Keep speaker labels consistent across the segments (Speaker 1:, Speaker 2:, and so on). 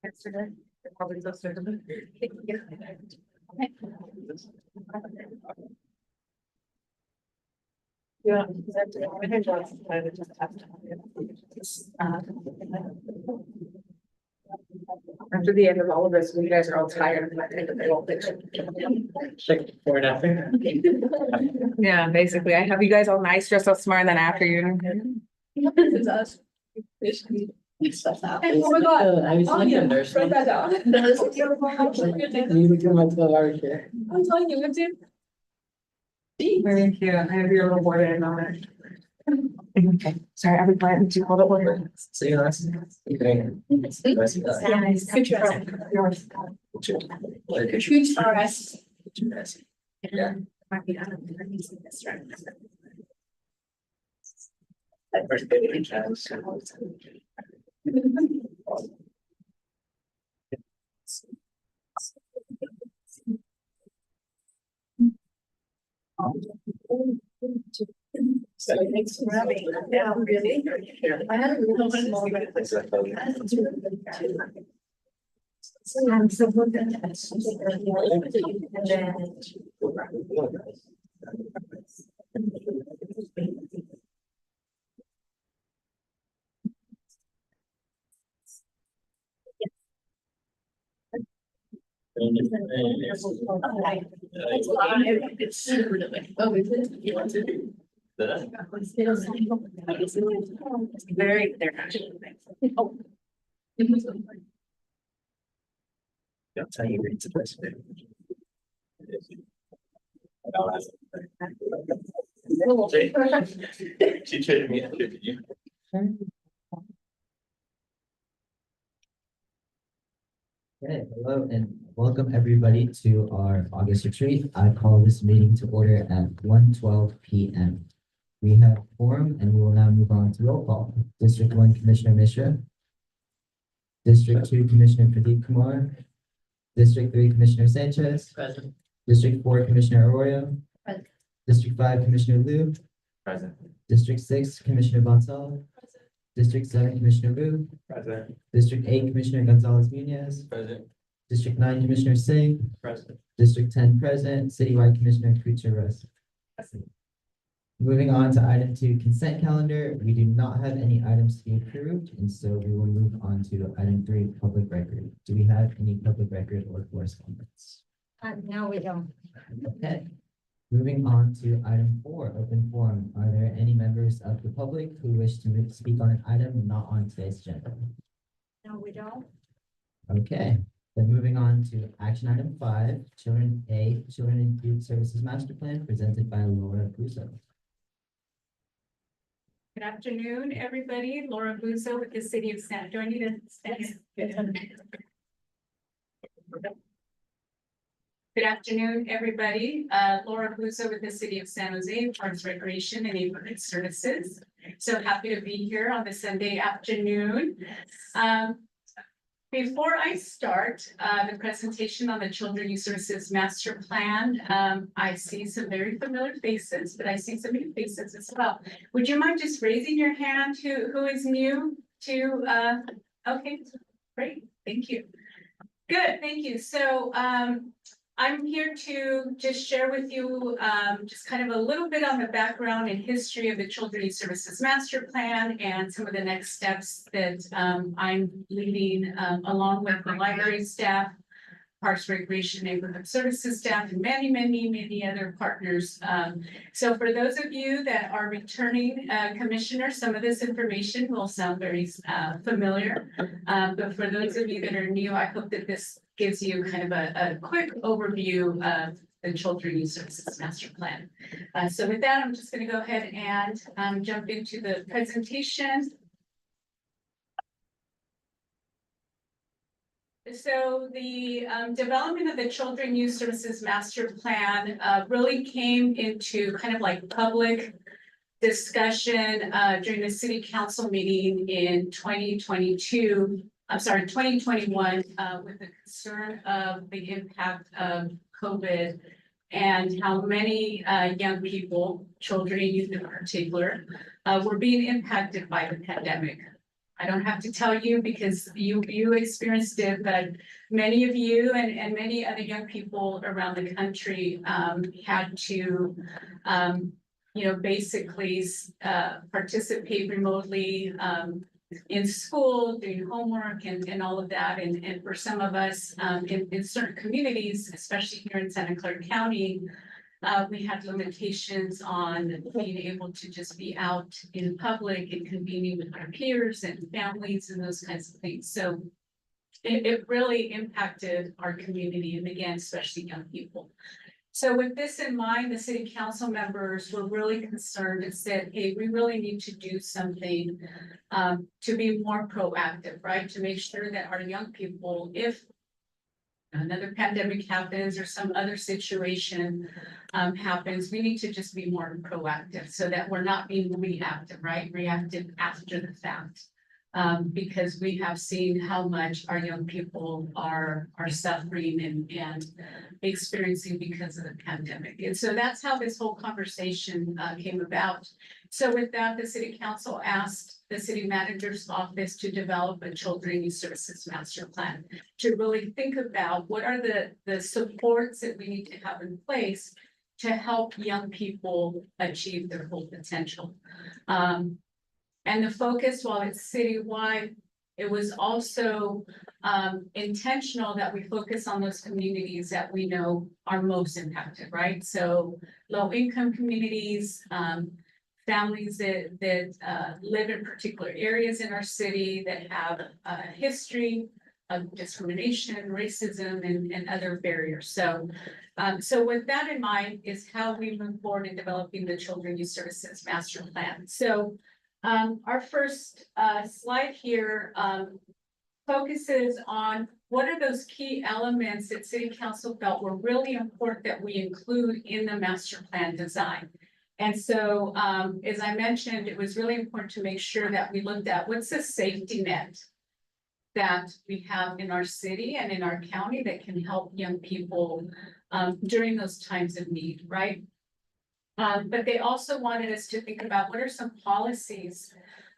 Speaker 1: Yesterday, probably so certain. Yeah. After the end of all of this, when you guys are all tired, I think they won't fix it. Yeah, basically, I have you guys all nice, dressed up smart, and then after you.
Speaker 2: It's us. Oh my God.
Speaker 3: I was like a nurse.
Speaker 2: Write that down.
Speaker 3: You become my 12-hour care.
Speaker 2: I'm telling you, it's in.
Speaker 1: Very cute. I have your little board in on it. Okay, sorry, I'll be quiet. Do you hold it over?
Speaker 3: See you last.
Speaker 2: Katrina RS.
Speaker 3: Yeah.
Speaker 2: Might be done. I need to see this right.
Speaker 4: So thanks for having me. Yeah, really. I had a really small. I'm so good at it's really. Oh, is it? You want to do? It's very, they're actually. Oh.
Speaker 3: I'll tell you it's the best. She traded me. Okay, hello and welcome everybody to our August retreat. I call this meeting to order at 1:12 p.m. We have quorum and we will now move on to roll call. District 1 Commissioner Mishra. District 2 Commissioner Pradeep Kumar. District 3 Commissioner Sanchez. Present.
Speaker 4: District 4 Commissioner Arroyo.
Speaker 2: Present.
Speaker 4: District 5 Commissioner Liu.
Speaker 3: Present.
Speaker 4: District 6 Commissioner Gonzalez. District 7 Commissioner Wu.
Speaker 3: Present.
Speaker 4: District 8 Commissioner Gonzalez Munoz.
Speaker 3: Present.
Speaker 4: District 9 Commissioner Singh.
Speaker 3: Present.
Speaker 4: District 10 President. Citywide Commissioner Gutierrez. Moving on to item 2, consent calendar. We do not have any items to be approved, and so we will move on to item 3, public record. Do we have any public record or correspondence?
Speaker 2: No, we don't.
Speaker 4: Okay. Moving on to item 4, open forum. Are there any members of the public who wish to speak on an item not on today's agenda?
Speaker 2: No, we don't.
Speaker 4: Okay, then moving on to action item 5, Children and Youth Services Master Plan, presented by Laura Busso.
Speaker 5: Good afternoon, everybody. Laura Buzo with the City of San. Do I need to stand? Good afternoon, everybody. Laura Buzo with the City of San Jose, Parks, Recreation, and Neighborhood Services. So happy to be here on the Sunday afternoon. Before I start the presentation on the Children Youth Services Master Plan, I see some very familiar faces, but I see some new faces as well. Would you mind just raising your hand who is new to, okay, great, thank you. Good, thank you. So I'm here to just share with you just kind of a little bit on the background and history of the Children Youth Services Master Plan and some of the next steps that I'm leading along with the library staff, Parks, Recreation, Neighborhood Services staff, and many other partners. So for those of you that are returning commissioners, some of this information will sound very familiar. But for those of you that are new, I hope that this gives you kind of a quick overview of the Children Youth Services Master Plan. So with that, I'm just going to go ahead and jump into the presentation. So the development of the Children Youth Services Master Plan really came into kind of like public discussion during the city council meeting in 2021 with the concern of the impact of COVID and how many young people, children and youth in particular, were being impacted by the pandemic. I don't have to tell you because you experienced it, but many of you and many other young people around the country had to basically participate remotely in school, doing homework and all of that. And for some of us in certain communities, especially here in Santa Clara County, we had limitations on being able to just be out in public and convening with our peers and families and those kinds of things. So it really impacted our community and again, especially young people. So with this in mind, the city council members were really concerned and said, hey, we really need to do something to be more proactive, right? To make sure that our young people, if another pandemic happens or some other situation happens, we need to just be more proactive so that we're not being reactive, right? Reactive after the fact. Because we have seen how much our young people are suffering and experiencing because of the pandemic. And so that's how this whole conversation came about. So with that, the city council asked the city manager's office to develop a children and youth services master plan to really think about what are the supports that we need to have in place to help young people achieve their full potential. And the focus, while it's citywide, it was also intentional that we focus on those communities that we know are most impacted, right? So low-income communities, families that live in particular areas in our city that have a history of discrimination, racism, and other barriers. So, so with that in mind is how we move forward in developing the Children Youth Services Master Plan. So our first slide here focuses on what are those key elements that City Council felt were really important that we include in the master plan design. And so, as I mentioned, it was really important to make sure that we looked at what's the safety net that we have in our city and in our county that can help young people during those times of need, right? But they also wanted us to think about what are some policies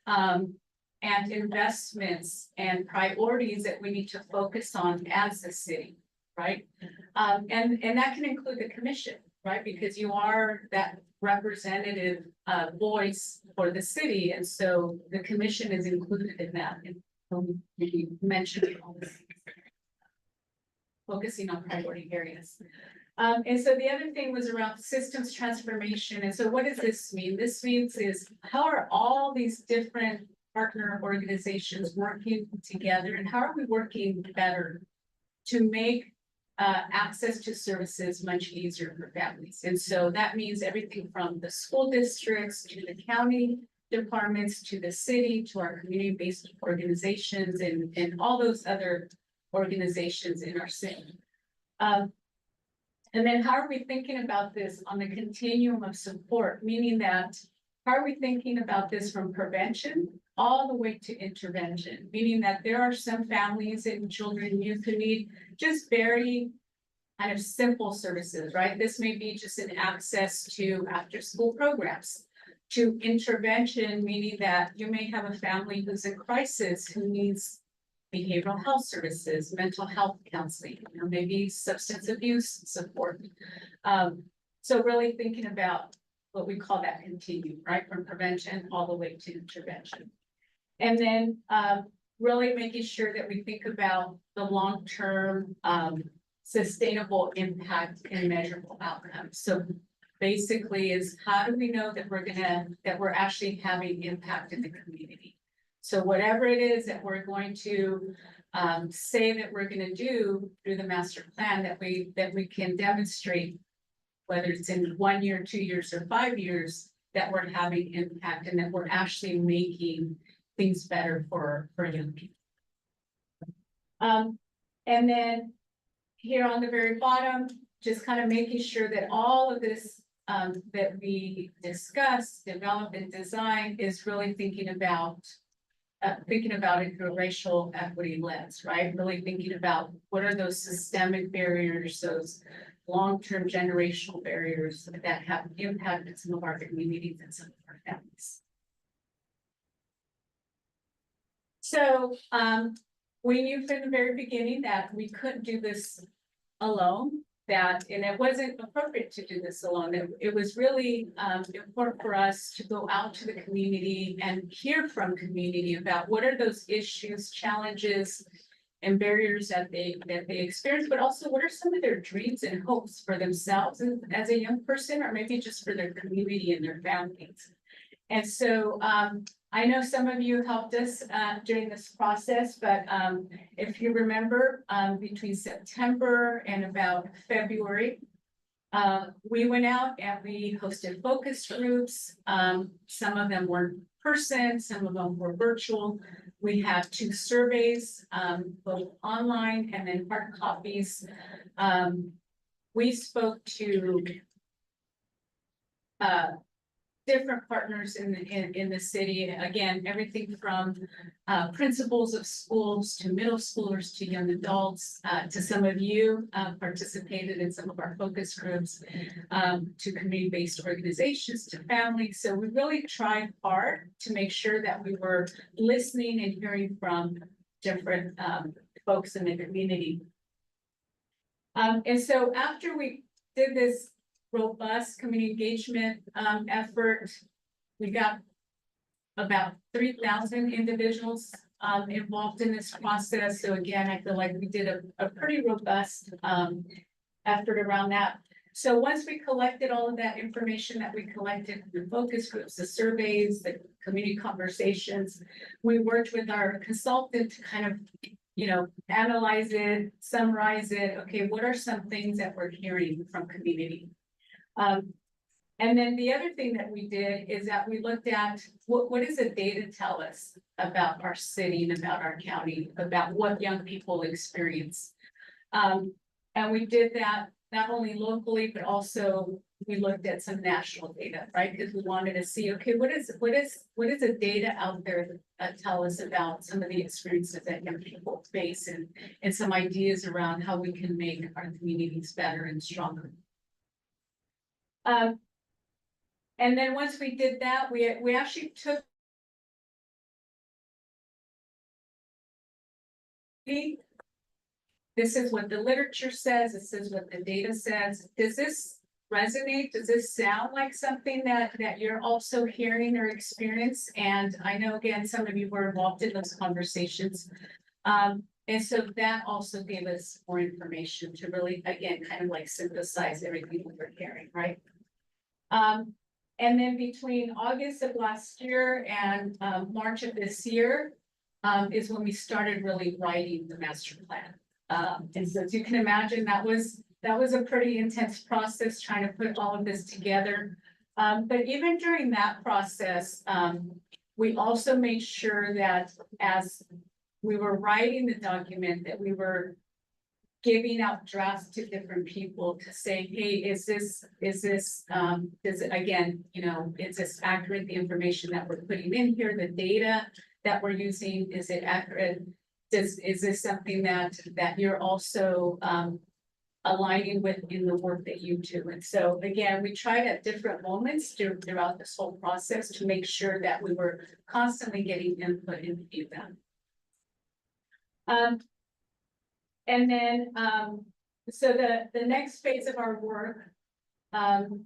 Speaker 5: and investments and priorities that we need to focus on as a city, right? And that can include the commission, right? Because you are that representative voice for the city. And so the commission is included in that. And we mentioned all this, focusing on priority areas. And so the other thing was around systems transformation. And so what does this mean? This means is how are all these different partner organizations working together and how are we working better to make access to services much easier for families? And so that means everything from the school districts to the county departments to the city to our community-based organizations and all those other organizations in our city. And then how are we thinking about this on the continuum of support, meaning that how are we thinking about this from prevention all the way to intervention, meaning that there are some families and children and youth who need just very kind of simple services, right? This may be just an access to after-school programs, to intervention, meaning that you may have a family who's in crisis who needs behavioral health services, mental health counseling, maybe substance abuse support. So really thinking about what we call that continuum, right? From prevention all the way to intervention. And then really making sure that we think about the long-term sustainable impact and measurable outcomes. So basically is how do we know that we're actually having impact in the community? So whatever it is that we're going to say that we're going to do through the master plan that we can demonstrate, whether it's in 1 year, 2 years, or 5 years, that we're having impact and that we're actually making things better for young people. And then here on the very bottom, just kind of making sure that all of this that we discuss, develop, and design is really thinking about it through a racial equity lens, right? Really thinking about what are those systemic barriers, those long-term generational barriers that have impacted some of our communities and some of our families. So, we knew from the very beginning that we couldn't do this alone, and it wasn't appropriate to do this alone. It was really, important for us to go out to the community and hear from community about what are those issues, challenges, and barriers that they experience, but also what are some of their dreams and hopes for themselves as a young person, or maybe just for their community and their families. And so, I know some of you helped us during this process, but if you remember, between September and about February, we went out and we hosted focus groups. Some of them were in person, some of them were virtual. We have 2 surveys, both online and then hard copies. We spoke to different partners in the city. Again, everything from principals of schools to middle schoolers to young adults, to some of you participated in some of our focus groups, to community-based organizations, to families. So we really tried hard to make sure that we were listening and hearing from different folks in the community. And so after we did this robust community engagement effort, we got about 3,000 individuals involved in this process. So again, I feel like we did a pretty robust effort around that. So once we collected all of that information that we collected, the focus groups, the surveys, the community conversations, we worked with our consultant to kind of, analyze it, summarize it. Okay, what are some things that we're hearing from community? And then the other thing that we did is that we looked at what does the data tell us about our city and about our county, about what young people experience. And we did that not only locally, but also we looked at some national data, right? Because we wanted to see, okay, what is the data out there that tell us about some of the experiences that young people face, and some ideas around how we can make our communities better and stronger. And then once we did that, we actually took this is what the literature says, this is what the data says. Does this resonate? Does this sound like something that you're also hearing or experience? And I know, again, some of you were involved in those conversations. And so that also gave us more information to really, again, kind of like synthesize everything we were hearing, right? And then between August of last year and March of this year is when we started really writing the master plan. And so as you can imagine, that was a pretty intense process trying to put all of this together. But even during that process, we also made sure that as we were writing the document, that we were giving out drafts to different people to say, hey, is this, is it, again, is this accurate, the information that we're putting in here, the data that we're using, is it accurate? Is this something that you're also aligning with in the work that you do? And so again, we tried at different moments throughout this whole process to make sure that we were constantly getting input and feedback. And then, so the next phase of our work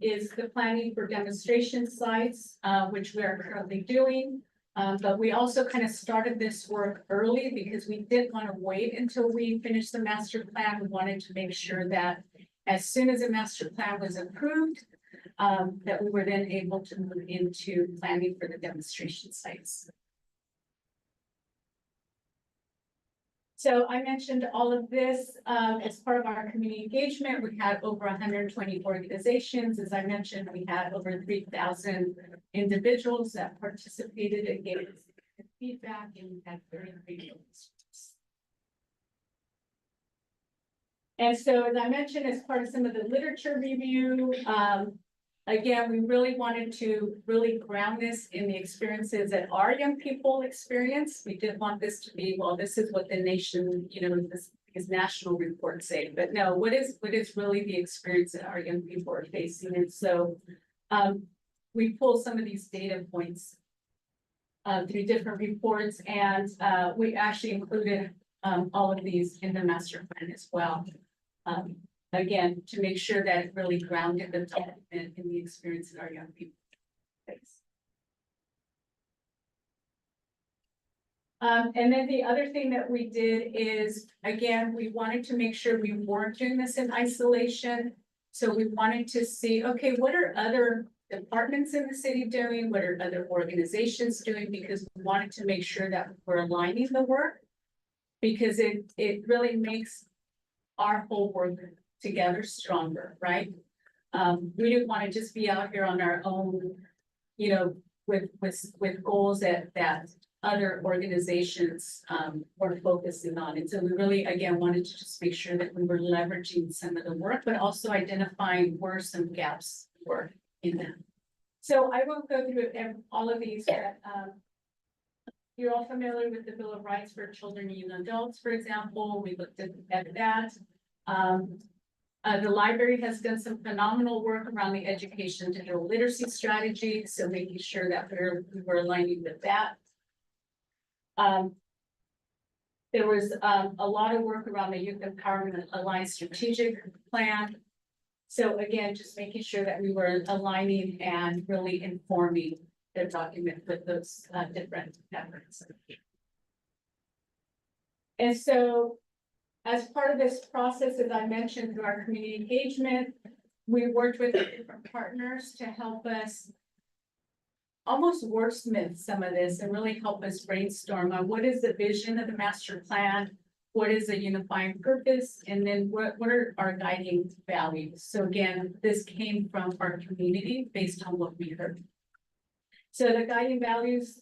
Speaker 5: is the planning for demonstration sites, which we are currently doing. But we also kind of started this work early because we didn't want to wait until we finished the master plan. We wanted to make sure that as soon as the master plan was approved, that we were then able to move into planning for the demonstration sites. So I mentioned all of this as part of our community engagement. We had over 120 organizations. As I mentioned, we had over 3,000 individuals that participated and gave us feedback, and we had 33 meetings. And so, as I mentioned, as part of some of the literature review, again, we really wanted to really ground this in the experiences that our young people experience. We didn't want this to be, well, this is what the nation, this national reports say, but no, what is really the experience that our young people are facing? And so we pull some of these data points through different reports, and we actually included all of these in the master plan as well. Again, to make sure that it really grounded the development in the experience that our young people face. And then the other thing that we did is, again, we wanted to make sure we weren't doing this in isolation. So we wanted to see, okay, what are other departments in the city doing? What are other organizations doing? Because we wanted to make sure that we're aligning the work. Because it really makes our whole work together stronger, right? We didn't want to just be out here on our own, you know, with goals that other organizations were focusing on. And so we really, again, wanted to just make sure that we were leveraging some of the work, but also identifying where some gaps were in that. So I won't go through all of these, but you're all familiar with the Bill of Rights for Children and Young Adults, for example. We looked at that. The library has done some phenomenal work around the education digital literacy strategy, so making sure that we were aligning with that. There was a lot of work around the Youth Empowerment Alliance strategic plan. So again, just making sure that we were aligning and really informing the document with those different efforts. And so as part of this process, as I mentioned, through our community engagement, we worked with different partners to help us almost wordsmith some of this and really help us brainstorm on what is the vision of the master plan, what is the unifying purpose, and then what are our guiding values. So again, this came from our community based on what we heard. So the guiding values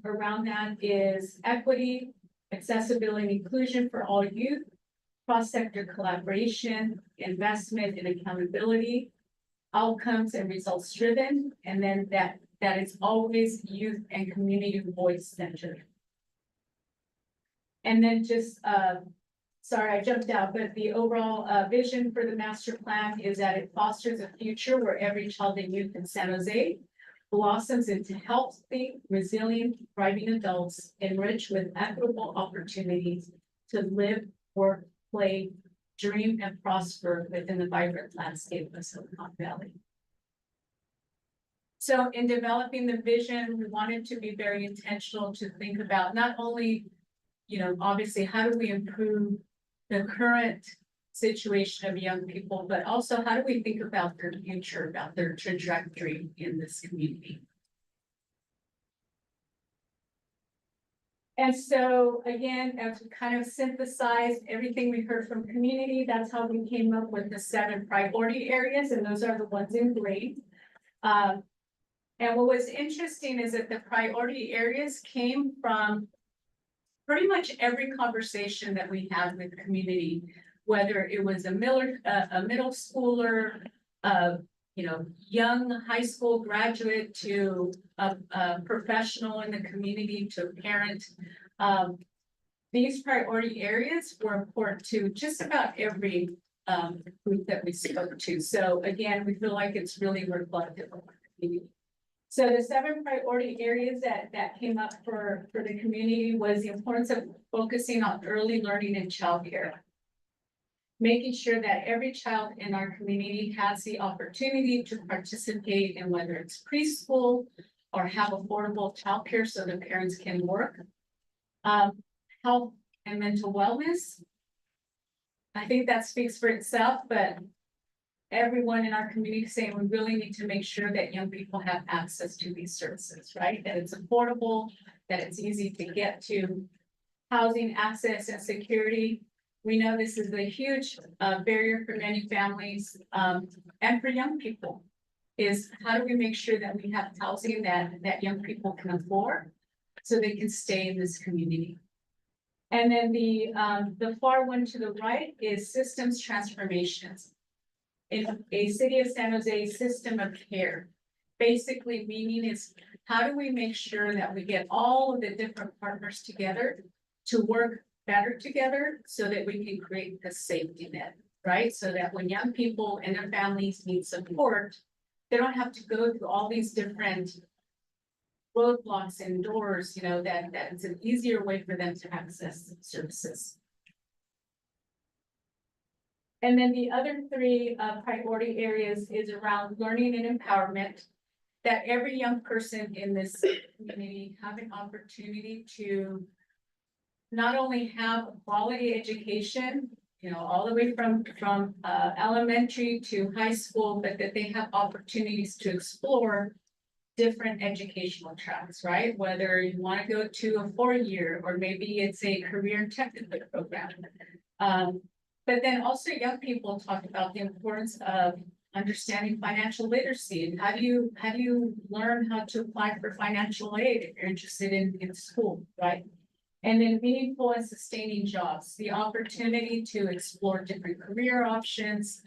Speaker 5: around that is equity, accessibility, and inclusion for all youth, cross-sector collaboration, investment and accountability, outcomes and results driven, and then that is always youth and community voice centered. And then just, sorry, I jumped out, but the overall vision for the master plan is that it fosters a future where every child and youth in San Jose blossoms into healthy, resilient, thriving adults enriched with equitable opportunities to live, work, play, dream, and prosper within the vibrant landscape of Silicon Valley. So in developing the vision, we wanted to be very intentional to think about not only, you know, obviously, how do we improve the current situation of young people, but also how do we think about their future, about their trajectory in this community? And so again, as we kind of synthesized everything we heard from community, that's how we came up with the 7 priority areas, and those are the ones in green. And what was interesting is that the priority areas came from pretty much every conversation that we had with the community, whether it was a middle schooler, you know, young high school graduate to a professional in the community to a parent. These priority areas were important to just about every group that we spoke to. So again, we feel like it's really reflective of our community. So the 7 priority areas that came up for the community was the importance of focusing on early learning and childcare. Making sure that every child in our community has the opportunity to participate in whether it's preschool or have affordable childcare so the parents can work. Health and mental wellness. I think that speaks for itself, but everyone in our community is saying we really need to make sure that young people have access to these services, right? That it's affordable, that it's easy to get to. Housing access and security. We know this is a huge barrier for many families and for young people. Is how do we make sure that we have housing that young people can afford so they can stay in this community? And then the far one to the right is systems transformations. In a city of San Jose system of care, basically meaning is how do we make sure that we get all of the different partners together to work better together so that we can create the safety net, right? So that when young people and their families need support, they don't have to go through all these different roadblocks and doors, that it's an easier way for them to access services. And then the other three priority areas is around learning and empowerment. That every young person in this community have an opportunity to not only have a quality education, all the way from elementary to high school, but that they have opportunities to explore different educational tracks, right? Whether you want to go to a 4-year or maybe it's a career and technical program. But then also young people talk about the importance of understanding financial literacy and how do you learn how to apply for financial aid if you're interested in school, right? And then meaningful and sustaining jobs, the opportunity to explore different career options,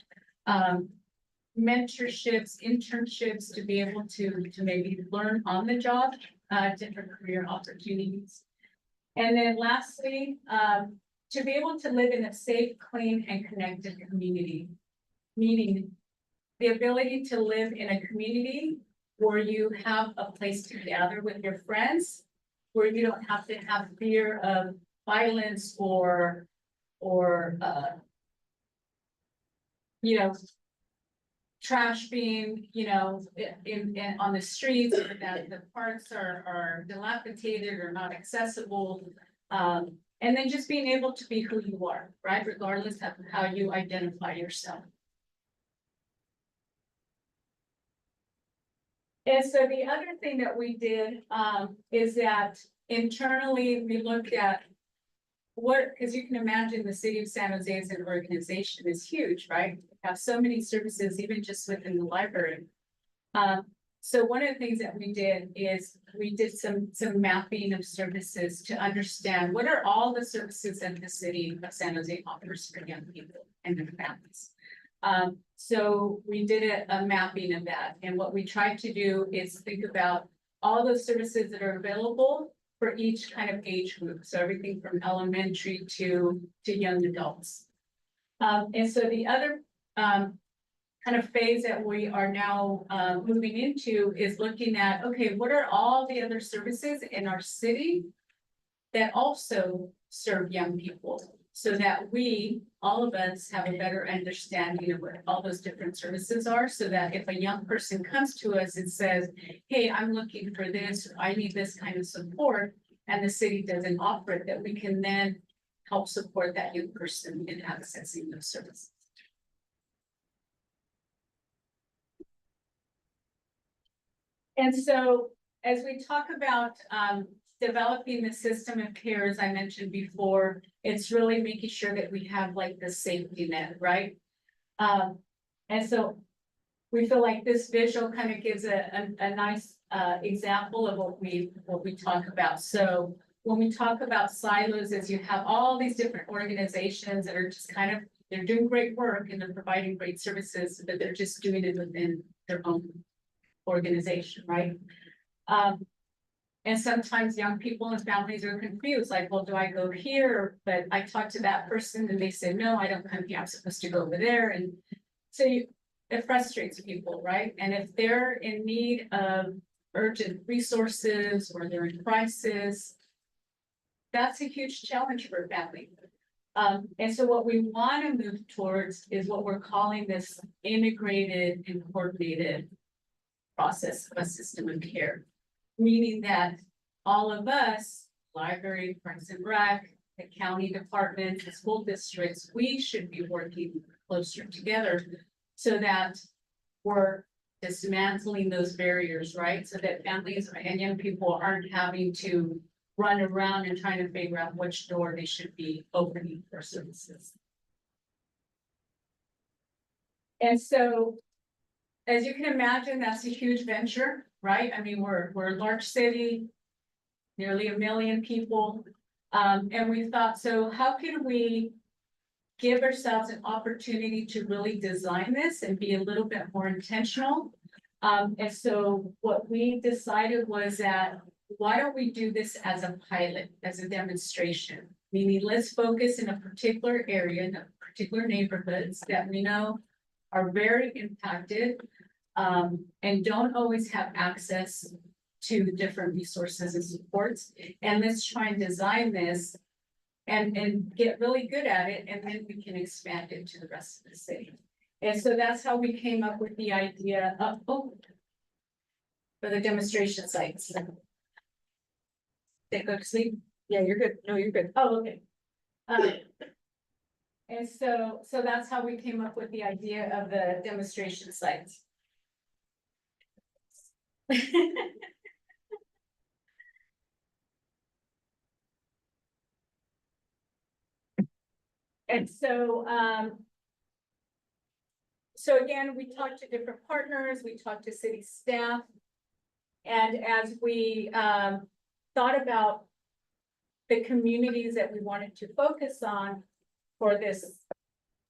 Speaker 5: mentorships, internships, to be able to maybe learn on the job, different career opportunities. And then lastly, to be able to live in a safe, clean, and connected community, meaning the ability to live in a community where you have a place to gather with your friends, where you don't have to have fear of violence or trash being, on the streets, or that the parks are dilapidated or not accessible. And then just being able to be who you are, right? Regardless of how you identify yourself. And so the other thing that we did is that internally we looked at because you can imagine the city of San Jose as an organization is huge, right? We have so many services, even just within the library. So one of the things that we did is we did some mapping of services to understand what are all the services that the city of San Jose offers for young people and their families. So we did a mapping of that, and what we tried to do is think about all those services that are available for each kind of age group. So everything from elementary to young adults. And so the other kind of phase that we are now moving into is looking at, okay, what are all the other services in our city that also serve young people, so that all of us have a better understanding of what all those different services are, so that if a young person comes to us and says, hey, I'm looking for this, or I need this kind of support, and the city doesn't offer it, that we can then help support that young person in accessing those services. And so as we talk about developing the system of care, as I mentioned before, it's really making sure that we have like the safety net, right? And so we feel like this visual kind of gives a nice example of what we talk about. So when we talk about silos, is you have all these different organizations that are just they're doing great work and they're providing great services, but they're just doing it within their own organization, right? And sometimes young people and families are confused, like, well, do I go here? But I talked to that person and they said, no, I don't come here, I'm supposed to go over there. And so it frustrates people, right? And if they're in need of urgent resources or they're in crisis, that's a huge challenge for a family. And so what we want to move towards is what we're calling this integrated and coordinated process of a system of care. Meaning that all of us, library, Parks and Rec, the county department, the school districts, we should be working closer together so that we're dismantling those barriers, right? So that families and young people aren't having to run around and trying to figure out which door they should be opening for services. And so, as you can imagine, that's a huge venture, right? I mean, we're a large city, nearly 1 million people. And we thought, so how can we give ourselves an opportunity to really design this and be a little bit more intentional? And so what we decided was that, why don't we do this as a pilot, as a demonstration? Meaning, let's focus in a particular area, in a particular neighborhoods that we know are very impacted and don't always have access to different resources and supports. And let's try and design this and get really good at it, and then we can expand it to the rest of the city. And so that's how we came up with the idea of, for the demonstration sites. They go to sleep?
Speaker 1: Yeah, you're good. No, you're good.
Speaker 5: Oh, okay. And so that's how we came up with the idea of the demonstration sites. And so again, we talked to different partners, we talked to city staff. And as we thought about the communities that we wanted to focus on for this,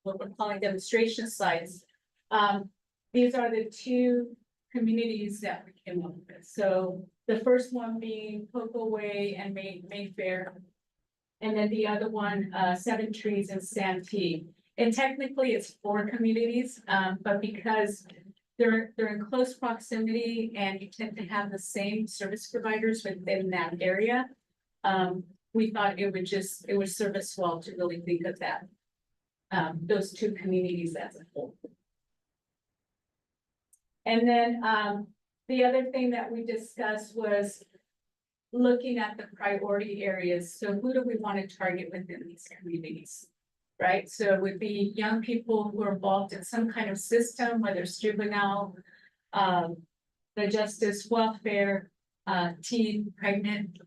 Speaker 5: what we're calling demonstration sites, these are the two communities that we came up with. So the first one being Cocoa Way and Mayfair. And then the other one, Seven Trees and Santee. And technically it's 4 communities, but because they're in close proximity and you tend to have the same service providers within that area. We thought it would serve us well to really think of that. Those 2 communities as a whole. And then the other thing that we discussed was looking at the priority areas. So who do we want to target within these communities? Right, so it would be young people who are involved in some kind of system, whether it's juvenile, the justice, welfare, teen, pregnant,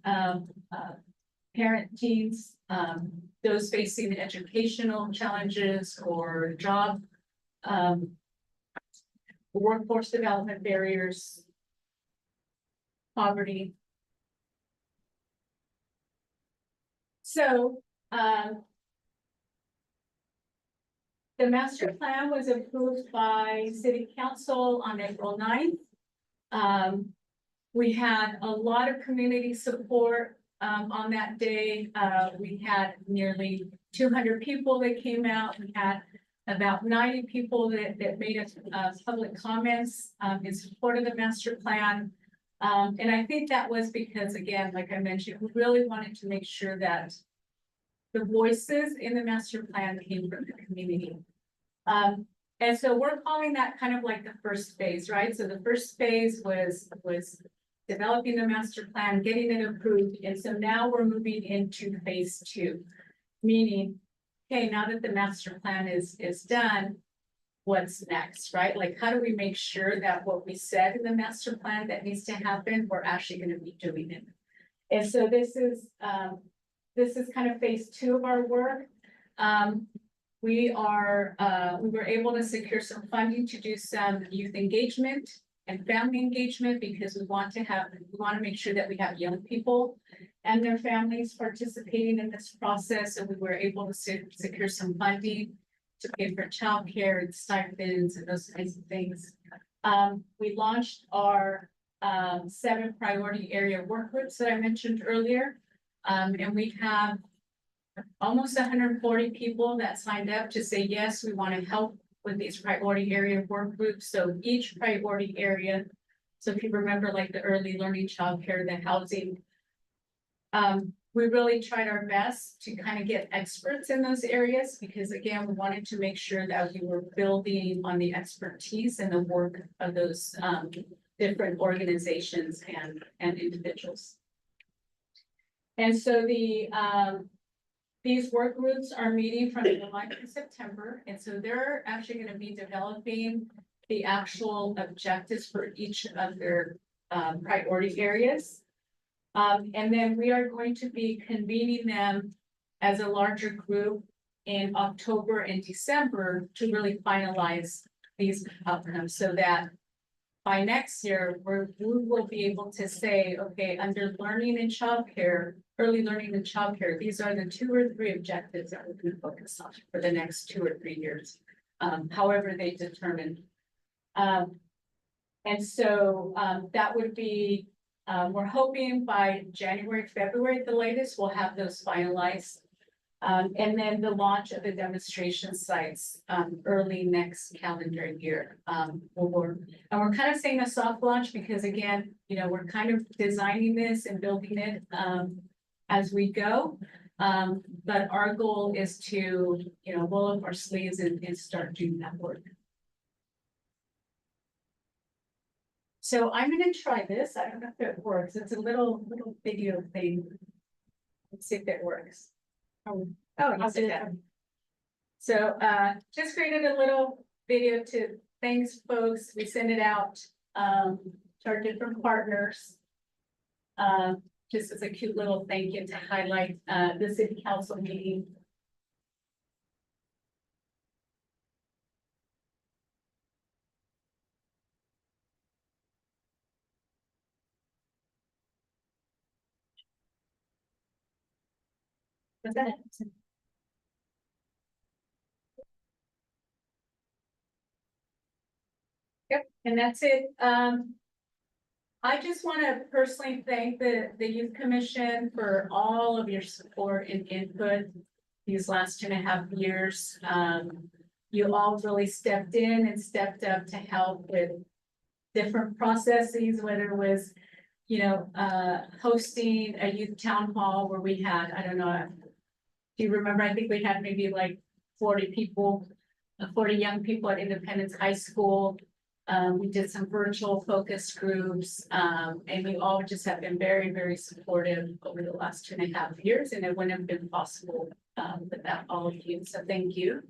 Speaker 5: parent teens, those facing educational challenges or job, workforce development barriers, poverty. So, the master plan was approved by city council on April 9th. We had a lot of community support on that day. We had nearly 200 people that came out. We had about 90 people that made public comments in support of the master plan. And I think that was because, again, like I mentioned, we really wanted to make sure that the voices in the master plan came from the community. And so we're calling that kind of like the first phase, right? So the first phase was developing the master plan, getting it approved. And so now we're moving into phase 2, meaning, okay, now that the master plan is done, what's next, right? Like, how do we make sure that what we said in the master plan that needs to happen, we're actually going to be doing it? And so this is kind of phase 2 of our work. We were able to secure some funding to do some youth engagement and family engagement because we want to make sure that we have young people and their families participating in this process. And we were able to secure some funding to pay for childcare and stipends and those kinds of things. We launched our 7 priority area work groups that I mentioned earlier. And we have almost 140 people that signed up to say, yes, we want to help with these priority area work groups. So each priority area, so if you remember like the early learning, childcare, the housing, we really tried our best to kind of get experts in those areas because again, we wanted to make sure that we were building on the expertise and the work of those different organizations and individuals. And so these work groups are meeting from July to September. And so they're actually going to be developing the actual objectives for each of their priority areas. And then we are going to be convening them as a larger group in October and December to really finalize these outcomes so that by next year, we will be able to say, okay, under learning and childcare, early learning and childcare, these are the 2 or 3 objectives that we're going to focus on for the next 2 or 3 years, however they determine. And so that would be, we're hoping by January, February at the latest, we'll have those finalized. And then the launch of the demonstration sites, early next calendar year. And we're kind of saying a soft launch because again, you know, we're kind of designing this and building it, as we go. But our goal is to, you know, roll up our sleeves and start doing that work. So I'm gonna try this. I don't know if it works. It's a little video thing. Let's see if it works. Oh,
Speaker 2: I'll
Speaker 5: sit
Speaker 2: do
Speaker 5: down.
Speaker 2: it.
Speaker 5: So, just created a little video to thanks folks. We send it out, to our different partners. Just as a cute little thank you to highlight, the city council meeting. Was that it? Yep, and that's it. I just want to personally thank the youth commission for all of your support and input these last 2.5 years. You all really stepped in and stepped up to help with different processes, whether it was, you know, hosting a youth town hall where we had, I don't know, do you remember? I think we had maybe like 40 people, 40 young people at Independence High School. We did some virtual focus groups, and you all just have been very, very supportive over the last 2.5 years, and it wouldn't have been possible without all of you. So thank you.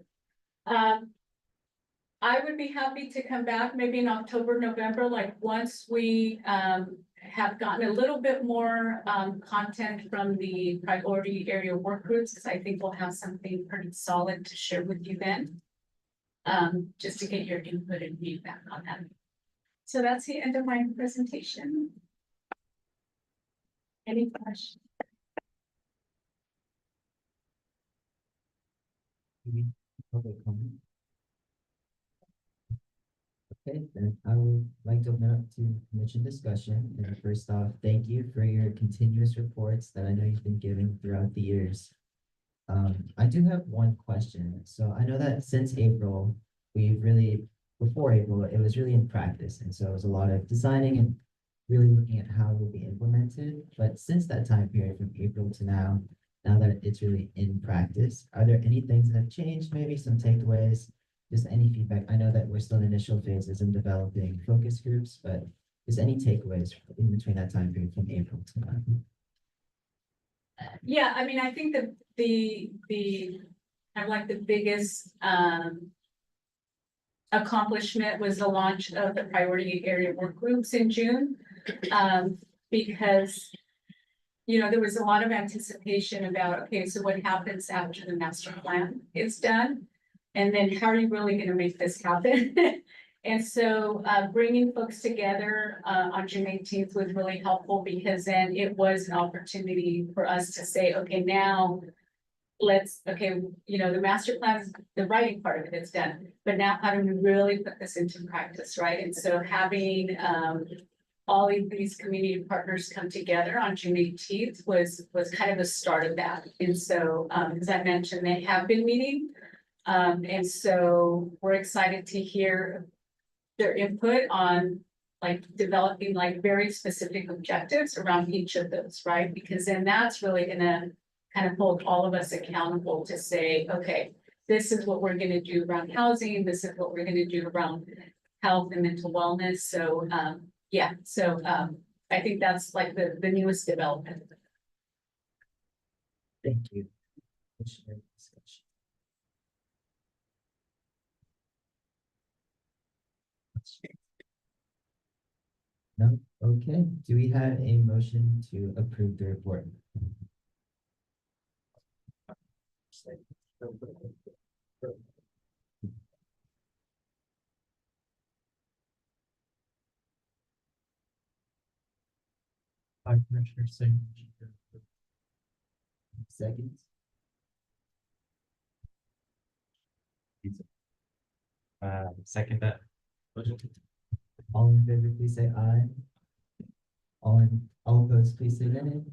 Speaker 5: I would be happy to come back maybe in October, November, like once we have gotten a little bit more content from the priority area work groups, because I think we'll have something pretty solid to share with you then. Just to get your input and feedback on that. So that's the end of my presentation. Any questions?
Speaker 3: Public comment? Okay, then I would like to open up to commission discussion. And first off, thank you for your continuous reports that I know you've been giving throughout the years. I do have one question. So I know that since April, before April, it was really in practice. And so it was a lot of designing and really looking at how it will be implemented. But since that time period from April to now that it's really in practice, are there any things that have changed? Maybe some takeaways, just any feedback? I know that we're still in initial phases in developing focus groups, but is any takeaways in between that time period from April to now?
Speaker 5: Yeah, I mean, I think the kind of like the biggest accomplishment was the launch of the priority area work groups in June. Because, you know, there was a lot of anticipation about, okay, so what happens after the master plan is done? And then how are you really going to make this happen? And so bringing folks together on June 18th was really helpful because then it was an opportunity for us to say, okay, now you know, the master plan is the writing part of it is done, but now how do we really put this into practice, right? And so having all of these community partners come together on June 18th was kind of the start of that. And so, as I mentioned, they have been meeting. And so we're excited to hear their input on like developing like very specific objectives around each of those, right? Because then that's really gonna kind of hold all of us accountable to say, okay, this is what we're gonna do around housing, this is what we're gonna do around health and mental wellness. So yeah, so I think that's like the newest development.
Speaker 3: Thank you. Commissioner discussion. No, okay. Do we have a motion to approve the report? Commissioner Singh. Seconds.
Speaker 6: Second that.
Speaker 3: All in favor, please say aye. All opposed, please say nay.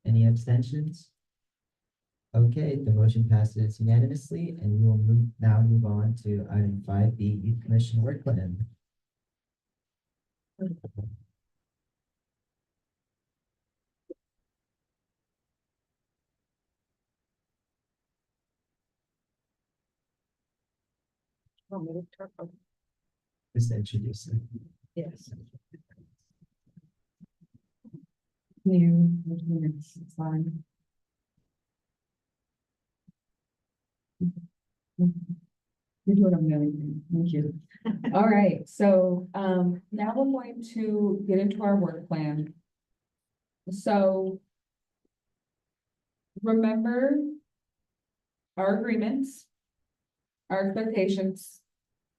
Speaker 3: Any abstentions?
Speaker 4: Okay, the motion passes unanimously, and we will move on to item 5B, Youth Commission Work Plan. Just introduce it.
Speaker 1: Yes. New, it's fine. You're doing amazing. Thank you. All right, so now we're going to get into our work plan. So remember our agreements, our expectations,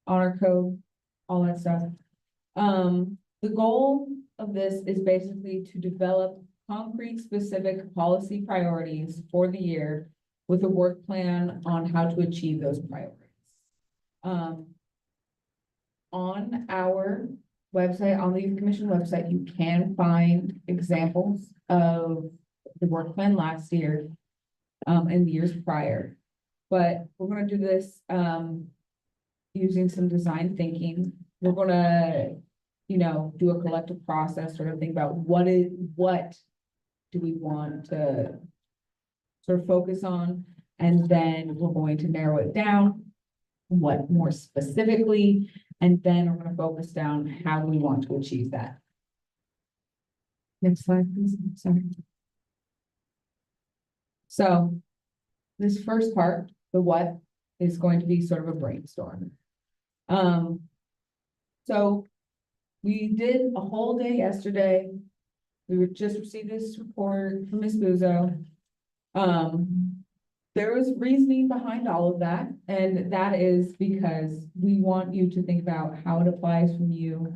Speaker 1: honor code, all that stuff. The goal of this is basically to develop concrete specific policy priorities for the year with a work plan on how to achieve those priorities. On our website, on the Youth Commission website, you can find examples of the work plan last year and the years prior. But we're gonna do this using some design thinking. We're gonna, do a collective process, sort of think about what do we want to sort of focus on, and then we're going to narrow it down, what more specifically, and then we're gonna focus down how we want to achieve that. Next slide, please. Sorry. So this first part, the what, is going to be sort of a brainstorm. So we did a whole day yesterday. We were just received this report from Ms. Buzo. There was reasoning behind all of that, and that is because we want you to think about how it applies from your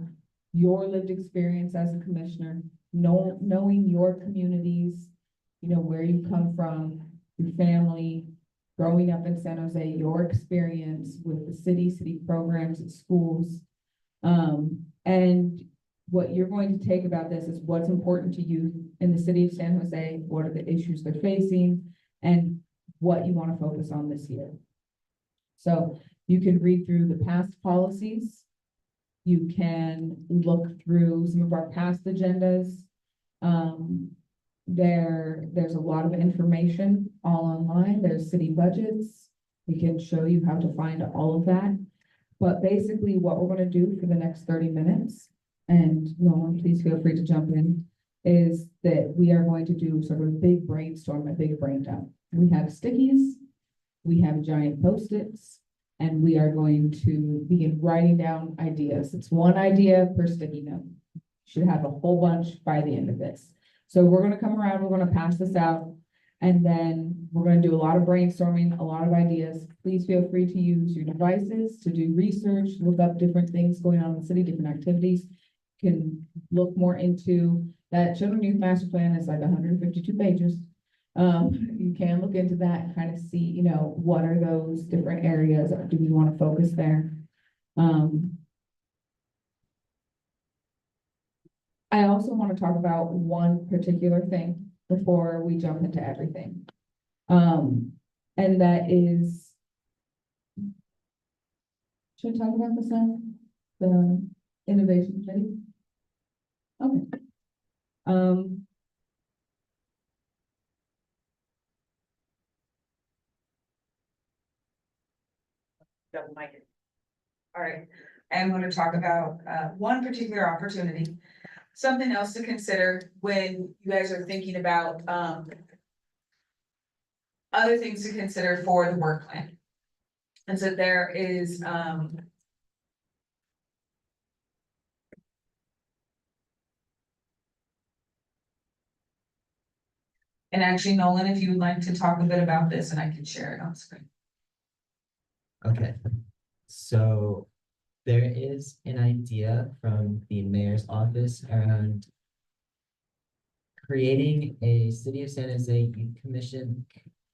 Speaker 1: lived experience as a commissioner, knowing your communities, where you come from, your family, growing up in San Jose, your experience with the city programs and schools. And what you're going to take about this is what's important to you in the city of San Jose, what are the issues they're facing, and what you want to focus on this year. So you can read through the past policies. You can look through some of our past agendas. There's a lot of information all online. There's city budgets. We can show you how to find all of that. But basically what we're going to do for the next 30 minutes, and Nolan, please feel free to jump in, is that we are going to do sort of a big brainstorm, a big brain dump. We have stickies, we have giant Post-its, and we are going to begin writing down ideas. It's one idea per sticky note. Should have a whole bunch by the end of this. So we're going to come around, we're going to pass this out, and then we're going to do a lot of brainstorming, a lot of ideas. Please feel free to use your devices to do research, look up different things going on in the city, different activities. You can look more into that. Children Youth Master Plan is like 152 pages. You can look into that and kind of see, what are those different areas, or do we want to focus there? I also want to talk about one particular thing before we jump into everything. And that is, should I talk about this now? The innovation committee? Okay. Double mic. All right, I'm going to talk about one particular opportunity. Something else to consider when you guys are thinking about other things to consider for the work plan. And so there is and actually, Nolan, if you would like to talk a bit about this, and I can share it on screen.
Speaker 4: Okay, so there is an idea from the mayor's office around creating a City of San Jose Youth Commission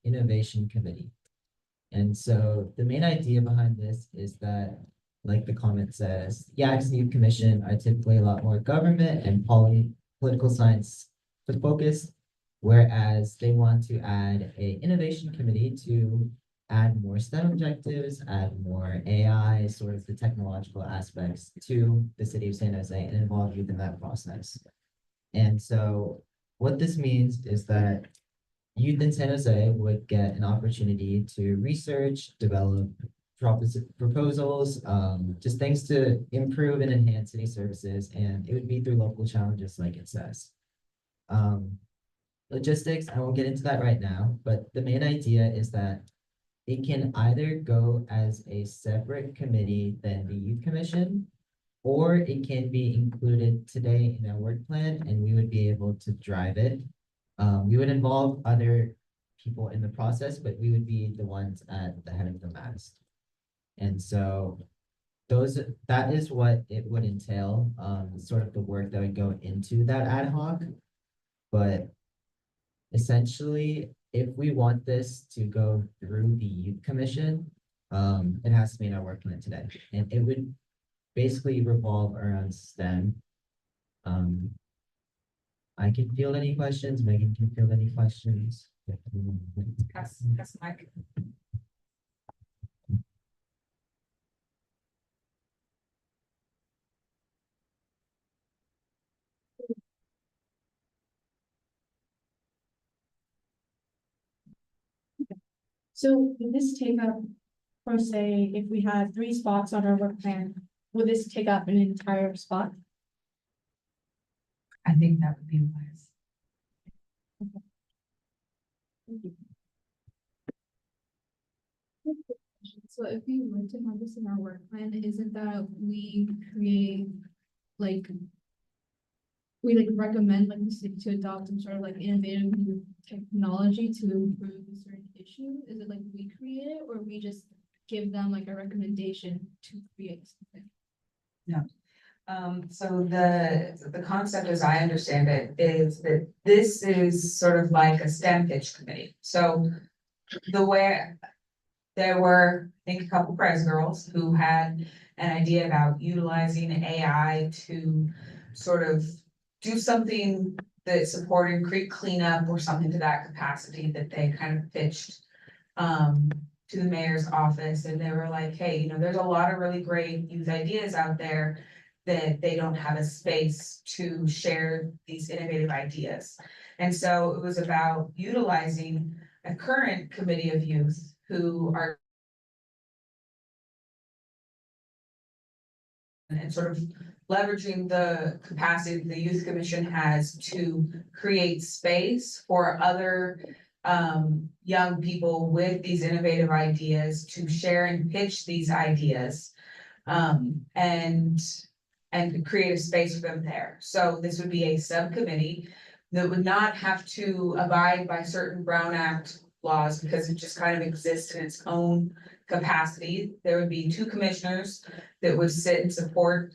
Speaker 4: Innovation Committee. And so the main idea behind this is that, like the comment says, YACS Youth Commission are typically a lot more government and political science to focus, Whereas they want to add a innovation committee to add more STEM objectives, add more AI, sort of the technological aspects to the city of San Jose and involve youth in that process. And so what this means is that youth in San Jose would get an opportunity to research, develop proposals, just things to improve and enhance city services, and it would be through local challenges like it says. Logistics, I won't get into that right now, but the main idea is that it can either go as a separate committee than the youth commission, or it can be included today in our work plan and we would be able to drive it. We would involve other people in the process, but we would be the ones at the head of the mast. And so that is what it would entail, sort of the work that would go into that ad hoc. But essentially, if we want this to go through the youth commission, it has to be in our work plan today. And it would basically revolve around STEM. I can field any questions, Megan can field any questions.
Speaker 5: Pass Mike.
Speaker 7: So would this take up, per se, if we had 3 spots on our work plan, would this take up an entire spot?
Speaker 1: I think that would be wise.
Speaker 8: So if we were to have this in our work plan, isn't that we create like. We like recommend like the city to adopt some sort of like innovative new technology to improve a certain issue? Is it like we create it or we just give them like a recommendation to create something?
Speaker 9: So the concept as I understand it is that this is sort of like a STEM pitch committee. So the way there were, I think, a couple Pres girls who had an idea about utilizing AI to sort of do something that supported creek cleanup or something to that capacity that they kind of pitched to the mayor's office. And they were like, hey, you know, there's a lot of really great youth ideas out there that they don't have a space to share these innovative ideas. And so it was about utilizing a current committee of youth who are and sort of leveraging the capacity the youth commission has to create space for other young people with these innovative ideas to share and pitch these ideas and create a space for them there. So this would be a subcommittee that would not have to abide by certain Brown Act laws because it just kind of exists in its own capacity. There would be 2 commissioners that would sit and support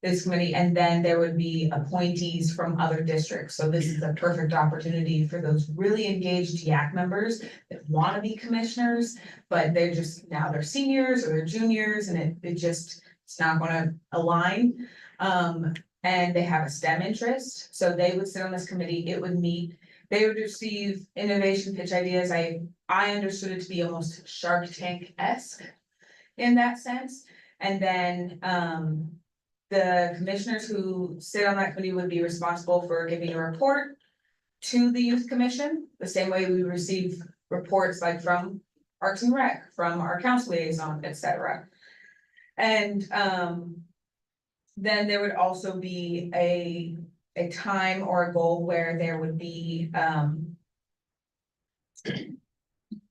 Speaker 9: this committee, and then there would be appointees from other districts. So this is a perfect opportunity for those really engaged YAC members that want to be commissioners, but they're just, now they're seniors or they're juniors, and it's not going to align. And they have a STEM interest, so they would sit on this committee. It would meet, they would receive innovation pitch ideas. I understood it to be almost Shark Tank-esque in that sense. And then the commissioners who sit on that committee would be responsible for giving a report to the youth commission, the same way we receive reports like from Parks and Rec, from our council liaison, etc. And then there would also be a time or a goal where there would be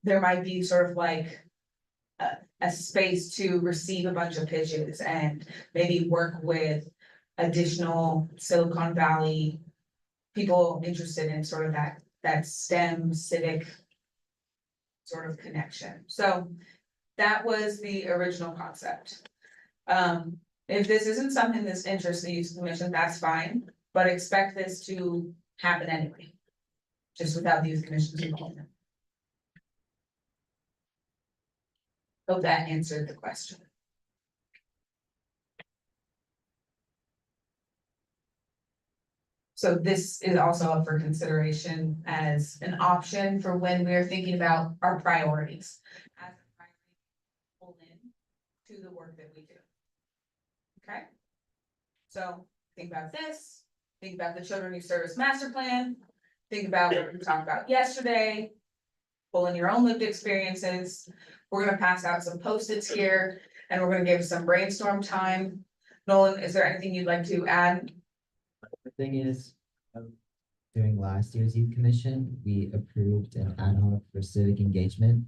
Speaker 9: there might be sort of like a space to receive a bunch of pitches and maybe work with additional Silicon Valley people interested in sort of that STEM civic sort of connection. So that was the original concept. If this isn't something that's interests the youth commission, that's fine, but expect this to happen anyway, just without the youth commission's involvement. Hope that answered the question. So this is also up for consideration as an option for when we are thinking about our priorities. As a priority, pull in to the work that we do. Okay? So think about this, think about the Children Youth Service Master Plan, think about what we talked about yesterday. Pull in your own lived experiences. We're gonna pass out some Post-its here and we're gonna give some brainstorm time. Nolan, is there anything you'd like to add?
Speaker 4: The thing is, during last year's youth commission, we approved an ad hoc for civic engagement.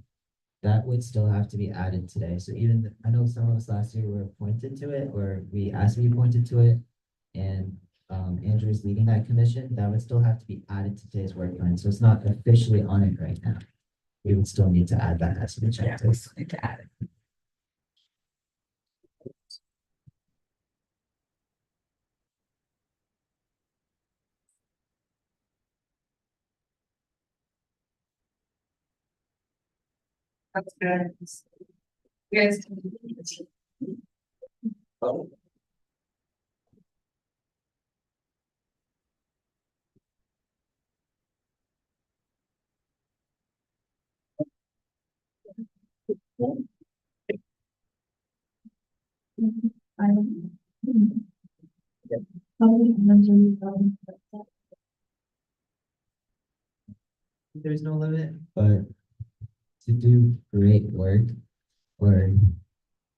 Speaker 4: That would still have to be added today. So even, I know some of us last year were appointed to it, or we asked to be appointed to it. And Andrew is leading that commission. That would still have to be added to today's work plan. So it's not officially on it right now. We would still need to add that as an agenda.
Speaker 1: Need to add it.
Speaker 9: That's good. Yes.
Speaker 4: There's no limit, but to do great work or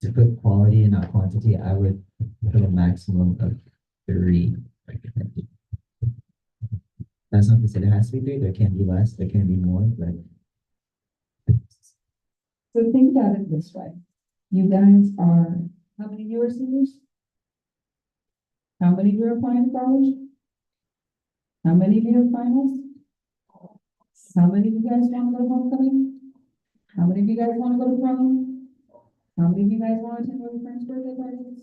Speaker 4: to put quality and not quantity, I would put a maximum of 3. That's not to say there has to be 3, there can be less, there can be more, but
Speaker 1: So think about it this way. You guys are, how many of you are seniors? How many of you are applying to college? How many of you have finals? How many of you guys want to go to homecoming? How many of you guys want to go to prom? How many of you guys want to attend your friends' birthday parties?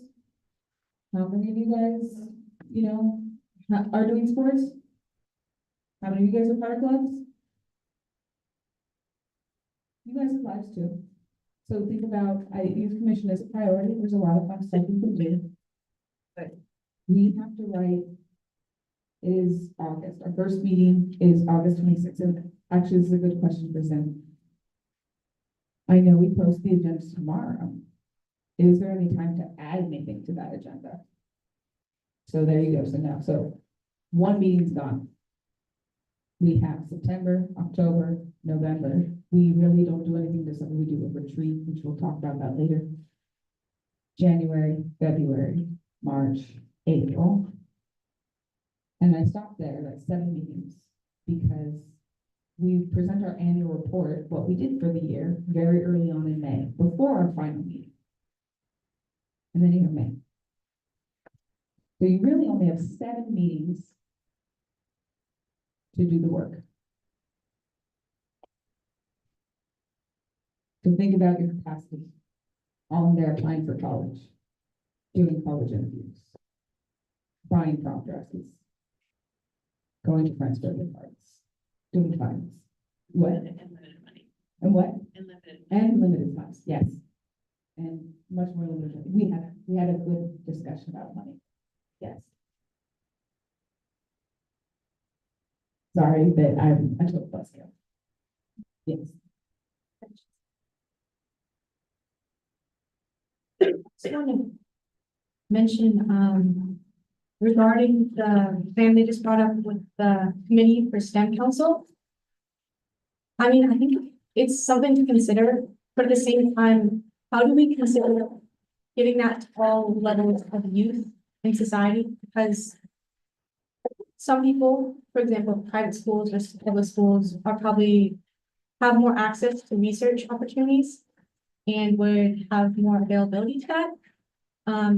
Speaker 1: How many of you guys, are doing sports? How many of you guys are part of clubs? You guys have lives too. So think about, youth commission is a priority. There's a lot of fun stuff you can do. But we have to write, it is August. Our first meeting is August 26th. And actually, this is a good question for Sim. I know we post the agendas tomorrow. Is there any time to add anything to that agenda? So there you go. So now, one meeting's gone. We have September, October, November. We really don't do anything this summer. We do a retreat, which we'll talk about that later. January, February, March, April. And I stopped there, like 7 meetings, because we present our annual report, what we did for the year, very early on in May, before our final meeting. And then you have May. So you really only have 7 meetings to do the work. So think about your capacity on there applying for college, doing college interviews, buying prom dresses, going to friends' birthday parties, doing finals. What?
Speaker 5: And limited money.
Speaker 1: And what?
Speaker 5: And limited.
Speaker 1: And limited funds, yes. And much more limited. We had a good discussion about money. Yes. Sorry that I took buzzkill. Yes.
Speaker 7: Just want to mention, regarding the family just brought up with the committee for STEM council. I mean, I think it's something to consider, but at the same time, how do we consider giving that to all levels of youth in society? Because some people, for example, private schools versus public schools are probably have more access to research opportunities and would have more availability to that.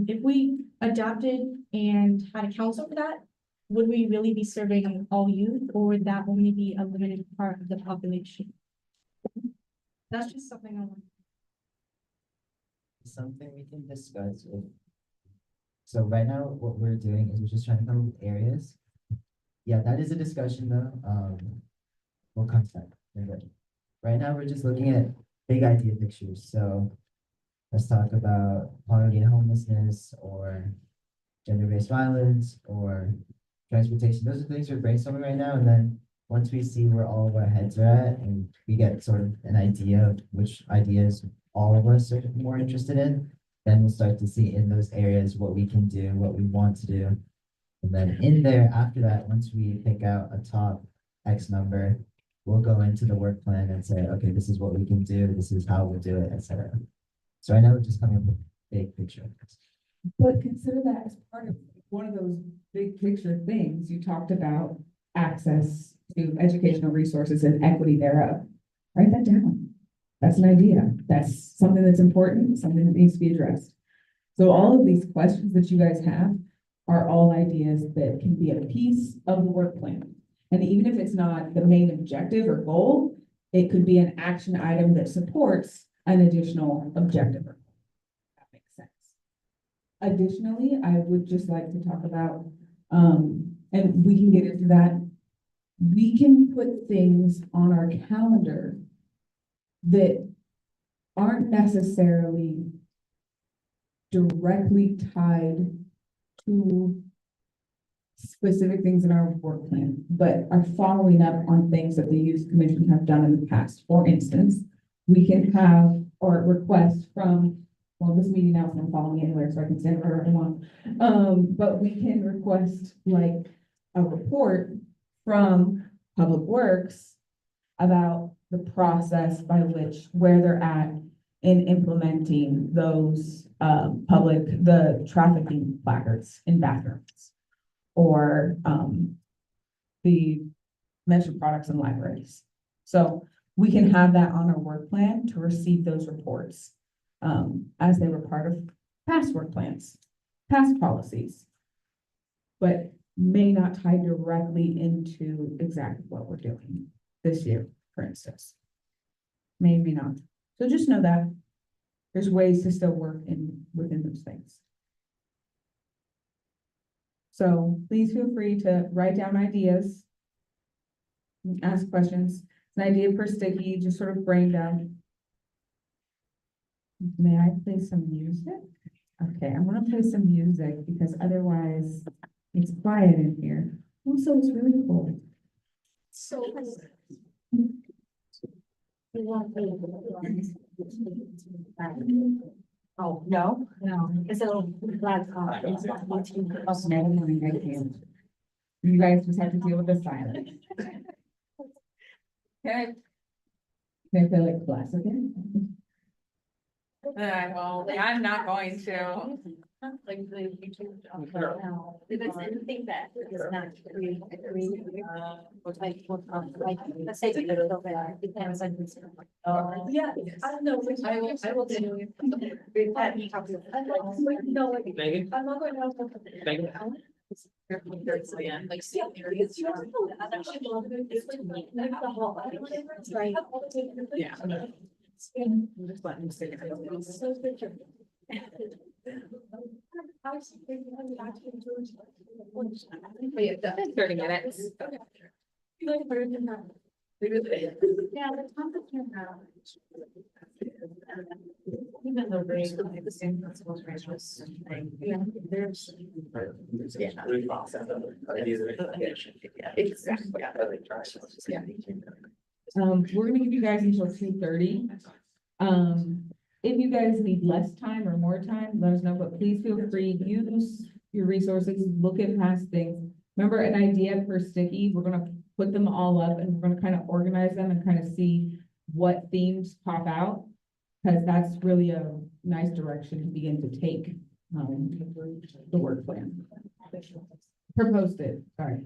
Speaker 7: If we adopted and had a council for that, would we really be serving all youth, or would that only be a limited part of the population? That's just something I want.
Speaker 4: something we can discuss if. So right now, what we're doing is we're just trying to come up with areas. Yeah, that is a discussion though, we'll come to that. Very good. Right now, we're just looking at big idea pictures, so. Let's talk about poverty and homelessness, or gender-based violence, or transportation. Those are things we're brainstorming right now, and then once we see where all of our heads are at and we get sort of an idea of which ideas all of us are more interested in, then we'll start to see in those areas what we can do, what we want to do. And then in there, after that, once we pick out a top X number, we'll go into the work plan and say, okay, this is what we can do, this is how we'll do it, etc. So right now we're just coming up with a big picture.
Speaker 1: But consider that as part of one of those big picture things you talked about, access to educational resources and equity thereof. Write that down. That's an idea. That's something that's important, something that needs to be addressed. So all of these questions that you guys have are all ideas that can be a piece of the work plan. And even if it's not the main objective or goal, it could be an action item that supports an additional objective. That makes sense. Additionally, I would just like to talk about, and we can get into that. We can put things on our calendar that aren't necessarily directly tied to specific things in our work plan, but are following up on things that the youth commission have done in the past. For instance, we can have or request from, well, this meeting now is not following anywhere, so I can send whatever I want. But we can request like a report from Public Works about the process by which, where they're at in implementing those the trafficking placards in bathrooms or the mentioned products in libraries. So we can have that on our work plan to receive those reports as they were part of past work plans, past policies, but may not tie directly into exactly what we're doing this year, for instance. May not. So just know that there's ways to still work within those things. So please feel free to write down ideas, ask questions. An idea per sticky, just sort of brain dump. May I play some music? Okay, I'm gonna play some music because otherwise it's quiet in here. Also, it's really cold.
Speaker 2: So. Oh, no? No. It's a black.
Speaker 1: You guys just have to deal with the silence. Can I play like classic again?
Speaker 5: Well, I'm not going to.
Speaker 2: Like the YouTube. If it's anything that is not let's say a little bit, depends on. Yeah, I don't know. I will do. We've had me talk to. No,
Speaker 6: Megan?
Speaker 2: I'm not going to.
Speaker 6: Megan?
Speaker 2: Like, see, areas. Right.
Speaker 5: Yeah.
Speaker 2: I'm
Speaker 5: just letting him say it.
Speaker 2: But yeah,
Speaker 5: 30 minutes.
Speaker 2: Yeah, the competition now. Even though they have the same principles, ratios. Yeah, there's.
Speaker 5: Exactly.
Speaker 1: We're gonna give you guys until 2:30. If you guys need less time or more time, let us know, but please feel free, use your resources, look at past things. Remember, an idea per sticky, we're gonna put them all up and we're gonna kind of organize them and kind of see what themes pop out. Cause that's really a nice direction to begin to take, the work plan. Proposed it, sorry,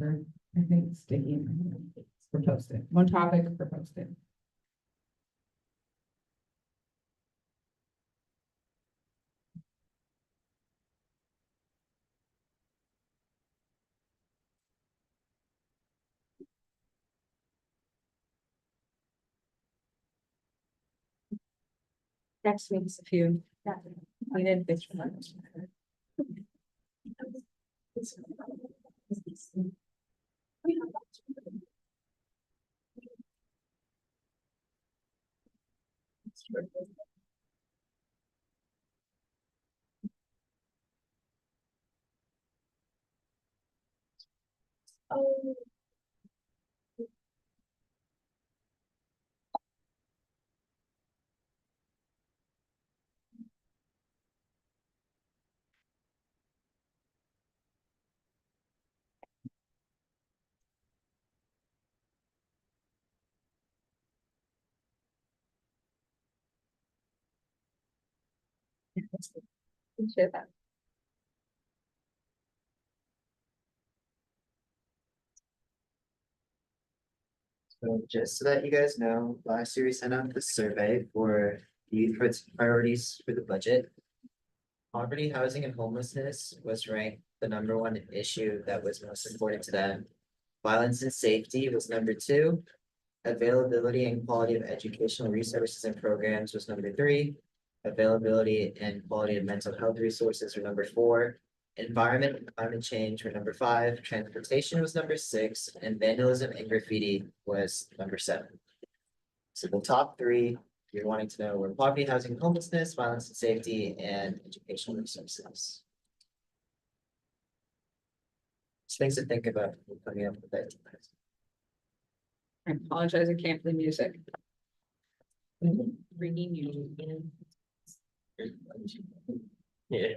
Speaker 1: I think sticky. Proposed it, one topic, proposed it.
Speaker 2: Next week's a few. We did this one. Share that.
Speaker 4: So just so that you guys know, last year we sent out the survey for youth priorities for the budget. Poverty, housing, and homelessness was ranked the number one issue that was most important to them. Violence and safety was number two. Availability and quality of educational resources and programs was number three. Availability and quality of mental health resources were number four. Environment and climate change were number five. Transportation was number six, and vandalism and graffiti was number seven. So the top three you're wanting to know were poverty, housing, homelessness, violence and safety, and educational resources. Just things to think about when coming up with that.
Speaker 2: I apologize, I can't play music. Ringing you.
Speaker 6: Yeah.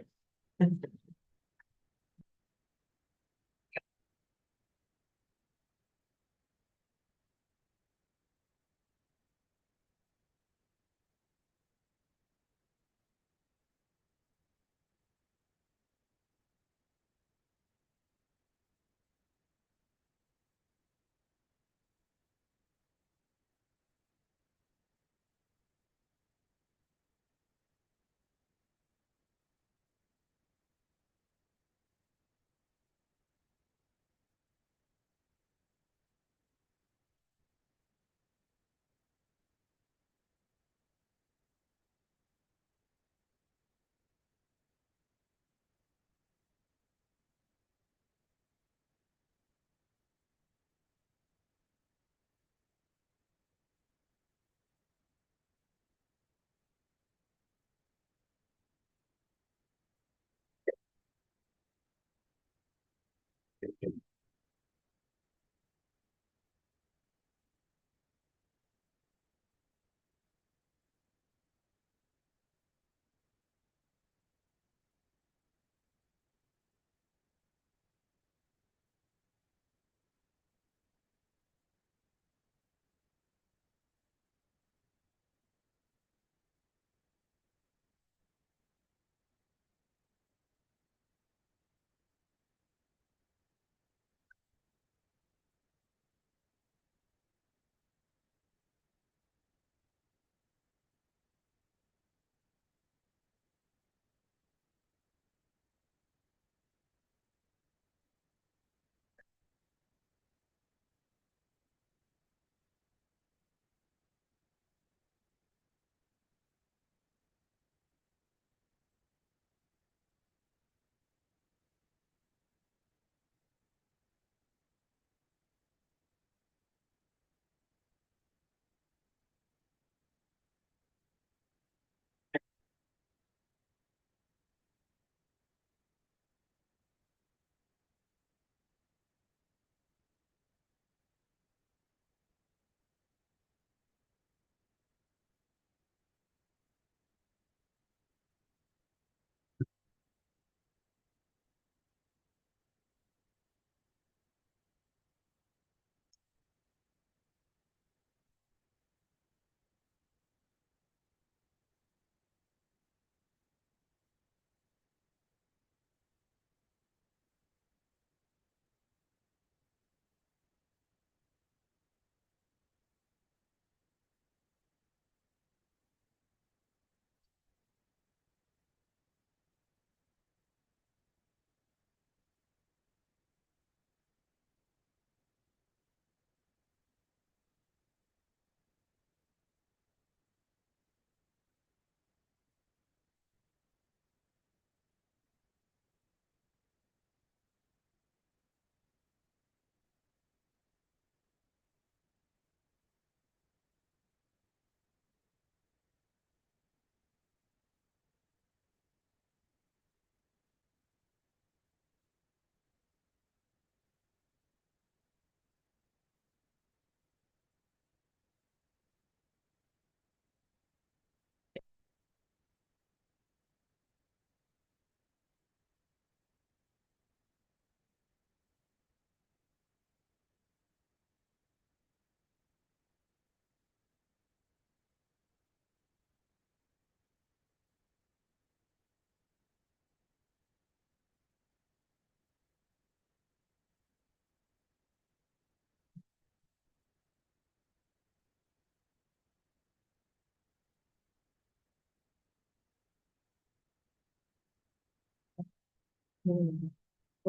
Speaker 1: Good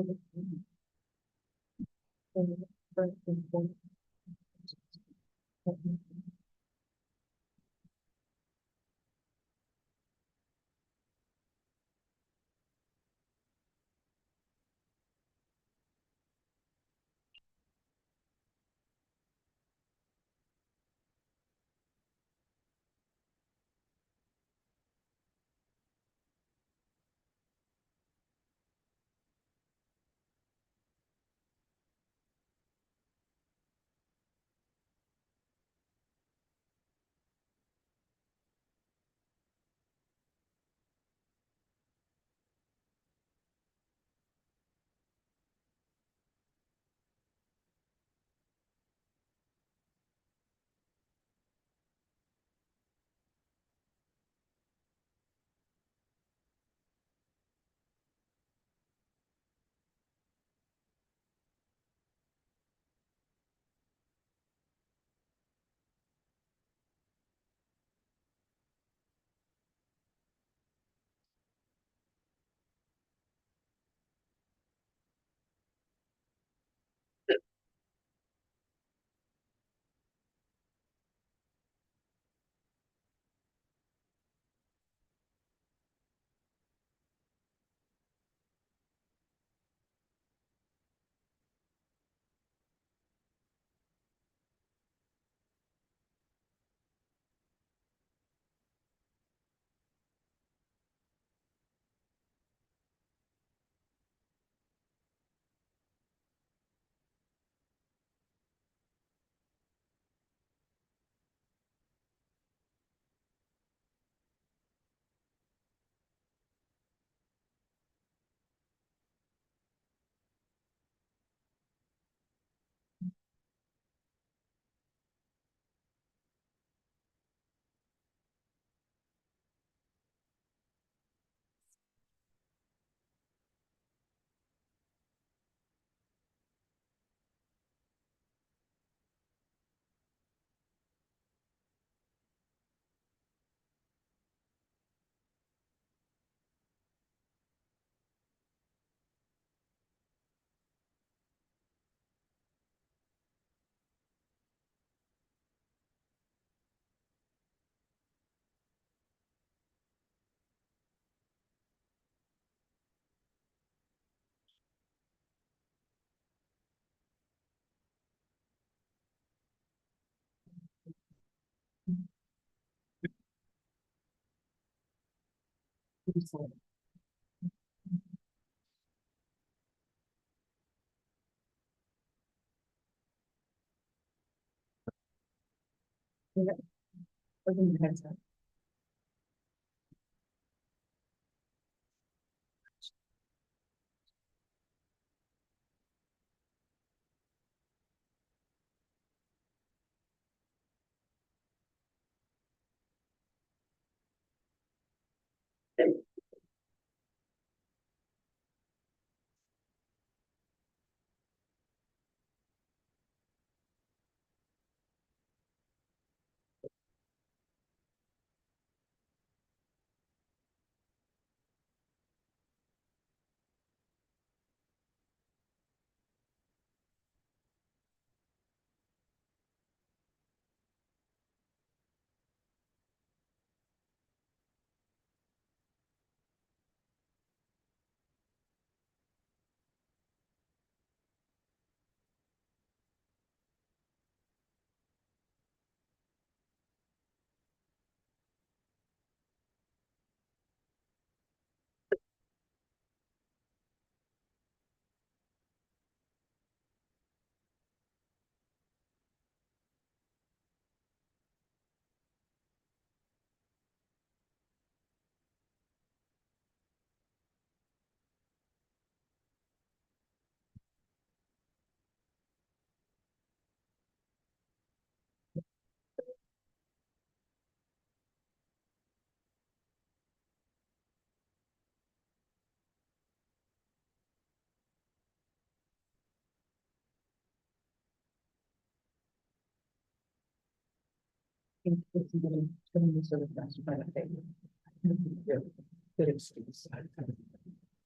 Speaker 1: excuse.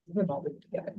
Speaker 1: We've all been together.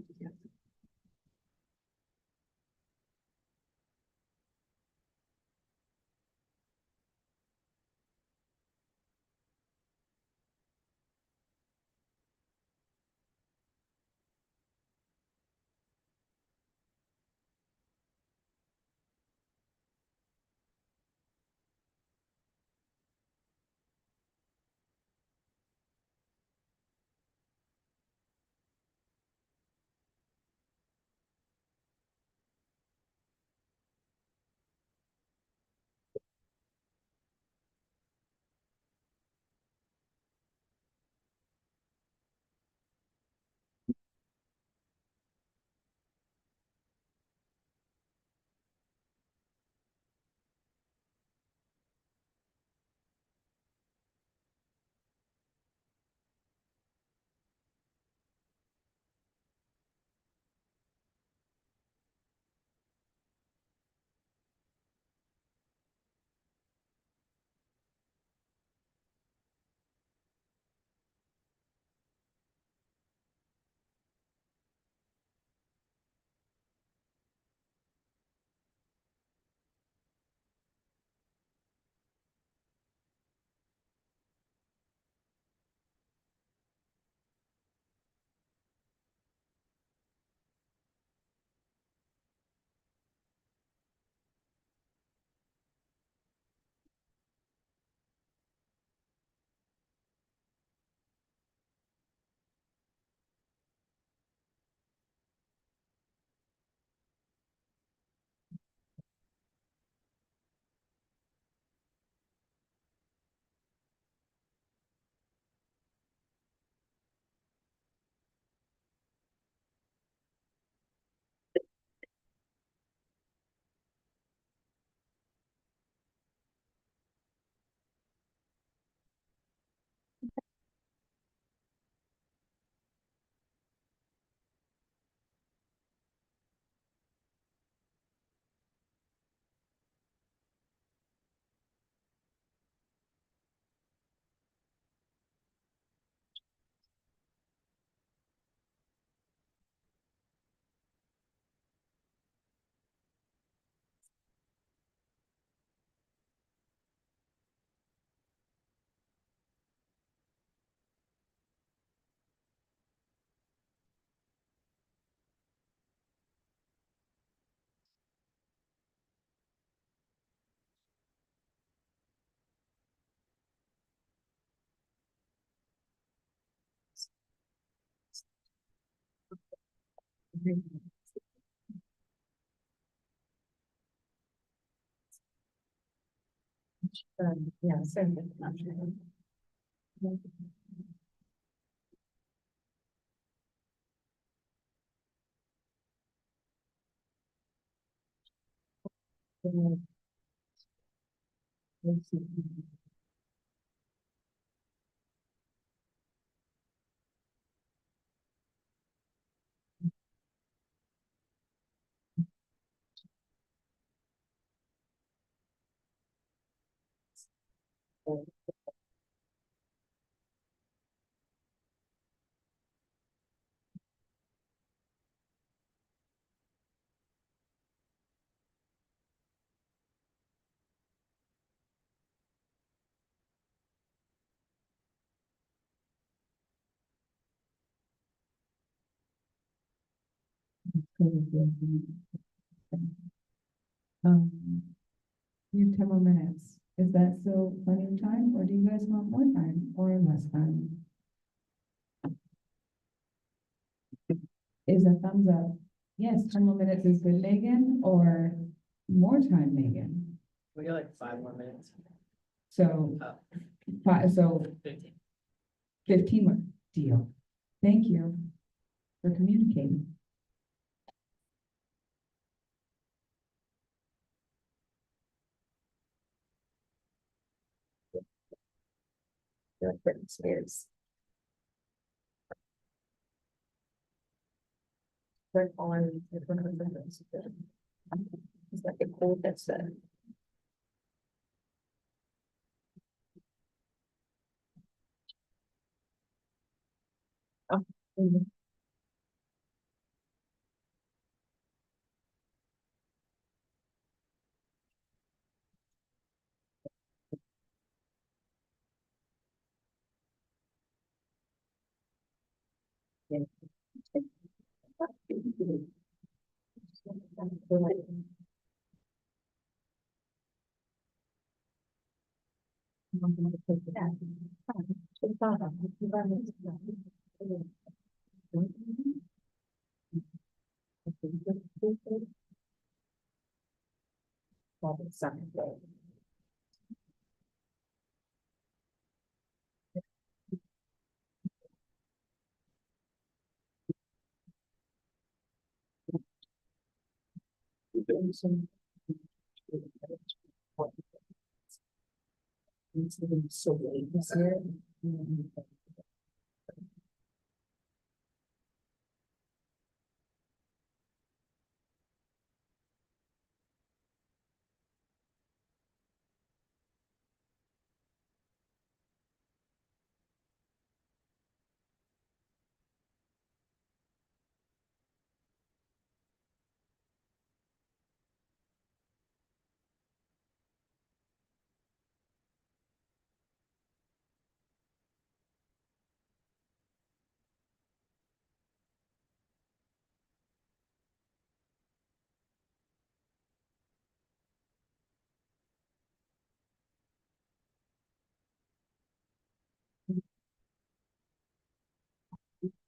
Speaker 1: Yeah, same. You have 10 more minutes. Is that still plenty of time, or do you guys want more time or less time? Is a thumbs up? Yes, 10 more minutes is good, Megan, or more time, Megan?
Speaker 10: We got like 5 more minutes.
Speaker 1: So,
Speaker 10: Oh.
Speaker 1: so
Speaker 10: 15.
Speaker 1: 15 more, deal. Thank you for communicating. Britney Spears. They're on. It's like a cool that's the.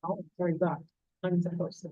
Speaker 2: Oh, sorry, that, I'm supposed to.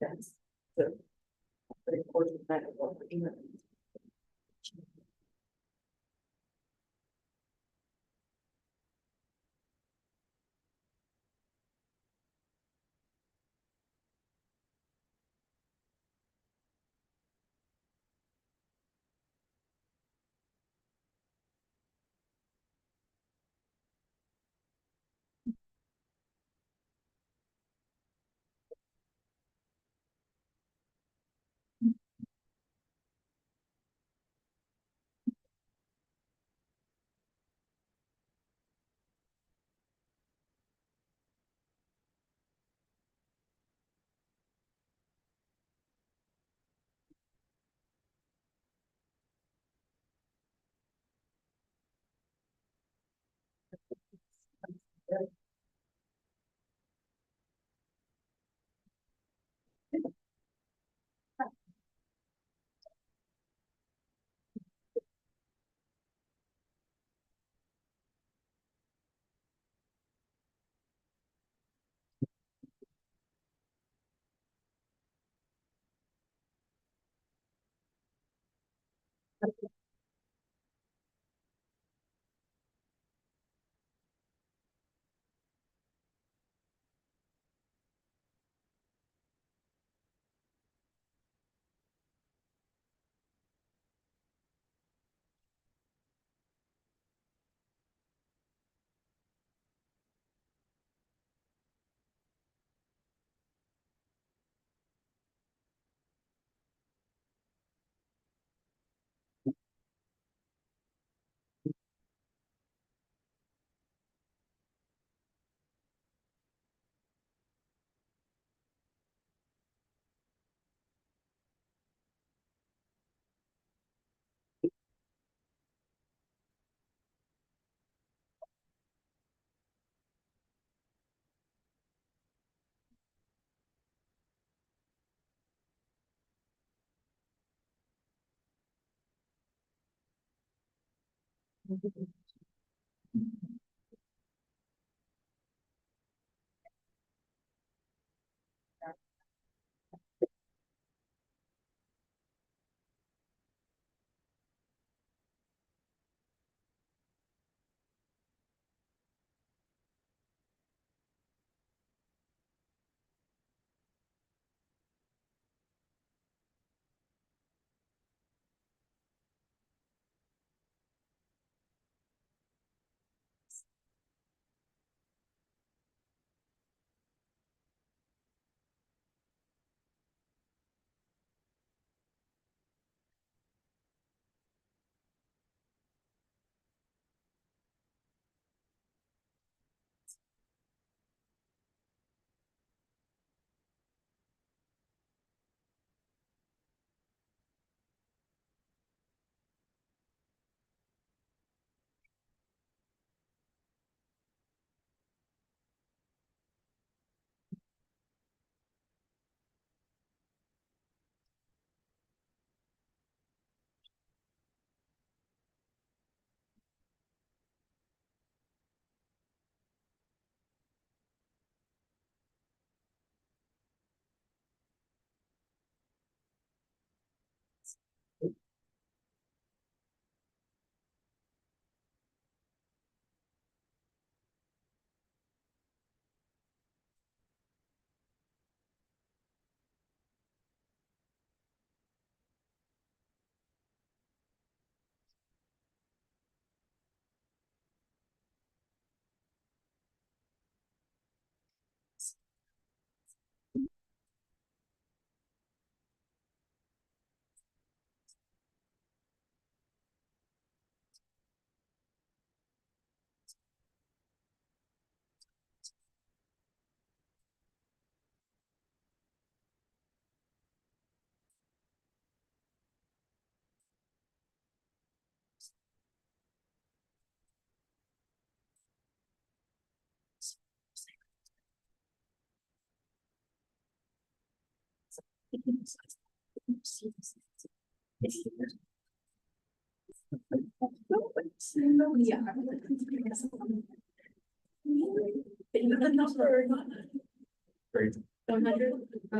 Speaker 2: That's the important medical.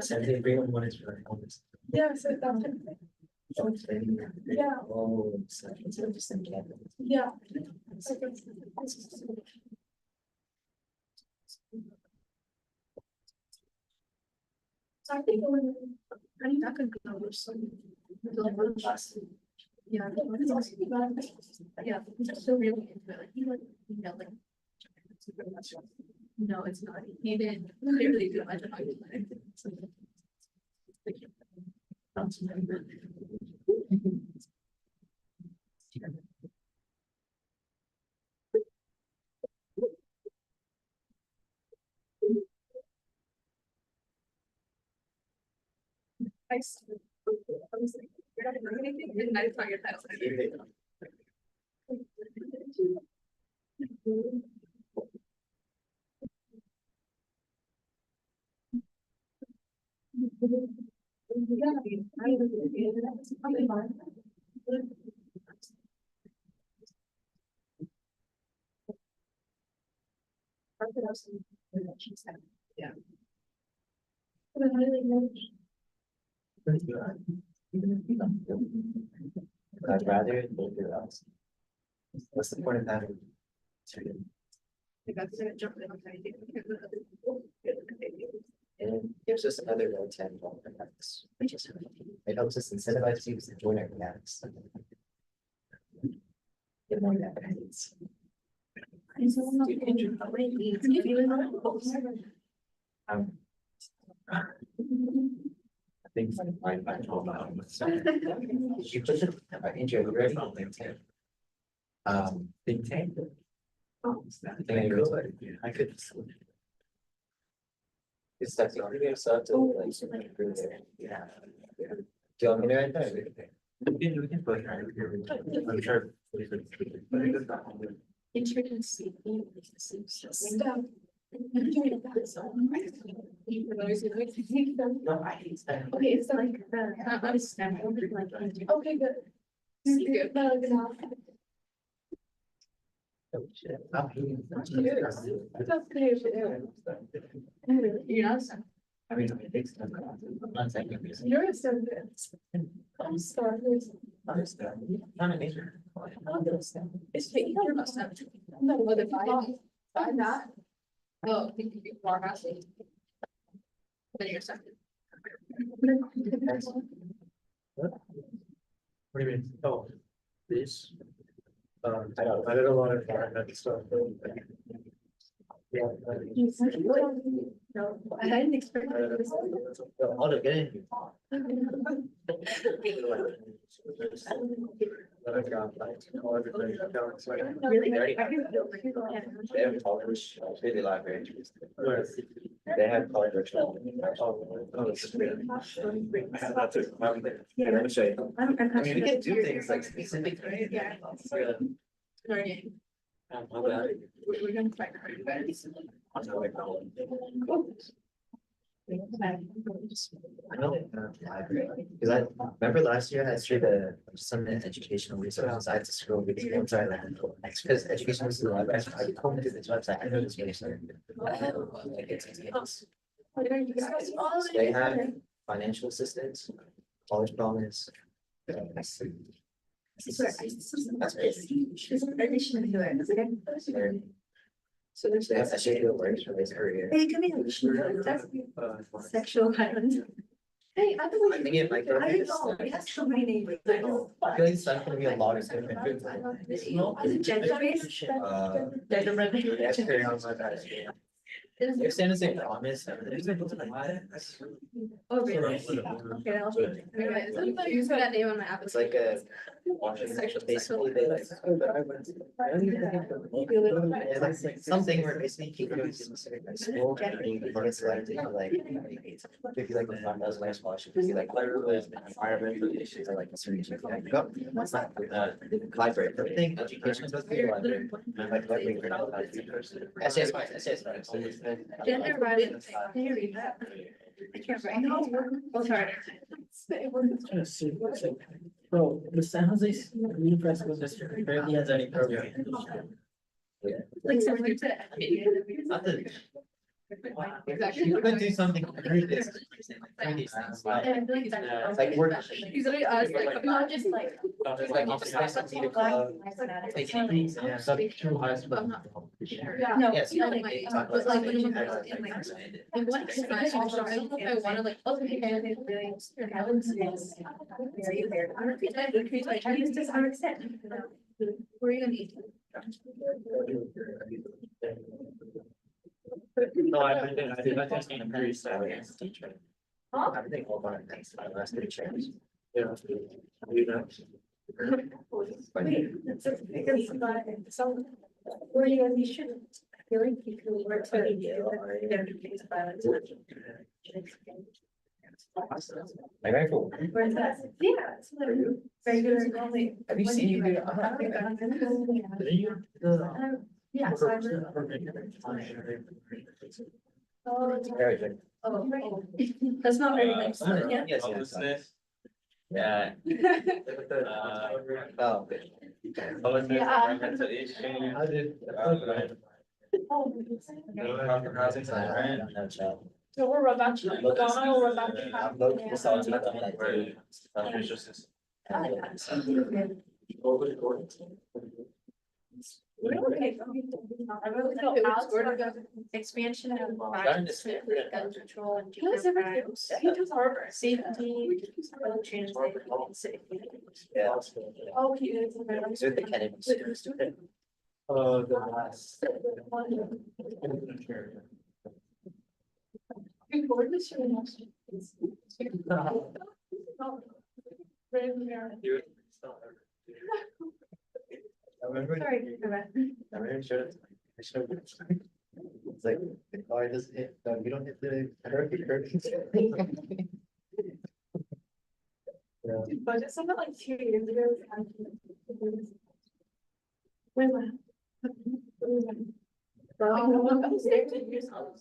Speaker 6: Seventeen, three, one is for oldest.
Speaker 7: Yeah, so that's. Yeah.
Speaker 6: Oh, so it's just in Canada.
Speaker 7: Yeah. So I think I think that could go over some. Yeah. Yeah, it's so really into it, like, you know, like. No, it's not, he did clearly do much of it. I was like, you're not gonna do anything, and I saw your title. Yeah.
Speaker 6: I'd rather go through else. What's the point of having? And it gives us another road to involve in this. It helps us incentivize people to join our gangs. Get more evidence. I think. You put the injury already on LinkedIn. Big tank. I could. It's that's the only way to start to like. Yeah. Do you want me to write that? We can put it right. I'm sure.
Speaker 7: Intricacy.
Speaker 6: No, I hate that.
Speaker 7: Okay, it's like the. Okay, good. Thank you.
Speaker 8: You're not.
Speaker 6: I mean, it takes time. One second.
Speaker 8: You're so good. I'm sorry.
Speaker 6: Understand. Not a major.
Speaker 8: It's the you're not seven. No, what if I not? Oh, I think you are asking. Then you're second.
Speaker 6: What do you mean? Oh, this. I did a lot of environmental stuff. Yeah.
Speaker 8: No, I didn't expect.
Speaker 6: All to get in.
Speaker 8: Really?
Speaker 6: They have college, city library. They have college virtual. Oh, this is great. I have that too. Let me show you. I mean, we can do things like specific.
Speaker 8: Yeah. Learning. We're gonna fight.
Speaker 6: I know, because I remember last year I streamed some educational resources. I had to scroll through the website because education was the library. I come to this website. I know this resource. They have financial assistance, college promise. That's great.
Speaker 2: So there's.
Speaker 6: They have actually works for this career.
Speaker 2: Hey, come in. Sexual violence. Hey, I
Speaker 6: I think it might go.
Speaker 2: I didn't know, we have so many neighbors.
Speaker 6: I feel like it's not gonna be a lot of different.
Speaker 2: Is it gender based?
Speaker 6: That's very on my bad. If San Jose promise.
Speaker 2: Oh, really? Okay, I'll.
Speaker 8: Use that name on my app.
Speaker 6: It's like a. Basically, they like. It's like something where basically keep going to specific high school. And you get selected for like. If you like the fund as last scholarship, if you like environment issues or like a certain. Go. What's that? Library, everything, education goes through the library. Like library for now. SAS, SAS.
Speaker 8: Gender violence. Can you read that?
Speaker 2: I can't write. Oh, sorry.
Speaker 10: Bro, the San Jose Unified School District barely has any program.
Speaker 2: Like someone said.
Speaker 8: Exactly.
Speaker 6: You could do something. These things, like we're.
Speaker 8: Usually us, like, not just like.
Speaker 6: There's like opposite club. Taking things, yeah, so true high school.
Speaker 8: I'm not sure.
Speaker 2: No.
Speaker 6: Yes.
Speaker 8: Yeah, like, but like, when you were in like. Like what is my option? I don't know if I wanna like, oh, okay, I think really. Your balance is.
Speaker 2: Very weird.
Speaker 8: I'm gonna create, I create like.
Speaker 2: Chinese to some extent.
Speaker 8: Where are you gonna eat?
Speaker 6: No, I just need a very savvy teacher. I think all about next time, last three chairs. Yeah. You know.
Speaker 2: Wait, that's a because some. Where you should. I feel like you can work to.
Speaker 6: My rifle.
Speaker 2: Where's that? Yeah, it's literally very good.
Speaker 6: Have you seen you do?
Speaker 2: Yeah. So I'm. Oh, it's
Speaker 6: Very good.
Speaker 2: oh, that's not very nice. Yeah.
Speaker 6: Yes, yes. Yeah. Oh, good.
Speaker 2: Yeah.
Speaker 6: I did. No, child.
Speaker 8: So we're about to.
Speaker 6: I'm looking for something like
Speaker 2: Expansion of.
Speaker 6: Gun
Speaker 2: control and.
Speaker 8: He does everything. He does Harvard.
Speaker 2: Safety.
Speaker 6: Yeah.
Speaker 2: Oh, he is.
Speaker 6: It's with the Kennedy student. The last. I remember.
Speaker 2: Sorry.
Speaker 6: I remember showed it. I showed it. It's like the car doesn't hit, no, you don't hit the curb. Yeah.
Speaker 2: But it's something like 2 years ago. When? I was there 2 years ago.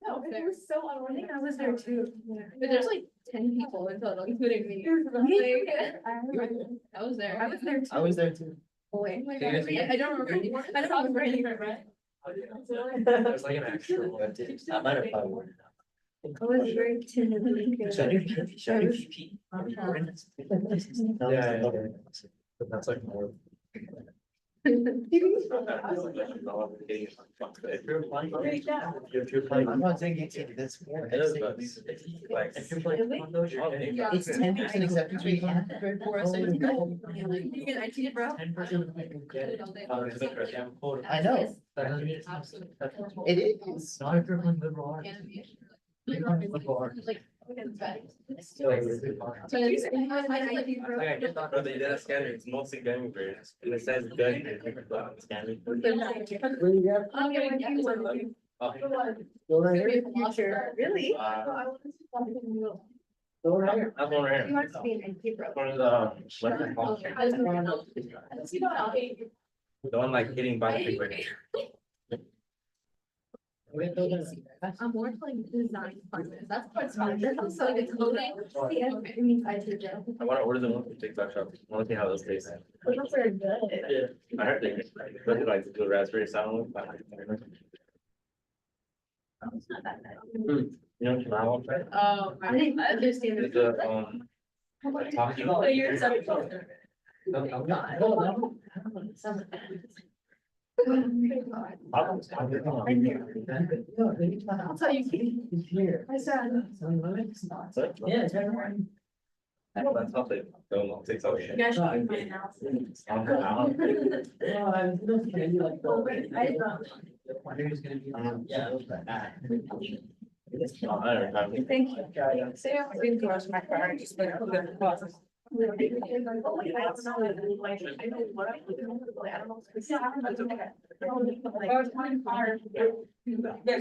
Speaker 2: No, it was so unreal. I think I was there too.
Speaker 8: But there's like 10 people in total, including me.
Speaker 2: Like,
Speaker 8: I was there.
Speaker 2: I was there too.
Speaker 6: I was there too.
Speaker 8: Wait,
Speaker 10: Seriously?
Speaker 8: I don't remember. I don't remember any of it, right?
Speaker 10: There's like an extra one.
Speaker 6: I might have found one.
Speaker 7: I was very timid.
Speaker 6: Show your PP, show your PP.
Speaker 10: Yeah. But that's like more. If you're playing.
Speaker 6: I'm not saying it's this.
Speaker 10: It is, but like, if you're playing.
Speaker 6: It's 10% acceptance rate.
Speaker 8: You can IT it, bro.
Speaker 10: 10%.
Speaker 6: I know. It is.
Speaker 10: Not if you're playing liberal arts.
Speaker 8: Like.
Speaker 11: Bro, they did a scanner, it's mostly gaming birds, and it says good. Scanning.
Speaker 8: Really?
Speaker 11: That's one right here. One of the, the one like hitting by the paper.
Speaker 8: I'm more like design partners. That's what's fun. There's also like a coding. It means I do jail.
Speaker 11: I wanna order the one from TikTok shop, I wanna see how those taste.
Speaker 8: Those are good.
Speaker 11: I heard they, but like the raspberry sound one. But
Speaker 8: It's not that bad.
Speaker 11: you know what I want to try?
Speaker 8: Oh, I didn't understand.
Speaker 11: It's the, talking.
Speaker 8: Oh, you're so.
Speaker 11: I'll
Speaker 8: I'll tell you. I said.
Speaker 10: Yeah, it's right.
Speaker 11: That's how they don't know TikTok.
Speaker 8: You guys should be fine now.
Speaker 5: Thank you. Say I didn't go to my car, I just like put it in the closet. There's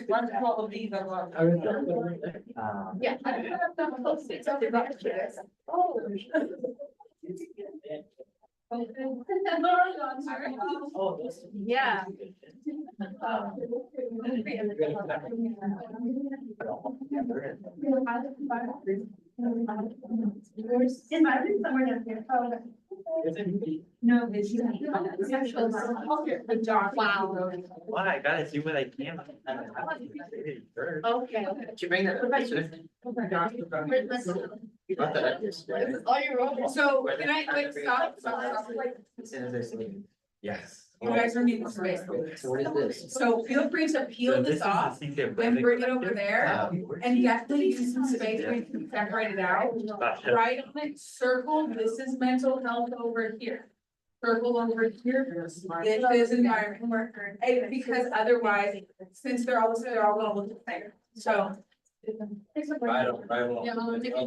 Speaker 5: one call of these.
Speaker 8: Yeah. I don't know if I'm close to it, so they're not sure. Oh. Yeah.
Speaker 5: No, it's. Wow.
Speaker 11: Why, I gotta do what I can.
Speaker 8: Okay.
Speaker 10: Did you bring that?
Speaker 8: All your robots.
Speaker 5: So can I quick stop?
Speaker 11: Yes.
Speaker 5: You guys are needing space.
Speaker 6: So what is this?
Speaker 5: So feel free to peel this off and bring it over there and definitely use some space where you can separate it out. Right on it, circle, this is mental health over here. Circle over here, this is environment worker, because otherwise, since they're all gonna look the same, so.
Speaker 11: Right, right.
Speaker 8: Yeah, I'll take it.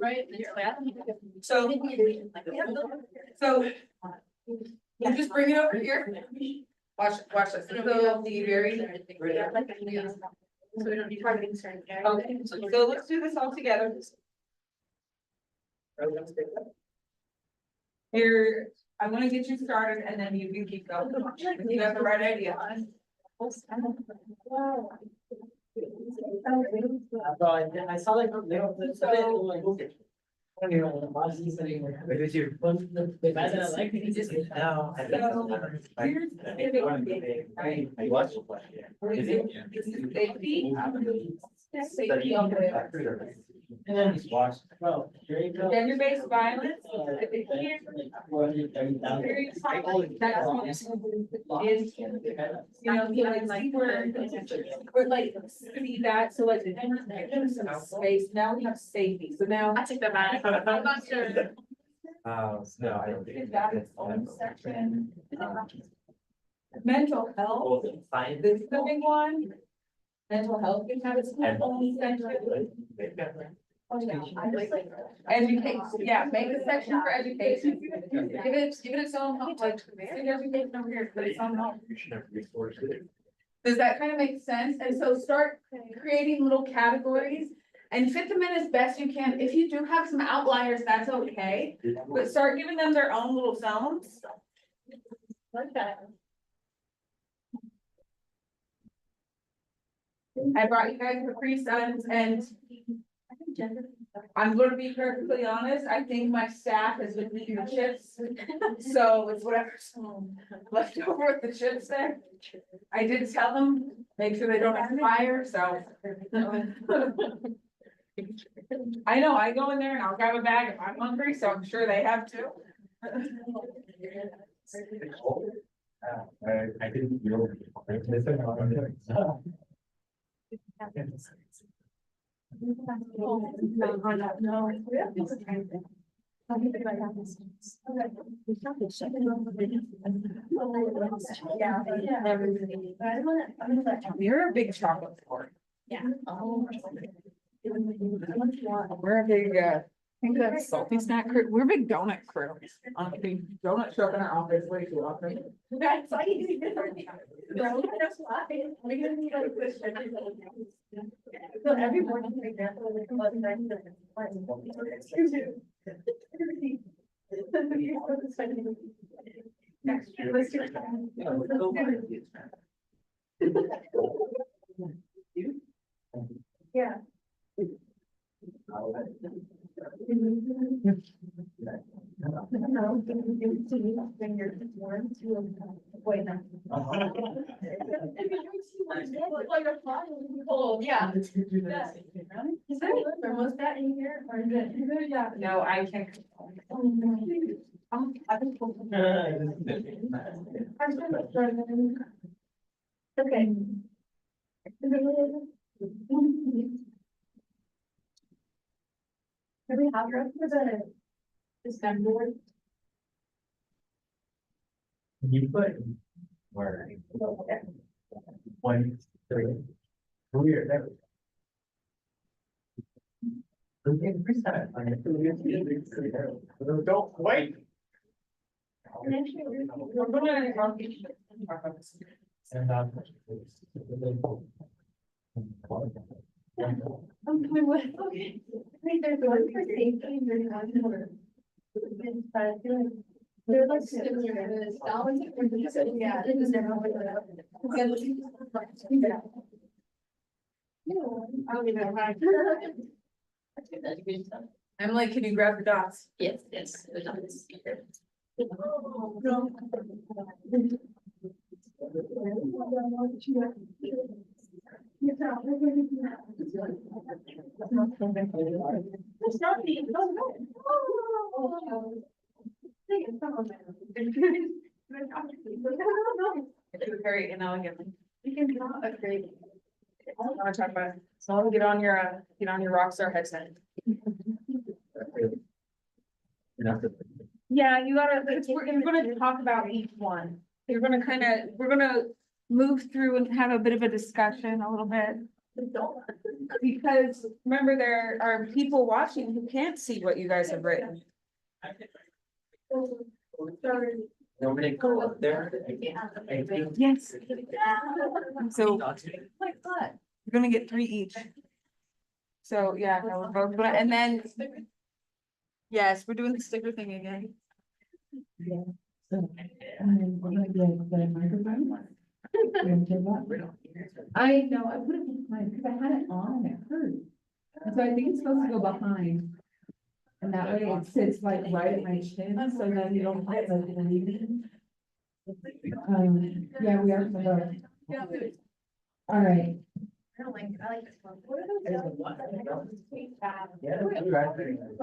Speaker 8: Right?
Speaker 5: So you just bring it over here. Watch this. It'll be very.
Speaker 8: So we don't need targeting certain areas.
Speaker 5: Okay, so let's do this all together. Here, I'm gonna get you started and then you can keep going. You have the right idea.
Speaker 10: I saw like, they don't. I don't even know what the boss is saying. Because you're. The guy that I like, he just. No.
Speaker 11: I watched. Is it?
Speaker 5: Safety.
Speaker 10: And then he's watched. Bro,
Speaker 5: Gender-based violence. Here, that's one is, you know, like we're like, see that, so like, there's some space, now we have safety, so now.
Speaker 8: I take that back. I'm not sure.
Speaker 11: No, I don't think.
Speaker 5: Is that its own section? Mental health, this is the big one. Mental health can have its own section. Education, yeah, make a section for education. Give it its own, like, city education over here, but its own home. Does that kind of make sense? And so start creating little categories and fit them in as best you can. If you do have some outliers, that's okay, but start giving them their own little zones. Like that. I brought you guys Capri Suns and
Speaker 12: I'm gonna be perfectly honest, I think my staff has been eating the chips. So it's whatever's left over with the chips there. I did tell them, make sure they don't expire, so. I know, I go in there and I'll grab a bag if I'm hungry, so I'm sure they have too.
Speaker 11: I didn't.
Speaker 12: You're a big chocolate sport.
Speaker 2: Yeah.
Speaker 12: We're a big, I think that's salty snack crew, we're a big donut crew. Honestly, donut show up in our office way too often.
Speaker 2: That's like. So every morning, for example, we come up and yeah. Yeah. Is there was that in here or is it?
Speaker 12: No, I can't.
Speaker 2: Okay. Do we have her for the STEM board?
Speaker 11: You put. Where? 1, 3. Weird. Don't wait. And
Speaker 2: I'm coming with, okay. I think there's one for safety and there's one for. They're like similar to this. Yeah. It was never like that. I'll be there.
Speaker 12: Emily, can you grab the dots?
Speaker 2: Yes, yes. There's not this. It's not me.
Speaker 12: It's very inelegantly.
Speaker 2: You can draw a great.
Speaker 12: I wanna talk about, so get on your Rockstar headset. Yeah, you gotta, we're gonna talk about each one. We're gonna move through and have a bit of a discussion a little bit. Because remember, there are people watching who can't see what you guys have written.
Speaker 11: want me to go up there?
Speaker 12: Yes. So
Speaker 2: Like what?
Speaker 12: we're gonna get 3 each. So, yeah, no, we're both, gonna- and then, yes, we're doing the sticker thing again.
Speaker 1: I know, I put it behind, because I had it on and it hurt. And so I think it's supposed to go behind. And that way it sits like right at my chin, so then you don't have like leaving. Yeah, we are. All right.
Speaker 2: I like this one. What are those?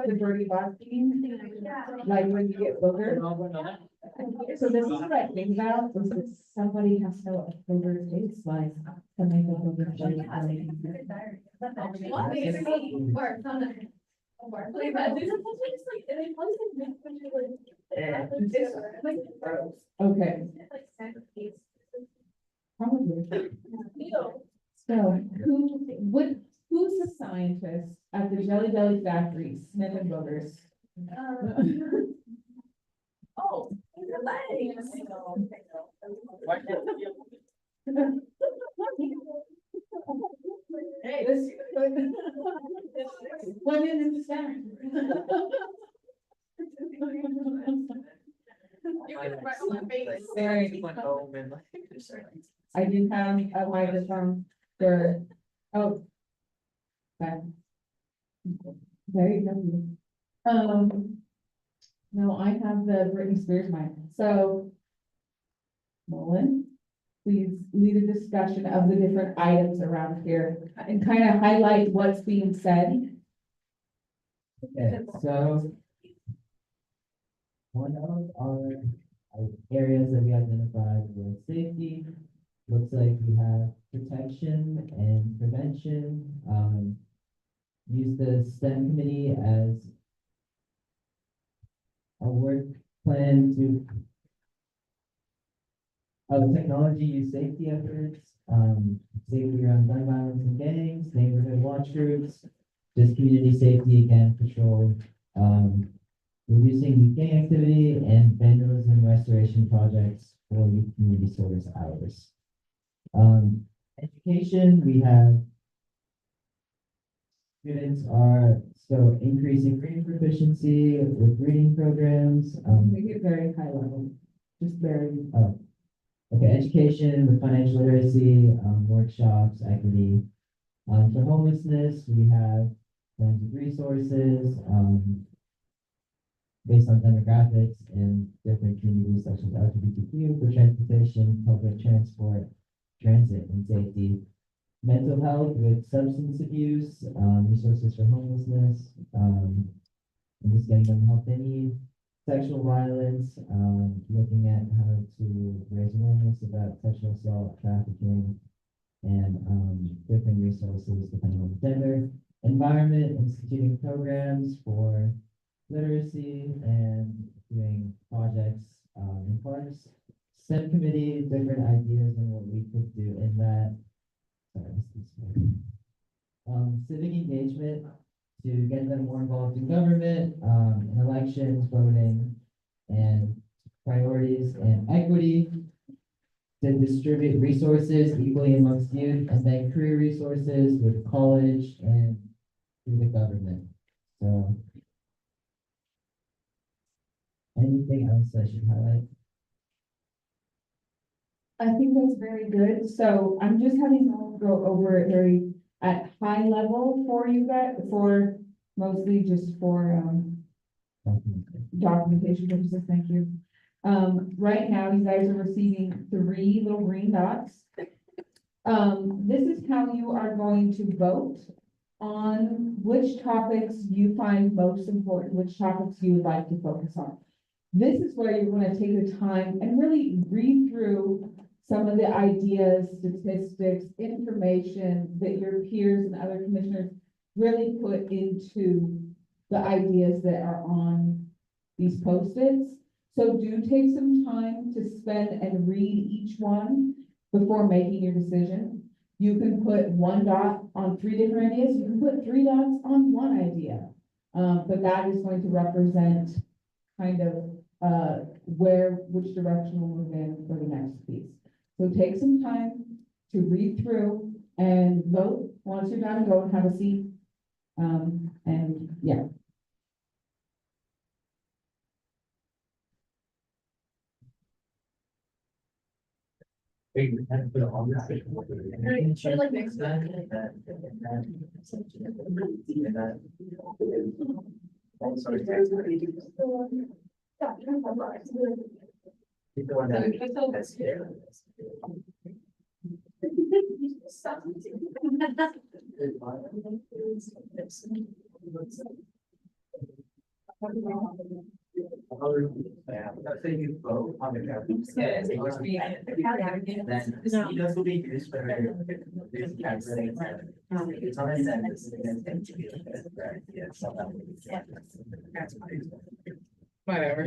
Speaker 1: The birdie box thing, like when you get booger. So this is what I think about, is that somebody has to know what a booger tastes like to make a booger. Okay. Probably. So who's the scientist at the Jelly Belly factory sniffing boogers?
Speaker 2: Oh.
Speaker 1: Hey, this. What is the sound? I do have a microphone for, oh. Okay. There you go. No, I have the Britney Spears mic, so. Nolan, please lead a discussion of the different items around here and kind of highlight what's being said.
Speaker 4: Okay, so. One of our areas that we identified was safety. Looks like we have protection and prevention. Use the STEM committee as a work plan to technology use safety efforts, safety around gun violence and gangs, neighborhood watch groups, just community safety, again, patrol, reducing youth gang activity and vandalism restoration projects for youth community service hours. Education, we have students are still increasing reading proficiency with reading programs.
Speaker 1: Make it very high level, just very.
Speaker 4: Okay, education with financial literacy, workshops, equity. For homelessness, we have plenty of resources, based on demographics and different communities such as LGBTQ for transportation, public transport, transit and safety. Mental health with substance abuse, resources for homelessness, and just getting them the help they need. Sexual violence, looking at how to raise awareness about sexual assault, trafficking, and different resources depending on the gender. Environment, instituting programs for literacy and doing projects in parks. STEM committee, different ideas on what we could do in that. Sorry, this is civic engagement, to get them more involved in government, in elections, voting, and priorities and equity. To distribute resources equally amongst youth, and then career resources with college and through the government. So. Anything else I should highlight?
Speaker 1: I think that's very good. So I'm just having to go over it very at high level for you guys, for mostly just for, documentation purposes. Thank you. Right now, you guys are receiving 3 little green dots. This is how you are going to vote on which topics you find most important, which topics you would like to focus on. This is where you're going to take the time and really read through some of the ideas, statistics, information that your peers and other commissioners really put into the ideas that are on these Post-its. So do take some time to spend and read each one before making your decision. You can put 1 dot on 3 different ideas. You can put 3 dots on 1 idea. But that is going to represent kind of which direction we'll move in for the next piece. So take some time to read through and vote. Once you're done, go and have a seat. And yeah.
Speaker 12: Whatever.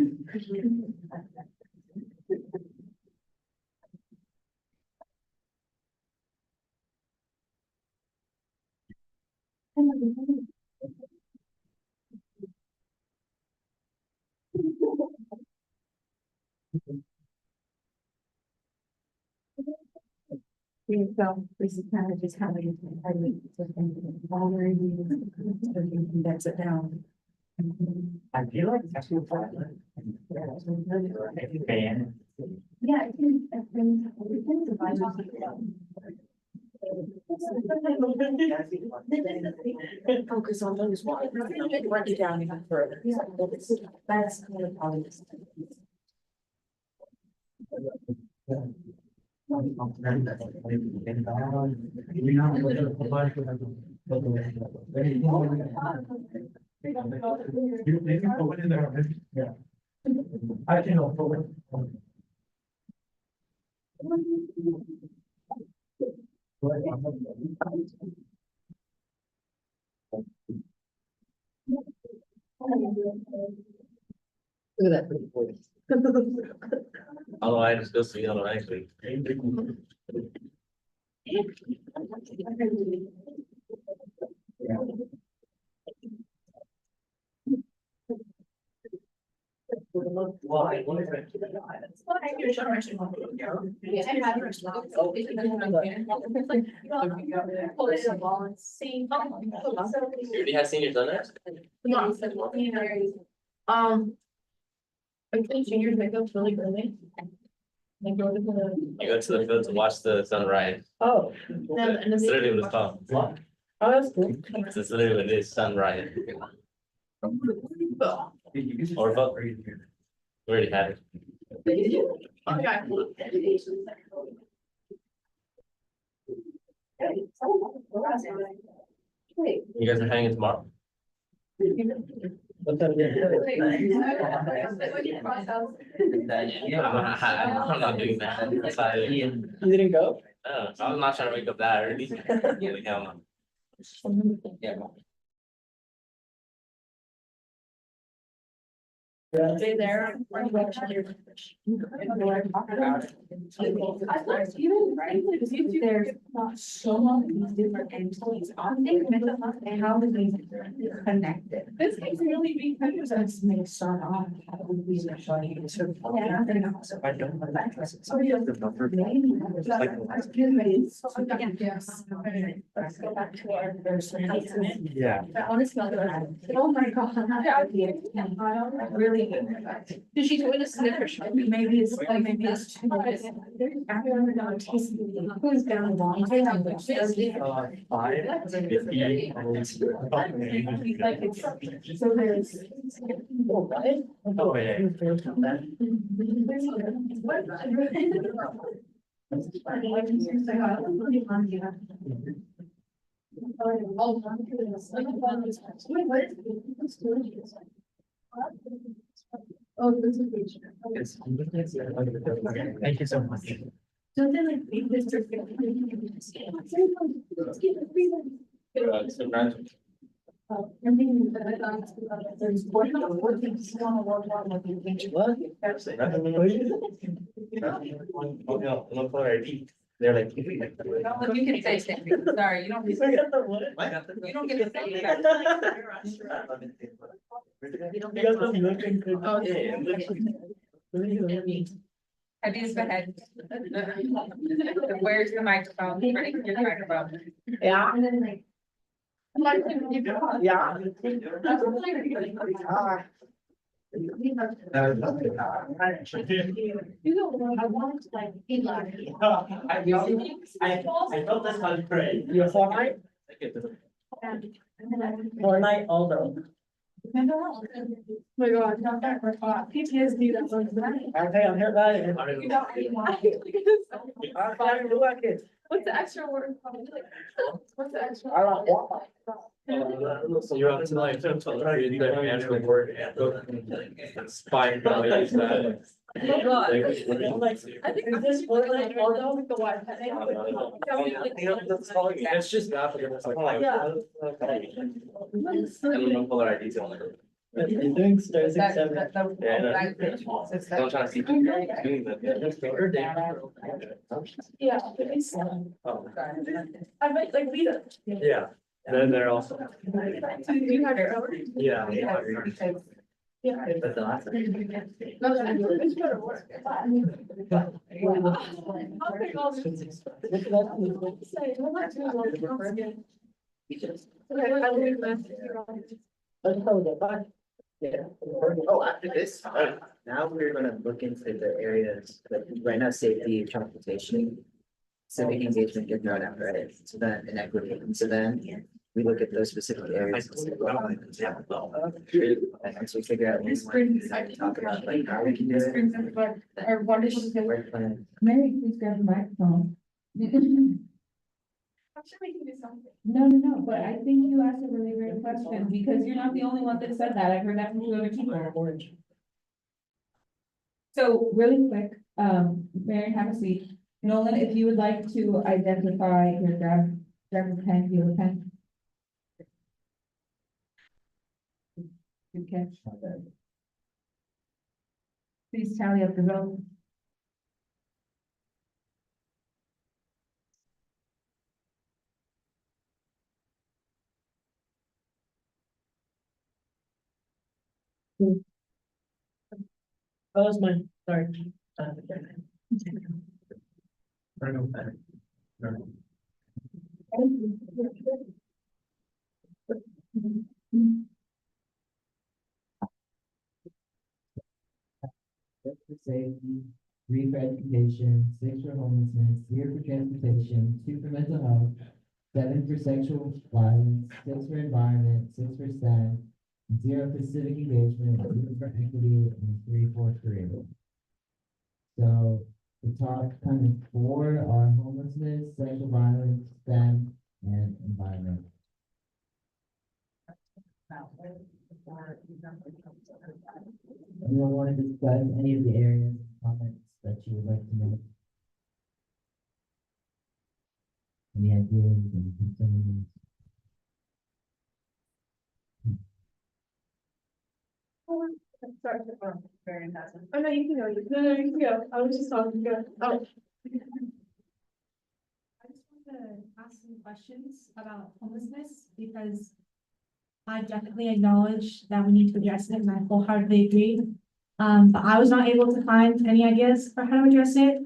Speaker 2: So this is kind of just how we index it down.
Speaker 11: I feel like that's too far.
Speaker 2: Yeah, I can divide
Speaker 12: Focus on those ones. Break it down even further. That's kind of how it is.
Speaker 10: I can afford.
Speaker 6: Look at that pretty boy.
Speaker 11: Although I just go see, although actually.
Speaker 10: Why?
Speaker 11: You already have seniors done that?
Speaker 8: I think seniors make up really early. They go to the.
Speaker 11: You go to the field to watch the sunrise.
Speaker 8: Oh.
Speaker 11: It's literally what it's called.
Speaker 8: Oh, that's cool.
Speaker 11: It's literally what it is, sunrise. Or vote. We already had it. You guys are hanging tomorrow?
Speaker 10: What time is it?
Speaker 11: I'm not doing that. That's why
Speaker 10: You didn't go?
Speaker 11: I'm not trying to wake up that early. Like, hell no.
Speaker 10: Yeah.
Speaker 8: Stay there.
Speaker 12: There's so many different entities on there, and how do they connected?
Speaker 8: This is really big.
Speaker 12: Let's make start off. How do we show you?
Speaker 6: I don't know that.
Speaker 12: Let's go back to our first.
Speaker 6: Yeah.
Speaker 12: Oh my God. Really.
Speaker 8: Did she join us in her show?
Speaker 12: Maybe it's too much. Who's down long?
Speaker 6: Five.
Speaker 12: So there's.
Speaker 6: Oh, yeah.
Speaker 8: Oh, this is.
Speaker 6: Yes. Thank you so much.
Speaker 8: Don't they like beat this?
Speaker 11: They're like.
Speaker 12: You can say something. Sorry, you don't. You don't get to say that.
Speaker 8: Oh,
Speaker 12: Abuse the head. Where's the microphone? Ready for your microphone.
Speaker 8: Yeah.
Speaker 12: Yeah.
Speaker 8: You know, I wanted to like, be like.
Speaker 10: I felt this was great. You Fortnite? Fortnite although.
Speaker 8: My God, not that for PTSD, that's like.
Speaker 10: Okay, I'm here about it.
Speaker 8: What's the extra word? What's the extra?
Speaker 10: I don't want.
Speaker 11: So you're up to like, the actual word. It's fine, probably use that.
Speaker 8: Oh, God.
Speaker 10: Like,
Speaker 8: I think
Speaker 10: is this Fortnite although?
Speaker 8: the Wi-Fi.
Speaker 11: It's just that, but it's like.
Speaker 8: Yeah.
Speaker 11: I don't know color IDs on it.
Speaker 10: You're doing stars
Speaker 12: That-
Speaker 10: 7.
Speaker 12: that- that-
Speaker 11: Yeah, no.
Speaker 12: that- it's that-
Speaker 11: Don't try to see. Doing that.
Speaker 8: Yeah.
Speaker 11: Oh,
Speaker 8: I might like beat it.
Speaker 11: yeah, then they're also,
Speaker 8: You have your own.
Speaker 11: yeah.
Speaker 8: Yeah.
Speaker 11: That's the last.
Speaker 8: No, it's better work. I'll take all this. Say, how much is it? Okay, I leave this.
Speaker 10: Let's go get back.
Speaker 6: Yeah. Oh, after this, now we're gonna look into the areas, like right now, safety, transportation.
Speaker 3: civic engagement get thrown out, right? So then inequity, and so then we look at those specific areas. And so we figure out. what we want to talk about, like how we can do it.
Speaker 1: Our wonderful,
Speaker 3: Work plan.
Speaker 1: Mary, please grab the microphone.
Speaker 12: I'm sure we can do something.
Speaker 1: No, but I think you asked a really great question, because you're not the only one that said that, I've heard that from 2 other people. So really quick, Mary, have a seat. Nolan, if you would like to identify, your grab a pen, you have a pen. Good catch. Please tally up the vote.
Speaker 10: That was mine, sorry.
Speaker 4: Six for safety, 3 for education, 6 for homelessness, 0 for transportation, 2 for mental health, 7 for sexual violence, 6 for environment, 6 for STEM, 0 for civic engagement, 0 for equity, and 3 for career. So the top kind of 4 are homelessness, sexual violence, STEM, and environment. Anyone want to discuss any of the areas, comments that you would like to make? Any ideas, any concerns?
Speaker 12: Sorry, very nice. Oh, no, you can go, you can go, I was just talking, go, oh.
Speaker 7: I just want to ask some questions about homelessness because I definitely acknowledge that we need to address it and I wholeheartedly agree. But I was not able to find any ideas for how to address it.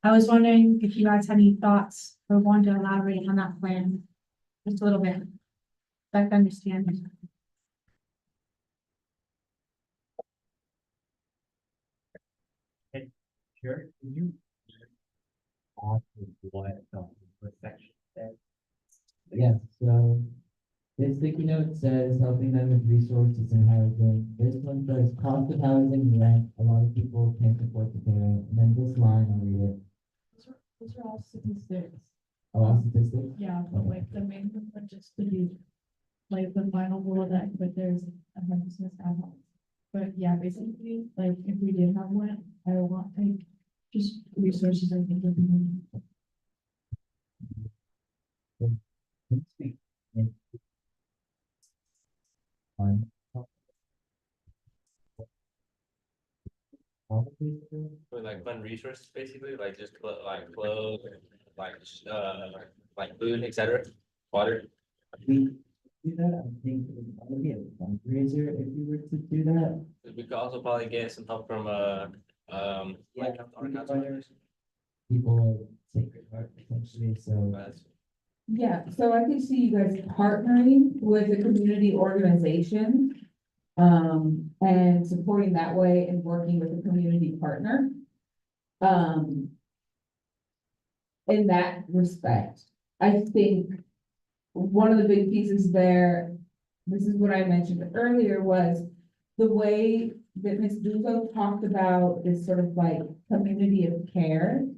Speaker 7: I was wondering if you guys had any thoughts or want to elaborate on that plan just a little bit. So I can understand.
Speaker 11: Sure. You. What section says.
Speaker 4: Yeah, so this sticky note says helping them with resources and housing. This one says cost of housing, rent, a lot of people can't afford to pay rent. And then this line, I'll read it.
Speaker 8: Those are all statistics.
Speaker 4: All statistics.
Speaker 8: Yeah, but like the main one would just to be like the final rule that, but there's a homelessness ad hoc. But yeah, basically, like if we did have one, I would want like just resources and things like that.
Speaker 4: Fine.
Speaker 11: For like fund resources, basically, like just like clothes, like food, etc. Water.
Speaker 4: We do that, I think it would probably be a fundraiser if you were to do that.
Speaker 11: We could also probably get some help from like our council.
Speaker 4: People like Sacred Heart potentially, so.
Speaker 1: Yeah, so I could see you guys partnering with a community organization. And supporting that way and working with a community partner. In that respect, I think one of the big pieces there, this is what I mentioned earlier, was the way that Ms. Duzo talked about this sort of like community of care.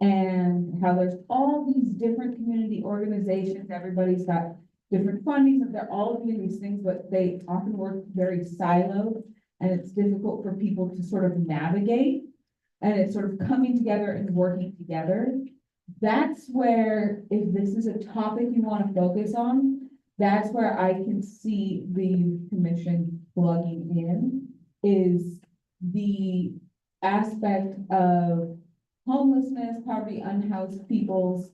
Speaker 1: And how there's all these different community organizations, everybody's got different fundings, and they're all doing these things, but they often work very siloed. And it's difficult for people to sort of navigate, and it's sort of coming together and working together. That's where, if this is a topic you want to focus on, that's where I can see the commission plugging in, is the aspect of homelessness, poverty, unhoused peoples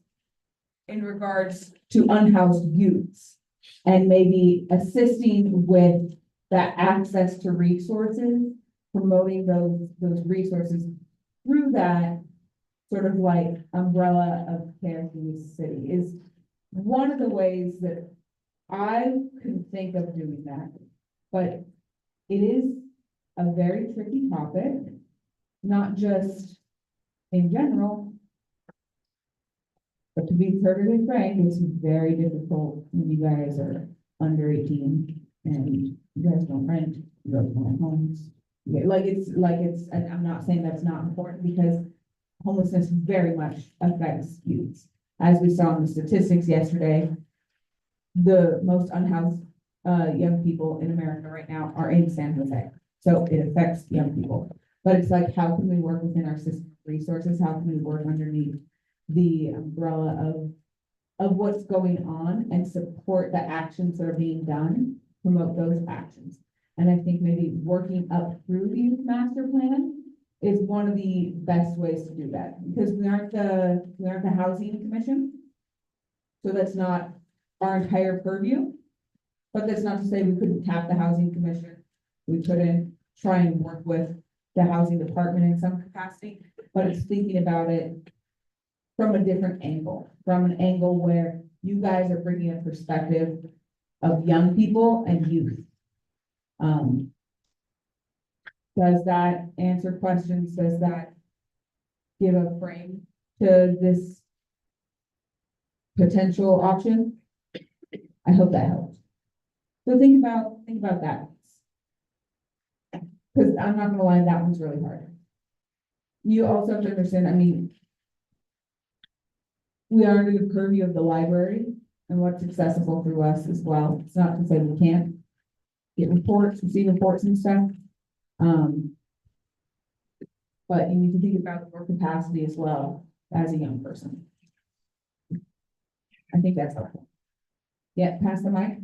Speaker 1: in regards to unhoused youths, and maybe assisting with that access to resources, promoting those resources through that sort of like umbrella of care through the city is one of the ways that I could think of doing that. But it is a very tricky topic, not just in general, be perfectly frank, it's very difficult when you guys are under 18 and you guys don't rent, you guys don't have homes. Yeah, and I'm not saying that's not important because homelessness very much affects youth. As we saw in the statistics yesterday, the most unhoused young people in America right now are in San Jose. So it affects young people. But it's like, how can we work within our system of resources? How can we work underneath the umbrella of what's going on and support the actions that are being done, promote those actions? And I think maybe working up through the youth master plan is one of the best ways to do that, because we aren't the housing commission. So that's not our entire purview, but that's not to say we couldn't tap the housing commission. We couldn't try and work with the housing department in some capacity, but it's thinking about it from a different angle, from an angle where you guys are bringing a perspective of young people and youth. Does that answer questions? Does that give a frame to this potential option? I hope that helps. So think about that. Because I'm not gonna lie, that one's really hard. You also have to understand, I mean, we are under the purview of the library and what's accessible through us as well. It's not to say we can't get reports, receive reports and stuff. But you need to think about your capacity as well as a young person. I think that's helpful. Yeah, pass the mic.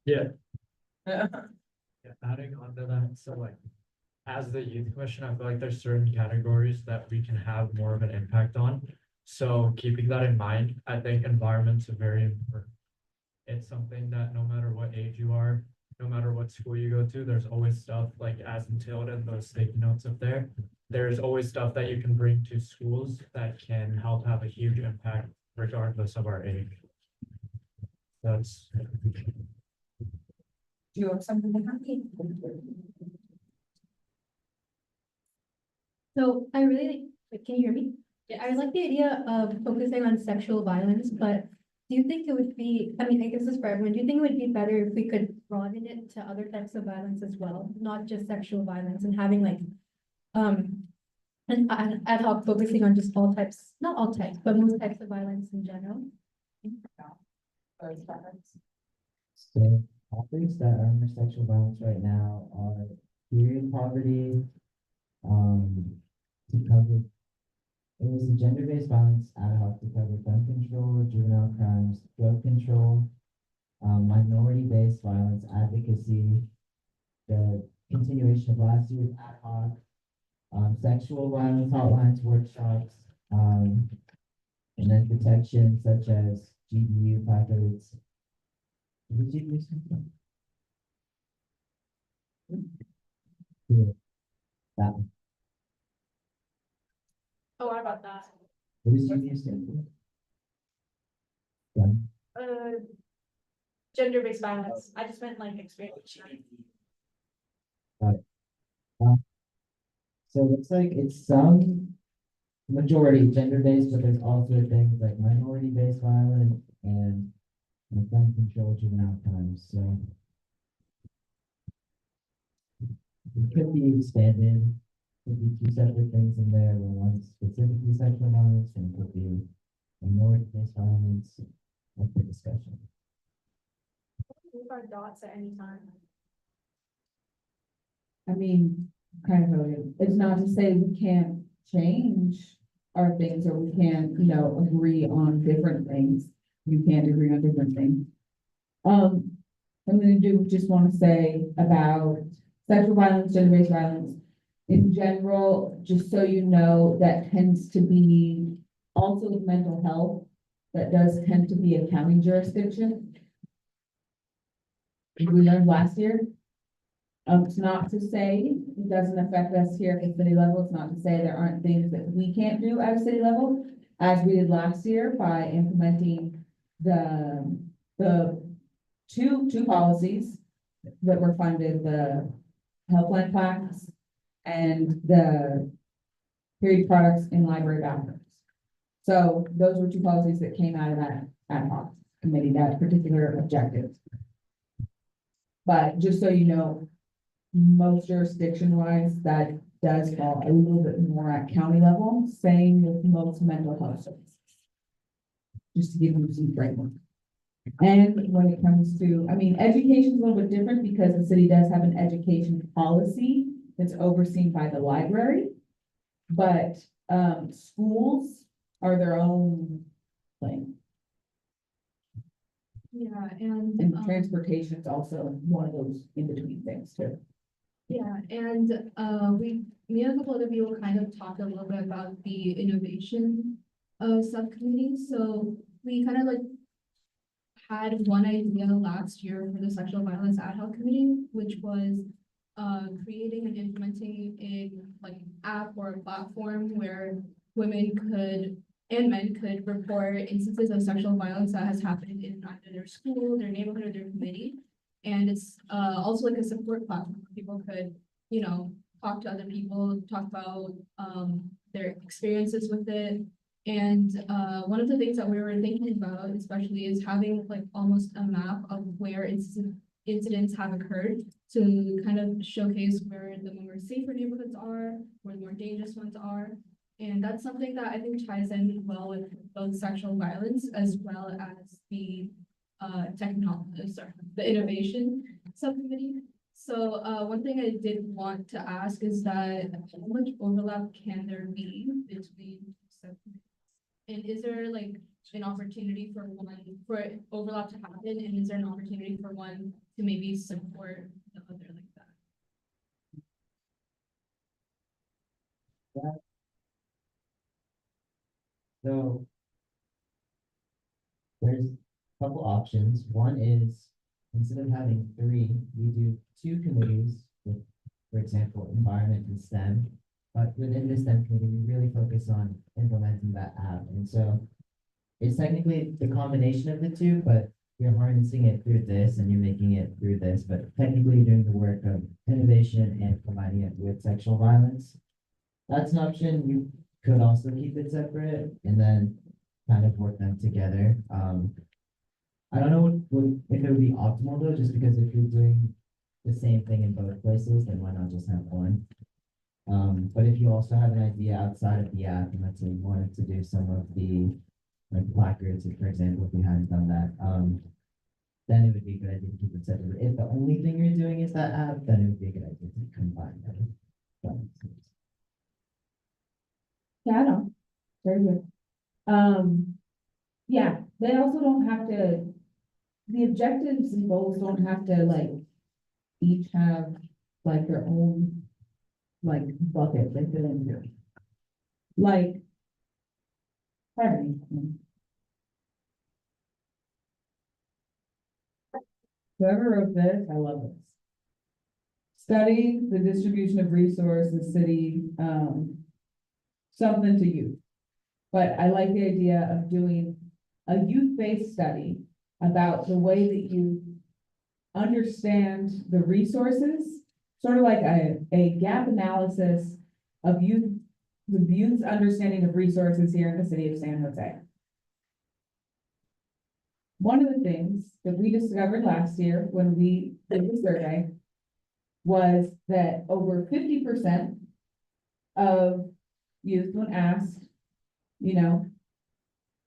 Speaker 11: Yeah. Yeah, adding on to that, so like, as the youth commission, I feel like there's certain categories that we can have more of an impact on. So keeping that in mind, I think environment's very important. It's something that no matter what age you are, no matter what school you go to, there's always stuff like as entailed in those sticky notes up there. There's always stuff that you can bring to schools that can help have a huge impact regardless of our age. That's.
Speaker 1: Do you have something to add?
Speaker 7: So I really like, can you hear me? Yeah, I like the idea of focusing on sexual violence, but do you think it would be, I mean, I guess this is for everyone, do you think it would be better if we could broaden it to other types of violence as well, not just sexual violence, and having like, an ad hoc focusing on just all types, not all types, but most types of violence in general?
Speaker 3: So topics that are under sexual violence right now are period poverty, to cover. It was the gender-based violence ad hoc to cover gun control, juvenile crimes, drug control, minority-based violence advocacy, the continuation of last year's ad hoc, sexual violence hotlines, workshops, and then protection such as GDU placards. What did you say? Yeah, that one.
Speaker 7: Oh, what about that?
Speaker 3: What does GDU stand for? Yeah.
Speaker 7: Gender-based violence, I just meant like experience.
Speaker 3: So it looks like it's some majority gender-based, but there's also things like minority-based violence and gun control, juvenile crimes, so. It could be expanded, could be two separate things in there, where one's specifically sexual violence, and could be minority-based violence, up for discussion.
Speaker 7: Move our dots at any time.
Speaker 1: I mean, kind of noted, it's not to say we can't change our things or we can't, agree on different things. You can't agree on different things. I'm just want to say about sexual violence, gender-based violence in general, just so you know, that tends to be also with mental health, that does tend to be a county jurisdiction. We learned last year. It's not to say it doesn't affect us here at the city level. It's not to say there aren't things that we can't do at a city level, as we did last year by implementing the two policies that were funded, the helpline plaques and the period products in library bathrooms. So those were two policies that came out of that ad hoc committee, that particular objective. But just so you know, most jurisdiction wise, that does fall a little bit more at county level, same with most mental health services. Just to give you some framework. And when it comes to, I mean, education is a little bit different because the city does have an education policy that's overseen by the library. But, schools are their own thing.
Speaker 8: Yeah,
Speaker 1: And
Speaker 8: and,
Speaker 1: transportation is also one of those in-between things too.
Speaker 8: yeah, and, me and a couple other people kind of talked a little bit about the innovation, subcommittee, so we kind of like had one idea last year for the sexual violence ad hoc committee, which was creating and implementing a like app or a platform where women could and men could report instances of sexual violence that has happened in either their school, their neighborhood, or their community. And it's also like a support platform. People could, you know, talk to other people, talk about their experiences with it. And one of the things that we were thinking about especially is having like almost a map of where incidents have occurred to kind of showcase where the more safer neighborhoods are, where the more dangerous ones are. And that's something that I think ties in well with both sexual violence as well as the the innovation subcommittee. So one thing I did want to ask is that how much overlap can there be between subcommittees? And is there like an opportunity for overlap to happen, and is there an opportunity for one to maybe support the other like that?
Speaker 4: So there's a couple options. One is instead of having three, we do two committees with, for example, environment and STEM. But within the STEM committee, we really focus on implementing that app. And so it's technically the combination of the two, but you're harnessing it through this and you're making it through this, but technically you're doing the work of innovation and combining it with sexual violence. That's an option. You could also keep it separate and then kind of work them together. I don't know if it would be optimal though, just because if you're doing the same thing in both places, then why not just have one? But if you also have an idea outside of the app, and let's say you wanted to do some of the like placards, for example, if we hadn't done that, then it would be a good idea to keep it separate. If the only thing you're doing is that app, then it would be a good idea to combine them.
Speaker 1: Yeah, I know. Very good. Yeah, they also don't have to, the objectives and goals don't have to like each have like their own like bucket they fit into. Like, pardon me. Whoever wrote this, I love this. Study the distribution of resources, city, something to youth. But I like the idea of doing a youth-based study about the way that you understand the resources, sort of like a gap analysis of the youth's understanding of resources here in the city of San Jose. One of the things that we discovered last year when we did the survey was that over 50% of youth, when asked, you know,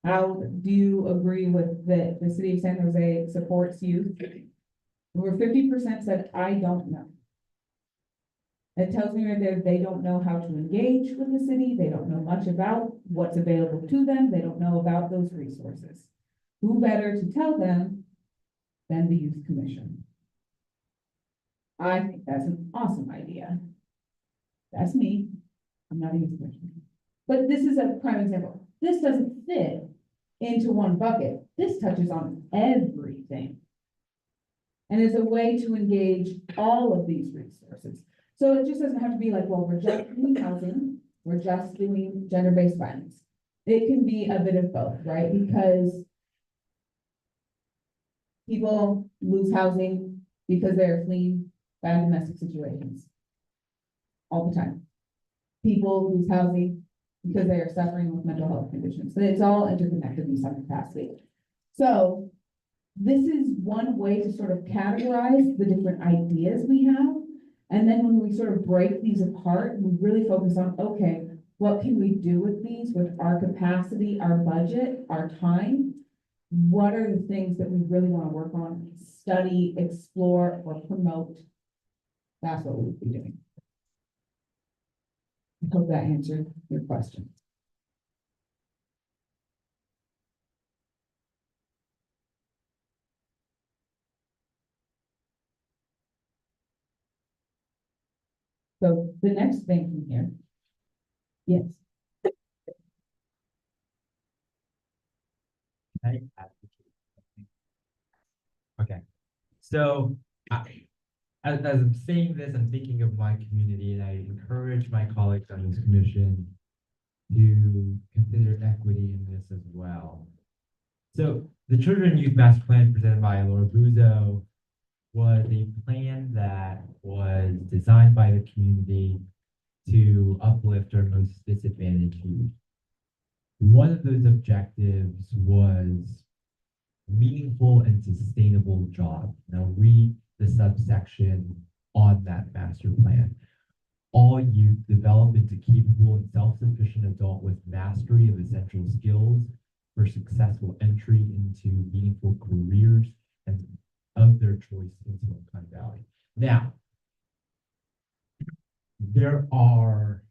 Speaker 1: how do you agree with the city of San Jose supports youth? Over 50% said, I don't know. It tells me right there, they don't know how to engage with the city. They don't know much about what's available to them. They don't know about those resources. Who better to tell them than the Youth Commission? I think that's an awesome idea. That's me. I'm not a youth commissioner. But this is a prime example. This doesn't fit into one bucket. This touches on everything. And it's a way to engage all of these resources. So it just doesn't have to be like, well, we're just doing housing, we're just doing gender-based violence. It can be a bit of both, right? Because people lose housing because they're fleeing bad domestic situations. all the time. People whose housing, because they are suffering with mental health conditions. So it's all interconnected in some capacity. So this is one way to sort of categorize the different ideas we have. And then when we sort of break these apart, we really focus on, okay, what can we do with these, with our capacity, our budget, our time? What are the things that we really want to work on, study, explore, or promote? That's what we would be doing. I hope that answered your question. So the next thing from here. Yes.
Speaker 11: I advocate. Okay, so as I'm saying this, I'm thinking of my community, and I encourage my colleagues on this commission to consider equity in this as well. So the Children and Youth Master Plan presented by Laura Buzo was a plan that was designed by the community to uplift our most disadvantaged youth. One of those objectives was meaningful and sustainable jobs. Now read the subsection on that master plan. All youth develop into capable and self-sufficient adult with mastery of essential skills for successful entry into meaningful careers and of their choice in Silicon Valley. Now, there are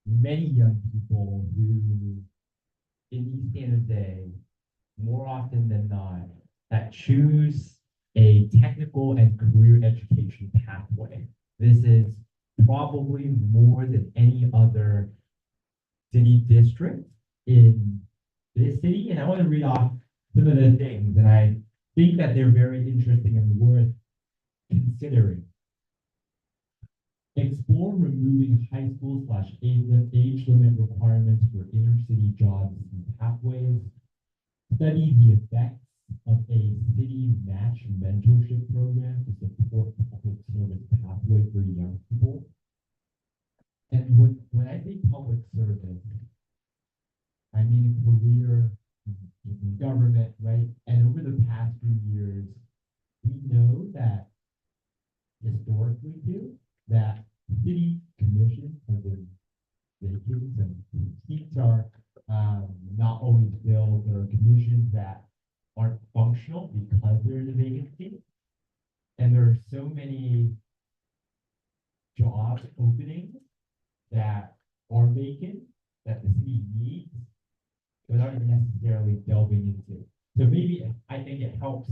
Speaker 11: many young people who in East San Jose, more often than not, that choose a technical and career education pathway. This is probably more than any other city district in this city. And I want to read off some of the things, and I think that they're very interesting and worth considering. Explore removing high school / age limit requirements for inner city jobs and pathways. Study the effects of a city match mentorship program to support public service pathway for young people. And when I say public service, I mean career in government, right? And over the past few years, we know that historically too, that city commissions have been vacant and seats are not always filled. There are commissions that aren't functional because there's a vacancy. And there are so many job openings that are vacant that the city needs without necessarily delving into. So maybe I think it helps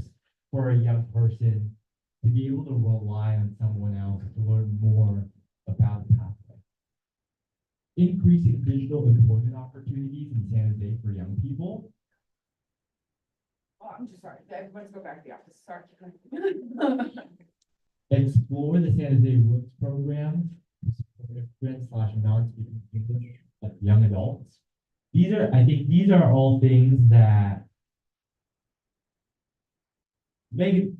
Speaker 11: for a young person to be able to rely on someone else to learn more about the pathway. Increasing digital employment opportunities in San Jose for young people.
Speaker 12: Oh, I'm just sorry. Everybody's go back to the office. Sorry.
Speaker 11: Explore the San Jose Works program to support / non-speaking English like young adults. I think these are all things that Megan.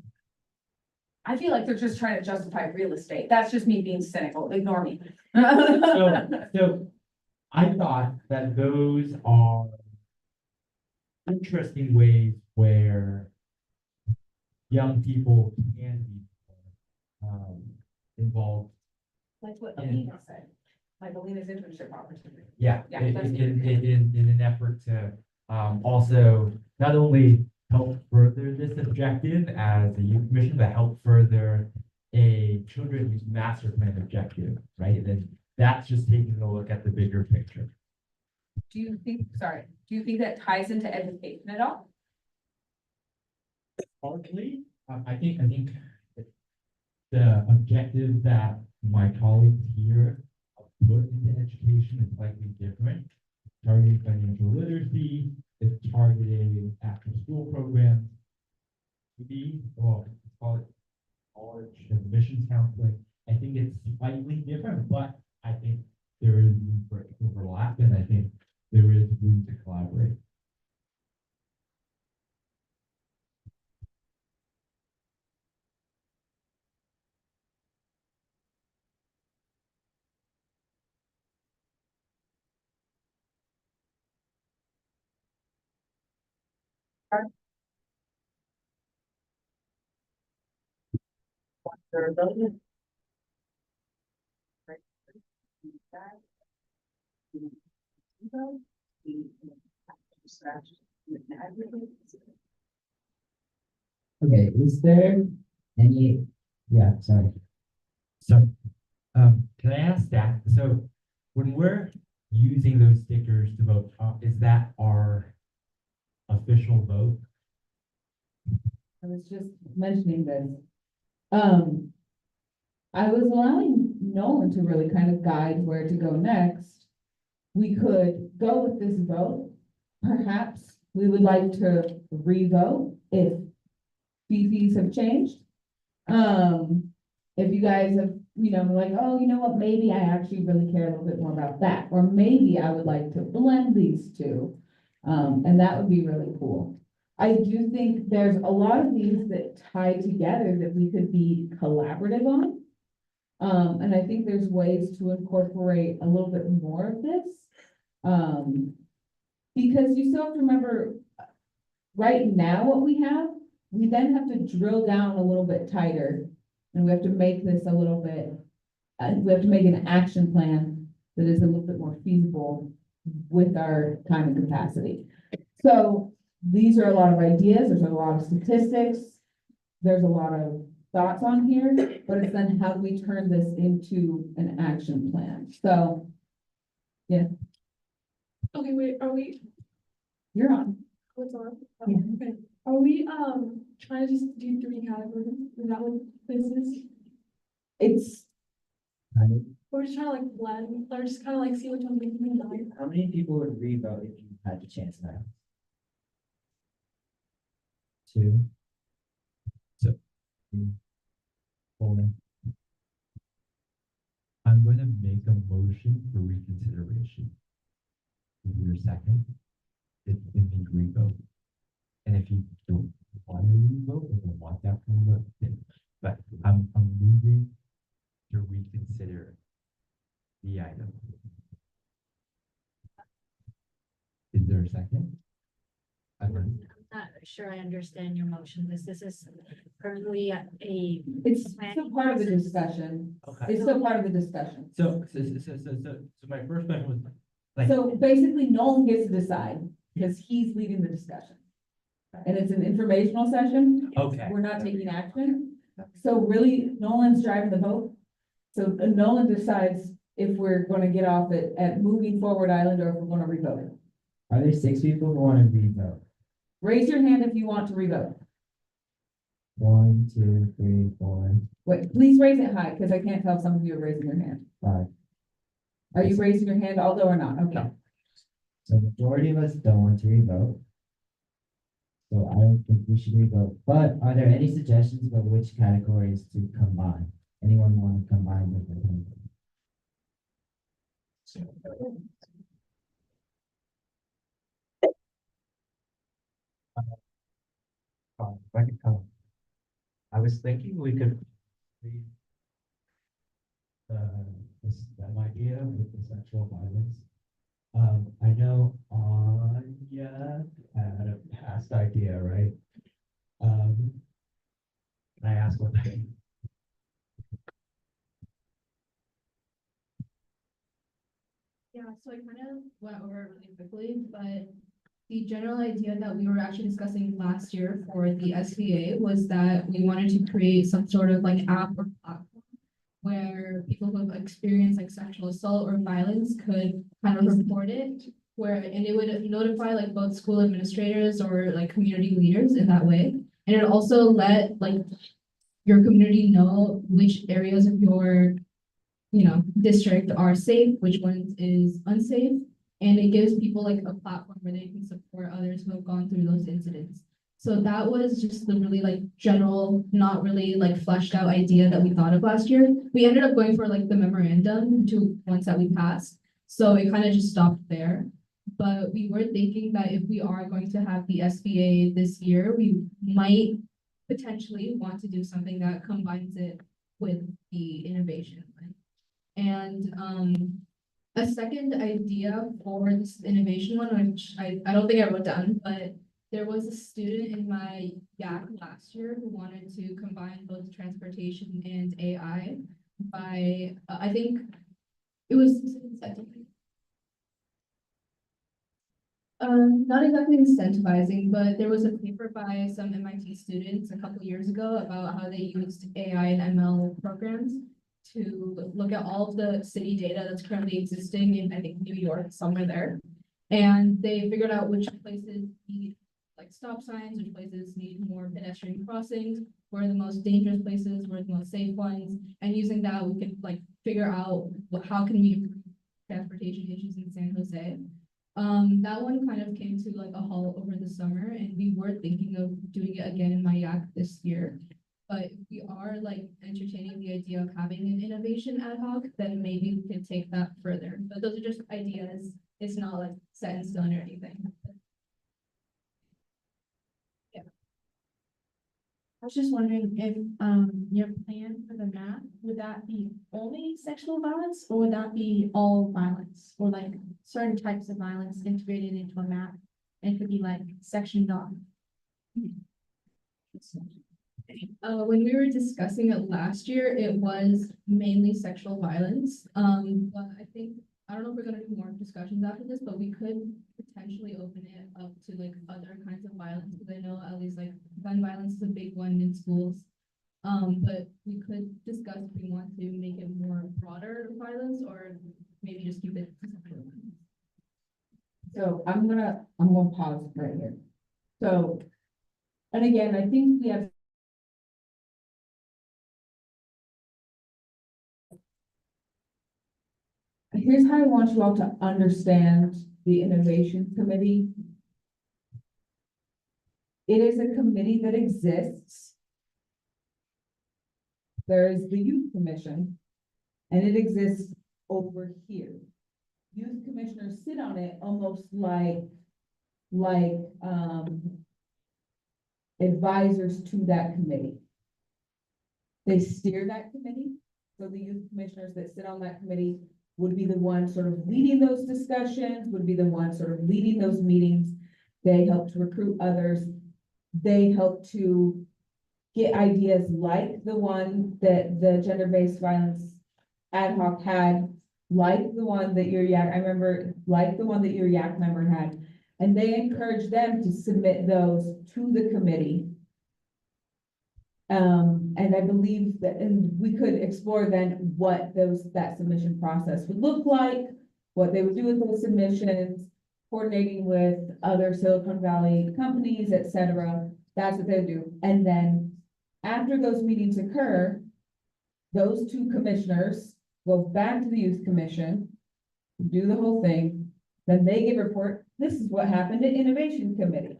Speaker 12: I feel like they're just trying to justify real estate. That's just me being cynical. Ignore me.
Speaker 11: So I thought that those are interesting ways where young people can be involved.
Speaker 12: Like what Alina said, like Alina's internship opportunity.
Speaker 11: Yeah,
Speaker 12: Yeah,
Speaker 11: in
Speaker 12: that's
Speaker 11: an effort to also not only help further this objective as a youth commission, but help further a children's master plan objective, right? And then that's just taking a look at the bigger picture.
Speaker 12: Do you think that ties into education at all?
Speaker 11: Partly, I think the objective that my colleagues here put into education is slightly different. Targeting financial literacy, it's targeting after school programs. Call it college admissions counseling. I think it's slightly different, but I think there is room for overlap, and I think there is room to collaborate.
Speaker 3: Okay, is there any, yeah, sorry.
Speaker 11: So, can I ask that, so when we're using those stickers to vote, is that our official vote?
Speaker 1: I was just mentioning this. I was allowing Nolan to really kind of guide where to go next. We could go with this vote. Perhaps we would like to re-vote if fees have changed. If you guys have, like, oh, you know what, maybe I actually really care a little bit more about that, or maybe I would like to blend these two. And that would be really cool. I do think there's a lot of these that tie together that we could be collaborative on. And I think there's ways to incorporate a little bit more of this. Because you still have to remember, right now what we have, we then have to drill down a little bit tighter. And we have to make this a little bit, we have to make an action plan that is a little bit more feasible with our time and capacity. So these are a lot of ideas, there's a lot of statistics, there's a lot of thoughts on here, but it's then how do we turn this into an action plan? So, yeah.
Speaker 7: Okay, wait, are we,
Speaker 1: You're on.
Speaker 7: what's on?
Speaker 1: Yeah.
Speaker 7: Okay, are we, trying to just do 3 categories? Is that what this is?
Speaker 1: It's,
Speaker 7: We're just trying to like blend, or just kind of like see which one makes me die.
Speaker 3: How many people would re-vote if you had the chance now? 2. So. 3, 4.
Speaker 11: I'm going to make a motion for reconsideration. Is there a second? It means revote. And if you don't want to revote, or don't want that kind of vote, then, but I'm moving to reconsider the item. Is there a second?
Speaker 2: I'm not sure I understand your motion, because this is currently
Speaker 1: it's still part of the discussion.
Speaker 11: Okay.
Speaker 1: It's still part of the discussion.
Speaker 11: So my first question was, like,
Speaker 1: So basically Nolan gets to decide because he's leading the discussion. And it's an informational session.
Speaker 11: okay.
Speaker 1: We're not taking action. So really Nolan's driving the vote. So Nolan decides if we're going to get off at moving forward island or if we're going to revote it.
Speaker 3: Are there 6 people who want to re-vote?
Speaker 1: Raise your hand if you want to revote.
Speaker 3: 1, 2, 3, 4,
Speaker 1: Wait, please raise it high because I can't tell if some of you are raising your hand.
Speaker 3: 5.
Speaker 1: Are you raising your hand although or not? Okay.
Speaker 3: So majority of us don't want to re-vote. So I don't think we should re-vote, but are there any suggestions about which categories to combine? Anyone want to combine with the?
Speaker 11: If I could come. I was thinking we could leave that idea with the sexual violence. I know Anya had a past idea, right? Can I ask what that?
Speaker 8: Yeah, so I kind of went over it really quickly, but the general idea that we were actually discussing last year for the SBA was that we wanted to create some sort of like app or platform where people who have experienced like sexual assault or violence could kind of report it, and it would notify like both school administrators or like community leaders in that way. And it also let like your community know which areas of your district are safe, which ones is unsafe. And it gives people like a platform where they can support others who have gone through those incidents. So that was just the really like general, not really like fleshed out idea that we thought of last year. We ended up going for like the memorandum to ones that we passed. So it kind of just stopped there. But we were thinking that if we are going to have the SBA this year, we might potentially want to do something that combines it with the innovation. And a second idea for this innovation one, which I don't think I wrote down, but there was a student in my YAC last year who wanted to combine both transportation and AI by, I think it was not exactly incentivizing, but there was a paper by some MIT students a couple years ago about how they used AI and ML programs to look at all of the city data that's currently existing in, I think, New York, somewhere there. And they figured out which places need like stop signs, which places need more pedestrian crossings, where are the most dangerous places, where are the most safe ones. And using that, we could like figure out how can we improve transportation issues in San Jose. That one kind of came to like a halt over the summer, and we were thinking of doing it again in MyYAC this year. But if we are like entertaining the idea of having an innovation ad hoc, then maybe we can take that further. But those are just ideas. It's not like set in stone or anything. Yeah.
Speaker 7: I was just wondering if, your plan for the map, would that be only sexual violence, or would that be all violence? Or like certain types of violence integrated into a map, and it could be like sectioned off?
Speaker 8: When we were discussing it last year, it was mainly sexual violence. But I think, I don't know if we're gonna do more discussions after this, but we could potentially open it up to like other kinds of violence, because I know at least like gun violence is a big one in schools. But we could discuss if we want to make it more broader violence, or maybe just keep it.
Speaker 1: So I'm gonna pause right here. So, and again, I think we have. Here's how I want you all to understand the Innovation Committee. It is a committee that exists. There's the Youth Commission, and it exists over here. Youth commissioners sit on it almost like advisors to that committee. They steer that committee, so the youth commissioners that sit on that committee would be the one sort of leading those discussions, would be the one sort of leading those meetings. They help to recruit others. They help to get ideas like the one that the gender-based violence ad hoc had, like the one that your YAC, I remember, like the one that your YAC member had. And they encourage them to submit those to the committee. And I believe that, and we could explore then what that submission process would look like, what they would do with those submissions, coordinating with other Silicon Valley companies, et cetera. That's what they do. And then after those meetings occur, those two commissioners go back to the Youth Commission, do the whole thing, then they give a report. This is what happened at Innovation Committee.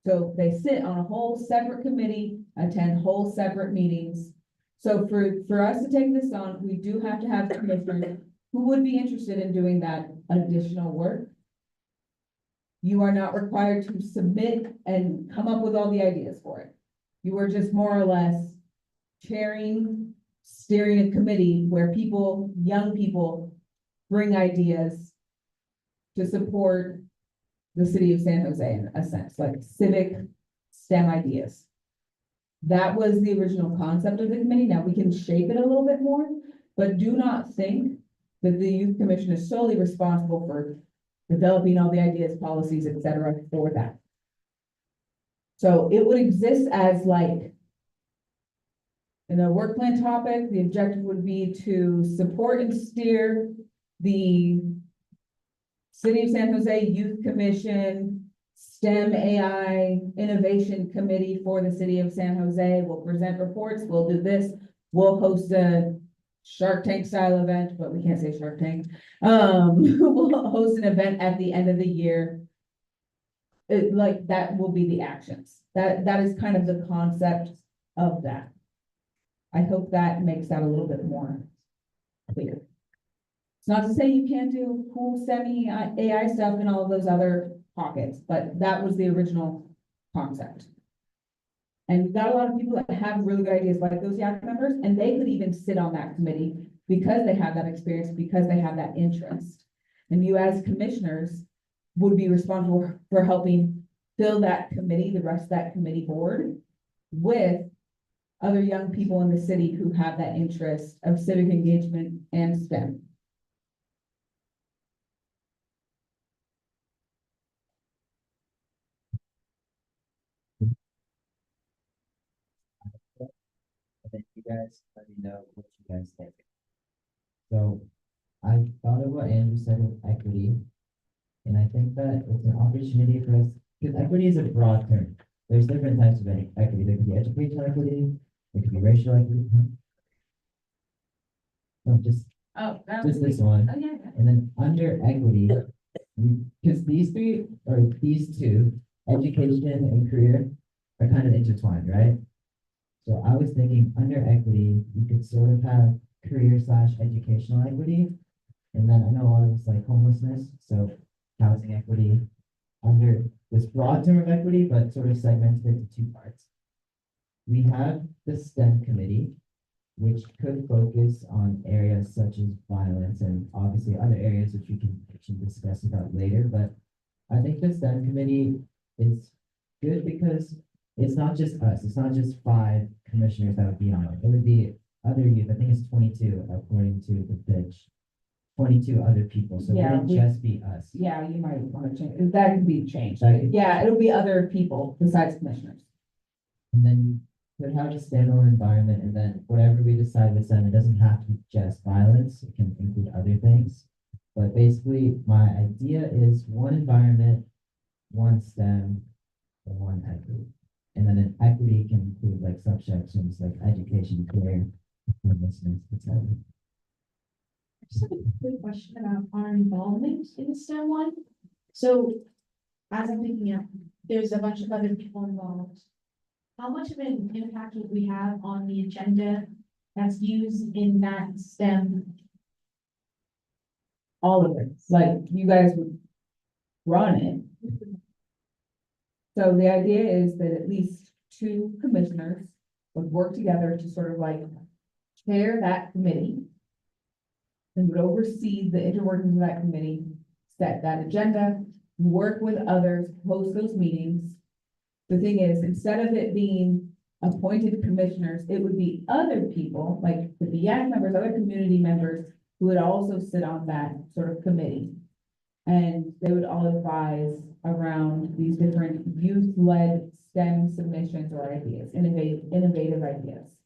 Speaker 1: So they sit on a whole separate committee, attend whole separate meetings. So for us to take this on, we do have to have commissioners who would be interested in doing that additional work. You are not required to submit and come up with all the ideas for it. You are just more or less steering a committee where people, young people, bring ideas to support the city of San Jose in a sense, like civic STEM ideas. That was the original concept of the committee. Now we can shape it a little bit more, but do not think that the Youth Commission is solely responsible for developing all the ideas, policies, et cetera, for that. So it would exist as like in a work plan topic, the objective would be to support and steer the City of San Jose Youth Commission, STEM AI Innovation Committee for the City of San Jose. We'll present reports, we'll do this, we'll host a Shark Tank style event, but we can't say Shark Tank. We'll host an event at the end of the year. Like that will be the actions. That is kind of the concept of that. I hope that makes that a little bit more clear. It's not to say you can't do cool AI stuff in all of those other pockets, but that was the original concept. And we've got a lot of people that have really good ideas like those YAC members, and they could even sit on that committee because they have that experience, because they have that interest. And you as commissioners would be responsible for helping fill that committee, the rest of that committee board with other young people in the city who have that interest of civic engagement and STEM.
Speaker 3: And then you guys let me know what you guys think. So I thought of what Andrew said with equity. And I think that it's an opportunity for us, because equity is a broad term. There's different types of equity. There could be educational equity, there could be racial equity. No, just
Speaker 5: Oh,
Speaker 3: this one.
Speaker 5: Oh, yeah.
Speaker 3: And then under equity, because these three, or these two, education and career are kind of intertwined, right? So I was thinking under equity, you could sort of have career/educational equity. And then I know a lot of it's like homelessness, so housing equity under this broad term of equity, but sort of segmented into two parts. We have the STEM committee, which could focus on areas such as violence and obviously other areas which we can discuss about later. But I think the STEM committee is good because it's not just us. It's not just 5 commissioners that would be on it. It would be other youth. I think it's 22 according to the pitch. 22 other people. So it
Speaker 1: Yeah,
Speaker 3: wouldn't just be us.
Speaker 1: Yeah, you might want to change, that could be changed.
Speaker 3: That could-
Speaker 1: Yeah, it'll be other people besides commissioners.
Speaker 3: And then you could have a standalone environment, and then whatever we decide with them, it doesn't have to be just violence. It can include other things. But basically, my idea is one environment, one STEM, and one equity. And then an equity can include like subsections like education, career, homelessness, etc.
Speaker 7: Just have a quick question about our involvement in the STEM one. So as I'm thinking of, there's a bunch of other people involved. How much of an impact would we have on the agenda that's used in that STEM?
Speaker 1: All of it, like you guys would run it. So the idea is that at least 2 commissioners would work together to sort of like chair that committee. And would oversee the interworkings of that committee, set that agenda, work with others, host those meetings. The thing is, instead of it being appointed commissioners, it would be other people, like the YAC members, other community members, who would also sit on that sort of committee. And they would all advise around these different youth-led STEM submissions or ideas, innovative ideas.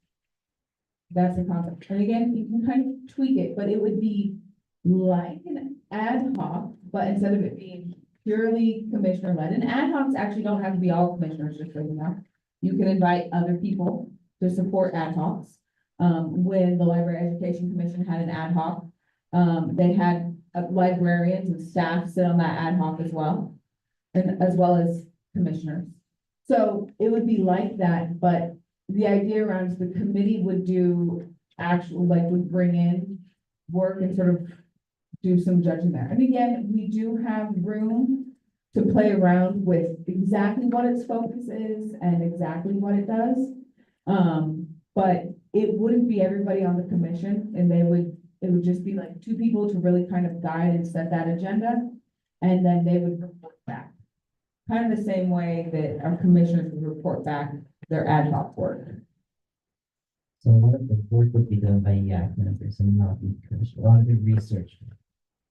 Speaker 1: That's the concept. And again, you can kind of tweak it, but it would be like an ad hoc, but instead of it being purely commissioner led, and ad hocs actually don't have to be all commissioners, just so you know. You can invite other people to support ad hocs. When the Library Education Commission had an ad hoc, they had librarians and staff sit on that ad hoc as well, and as well as commissioners. So it would be like that, but the idea around is the committee would do actual, like would bring in work and sort of do some judging there. And again, we do have room to play around with exactly what its focus is and exactly what it does. But it wouldn't be everybody on the commission, and it would just be like 2 people to really kind of guide and set that agenda. And then they would report back. Kind of the same way that our commissioners would report back their ad hoc work.
Speaker 3: So a lot of the work would be done by YAC members and not the commission, a lot of the research.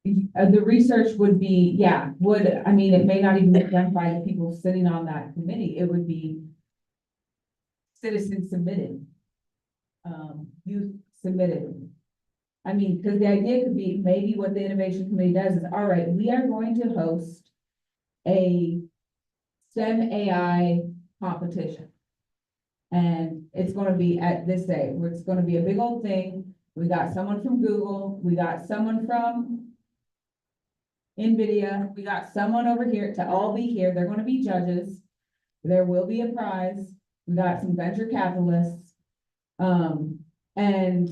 Speaker 1: The research would be, I mean, it may not even be done by the people sitting on that committee, it would be citizen submitted. Youth submitted. I mean, because the idea could be, maybe what the innovation committee does is, all right, we are going to host a STEM AI competition. And it's gonna be at this day, where it's gonna be a big old thing. We got someone from Google, we got someone from NVIDIA, we got someone over here to all be here. They're gonna be judges. There will be a prize. We got some venture capitalists. And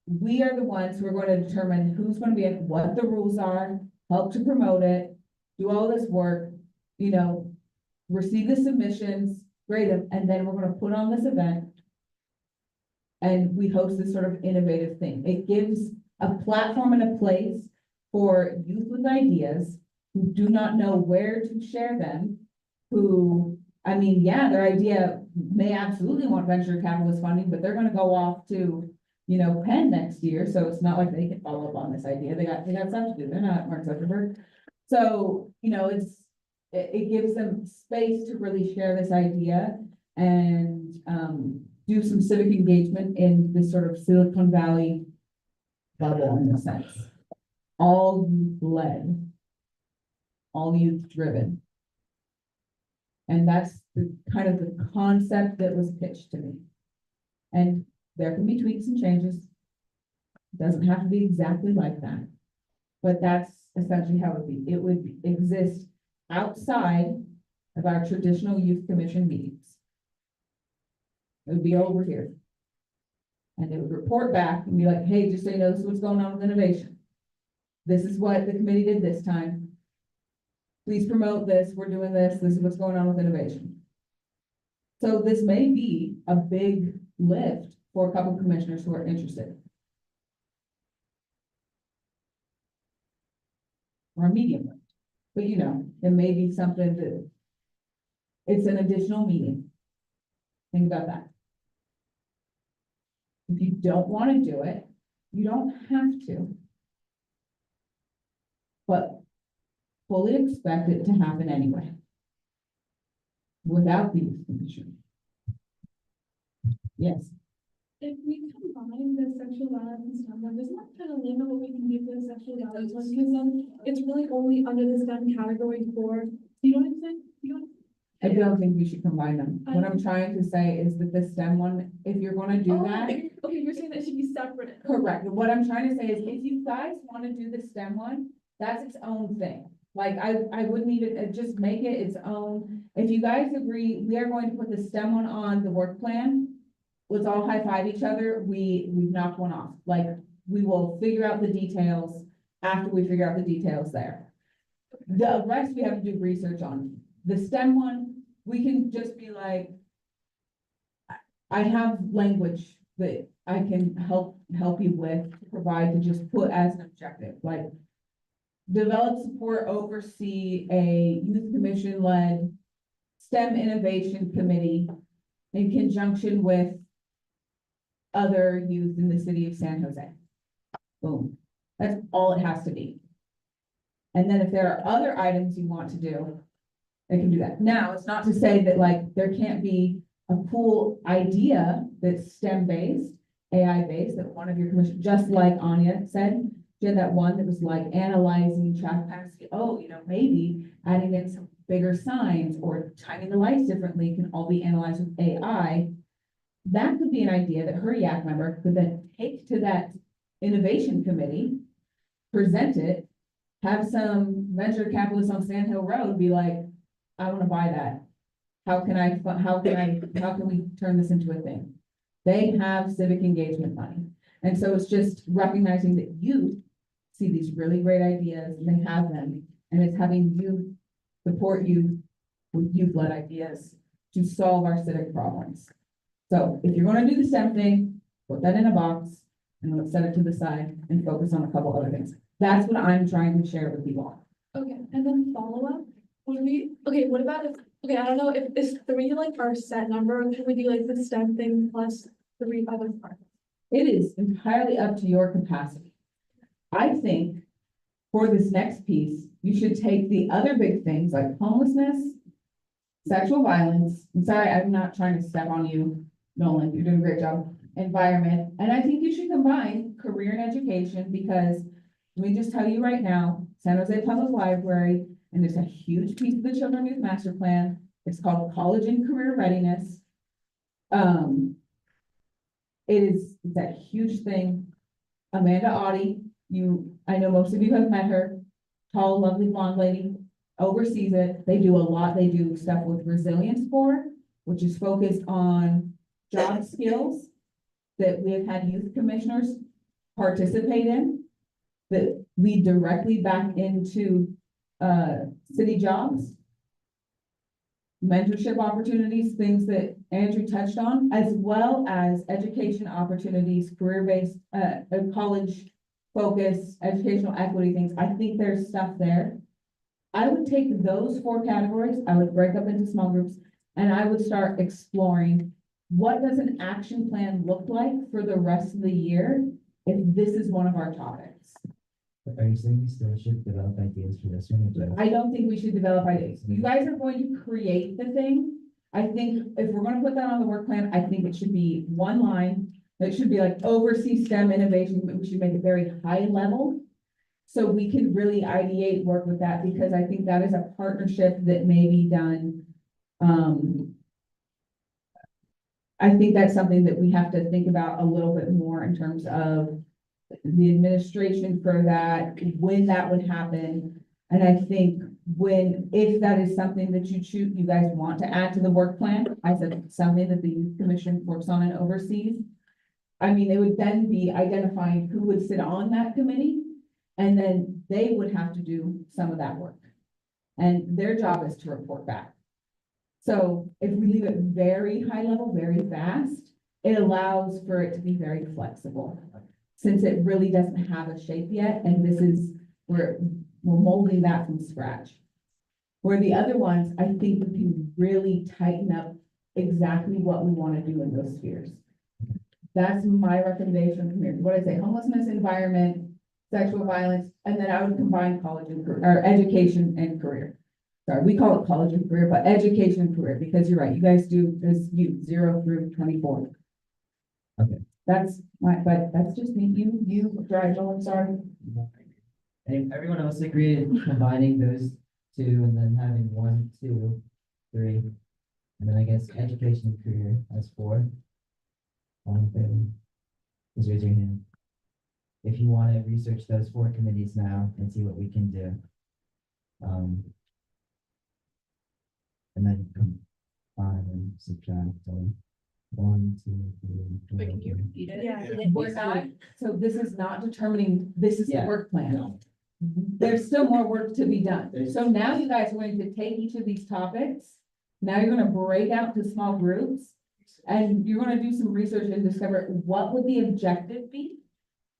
Speaker 1: we are the ones who are going to determine who's going to be at, what the rules are, help to promote it, do all this work, you know, receive the submissions, grade them, and then we're going to put on this event. And we host this sort of innovative thing. It gives a platform and a place for youth with ideas who do not know where to share them, who, I mean, yeah, their idea may absolutely want venture capitalist funding, but they're gonna go off to, Penn next year, so it's not like they can follow up on this idea. They got stuff to do. They're not Mark Zuckerberg. So, it gives them space to really share this idea and, do some civic engagement in this sort of Silicon Valley bubble in a sense. All youth led, all youth driven. And that's the kind of the concept that was pitched to me. And there can be tweaks and changes. It doesn't have to be exactly like that. But that's essentially how it would be. It would exist outside of our traditional youth commission meetings. It would be over here. And it would report back and be like, hey, just so you know, this is what's going on with innovation. This is what the committee did this time. Please promote this, we're doing this is what's going on with innovation. So this may be a big lift for a couple of commissioners who are interested. Or a medium lift, but it may be something that it's an additional meeting. Think about that. If you don't want to do it, you don't have to. But fully expect it to happen anyway. Without the youth commission. Yes,
Speaker 8: If we combine the sexual violence and STEM one, doesn't that kind of limit what we can do for the sexual violence one? Because then it's really only under the STEM category for, you know what I'm saying?
Speaker 1: I don't think we should combine them. What I'm trying to say is that the STEM one, if you're gonna do that.
Speaker 8: Okay, you're saying that it should be separate.
Speaker 1: Correct. What I'm trying to say is if you guys want to do the STEM one, that's its own thing. Like I wouldn't even just make it its own. If you guys agree, we are going to put the STEM one on the work plan. Let's all high five each other. We've knocked one off. Like we will figure out the details after we figure out the details there. The rest we have to do research on. The STEM one, we can just be like, I have language that I can help you with, provide to just put as an objective, like develop, support, oversee a youth commission led STEM innovation committee in conjunction with other youth in the city of San Jose. Boom. That's all it has to be. And then if there are other items you want to do, they can do that. Now, it's not to say that like there can't be a cool idea that's STEM based, AI based, that one of your commission, just like Anya said, she had that one that was like analyzing traffic patterns. Oh, maybe adding in some bigger signs or timing the lights differently can all be analyzed with AI. That could be an idea that her YAC member could then take to that innovation committee, present it, have some venture capitalists on Sand Hill Road be like, I want to buy that. How can we turn this into a thing? They have civic engagement money. And so it's just recognizing that you see these really great ideas and they have them. And it's having you support you with youth-led ideas to solve our civic problems. So if you're going to do the STEM thing, put that in a box and let's set it to the side and focus on a couple other things. That's what I'm trying to share with you all.
Speaker 8: Okay, and then follow up, what about if, I don't know if this three like our set number, or should we do like the STEM thing plus 3 other parts?
Speaker 1: It is entirely up to your capacity. I think for this next piece, you should take the other big things like homelessness, sexual violence. I'm sorry, I'm not trying to step on you, Nolan, you're doing a great job. Environment, and I think you should combine career and education because let me just tell you right now, San Jose Public Library, and there's a huge piece of the Children Youth Master Plan. It's called College and Career Readiness. It's that huge thing. Amanda Audie, I know most of you have met her, tall, lovely blonde lady, oversees it. They do a lot. They do stuff with Resilience Corps, which is focused on job skills that we have had youth commissioners participate in that lead directly back into city jobs, mentorship opportunities, things that Andrew touched on, as well as education opportunities, career-based, college focus, educational equity things. I think there's stuff there I would take those 4 categories, I would break up into small groups, and I would start exploring what does an action plan look like for the rest of the year if this is one of our topics?
Speaker 3: Are you saying you still should develop ideas for this one?
Speaker 1: I don't think we should develop ideas. You guys are going to create the thing. I think if we're gonna put that on the work plan, I think it should be 1 line. It should be like oversee STEM innovation, but we should make it very high level. So we can really ideate, work with that, because I think that is a partnership that may be done. I think that's something that we have to think about a little bit more in terms of the administration for that, when that would happen. And I think if that is something that you guys want to add to the work plan, I said something that the youth commission works on and oversees. I mean, it would then be identifying who would sit on that committee, and then they would have to do some of that work. And their job is to report back. So if we leave it very high level, very fast, it allows for it to be very flexible. Since it really doesn't have a shape yet, and we're molding that from scratch. Where the other ones, I think we can really tighten up exactly what we want to do in those spheres. That's my recommendation from here. What I say, homelessness, environment, sexual violence, and then I would combine college and career, or education and career. Sorry, we call it college and career, but education and career, because you're right, you guys do this youth 0 through 24.
Speaker 3: Okay.
Speaker 1: But that's just me, you drive, I'm sorry.
Speaker 3: And everyone else agreed combining those 2 and then having 1, 2, 3. And then I guess education and career as 4. One thing. Just raise your hand. If you want to research those 4 committees now and see what we can do. And then combine and subtract. So 1, 2, 3.
Speaker 8: But can you repeat it?
Speaker 7: Yeah.
Speaker 1: We're not, so this is not determining, this is the
Speaker 3: Yeah.
Speaker 1: work plan.
Speaker 3: No.
Speaker 1: There's still more work to be done.
Speaker 3: There's-
Speaker 1: So now you guys are going to take each of these topics. Now you're gonna break out to small groups. And you're gonna do some research and discover what would the objective be?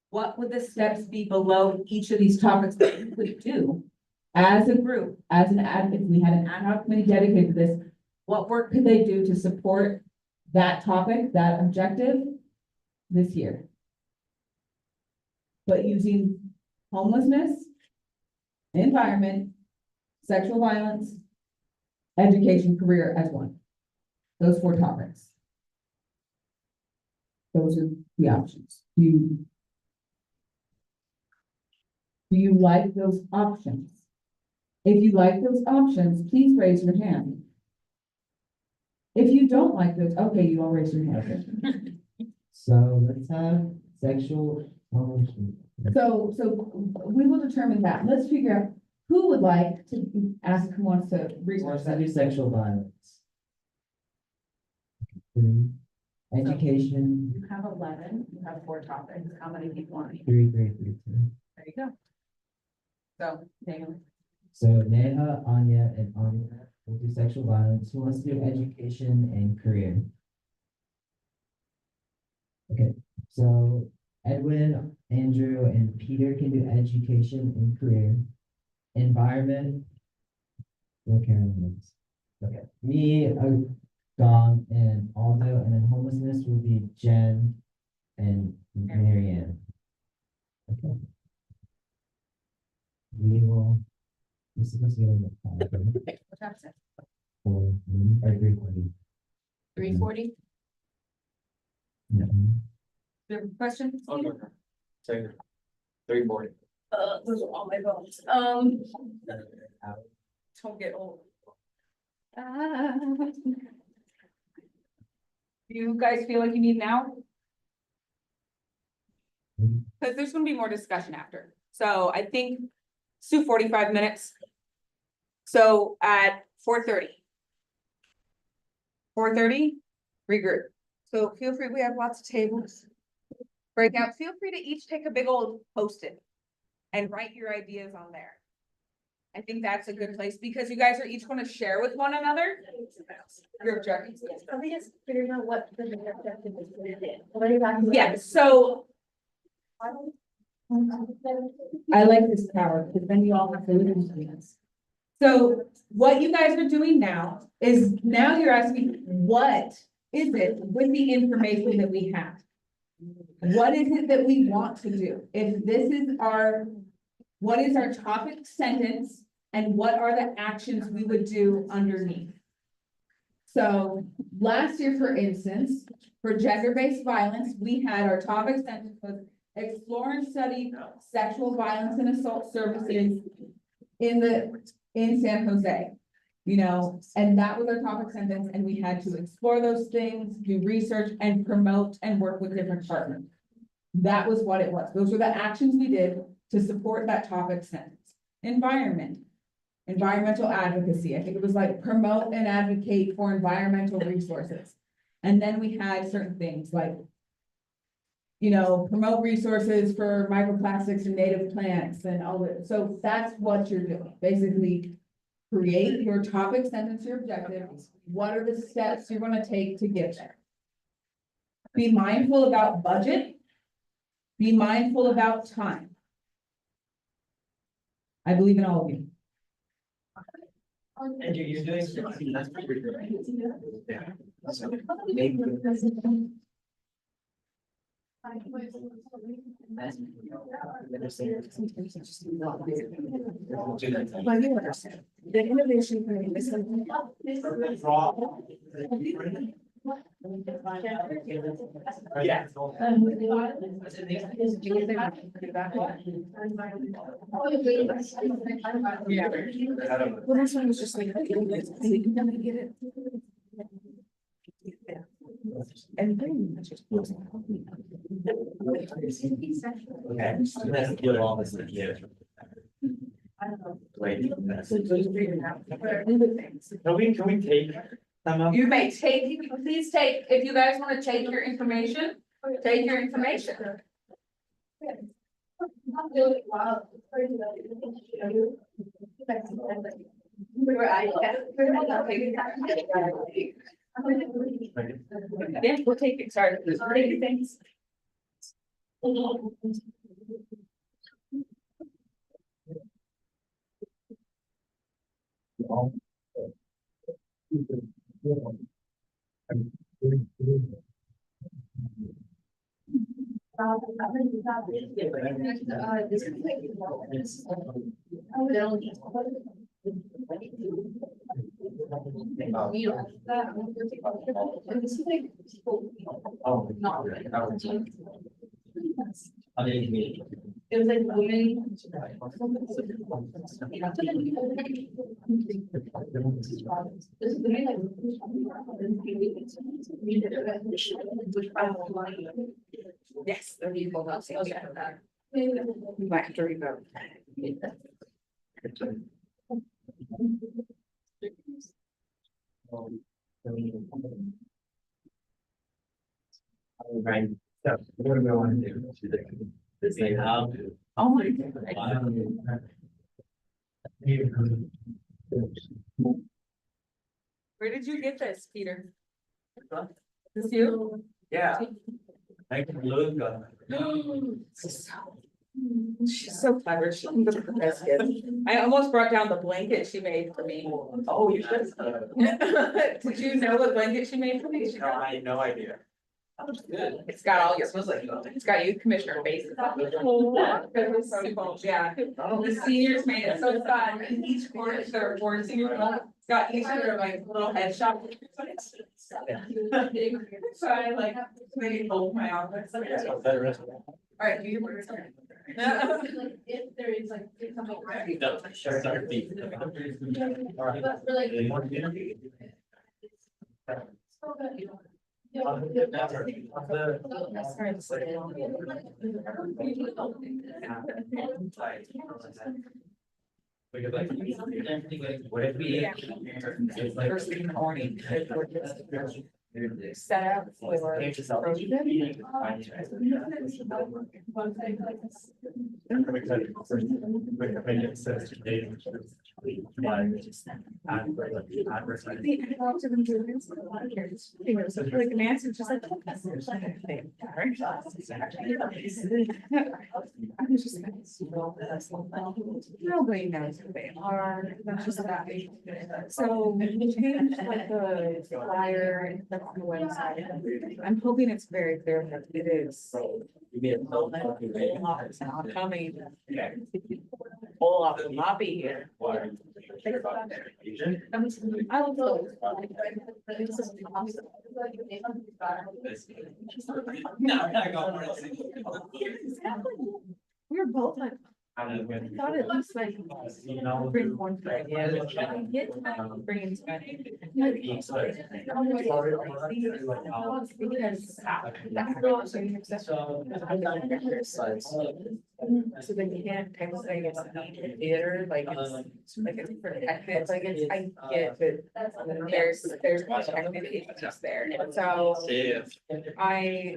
Speaker 1: What would the steps be below each of these topics that you could do? As a group, if we had an ad hoc committee dedicated to this, what work could they do to support that topic, that objective this year? But using homelessness, environment, sexual violence, education, career as one. Those 4 topics. Those are the options. Do you like those options? If you like those options, please raise your hand. If you don't like those, okay, you all raise your hand.
Speaker 3: So let's have sexual.
Speaker 1: So we will determine that. Let's figure out who would like to ask, who wants to research
Speaker 3: Wants to
Speaker 1: that.
Speaker 3: do sexual violence. 3. Education,
Speaker 1: You have 11, you have 4 topics. How many people want to?
Speaker 3: 3, 3, 3, 2.
Speaker 1: There you go. So, Daniel.
Speaker 3: So Neha, Anya, and Anya will do sexual violence. Who wants to do education and career? Okay, so Edwin, Andrew, and Peter can do education and career. Environment. Will Karen wins. Okay, me, Dong, and Aldo, and then homelessness will be Jen and Mary Ann. Okay. We will. This is supposed to be on the phone, right?
Speaker 1: What time is it?
Speaker 3: Or 3:40.
Speaker 1: 3:40?
Speaker 3: No.
Speaker 1: There questions?
Speaker 11: Second. 3:40.
Speaker 1: Those are all my votes. Don't get old.
Speaker 12: You guys feel like you need now? Cause there's gonna be more discussion after, so I think let's do 45 minutes. So at 4:30. 4:30, regroup. So feel free, we have lots of tables. Breakout, feel free to each take a big old Post-it and write your ideas on there. I think that's a good place because you guys are each gonna share with one another. Your objectives.
Speaker 7: Probably just figuring out what the objective is for the day. What exactly?
Speaker 12: Yeah, so
Speaker 1: I like this power, because then you all have to listen to this. So what you guys are doing now is now you're asking, what is it with the information that we have? What is it that we want to do? If this is what is our topic sentence and what are the actions we would do underneath? So last year, for instance, for gender-based violence, we had our topic sentence was explore and study sexual violence and assault services in San Jose. You know, and that was our topic sentence, and we had to explore those things, do research and promote and work with different partners. That was what it was. Those were the actions we did to support that topic sentence. Environmental advocacy. I think it was like promote and advocate for environmental resources. And then we had certain things like, you know, promote resources for microplastics and native plants and all that. So that's what you're doing. Basically, create your topic sentence, your objectives. What are the steps you're gonna take to get there? Be mindful about budget. Be mindful about time. I believe in all of you.
Speaker 10: And you're doing. That's pretty good. Yeah. So, maybe-
Speaker 12: The innovation committee is something.
Speaker 10: Yeah.
Speaker 12: Well, this one was just like, I'm gonna get it. And then.
Speaker 6: Okay, so that's the all this here. Wait.
Speaker 11: Can we take them up?
Speaker 12: You may take, please take, if you guys wanna take your information, take your information. Yeah, we'll take it, sorry, take your things. It was like women. Yes, there you go. I'll say, okay. We might have to revote.
Speaker 6: Right, so what do we want to do? This thing, how?
Speaker 12: Oh my God. Where did you get this, Peter? This you?
Speaker 6: Yeah. Thank you, Luca.
Speaker 12: She's so clever. She's the best kid. I almost brought down the blanket she made for me.
Speaker 6: Oh, you should.
Speaker 12: Did you know what blanket she made for me?
Speaker 6: No, I had no idea. That was good.
Speaker 12: It's got all your, it's got youth commissioner faces. It's so cool, yeah. The seniors made it so fun, and each course, there are 4 seniors, it's got each of their like little headshot. So I like, made it hold my office. All right, do your words.
Speaker 8: If there is like.
Speaker 6: Because like, what if we? It's like.
Speaker 12: First thing in the morning. set up for Trojan.
Speaker 11: I'm excited for the opinion says today.
Speaker 12: Like Nancy, just like. Nobody knows who they are, that's just that. So we changed like the flyer and stuff on the website. I'm hoping it's very clear that it is. Olaf's not coming. Olaf will not be here. I will go. We're both like. I thought it looks like. Bring one thing. Bring it so then you can't kind of say it's a theater, like it's protected, like it's, I get that. There's protected issues there, and so. I.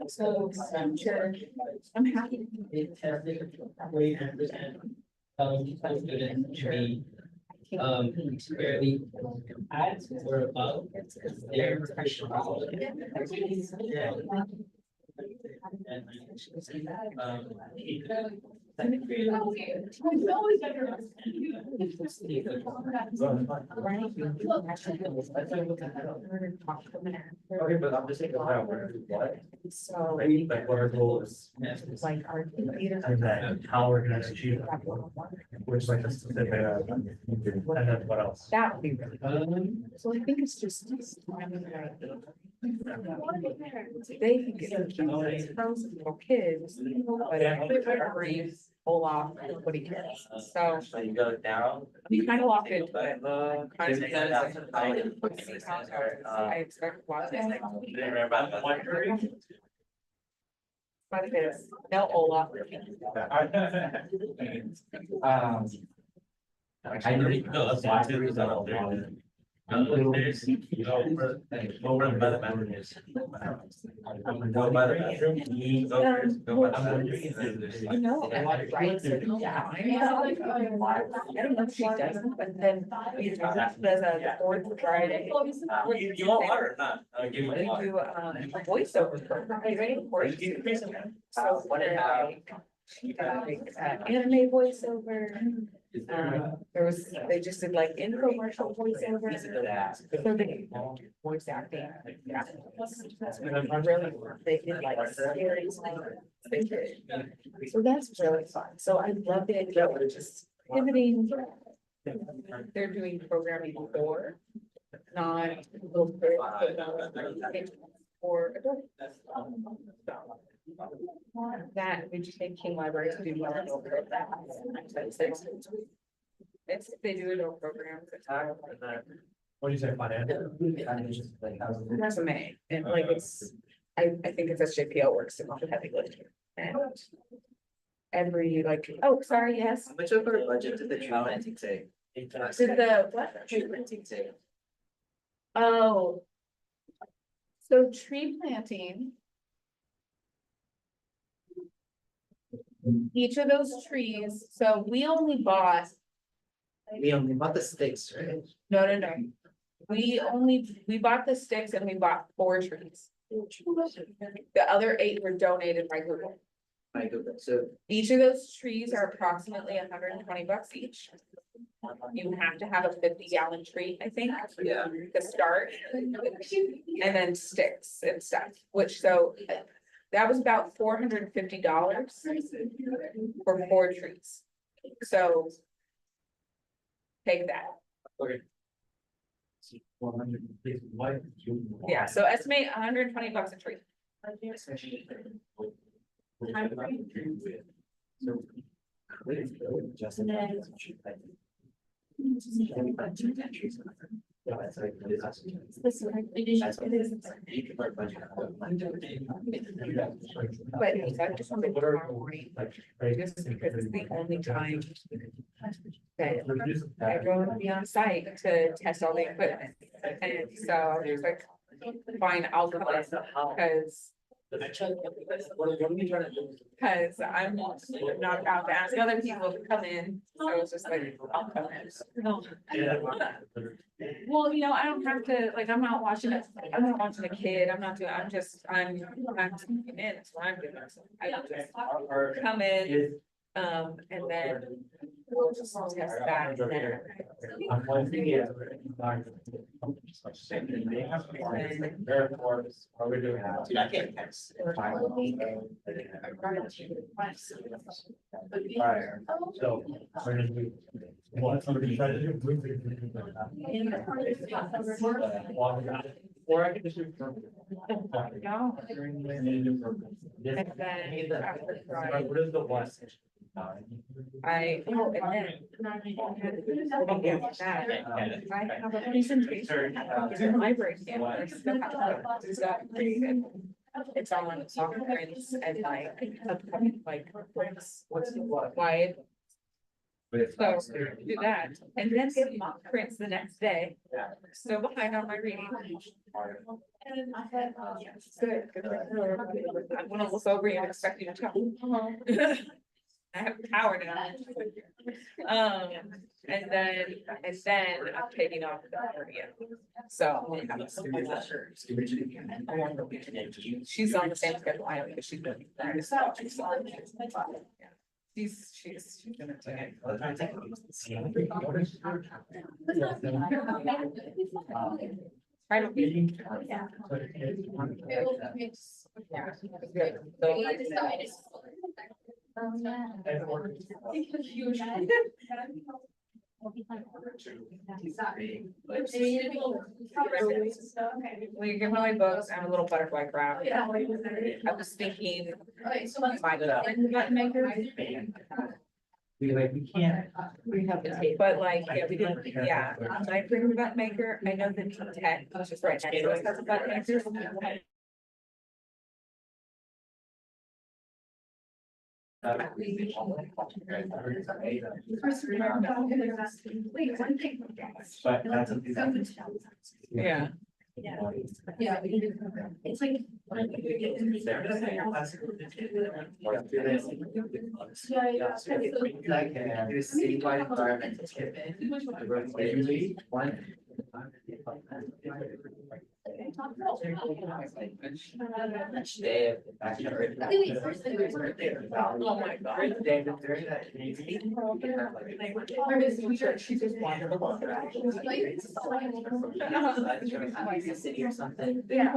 Speaker 12: So, sure, I'm happy.
Speaker 4: Fairly at or above their threshold.
Speaker 11: Okay, but I'm just saying about where, what,
Speaker 12: So.
Speaker 11: like what our goal is.
Speaker 12: Like our.
Speaker 11: And then how we're gonna achieve that, which like a specific, and then what else?
Speaker 12: That would be really good. So I think it's just. They can get those little kids, but every Olaf, nobody cares. So
Speaker 6: So you go down.
Speaker 12: we kind of locked into it. Kind of. I expect watching. But it is, no Olaf.
Speaker 4: I know you know that's why there is that out there. There's, over by the bathroom is. Go by the bathroom. Go by the bathroom.
Speaker 12: I know, right, so, yeah. I don't know if she doesn't, but then there's a fourth Friday.
Speaker 6: You want water or not? I'll give you
Speaker 12: They
Speaker 6: water.
Speaker 12: do a voiceover program. Are you ready for it? So what did anime voiceover. There was, they just did like infomercial voiceover. So they voice acting. Yeah. Really, they did like series. They did. So that's really fun. So I love the idea of just pivoting. They're doing programming for, not little for adults. That we just take King Library to do one adult program. It's, they do adult programs.
Speaker 11: What do you say, financial?
Speaker 12: Resume, and like it's, I think it's SJPL works in the heavy lifting. And every like, oh, sorry, yes.
Speaker 6: How much of our budget did the tree planting take?
Speaker 12: Did the what?
Speaker 6: Tree planting take.
Speaker 12: Oh. So tree planting. Each of those trees, so we only bought,
Speaker 6: We only bought the sticks, right?
Speaker 12: no. We bought the sticks and we bought 4 trees. The other 8 were donated by Google.
Speaker 6: My goodness, so.
Speaker 12: Each of those trees are approximately $120 each. You have to have a 50-gallon tree, I think.
Speaker 6: Yeah.
Speaker 12: To start. And then sticks and stuff, which so that was about $450 for 4 trees. So take that.
Speaker 11: Okay.
Speaker 12: Yeah, so estimate $120 a tree. This one, it is. But I just want to tomorrow morning, just because it's the only time that everyone will be on site to test all the equipment. And so I was like, fine, I'll come in, because Cause I'm not about to ask other people to come in, so it's just like, I'll come in. Well, you know, I don't have to, like, I'm not watching it, I'm not watching a kid, I'm not doing, I'm in, that's what I'm doing. So I will just come in, and then we'll just test that. And then
Speaker 11: I'm wondering if. Are we doing that?
Speaker 6: Dude, I can't text.
Speaker 11: So. we're gonna do- What somebody tried to do? Or I could just do.
Speaker 12: No. And then after Friday,
Speaker 11: What is the one?
Speaker 12: I, oh, and then. I have a presentation at the library campus. It's on soccer prints and like, what's why? So do that, and then get mock prints the next day. So behind on my reading. Good. I'm gonna look over you and expect you to tell. I have power now. And then I'm taking off the 30th. So I'm gonna have a stupid letter. I want her to- She's on the same schedule I am, because she's been. She's gonna take. I don't be. Yeah. Well, you give me my books and a little butterfly craft. I was thinking.
Speaker 11: We can't.
Speaker 12: We have the tape, but like, yeah, we didn't, yeah, I bring a button maker, I know that tech, which is right next to us, has a button maker.
Speaker 11: But that's.
Speaker 12: Yeah.
Speaker 8: Yeah. It's like.
Speaker 6: Like, do a citywide environmental kit. One.
Speaker 12: Oh my God. She just wanted to walk around.
Speaker 6: City or something.
Speaker 12: Yeah.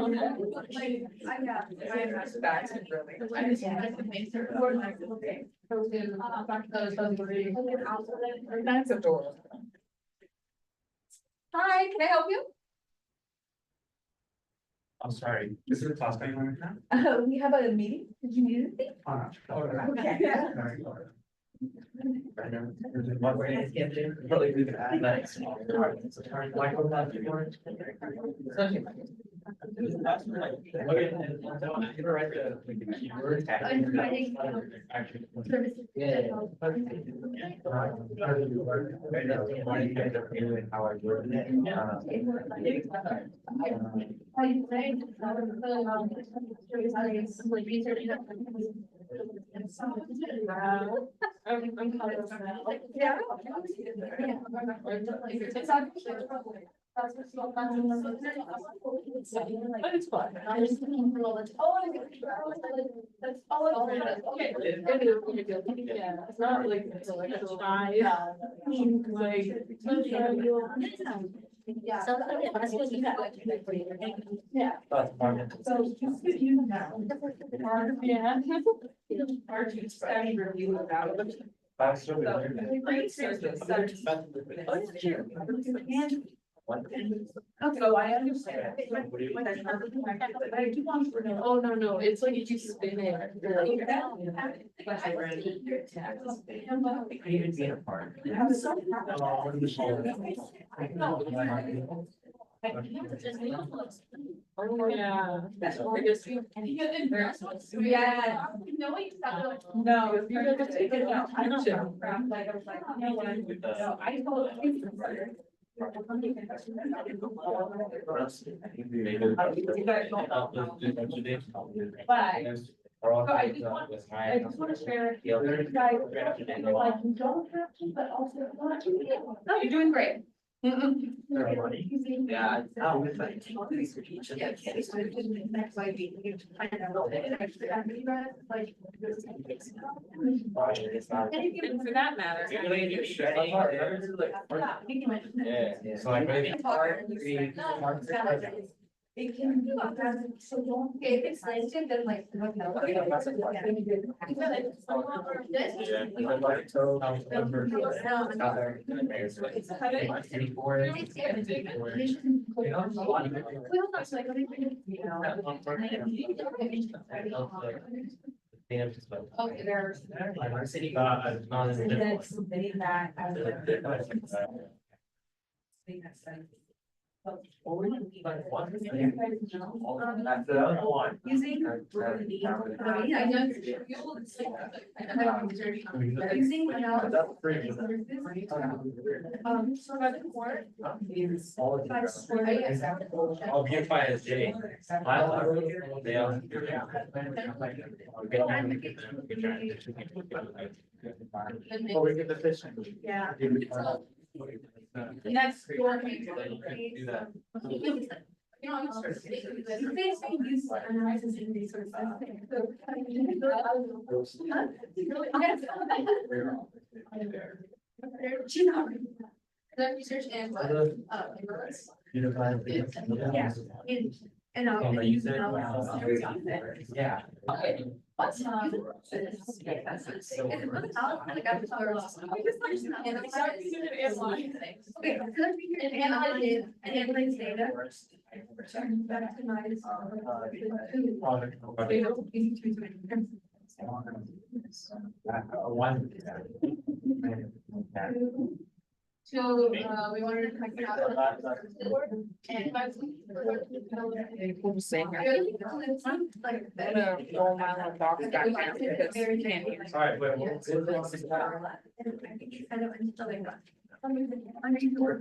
Speaker 12: That's adorable.
Speaker 8: Hi, can I help you?
Speaker 11: I'm sorry, is it a toss game right now?
Speaker 8: We have a meeting. Did you need anything?
Speaker 11: Okay.
Speaker 6: Probably do that. Nice.
Speaker 12: Yeah. But it's fun.
Speaker 8: It's not like, it's like a try. Yeah. Yeah.
Speaker 12: Yeah. Our team study review about it.
Speaker 8: So I understand. Oh, no, it's like you just spin it.
Speaker 12: Oh, yeah. That's what we're just. Yeah.
Speaker 8: No, we stopped.
Speaker 12: No, if you just take it out, I don't know. Like, I was like, you know what? No, I told. But. So I just want to share. You guys, like, you don't have to, but also want to. No, you're doing great.
Speaker 6: Yeah.
Speaker 12: And for that matter.
Speaker 6: So like maybe.
Speaker 8: It can do so don't get excited then like. Okay, there's. Using. I know. Using. So by the court.
Speaker 6: Oh, beautify is J. They are.
Speaker 8: Oh,
Speaker 6: we get the fish.
Speaker 8: Yeah.
Speaker 12: Next.
Speaker 6: Do that.
Speaker 8: You know, basically use analysis and resources. The research and yeah. And I'll use it.
Speaker 6: Yeah.
Speaker 8: What's and analyze data. So, we wanted to.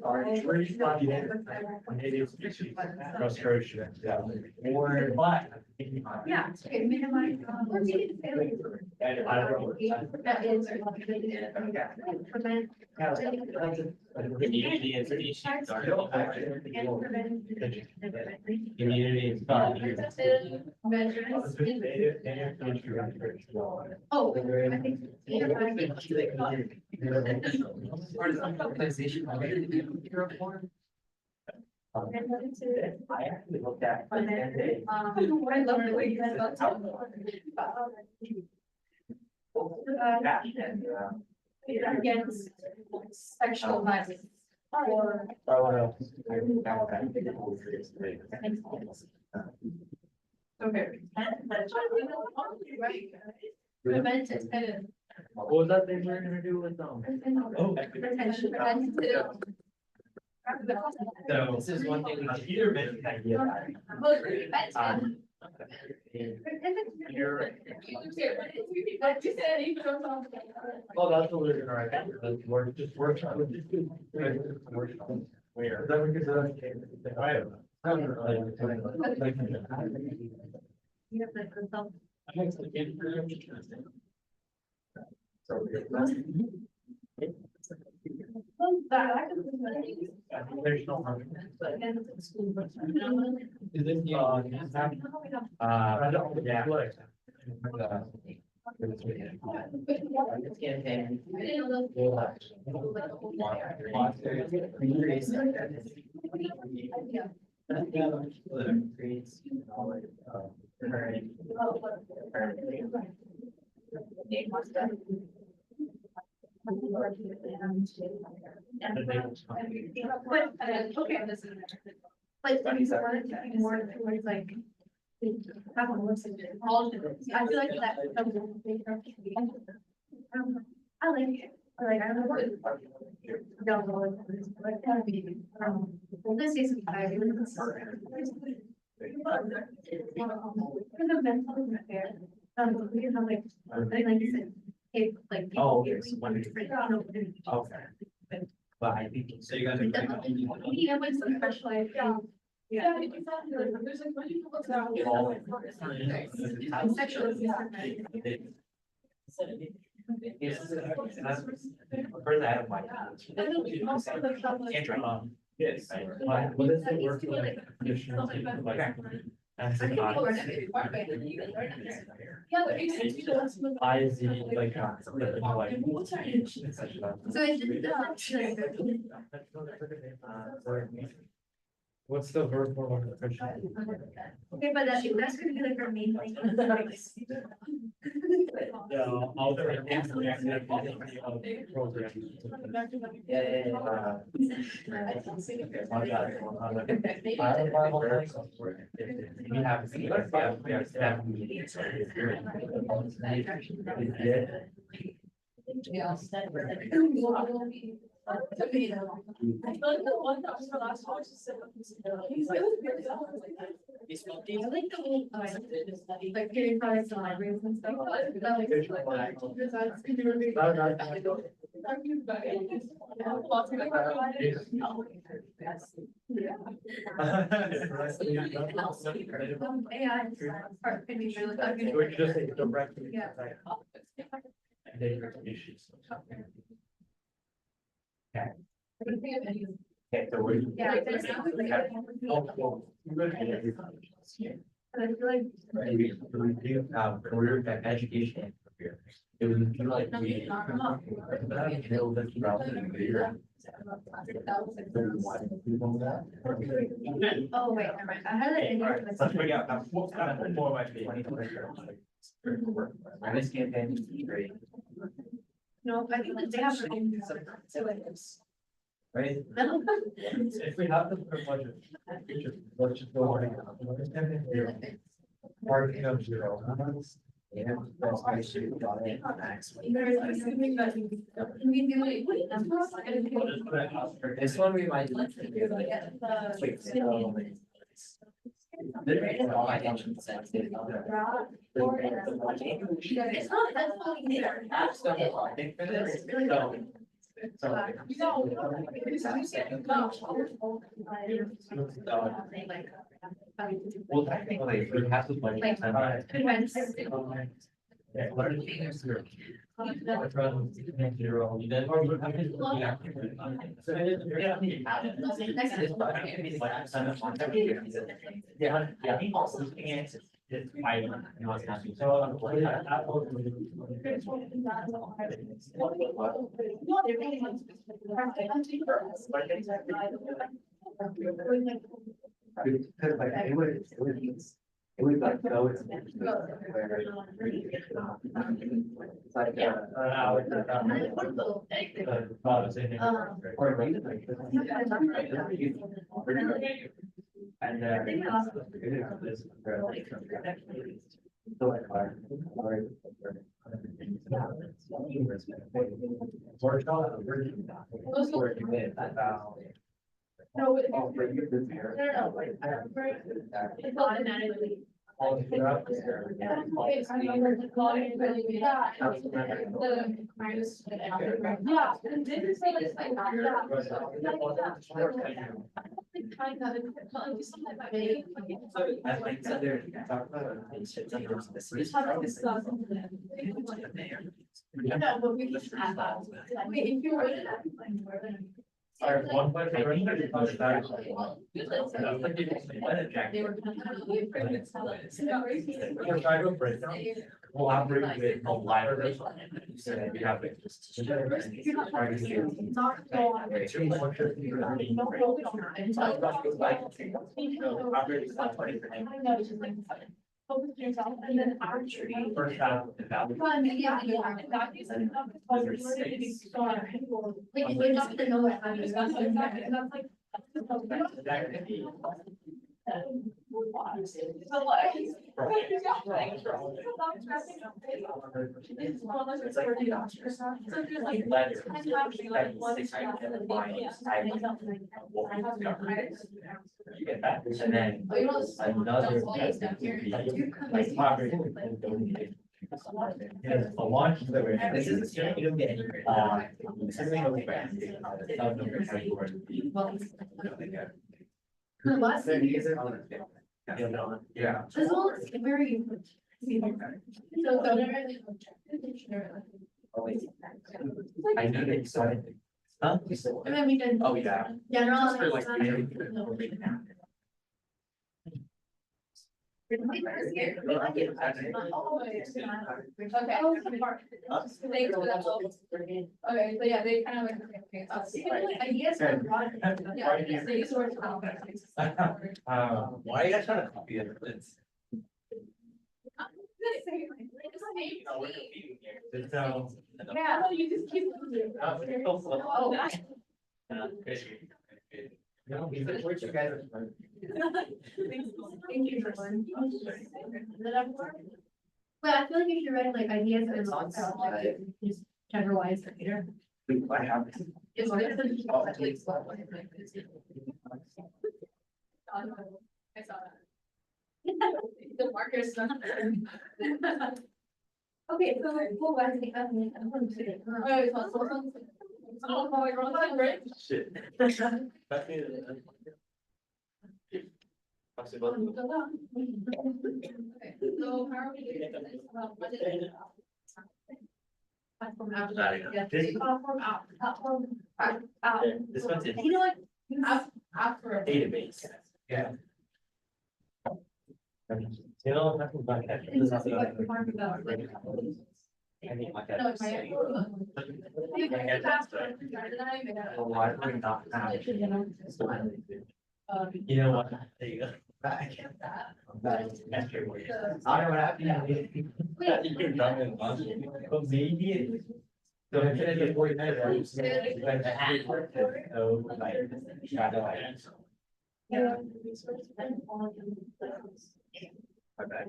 Speaker 6: Alright, frustration, yeah. Or, but.
Speaker 8: Yeah. Okay, minimize. That is. Prevent.
Speaker 6: Community is the issue.
Speaker 8: And prevent.
Speaker 6: Community is.
Speaker 8: Measures. Oh, I think.
Speaker 6: I actually looked at.
Speaker 8: I love the way you said about. Against sexual violence. Or. Okay. Prevent it.
Speaker 6: What was that thing we were gonna do with them? Oh.
Speaker 8: Prevention, preventative.
Speaker 6: So this is one thing we can either make an idea.
Speaker 8: Well, prevention. Like you said, you don't know.
Speaker 6: Well, that's what we're gonna write. We're just working on it. Where? That we could, There's no harm. Is it,
Speaker 8: Okay, this is. Like, if you wanted to be more towards like. Have a listen to all of it. I feel like that. I like it.
Speaker 7: Like, I don't know what. Don't know what, like, kind of be, well, this is. I really. We can have like, like you said, if like.
Speaker 10: Oh, okay, so one is- Okay. But I think. So you guys are.
Speaker 7: Yeah, with some specialized.
Speaker 8: Yeah, exactly. There's like many people that.
Speaker 10: All-
Speaker 7: Sexual abuse.
Speaker 10: Further out of my. Yes.
Speaker 11: What is the work like? Commissioners like? And
Speaker 8: I think people are
Speaker 11: sometimes.
Speaker 8: never part of it, and you guys are not there. Yeah, but it's people that's.
Speaker 11: I see like.
Speaker 8: What's our age?
Speaker 7: So it's,
Speaker 11: What's the verb for like official?
Speaker 7: okay, but that's gonna be like our main thing.
Speaker 11: Yeah, I'll try to program.
Speaker 8: Yeah. I feel like the one that was the last one was set up. He's like, I like the whole, like getting products on libraries and stuff.
Speaker 7: AI. Part could be really.
Speaker 11: We could just say directly.
Speaker 7: Yeah.
Speaker 11: Issues.
Speaker 10: Okay, so we're.
Speaker 7: Yeah, there's something like- But I feel like.
Speaker 10: We do, career and education and career. It would be like we. Build this route in the year.
Speaker 7: Oh, wait, never mind. I had it in here.
Speaker 10: Let's figure out, what's kind of more might be. This campaign is great,
Speaker 7: No, I think that they have. their own so it's-
Speaker 10: right?
Speaker 11: If we have the budget. Let's just go on. Marking of zero.
Speaker 10: Yeah. That's why I should have got it. This one we might. All my attention sense.
Speaker 7: It's not, that's not either.
Speaker 10: I think for this, well, technically, it has to play.
Speaker 11: Yeah, learning is zero. Zero, you did.
Speaker 10: Yeah, yeah. It's my, you know, it's not- so. Because like, it would like go. It's like, or maybe like. And then. So like,
Speaker 8: No, it's automatically. Okay, I remember the calling really big. Yeah, the minus. Yeah, and then it's like, it's like, kind of, something like maybe.
Speaker 10: I like that there, talk about.
Speaker 8: No, but we can add that. Wait, if you were to add, like, more than.
Speaker 11: Alright, one point.
Speaker 8: They were.
Speaker 11: We're trying to break down. Collaborate with a library. So that we have it.
Speaker 8: Focus yourself and then archery.
Speaker 11: First half of the value.
Speaker 8: Yeah, and that is enough.
Speaker 7: Like, if you're not gonna know it, I mean,
Speaker 8: That's like.
Speaker 6: You get that, and then another. Like poverty. Yes, a launch. This is, you don't get any. This is no brand. Yeah.
Speaker 8: As well as very.
Speaker 6: I know they decided. Huh?
Speaker 8: And then we can.
Speaker 6: Oh, yeah.
Speaker 8: General.
Speaker 6: Just for like.
Speaker 8: Okay. Okay, so yeah, they kind of like. Ideas. Yeah, they sort of.
Speaker 6: Why are you guys trying to copy it? It's. So.
Speaker 8: Yeah, you just keep.
Speaker 6: No, where'd you guys?
Speaker 8: Thank you for one. But I feel like you should write like ideas and like just generalize later.
Speaker 6: I have.
Speaker 8: It's like. I saw that. The markers. Okay, so we'll go and I'm going to say.
Speaker 6: Shit.
Speaker 8: So how are we doing this? Platform out. Platform out.
Speaker 6: This one's in
Speaker 8: You know what? After.
Speaker 6: database. Yeah. You know, nothing about that.
Speaker 8: It's just what we're talking about.
Speaker 6: I mean, like
Speaker 8: No,
Speaker 6: that. Why would we not have? You know what? There you go. I can't. That's true. I don't know what happened. You're done in lunch. But maybe. So I'm gonna get 40 minutes. So like, try to like. My bad.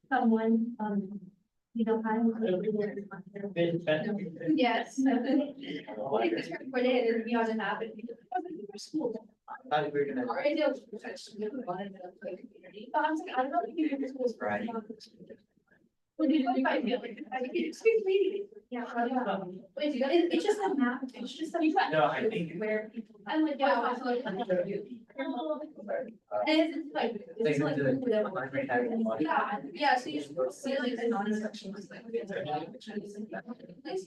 Speaker 8: Someone, you know, yes. What if it's recorded and be on an app and people.
Speaker 6: How did we gonna?
Speaker 8: Or is it professional, community? But I was like, I don't know if you do schools.
Speaker 6: Right.
Speaker 8: Would you look by feeling, I think it's good reading, yeah, it's just a map, it's just a.
Speaker 6: No, I think-
Speaker 8: Where, I'm like, yeah, I was like. And it's like. It's like. Yeah, yeah, so you should see like the non-section was like.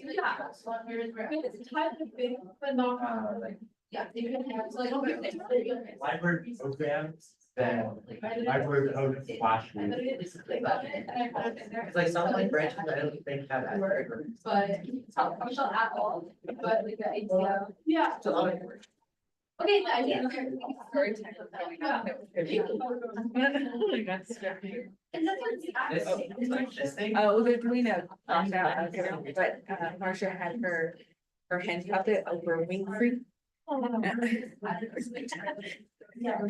Speaker 8: Yeah. So here's where it's kind of big, but not like, yeah, they can have, so like.
Speaker 6: Library programs, then library code flash. It's like some like branches, I don't think have that.
Speaker 8: But it's not functional at all, but like the idea. Yeah.
Speaker 6: It's a lot of work.
Speaker 8: Okay, the idea.
Speaker 5: Very technical.
Speaker 8: And that's what's.
Speaker 6: This thing.
Speaker 12: Oh, they're doing a, but Marcia had her hand puppet over Wing Creek.
Speaker 8: Yeah.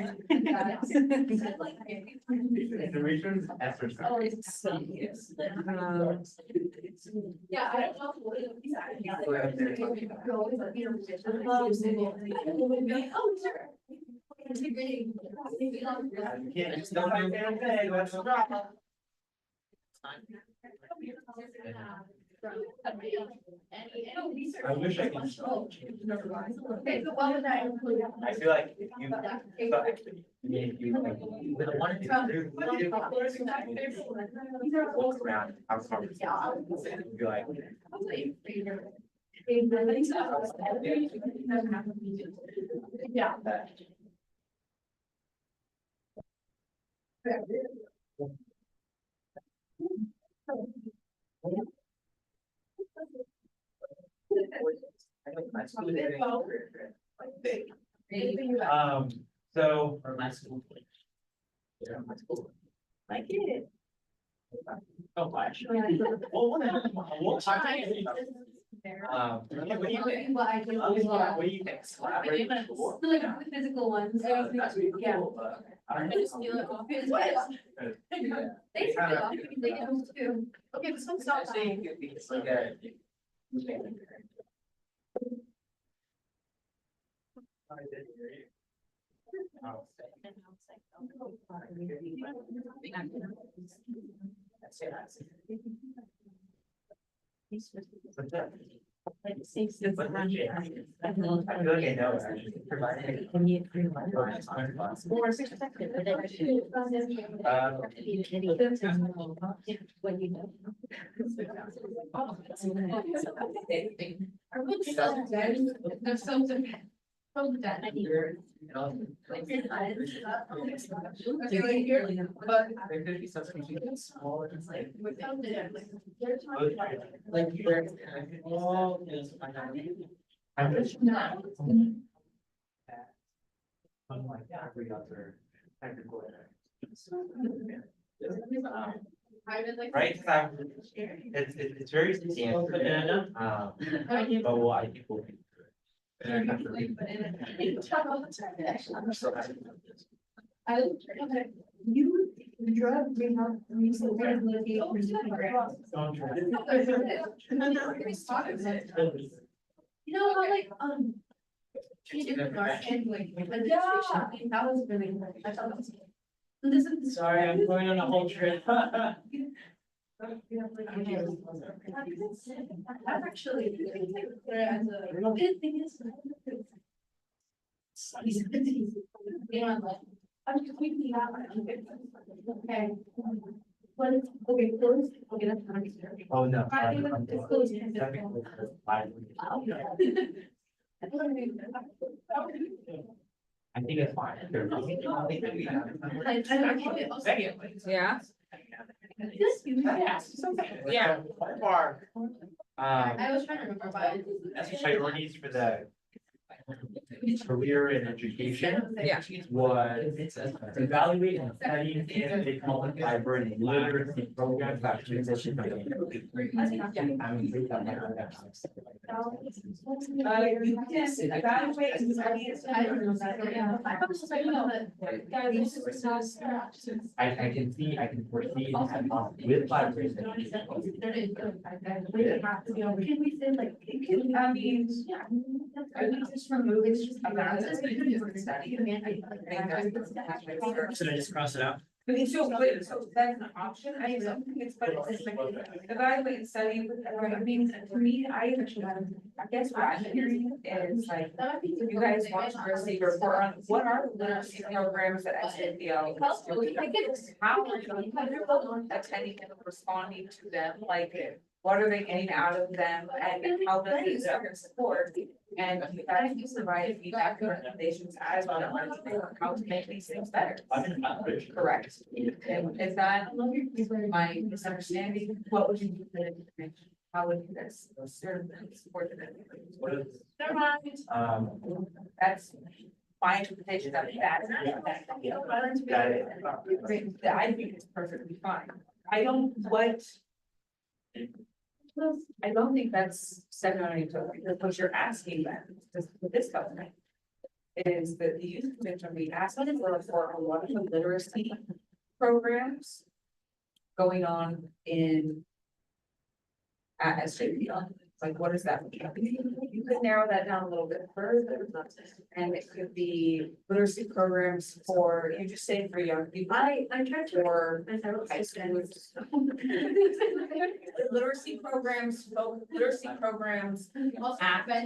Speaker 6: The reasons exercise.
Speaker 8: Yeah, I don't know. What it is. Oh, sure. Integrating.
Speaker 6: Yeah, just don't do anything, let's drop. I wish I could.
Speaker 8: Okay, so what would that include?
Speaker 6: I feel like if you. If you like, with a one and two, look around, how far it's. Be like.
Speaker 8: Yeah.
Speaker 6: So.
Speaker 3: For my school.
Speaker 6: Yeah, my school.
Speaker 8: Like it.
Speaker 6: Oh, actually. Well, what?
Speaker 8: What I do.
Speaker 6: What do you think? Collaborate with school?
Speaker 8: Like the physical ones.
Speaker 6: That's really
Speaker 8: Yeah.
Speaker 6: cool, but I
Speaker 8: I
Speaker 6: don't
Speaker 8: just feel it off. They feel it off, they can too. Okay, this one's not.
Speaker 6: It's like a. I feel like I know, actually, providing.
Speaker 8: There's something. From that.
Speaker 6: But. There could be something small, it's like.
Speaker 8: Without it, like.
Speaker 6: Like where. Oh, yes, I know. I'm just. Unlike every other technical. Right, cause it's very substantial. But what I think will be.
Speaker 8: You, the drug, we have, we still have You know, how like, you did the dark and like, yeah, that was really, I thought that was. This is.
Speaker 10: Sorry, I'm going on a whole trip.
Speaker 8: That's actually. The good thing is. Yeah, like, I'm completely out. Okay. But it's, okay, close, okay, that's not.
Speaker 6: Oh, no.
Speaker 8: I think it's close.
Speaker 6: I think it's fine.
Speaker 5: Yeah.
Speaker 6: Yeah. Far.
Speaker 8: I was trying to remember, but.
Speaker 6: That's priorities for the career and education.
Speaker 5: Yeah.
Speaker 6: Was evaluate and study if they qualify for any literacy programs that transition.
Speaker 12: You can evaluate and study.
Speaker 8: I don't know that.
Speaker 6: I can see, I can foresee and have with libraries.
Speaker 8: Can we say like?
Speaker 12: I mean, I would just remove, it's just about.
Speaker 10: Should I just cross it out?
Speaker 12: So that's an option, I don't think it's, but it's like, evaluate and study, I mean, to me, I guess what I'm hearing is like, you guys want to receive a report on what are the literacy programs that SNPL is doing? How are you attending and responding to them, like, what are they getting out of them, and how does it serve support? And you guys can provide feedback and recommendations as well on how to make these things better. Correct. And is that my misunderstanding? What would you do? How would you guys serve and support them? Never mind. That's my interpretation of that. I think it's perfectly fine. I don't think that's secondary to because what you're asking them, with this government. Is that the youth commission, we asked them for a lot of the literacy programs. Going on in. At SJP, like what is that? You could narrow that down a little bit further. And it could be literacy programs for, you just say for young people.
Speaker 8: I tried to.
Speaker 12: Or high school. Literacy programs at the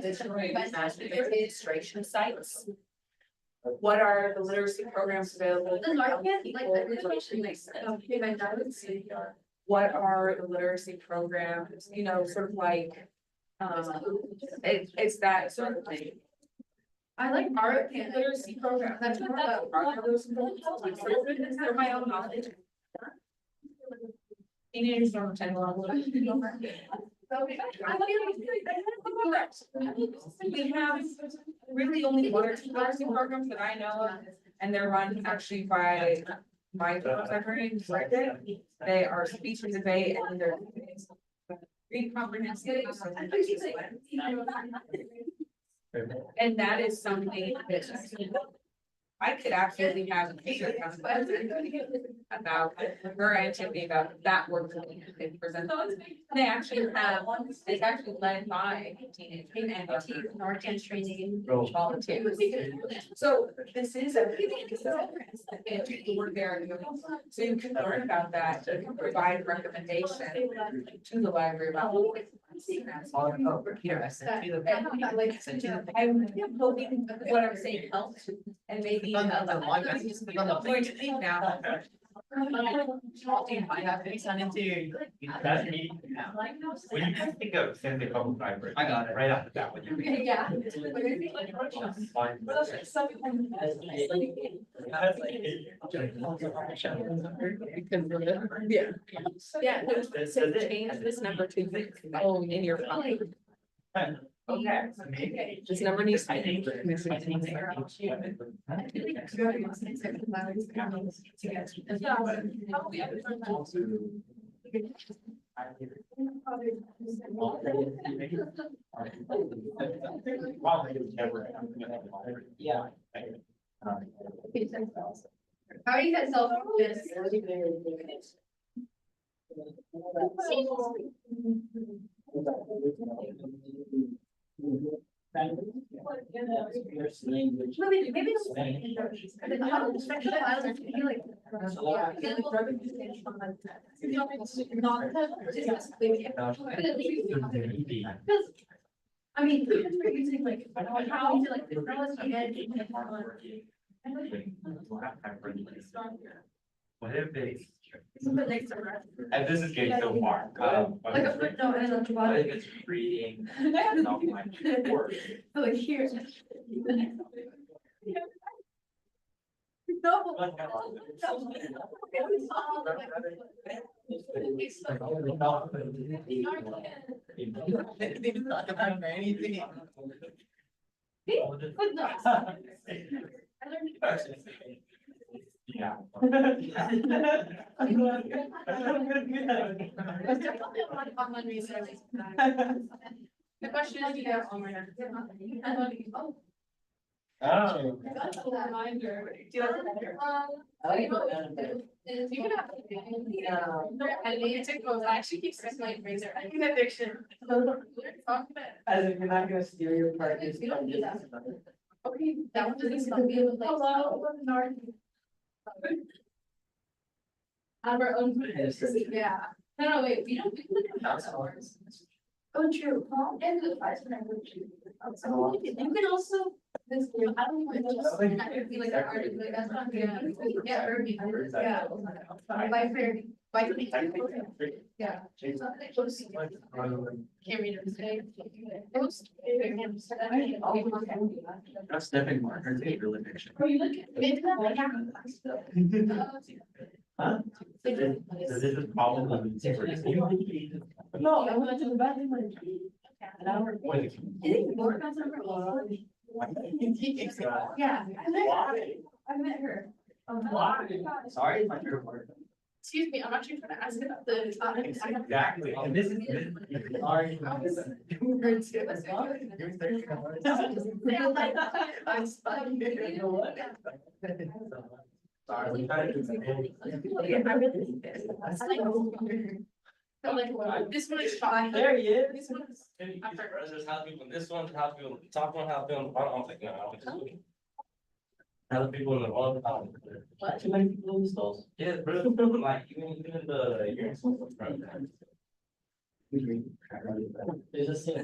Speaker 12: administration sites. What are the literacy programs available?
Speaker 8: The market, like the education,
Speaker 12: What are the literacy programs, you know, sort of like, it's that sort of thing.
Speaker 8: I like art and
Speaker 12: Literacy program, that's what that, are those, they're my own knowledge. Teenagers don't attend a lot of. We have really only one or two literacy programs that I know of, and they're run actually by my librarians right there. They are speech and debate and they're
Speaker 5: Read comprehensive. And that is something that I could absolutely have a meeting about her activity about that work that they present. They actually have, it's actually led by teenage and Norton training volunteers. So this is a. Work there, so you can learn about that, and provide recommendation to the library about. I'm hoping what I'm saying helps and maybe. I'm going to leave now.
Speaker 11: That's me now. When you think of San Diego Public Library.
Speaker 6: I got it.
Speaker 11: Right after that one.
Speaker 8: Yeah.
Speaker 12: Yeah, change this number to in your phone.
Speaker 11: Okay.
Speaker 12: This number needs to be.
Speaker 6: Yeah.
Speaker 8: How do you get self this? I mean, we're using like, how to like,
Speaker 11: What if they,
Speaker 8: But like,
Speaker 11: and this is getting so far,
Speaker 8: like a footnote and a
Speaker 11: what if it's reading, not my work?
Speaker 8: like here.
Speaker 11: Yeah.
Speaker 8: The question is, do you have all my?
Speaker 11: Oh.
Speaker 8: You can have. I need to go, I actually keep stressing my razor, I need addiction.
Speaker 10: As if you're not gonna steal your partner's.
Speaker 8: We don't do that. Okay, that one doesn't seem to be able to like. Hello, North. Out of our own. Yeah. No, wait, we don't. Oh, true. And the price for that. You can also. This, I don't even. I could be like an artist, like that's not good. Yeah, Irving, yeah. By fair, by. Yeah. Can't read it today.
Speaker 6: That's definitely more, her really picture.
Speaker 8: Are you looking?
Speaker 11: Huh? So this is probably.
Speaker 8: No, I went to the bathroom.
Speaker 11: Wait.
Speaker 8: Yeah. I met her.
Speaker 6: Sorry if I drew a word.
Speaker 8: Excuse me, I'm actually trying to ask about the.
Speaker 11: Exactly, and this is.
Speaker 6: Sorry.
Speaker 11: Sorry, we tried to do
Speaker 8: This one is fine.
Speaker 10: There he is.
Speaker 8: This one is.
Speaker 13: There's half people, this one, half people, top one, half people, I don't think, no, I don't think. Half the people in the bottom.
Speaker 10: What? Too many people in the stalls?
Speaker 13: Yeah, bro, like, even the, you're.
Speaker 10: There's a thing.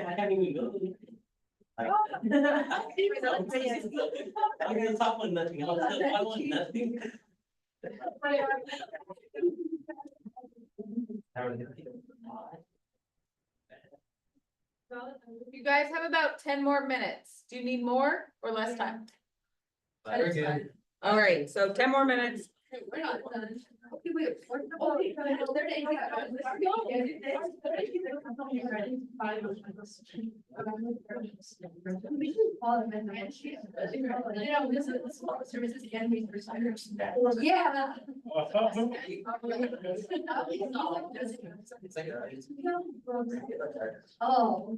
Speaker 10: I can't even go.
Speaker 13: I'm gonna top one, nothing else, I want nothing.
Speaker 12: You guys have about 10 more minutes. Do you need more or less time?
Speaker 6: We're good.
Speaker 12: All right, so 10 more minutes.
Speaker 8: We're not done. Okay, wait. Yeah.
Speaker 6: It's like,
Speaker 8: Oh.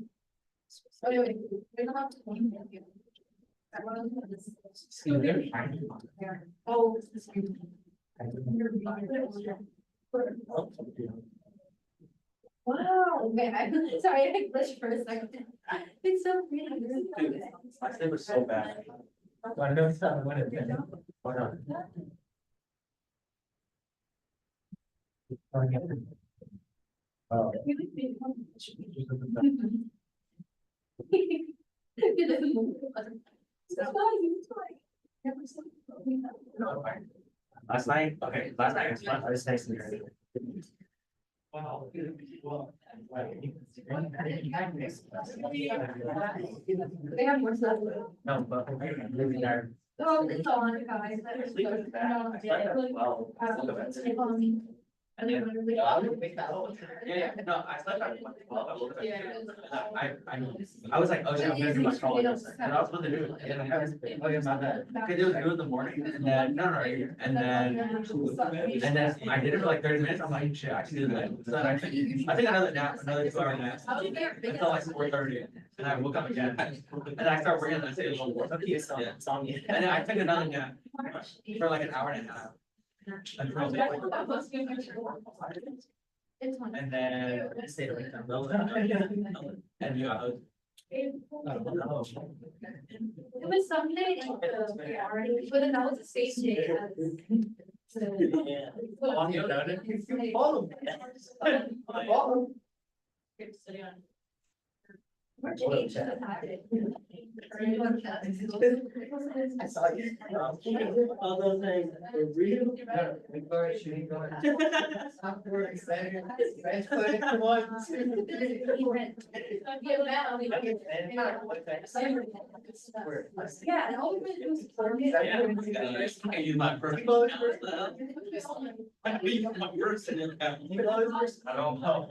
Speaker 8: Anyway, we don't have to. Oh. Wow, okay, I'm sorry, I glitched for a second. It's so pretty.
Speaker 6: my sleep was so bad. I know it's not what it is. Why not? Oh. Last night, okay, last night was fun. I was nice and early. Wow.
Speaker 8: They have more stuff.
Speaker 6: No, but maybe our.
Speaker 8: Oh, it's on, guys.
Speaker 6: Sleep is bad. I slept at 12. Yeah, no, I slept at 12. I woke up at 2. I was like, oh, yeah, I'm gonna do my call. And I was supposed to do it. And I was, oh, yeah, about that. Cause it was due in the morning and then, no, and then I did it for like 30 minutes. I'm like, shit, I can do that. So then I think another nap, another 2-hour nap. Until like 4:30. And I woke up again. And I started working on the table. Yeah. And then I took another nap for like an hour and a half. Until and then I stayed awake. And you out.
Speaker 8: It was Sunday, but then that was the same day as.
Speaker 6: On your note.
Speaker 8: March 8th should have had it.
Speaker 6: I saw you. All those things were real. Victoria shooting going. We're excited. Come on.
Speaker 8: Yeah, and all we went was.
Speaker 13: I use my personal account. I leave my personal account. I don't know.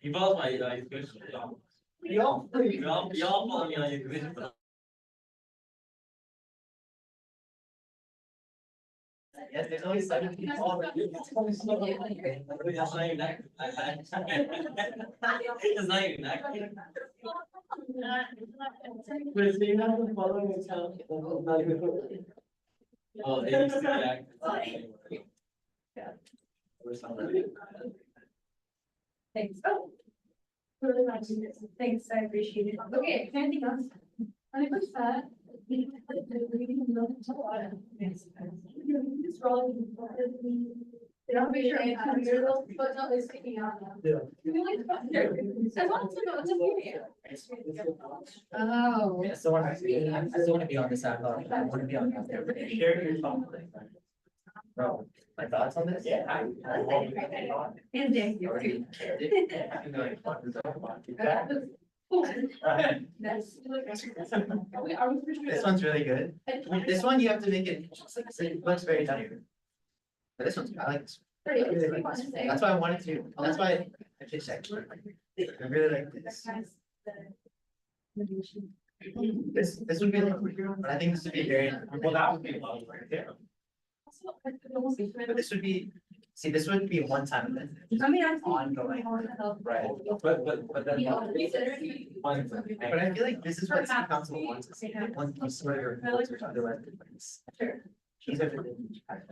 Speaker 13: He follows my, y'all follow me on your commission, but.
Speaker 6: Yes, there's always something.
Speaker 13: That's not even that. It's not even that.
Speaker 10: But it's being not the following account. Not even.
Speaker 13: Oh, they used to be active.
Speaker 8: Thanks. Oh. Really nice. Thanks, I appreciate it. Okay, anything else? I push that. It's rolling. They don't make sure I have your little footnote is sticking out now.
Speaker 10: Yeah.
Speaker 8: I want to know, it's a video. Oh.
Speaker 3: I still wanna be on this app, I wanna be on that.
Speaker 6: Share your thoughts. Bro, my thoughts on this? Yeah.
Speaker 8: And then you're. That's.
Speaker 6: This one's really good. This one, you have to make it, it looks very tiny. But this one's, I like this. That's why I wanted to, that's why I just checked. I really like this. This would be, but I think this would be very, well, that would be a lot right there. But this would be, see, this would be a one-time event.
Speaker 8: I mean, I.
Speaker 6: Ongoing. Right. But then. But I feel like this is what city council wants to see, once you sort of reports or otherwise.
Speaker 8: Sure.
Speaker 6: These are the.
Speaker 8: Like.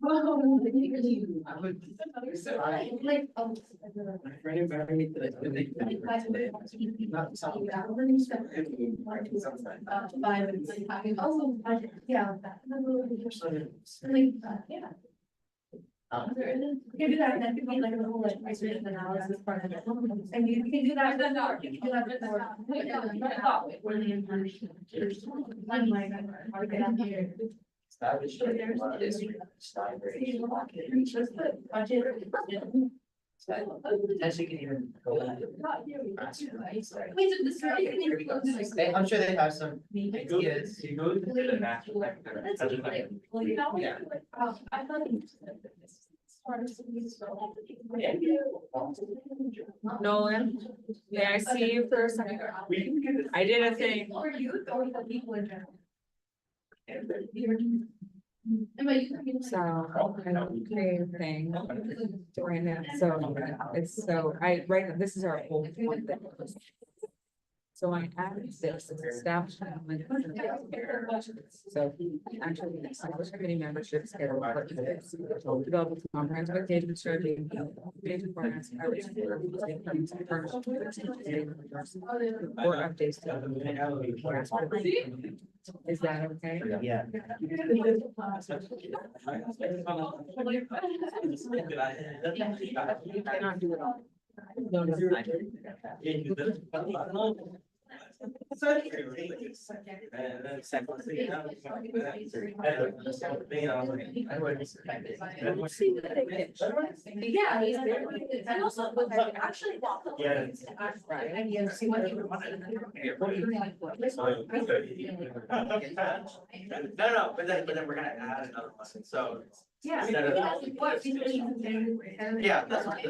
Speaker 8: Yeah. Yeah. You can do that, and then you can like a little like research and analysis part of it, and you can do that, then you can do that before. Where the information.
Speaker 6: Established. Potentially can even go. I'm sure they have some ideas.
Speaker 13: You go to the national.
Speaker 8: I thought.
Speaker 12: Nolan, may I see you for a second? I did a thing. So, I don't create a thing right now, so it's so, right now, this is our whole one thing. So I added this as establishment. So actually, the establishment committee membership schedule. Develop a comprehensive engagement strategy. Engagement plans, outreach programs, or updates. Is that okay?
Speaker 6: Yeah.
Speaker 12: You cannot do it all.
Speaker 2: Yeah, he's there. And also, but I actually walk.
Speaker 12: Right.
Speaker 2: And you see what you.
Speaker 13: No, but then we're gonna add another one, so.
Speaker 2: Yeah.
Speaker 13: Instead of- Yeah, that's what. I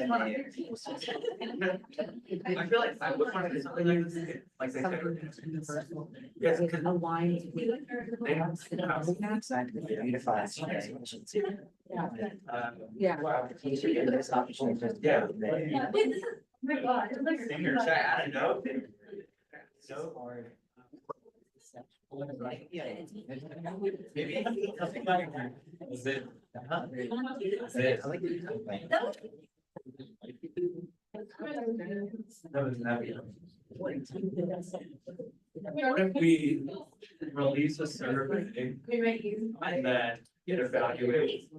Speaker 13: feel like I would want to do something like this, like they say. Yes, because.
Speaker 1: Aligned with.
Speaker 13: They have.
Speaker 6: Beautify.
Speaker 12: Yeah.
Speaker 6: There's opportunity for-
Speaker 13: Yeah.
Speaker 2: Yeah, wait, this is, my God, it's like.
Speaker 13: Singer, should I add a note?
Speaker 6: So hard.
Speaker 13: Maybe. Is it? Is it?
Speaker 6: I like the-
Speaker 13: No, it's not. What if we release a survey and then evaluate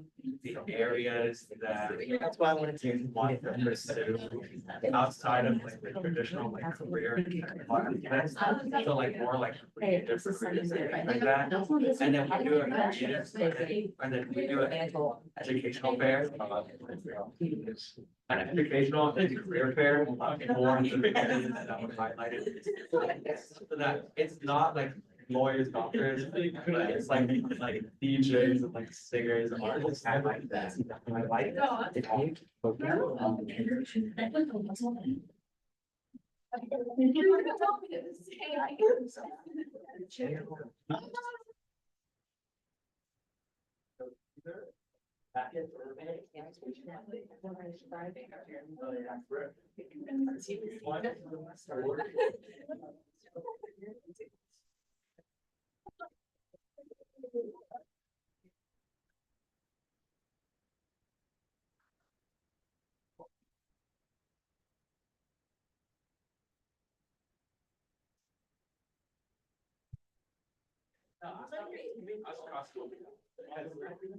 Speaker 13: the areas that.
Speaker 6: That's why I wanted to.
Speaker 13: Want to pursue outside of like the traditional like career. environment. So like more like different careers and things like that. And then we do a creative day, and then we do an educational fair. An educational and career fair, more in the beginning that I would highlight it. So that it's not like lawyers, doctors, but it's like DJs and like singers, artists, and like that. I like that.
Speaker 6: If you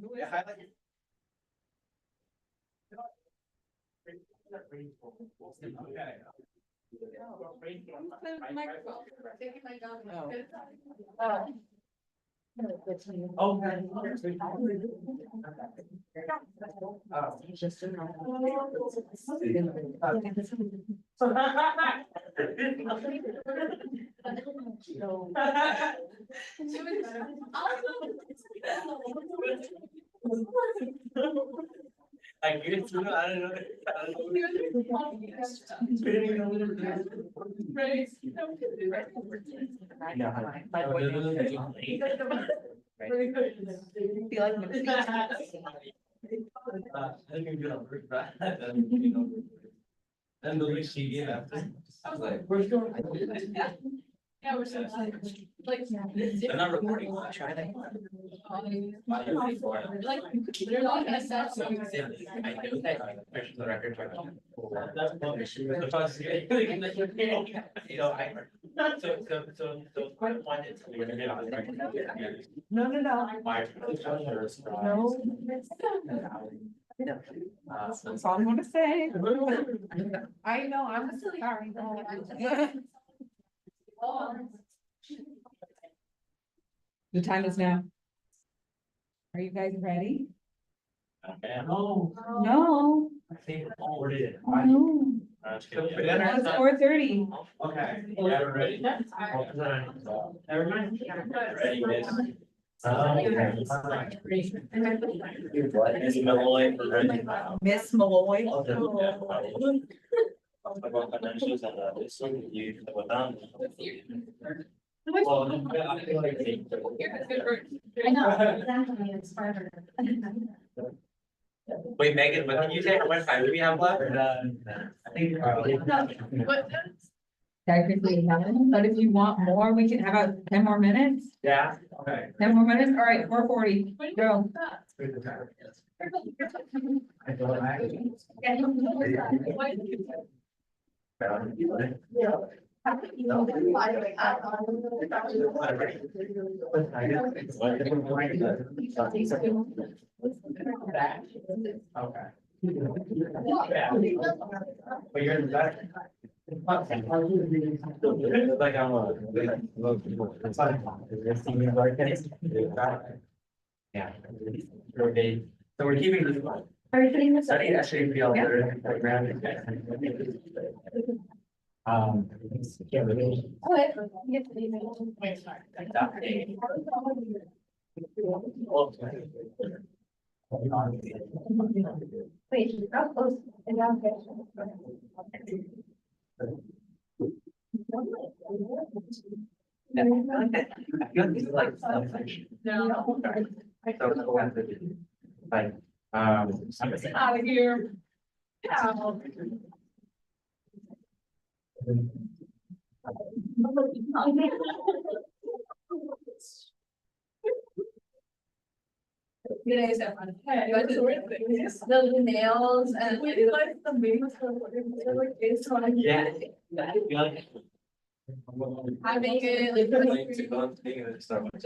Speaker 13: Yeah, highlight. Like, you didn't know, I don't know. And the way she gave after. I was like, where's going?
Speaker 8: Yeah, we're so like.
Speaker 13: They're not recording.
Speaker 8: Like, they're not gonna stop.
Speaker 13: I know that. Picture the record. The first year. You know, so quite one is.
Speaker 1: No.
Speaker 13: My.
Speaker 1: That's all I'm gonna say. I know, I'm sorry. The time is now. Are you guys ready?
Speaker 13: No.
Speaker 1: No.
Speaker 13: I think it's already.
Speaker 1: No. It's 4:30.
Speaker 13: Okay, yeah, we're ready. Everybody? Ready, yes.
Speaker 12: Miss Malloy.
Speaker 2: I know, exactly, it's harder.
Speaker 13: Wait, Megan, what did you say? How much time do we have left? I think.
Speaker 1: Technically, none, but if you want more, we can have about 10 more minutes.
Speaker 13: Yeah, okay.
Speaker 1: 10 more minutes, all right, 4:40, go.
Speaker 13: Okay. But you're in the back. Like I'm it's fine. Yeah. Okay, so we're keeping this one.
Speaker 2: Are you putting this?
Speaker 13: Study actually feel better. Can't really.
Speaker 2: Oh, wait, you have to leave Wait, how close? And down
Speaker 13: I feel like this is like something.
Speaker 2: No.
Speaker 13: Like,
Speaker 12: Out of here. Yeah.
Speaker 8: You guys have fun. The nails and. We like the memes for like it's fun.
Speaker 13: yeah. I feel like.
Speaker 8: I make it like.
Speaker 13: Like to go to the Starbucks.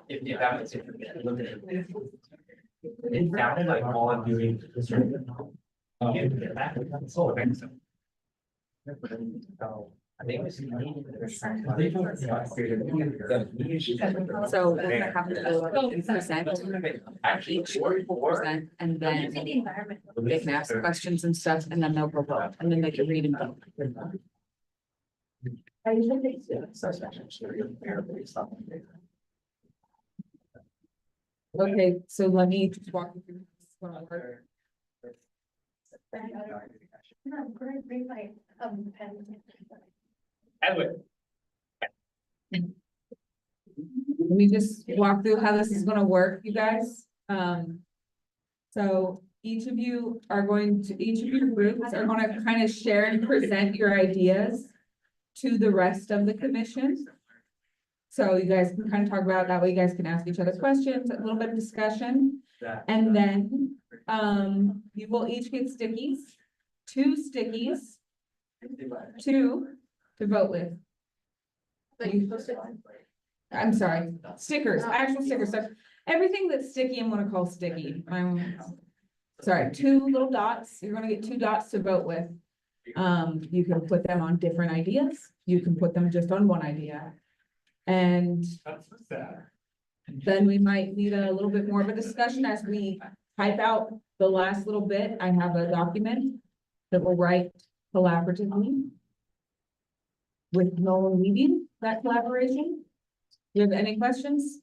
Speaker 13: If that makes it. It sounded like all I'm doing. is I think it's.
Speaker 1: So we're gonna have to go 10%,
Speaker 13: Actually,
Speaker 1: and then they can ask questions and stuff, and then they'll vote, and then they can read and vote. Okay, so let me just walk you through this one more.
Speaker 2: Bring my, pen.
Speaker 13: Edward.
Speaker 1: Let me just walk through how this is gonna work, you guys. So each of you are going to, each of your groups are gonna kind of share and present your ideas to the rest of the commission. So you guys can kind of talk about, that way you guys can ask each other questions, a little bit of discussion. And then, you will each get stickies, 2 stickies, 2 to vote with. I'm sorry, stickers, actual stickers, so everything that's sticky, I'm gonna call sticky. I'm sorry, 2 little dots, you're gonna get 2 dots to vote with. You can put them on different ideas, you can put them just on one idea. And
Speaker 13: That's so sad.
Speaker 1: then we might need a little bit more of a discussion as we type out the last little bit. I have a document that we'll write collaboratively with Nolan leading that collaboration. Do you have any questions?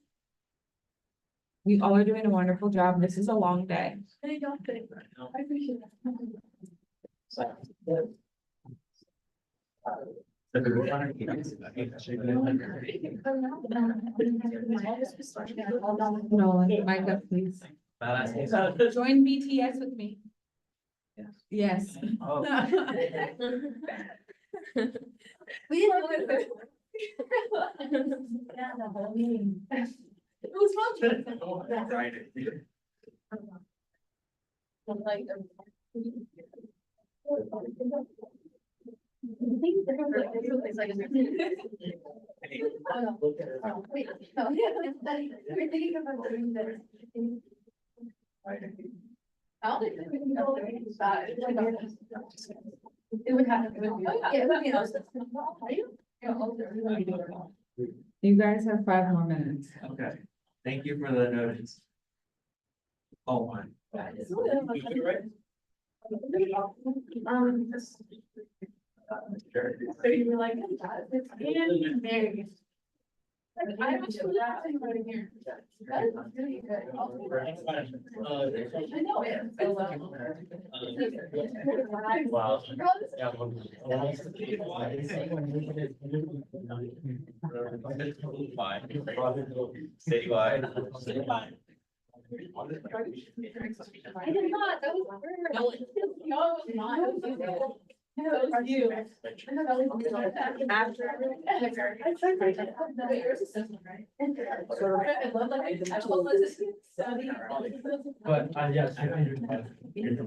Speaker 1: You all are doing a wonderful job. This is a long day.
Speaker 2: I appreciate
Speaker 1: Nolan, mic up, please. Join BTS with me. Yes.
Speaker 13: Oh.
Speaker 2: We didn't know it. Yeah, the whole meeting. It was fun. Like. It would have.
Speaker 1: You guys have 5 more minutes.
Speaker 13: Okay, thank you for the notice. Oh, my.
Speaker 2: So you were like, it's in Mary.
Speaker 12: I actually laughed right here. That is really good. I know it.
Speaker 13: Wow. Citywide.
Speaker 12: I did not, that was. No, it was not. That was you. After.
Speaker 11: But, yes,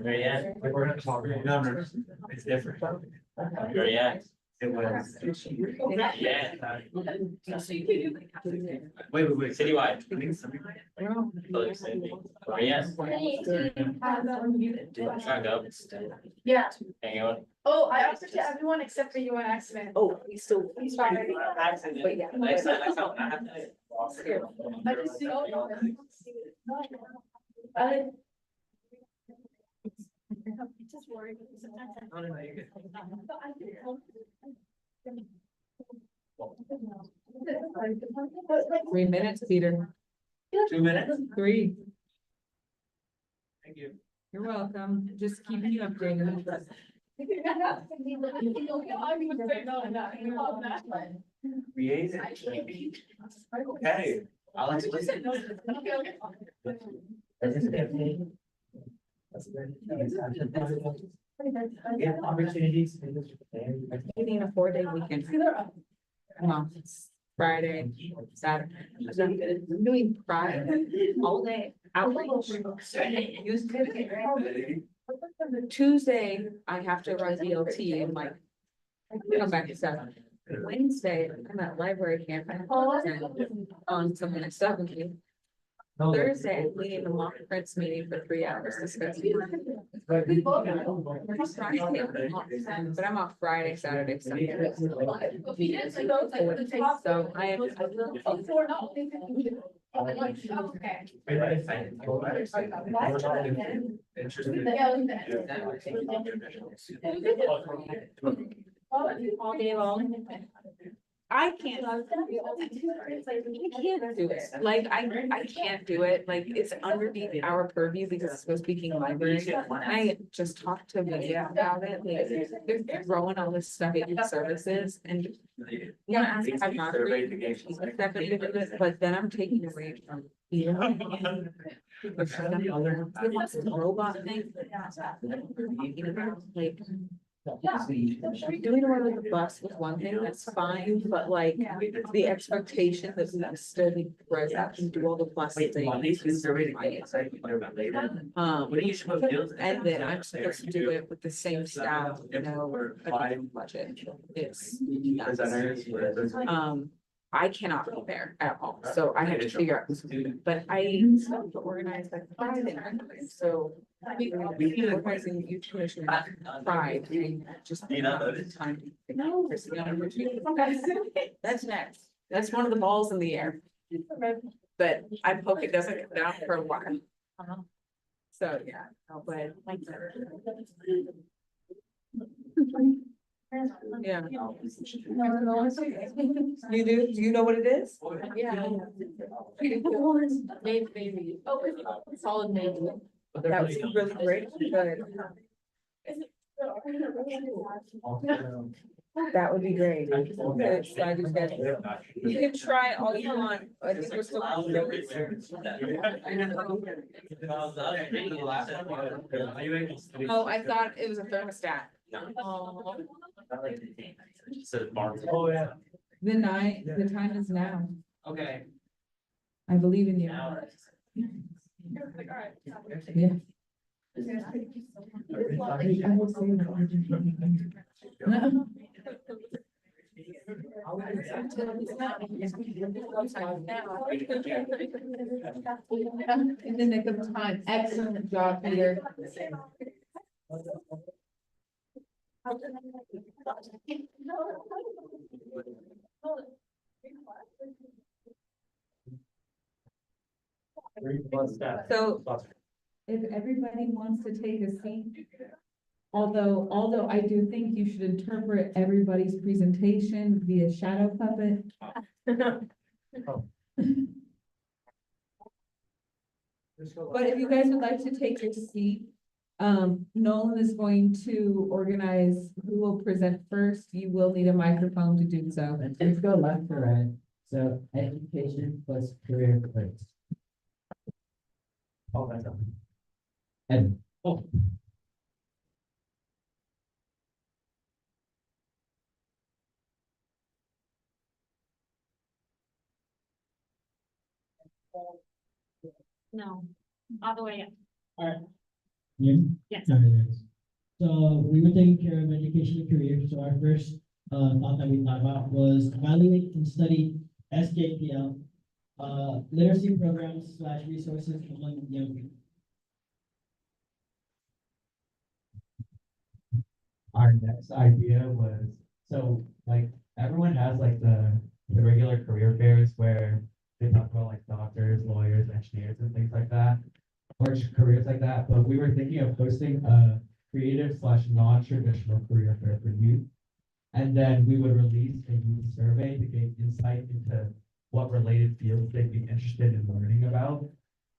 Speaker 13: Very end.
Speaker 11: we're gonna talk.
Speaker 13: Numbers, it's different. Very end. It was. Yeah. Wait, citywide. Very end. Track up.
Speaker 7: Yeah.
Speaker 13: Hang on.
Speaker 7: Oh, I offered to everyone except for you on accident.
Speaker 10: Oh, he's still.
Speaker 7: He's fine.
Speaker 13: Accident.
Speaker 7: But yeah.
Speaker 13: Next time, I have to.
Speaker 7: I just see. Just worried.
Speaker 1: 3 minutes, Peter.
Speaker 13: 2 minutes.
Speaker 1: 3.
Speaker 13: Thank you.
Speaker 1: You're welcome. Just keeping you updated.
Speaker 13: Creative. Okay. I'll let you listen.
Speaker 11: Yeah, opportunities.
Speaker 1: Getting a 4-day weekend. It's Friday, Saturday. I'm doing Friday all day outreach. Tuesday, I have to run DLT and like come back at 7. Wednesday, I'm at library camp on something at 7. Thursday, I'm leading the mock prints meeting for 3 hours discussing. But I'm off Friday, Saturday, Sunday. So I am. All day long. I can't do it. Like, I can't do it. Like, it's underneath our purview because it's supposed to be King Library. I just talked to Lydia about it. Like, they're throwing all this stuff into services and. Yeah, I'm not. But then I'm taking away from. Robot thing. Like. Doing away with the bus was one thing, that's fine, but like the expectation that we study right up and do all the plus things. And then I'm supposed to do it with the same staff, budget. It's nuts. I cannot be there at all, so I have to figure out, but I still have to organize like Friday, so. Organizing the youth commission pride, and just. Time. No. That's next, that's one of the balls in the air. But I hope it doesn't come down for a while. So, yeah, but. Yeah. You do you know what it is?
Speaker 7: Yeah. Maybe. Oh, solid maybe.
Speaker 1: That was really great, good. That would be great. Good, slide schedule. You can try all you want, I think we're still. Oh, I thought it was a thermostat. Oh.
Speaker 13: Oh, yeah.
Speaker 1: The time is now.
Speaker 13: Okay.
Speaker 1: I believe in you. Yeah. I will say that. In the nick of time, excellent job, Peter. So if everybody wants to take a seat. Although I do think you should interpret everybody's presentation via shadow puppet. But if you guys would like to take your seat, Nolan is going to organize who will present first. You will need a microphone to do so.
Speaker 4: Let's go left to right. So education plus career first.
Speaker 11: Oh, that's all.
Speaker 4: And
Speaker 11: Oh.
Speaker 2: No, all the way up.
Speaker 10: Yeah.
Speaker 2: Yes.
Speaker 10: So we were taking care of education and career, so our first thought that we thought about was evaluate and study SJPL, literacy programs / resources among young people.
Speaker 11: Our next idea was, so like, everyone has like the regular career fairs where they talk about like doctors, lawyers, engineers and things like that. Or careers like that, but we were thinking of hosting a creative / non-traditional career fair for youth. And then we would release a youth survey to gain insight into what related fields they'd be interested in learning about.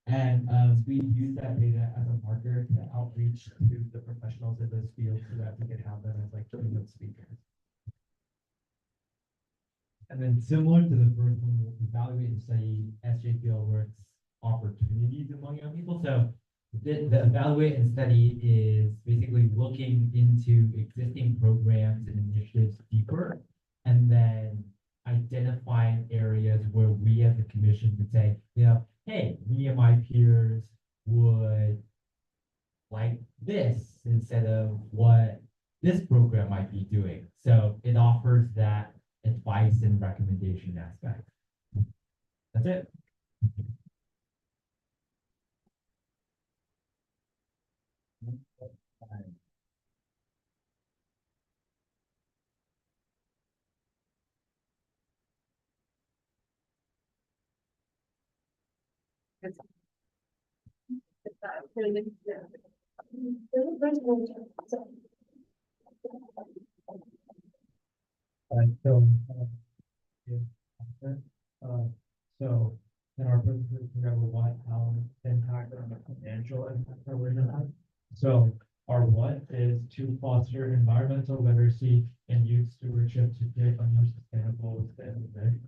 Speaker 11: And we use that data as a marker to outreach to the professionals in those fields so that we can have them as like keynote speakers. And then similar to the first one, we'll evaluate and study SJPL works opportunities among young people. So the evaluate and study is basically looking into existing programs and initiatives deeper, and then identifying areas where we as a commission could say, you know, hey, me and my peers would like this instead of what this program might be doing. So it offers that advice and recommendation aspect. That's it. So, yeah, so in our presentation, we have a what, how impact on the financial impact that we're gonna have. So our what is to foster environmental literacy and youth stewardship to create a more sustainable day.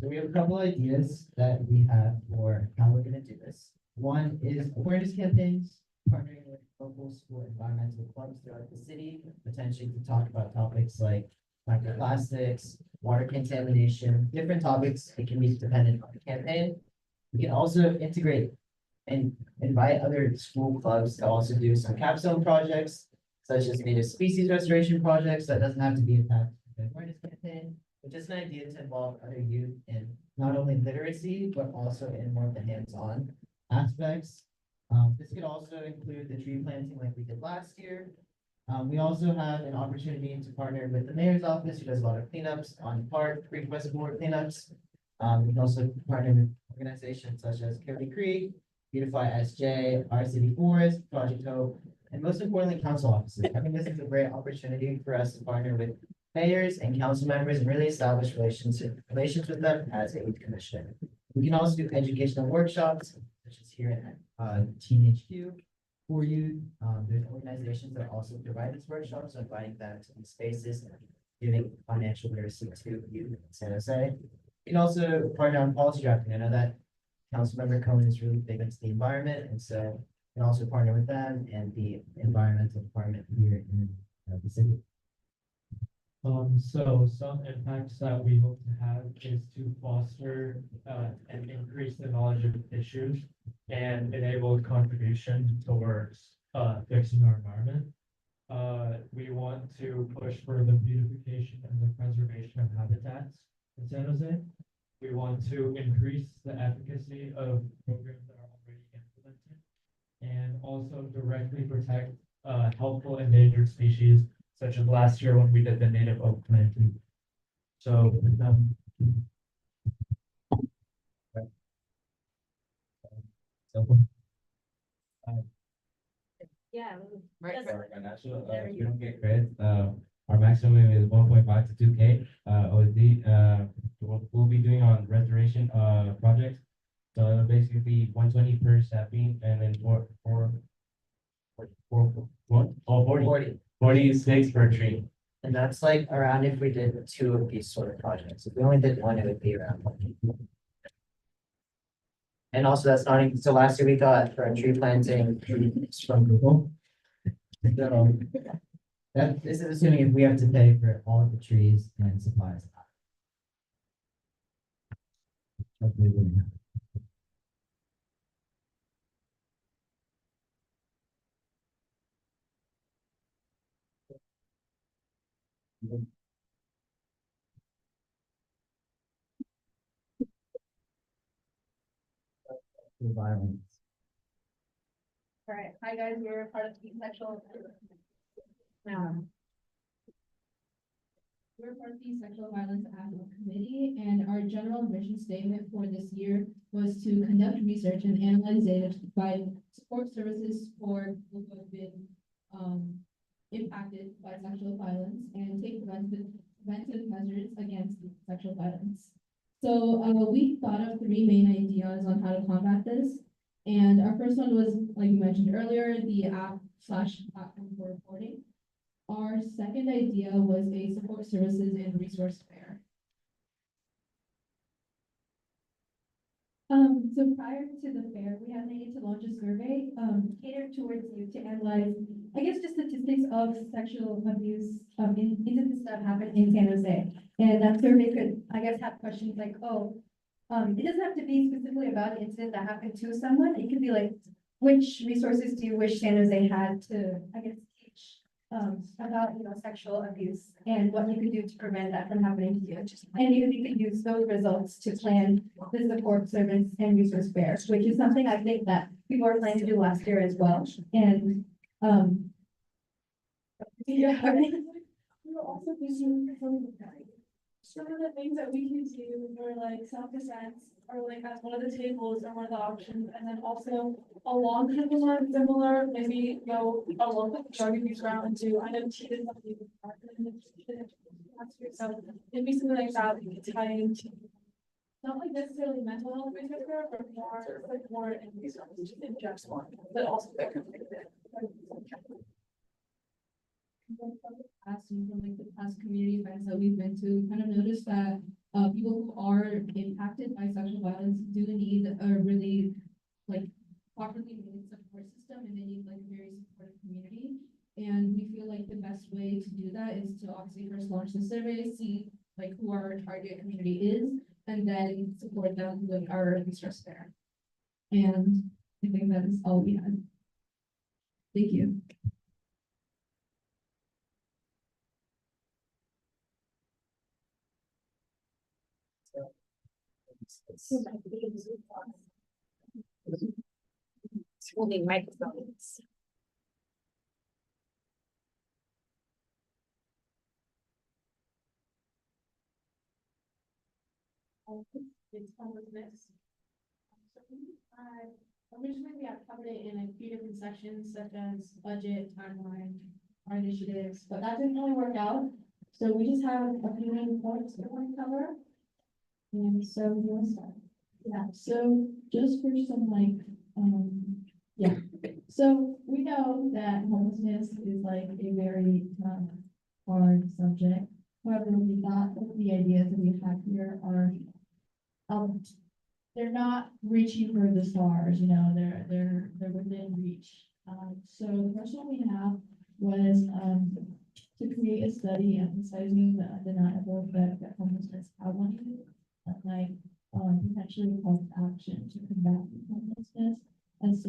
Speaker 4: so we have a couple ideas that we have for how we're gonna do this. One is awareness campaigns, partnering with local school environmental clubs throughout the city, potentially to talk about topics like microplastics, water contamination, different topics. It can be dependent on the campaign. We can also integrate and invite other school clubs to also do some capstone projects, such as native species restoration projects. That doesn't have to be attached to the awareness campaign, but just an idea to involve other youth in not only literacy, but also in more of the hands-on aspects. This could also include the tree planting like we did last year. We also have an opportunity to partner with the mayor's office, who does a lot of cleanups on park, creek reservoir cleanups. We can also partner with organizations such as Coyote Creek, Beautify SJ, Our City Forest, Project Hope, and most importantly, council offices. I think this is a great opportunity for us to partner with mayors and council members and really establish relations with them as a youth commission. We can also do educational workshops, such as here at Teenage Q for youth. There's organizations that also provide these workshops, so inviting them to these spaces and giving financial literacy to youth in San Jose. You can also partner on policy drafting. I know that Councilmember Cohen is really big into the environment, and so you can also partner with them and the environmental department here in the city.
Speaker 11: So some impacts that we hope to have is to foster and increase the knowledge of issues and enable contribution towards fixing our environment. We want to push for the beautification and the preservation of habitats in San Jose. We want to increase the efficacy of programs that are already implemented and also directly protect helpful endangered species, such as last year when we did the native oak planting. So,
Speaker 2: Yeah.
Speaker 11: if you don't get credits, our maximum is 1.5 to 2K OSD.
Speaker 10: we'll be doing on restoration, projects. So basically 120 per staffing and then what? Oh, 40. 46 per tree.
Speaker 4: And that's like around if we did two of these sort of projects. If we only did one, it would be around. And also that's not, so last year we got for a tree planting from Google. So that, this is assuming if we have to pay for all of the trees and supplies. Hopefully we wouldn't have. Violence.
Speaker 8: All right, hi guys, we're part of the sexual. We're part of the Sexual Violence Advocate Committee, and our general mission statement for this year was to conduct research and analyze data to provide support services for people who have been impacted by sexual violence and take preventive measures against sexual violence. So we thought of 3 main ideas on how to combat this. And our first one was, like you mentioned earlier, the app/platform for reporting. Our second idea was a support services and resource fair. So prior to the fair, we had needed to launch a survey catered towards youth to analyze, I guess, just statistics of sexual abuse incidents that happen in San Jose. And that survey could, I guess, have questions like, it doesn't have to be specifically about an incident that happened to someone. It could be like, which resources do you wish San Jose had to, I guess, teach about, sexual abuse and what you could do to prevent that from happening to you. And you could use those results to plan the support service and resource fairs, which is something I think that we were planning to do last year as well. And, yeah.
Speaker 7: We were also using some of the things that we can do were like self-defense or like as one of the tables or one of the options. And then also along similar, maybe go along with drug abuse round too. I know T did something last year, so maybe something like that we could tie into. Not like necessarily mental health research, but more in research in general, but also.
Speaker 8: From like the past community events that we've been to, kind of noticed that people who are impacted by sexual violence do need a really like properly made support system, and they need like a very supportive community. And we feel like the best way to do that is to obviously first launch the survey, see like who our target community is, and then support them with our resource fair. And I think that is all we had. Thank you.
Speaker 2: Holding microphones.
Speaker 7: It's homelessness. Originally, we had covered it in a few different sections such as budget, timeline, our initiatives, but that didn't really work out. So we just have a few main points we want to cover. And so you want to start? Yeah, so just for some yeah. So we know that homelessness is like a very hard subject. However, we thought that the ideas that we have here are they're not reaching for the stars, they're within reach. So the first one we have was to create a study emphasizing the undeniable effect that homelessness has on you, potentially call to action to combat homelessness. And so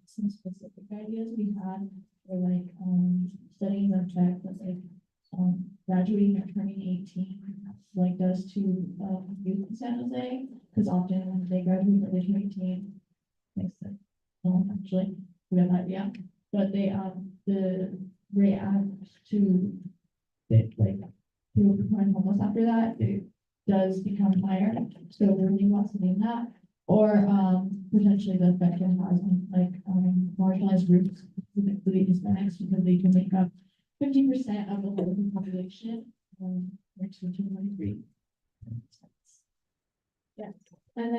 Speaker 7: some specific ideas we had were studying the effect that graduating or turning 18 does to youth in San Jose, because often when they graduate or they turn 18, makes sense. Actually, we have that, yeah. But they the react to becoming homeless after that, it does become higher. So we're thinking about something that, or potentially the effect it has on marginalized groups, specifically Hispanics, because they can make up 50% of the whole population, which is 2.3.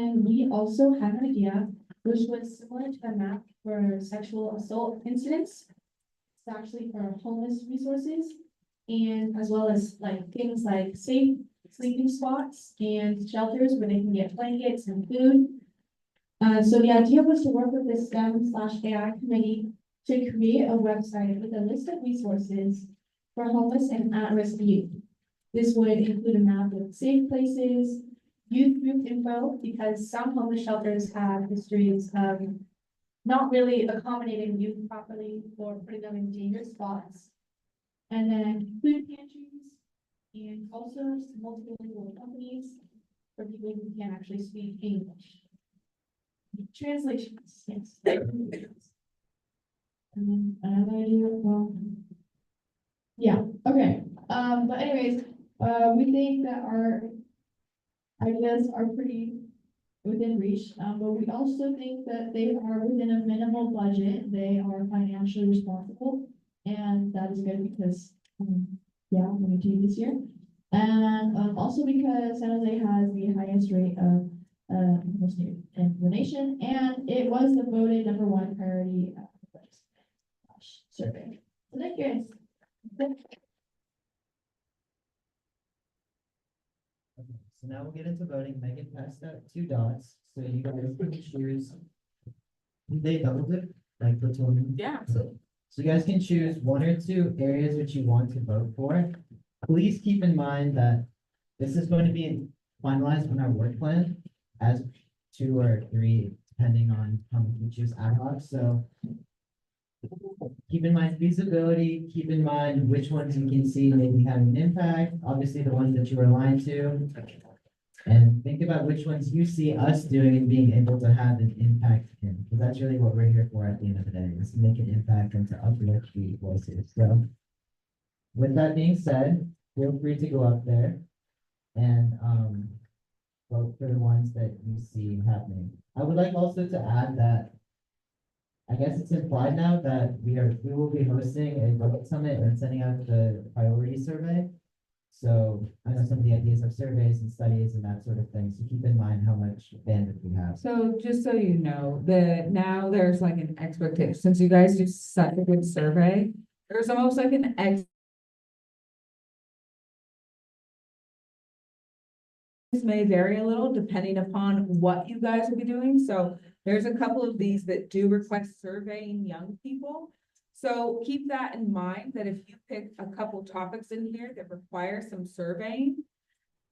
Speaker 7: then we also had an idea, which was similar to the map for sexual assault incidents. It's actually for homeless resources and as well as like things like safe sleeping spots and shelters where they can get blankets and food. So the idea was to work with the STEM/AI committee to create a website with a list of resources for homeless and at-risk youth. This would include a map of safe places, youth group info, because some homeless shelters have histories of not really accommodating youth properly or putting them in dangerous spots. And then food pantries and also multilingual companies for people who can't actually speak English. Translations, yes. And then another idea, well. Yeah, okay, but anyways, we think that our ideas are pretty within reach, but we also think that they are within a minimal budget, they are financially responsible. And that is good because, yeah, we're gonna do this year. And, also because San Jose has the highest rate of, homeless youth in the nation, and it was the voted #1 priority, survey. So thank you guys.
Speaker 4: Okay, so now we'll get into voting. Megan passed out 2 dots, so you guys can choose. Did they double dip, like the two?
Speaker 5: Yeah, absolutely.
Speaker 4: So you guys can choose 1 or 2 areas which you want to vote for. Please keep in mind that this is going to be finalized in our work plan as 2 or 3, depending on how much we choose ad hoc, so. Keep in mind feasibility, keep in mind which ones you can see maybe having an impact, obviously the ones that you are aligned to. And think about which ones you see us doing and being able to have an impact in, because that's really what we're here for at the end of the day, is to make an impact and to uplift the voices, so. With that being said, feel free to go up there and, vote for the ones that you see happening. I would like also to add that I guess it's implied now that we will be hosting a vote summit and sending out the priority survey. So I know some of the ideas of surveys and studies and that sort of thing, so keep in mind how much bandwidth we have.
Speaker 1: So just so you know, now there's like an expectation, since you guys do such a good survey, there's almost like an This may vary a little depending upon what you guys will be doing. So there's a couple of these that do request surveying young people. So keep that in mind, that if you pick a couple topics in here that require some surveying,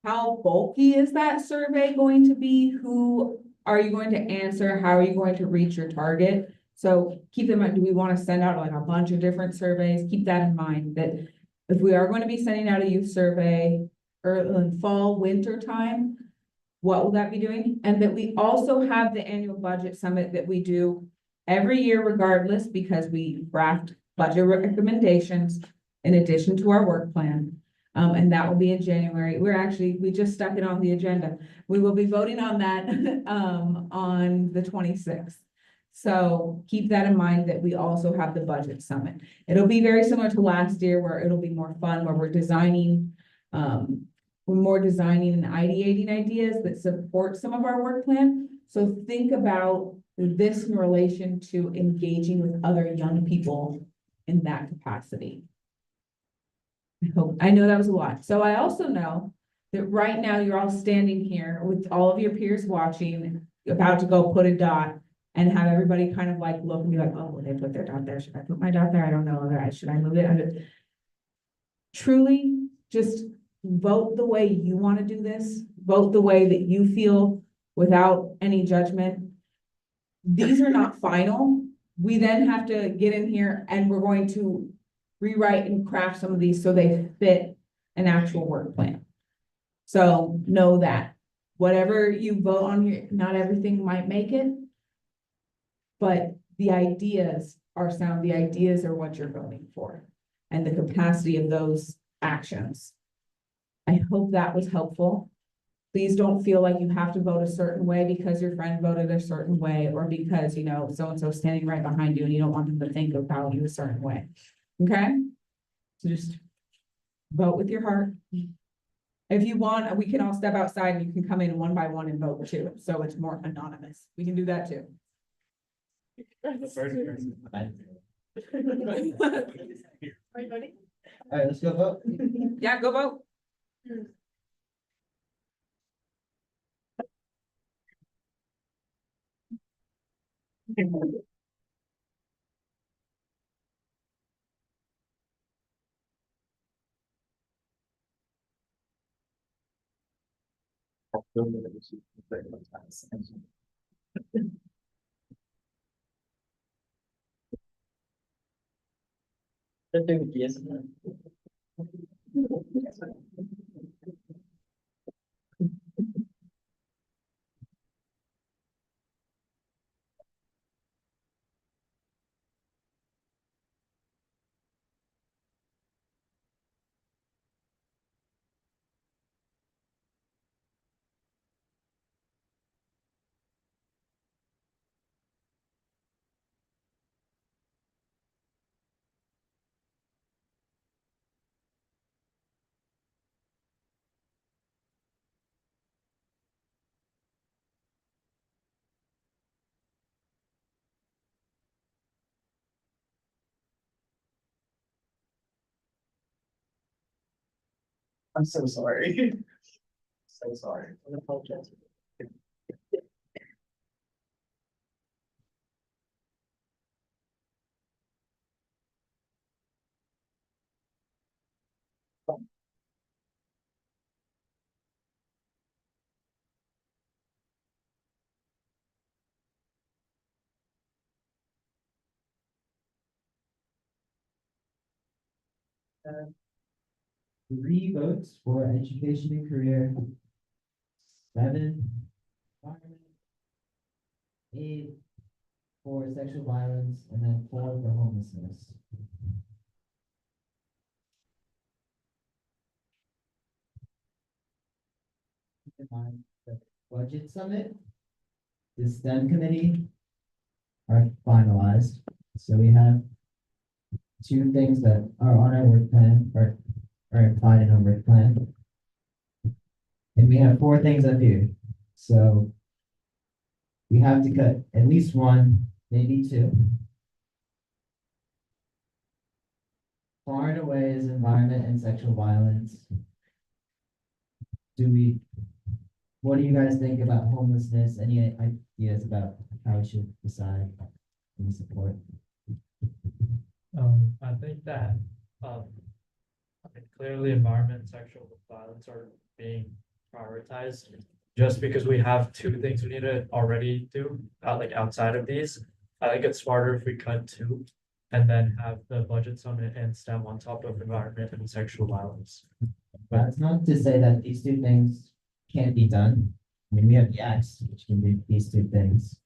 Speaker 1: how bulky is that survey going to be? Who are you going to answer? How are you going to reach your target? So keep in mind, do we want to send out like a bunch of different surveys? Keep that in mind, that if we are going to be sending out a youth survey or in fall, winter time, what will that be doing? And that we also have the annual budget summit that we do every year regardless, because we draft budget recommendations in addition to our work plan. And that will be in January. We just stuck it on the agenda. We will be voting on that, on the 26th. So keep that in mind, that we also have the budget summit. It'll be very similar to last year, where it'll be more fun, where we're designing and ideating ideas that support some of our work plan. So think about this in relation to engaging with other young people in that capacity. I know that was a lot. So I also know that right now you're all standing here with all of your peers watching, about to go put a dot, and have everybody kind of like look and be like, oh, well, they put their dot there. Should I put my dot there? I don't know. Should I move it? Truly, just vote the way you want to do this. Vote the way that you feel without any judgment. These are not final. We then have to get in here and we're going to rewrite and craft some of these so they fit an actual work plan. So know that whatever you vote on here, not everything might make it, but the ideas are sound. The ideas are what you're voting for, and the capacity of those actions. I hope that was helpful. Please don't feel like you have to vote a certain way because your friend voted a certain way, or because, you know, so-and-so standing right behind you and you don't want them to think about you a certain way. Okay? So just vote with your heart
Speaker 12: If you want, we can all step outside and you can come in one by one and vote too, so it's more anonymous. We can do that too.
Speaker 11: The first person.
Speaker 12: Are you voting?
Speaker 3: All right, let's go vote.
Speaker 12: Yeah, go vote.
Speaker 6: I'm so sorry. So sorry. I apologize.
Speaker 3: Three votes for education and career. 7. environment, 8 for sexual violence, and then 4 for homelessness. Keep in mind, the budget summit, the STEM committee are finalized. So we have 2 things that are on our work plan, or are implied in our work plan. And we have 4 things up here. So we have to cut at least 1, maybe 2. Far and away is environment and sexual violence. What do you guys think about homelessness? Any ideas about how we should decide and support?
Speaker 11: I think that, clearly environment and sexual violence are being prioritized. Just because we have 2 things we need to already do, like outside of these, I think it's smarter if we cut 2. And then have the budget summit and STEM on top of environment and sexual violence.
Speaker 3: That's not to say that these 2 things can't be done. I mean, we have the X, which can do these 2 things.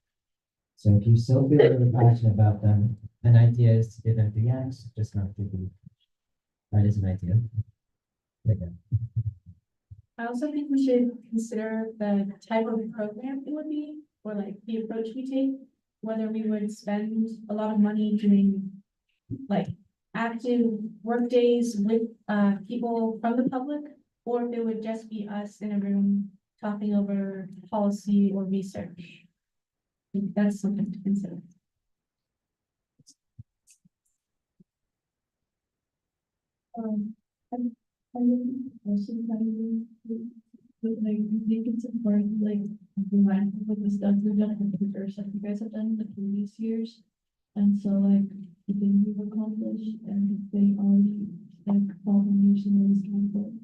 Speaker 3: So if you still feel really passionate about them, an idea is to give them the X, just not to be. That is an idea. Okay.
Speaker 7: I also think we should consider the type of program it would be, or like the approach we take, whether we would spend a lot of money doing like active work days with people from the public, or if it would just be us in a room talking over policy or research. I think that's something to consider.
Speaker 8: Like, I think it's important, like, be mindful of the stuff we've done in the research that you guys have done in the previous years. And so like, the things we've accomplished and if they already like fall under some of these categories.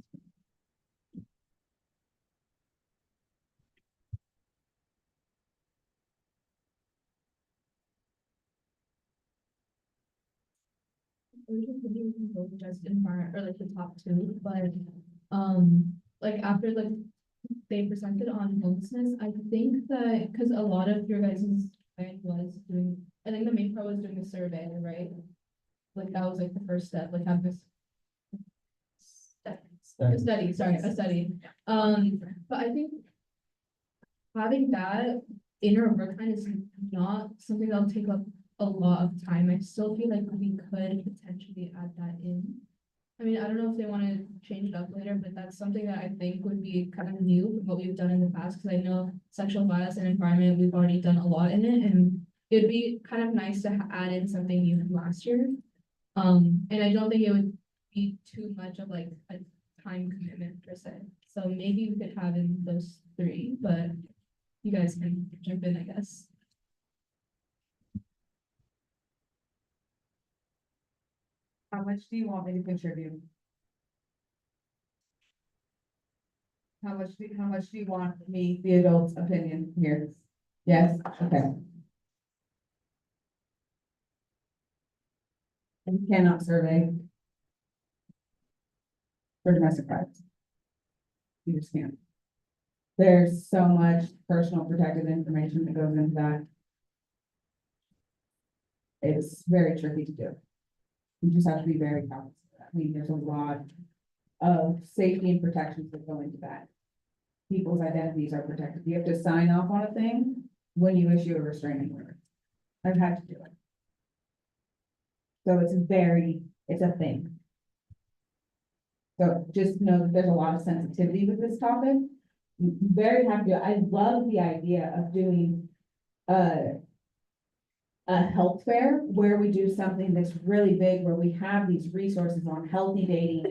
Speaker 1: Just environment, or like the top 2, but, like after like they presented on homelessness, I think that, because a lot of your guys' plan was doing, I think the main pro was doing a survey, right? Like that was like the first step, like have this. A study, sorry, a study. But I think having that in our work plan is not something that'll take up a lot of time. I still feel like we could potentially add that in.
Speaker 8: I mean, I don't know if they wanna change it up later, but that's something that I think would be kind of new from what we've done in the past, cause I know sexual violence and environment, we've already done a lot in it, and it'd be kind of nice to add in something new from last year. And I don't think it would be too much of like a time commitment per se, so maybe we could have in those three, but you guys can jump in, I guess.
Speaker 1: How much do you want me to contribute? How much do you want me, the adult's opinion here? Yes, okay. And you cannot survey for domestic violence. You just can't. There's so much personal protected information that goes into that. It's very tricky to do. You just have to be very cognizant of that. I mean, there's a lot of safety and protections that go into that. People's identities are protected. You have to sign off on a thing when you issue a restraining order. I've had to do it. So it's a thing. So just know that there's a lot of sensitivity with this topic. Very happy. I love the idea of doing a health fair where we do something that's really big, where we have these resources on healthy dating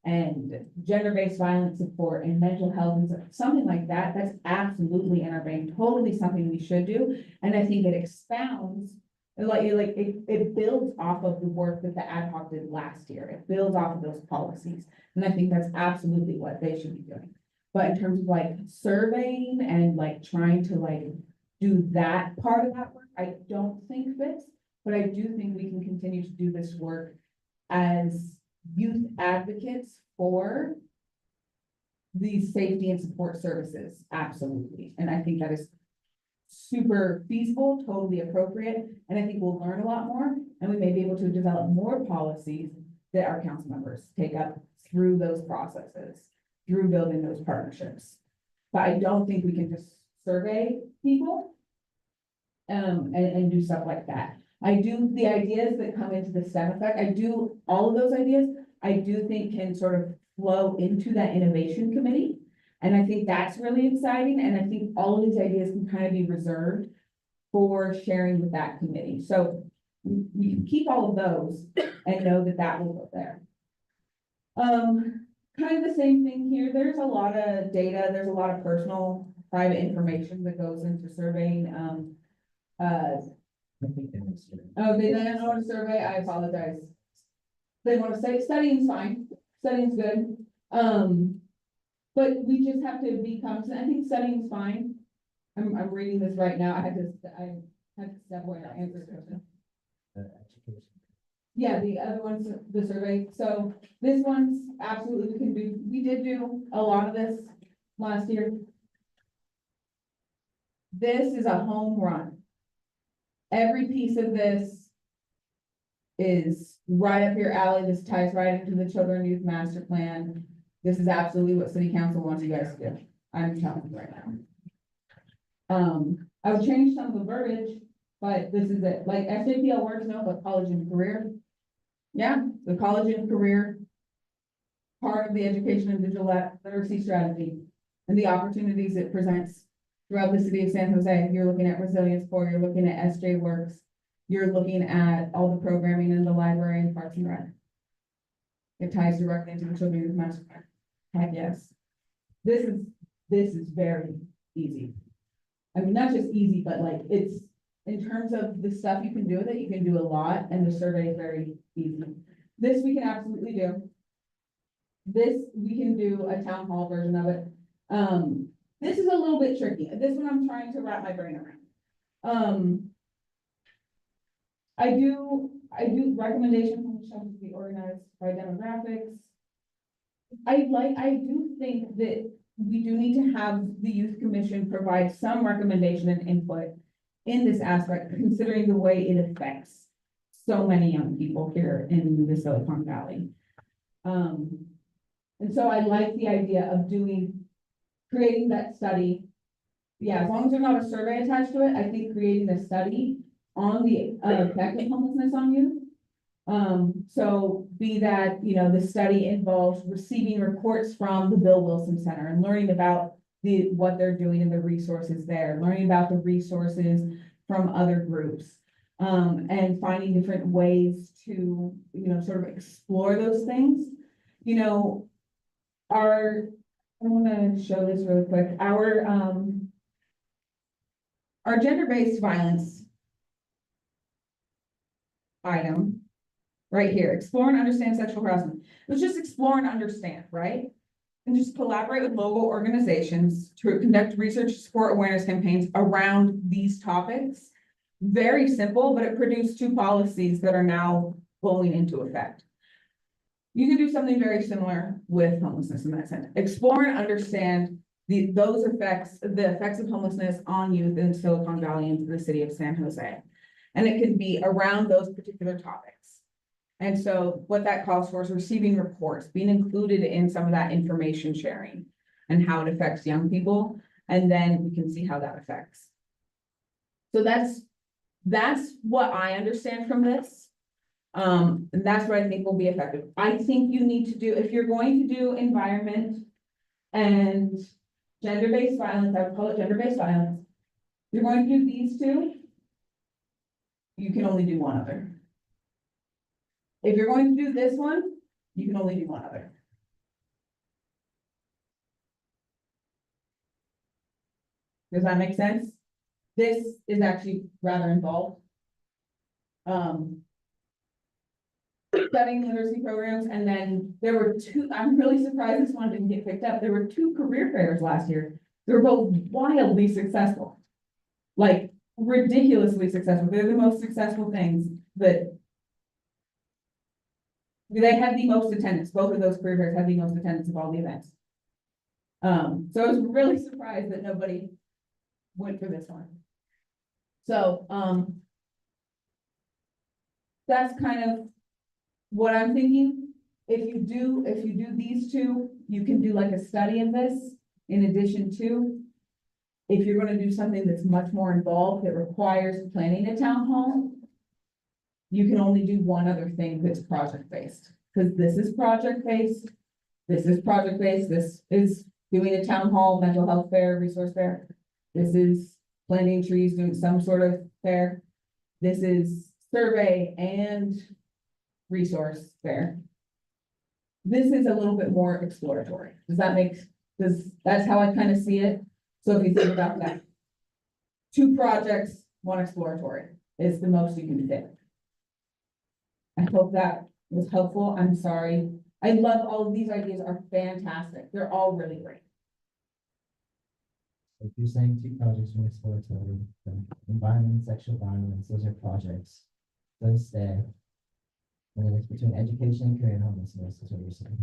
Speaker 1: and gender-based violence support and mental health and something like that. That's absolutely in our vein, totally something we should do. And I think it expounds, it builds off of the work that the ad hoc did last year. It builds off of those policies. And I think that's absolutely what they should be doing. But in terms of like surveying and like trying to like do that part of that work, I don't think fits, but I do think we can continue to do this work as youth advocates for these safety and support services, absolutely. And I think that is super feasible, totally appropriate, and I think we'll learn a lot more, and we may be able to develop more policies that our council members take up through those processes, through building those partnerships. But I don't think we can just survey people and do stuff like that. I do, the ideas that come into the STEM effect, all of those ideas, I do think can sort of flow into that innovation committee. And I think that's really exciting. And I think all of these ideas can kind of be reserved for sharing with that committee. So we can keep all of those and know that that will go there. Kind of the same thing here. There's a lot of data. There's a lot of personal private information that goes into surveying. Oh, they didn't want to survey. I apologize. They want to say studying's fine. Studying's good. But we just have to be confident. I think studying's fine. I'm reading this right now. I had to step away to answer the question. Yeah, the other one's the survey. So this one's absolutely we can do. We did do a lot of this last year. This is a home run. Every piece of this is right up your alley. This ties right into the Children and Youth Master Plan. This is absolutely what City Council wants you guys to do. I'm telling you right now. I would change some of the verbiage, but this is it. Like SJPL works no, but college and career. Yeah, the college and career part of the education and digital literacy strategy and the opportunities it presents throughout the city of San Jose. You're looking at Resilience Corps, you're looking at SJ Works, you're looking at all the programming in the library and Parks and Rec. It ties directly into the Children's Master Plan. Heck yes. This is very easy. I mean, not just easy, but like it's, in terms of the stuff you can do with it, you can do a lot, and the survey is very easy. This we can absolutely do. This, we can do a town hall version of it. This is a little bit tricky. This one I'm trying to wrap my brain around. I do recommendations on the shelter to be organized by demographics. I do think that we do need to have the youth commission provide some recommendation and input in this aspect, considering the way it affects so many young people here in the Silicon Valley. And so I like the idea of creating that study. Yeah, as long as there's not a survey attached to it, I think creating a study on the effect of homelessness on youth So be that, the study involves receiving reports from the Bill Wilson Center and learning about what they're doing and the resources there, learning about the resources from other groups. And finding different ways to, sort of explore those things. I wanna show this really quick, our gender-based violence item, right here, explore and understand sexual harassment. Let's just explore and understand, right? And just collaborate with local organizations to conduct research, support awareness campaigns around these topics. Very simple, but it produced 2 policies that are now going into effect. You can do something very similar with homelessness in that sense. Explore and understand the effects of homelessness on youth in Silicon Valley and the city of San Jose. And it can be around those particular topics. And so what that calls for is receiving reports, being included in some of that information sharing and how it affects young people. And then we can see how that affects. So that's what I understand from this. And that's what I think will be effective. I think you need to do, if you're going to do environment and gender-based violence, I would call it gender-based violence. If you're going to do these 2, you can only do one other. If you're going to do this one, you can only do one other. Does that make sense? This is actually rather involved. Studying literacy programs, and then there were 2, I'm really surprised this one didn't get picked up. There were 2 career fairs last year. They were both wildly successful. Like ridiculously successful. They're the most successful things that they had the most attendance. Both of those career fairs had the most attendance of all the events. So I was really surprised that nobody went for this one. So, that's kind of what I'm thinking. If you do these 2, you can do like a study of this in addition to. If you're gonna do something that's much more involved, that requires planning a town hall, you can only do one other thing that's project-based, because this is project-based, this is project-based, this is doing a town hall, mental health fair, resource fair. This is planting trees, doing some sort of fair. This is survey and resource fair. This is a little bit more exploratory. That's how I kind of see it. So if you think about that, 2 projects, 1 exploratory is the most you can fit. I hope that was helpful. I'm sorry. I love all of these ideas are fantastic. They're all really great.
Speaker 3: If you're saying 2 projects from exploratory, environment and sexual violence, those are projects. Those stay. And then it's between education and career and homelessness, is what you're saying.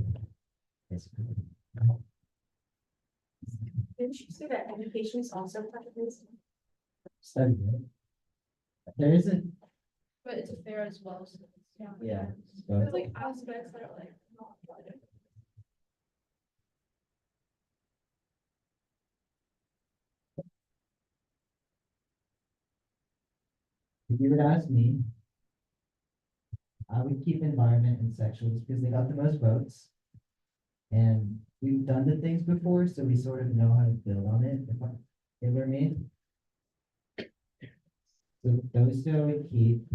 Speaker 3: Basically.
Speaker 7: Didn't you say that education is also part of this?
Speaker 3: Study it. There isn't,
Speaker 8: But it's a fair as well, so.
Speaker 3: yeah.
Speaker 8: There's like aspects that are like not project.
Speaker 3: If you were to ask me, I would keep environment and sexuals because they got the most votes. And we've done the things before, so we sort of know how to build on it, if it were me. So those 2 I would keep.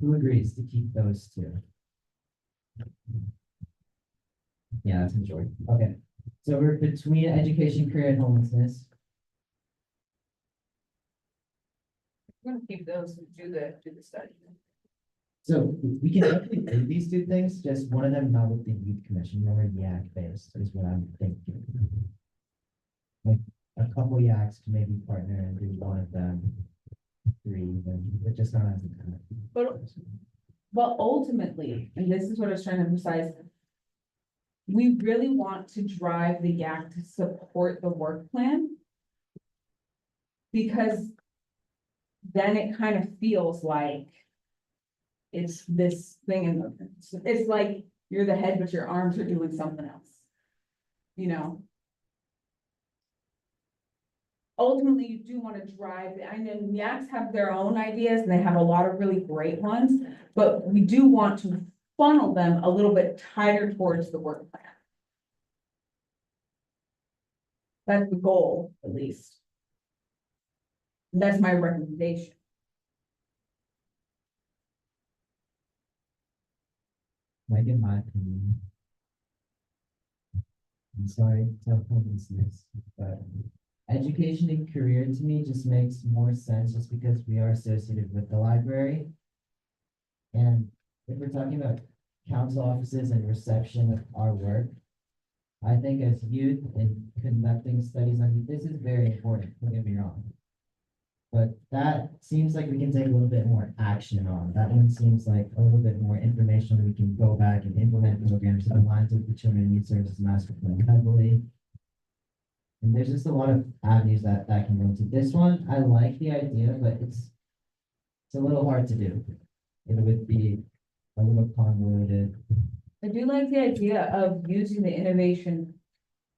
Speaker 3: Who agrees to keep those 2? Yeah, that's majority. Okay, so we're between education, career, and homelessness.
Speaker 12: I'm gonna keep those and do the study.
Speaker 3: So we can definitely do these 2 things, just one of them not with the youth commission, more yak based is what I'm thinking. Like a couple yaks to maybe partner and do one of them, 3, but just not as a kind of.
Speaker 1: But ultimately, and this is what I was trying to emphasize, we really want to drive the YAC to support the work plan. Because then it kind of feels like it's this thing, and it's like you're the head, but your arms are doing something else. Ultimately, you do want to drive, I know YACs have their own ideas and they have a lot of really great ones, But we do want to funnel them a little bit tighter towards the work plan. That's the goal, at least. That's my recommendation.
Speaker 3: Like in my opinion. I'm sorry to homelessness, but education and career to me just makes more sense just because we are associated with the library. And if we're talking about council offices and reception of our work, I think as youth and conducting studies on youth, this is very important, don't get me wrong. But that seems like we can take a little bit more action on. That one seems like a little bit more information. We can go back and implement programs that align with the Children and Youth Services Master Plan heavily. And there's just a lot of avenues that can go to. This one, I like the idea, but it's a little hard to do. It would be a little convoluted.
Speaker 1: I do like the idea of using the innovation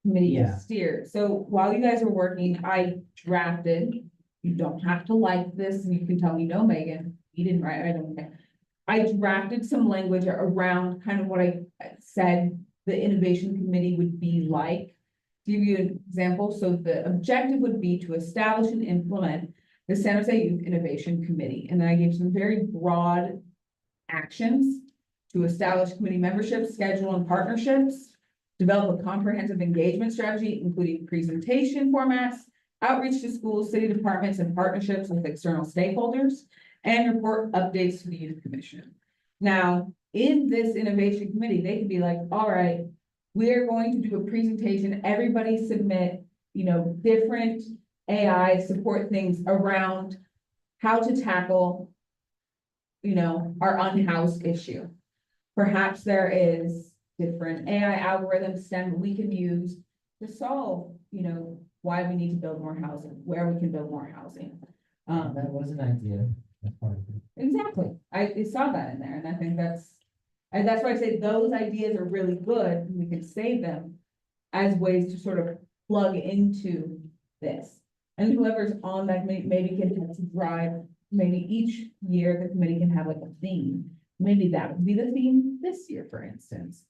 Speaker 1: committee
Speaker 3: Yeah.
Speaker 1: to steer. So while you guys were working, I drafted, you don't have to like this, and you can tell me, no, Megan, you didn't write, I don't care. I drafted some language around kind of what I said the innovation committee would be like. To give you an example, so the objective would be to establish and implement the San Jose Youth Innovation Committee. And then I gave some very broad actions to establish committee membership, schedule, and partnerships, develop a comprehensive engagement strategy, including presentation formats, outreach to schools, city departments, and partnerships with external stakeholders, and report updates to the youth commission. Now, in this innovation committee, they could be like, all right, we're going to do a presentation, everybody submit, different AI support things around how to tackle, our unhoused issue. Perhaps there is different AI algorithms STEM we can use to solve, why we need to build more housing, where we can build more housing.
Speaker 3: That was an idea. That's part of it.
Speaker 1: Exactly. I saw that in there, and I think that's why I say those ideas are really good, and we can save them as ways to sort of plug into this. And whoever's on that committee maybe can help to drive, maybe each year the committee can have like a theme. Maybe that would be the theme this year, for instance.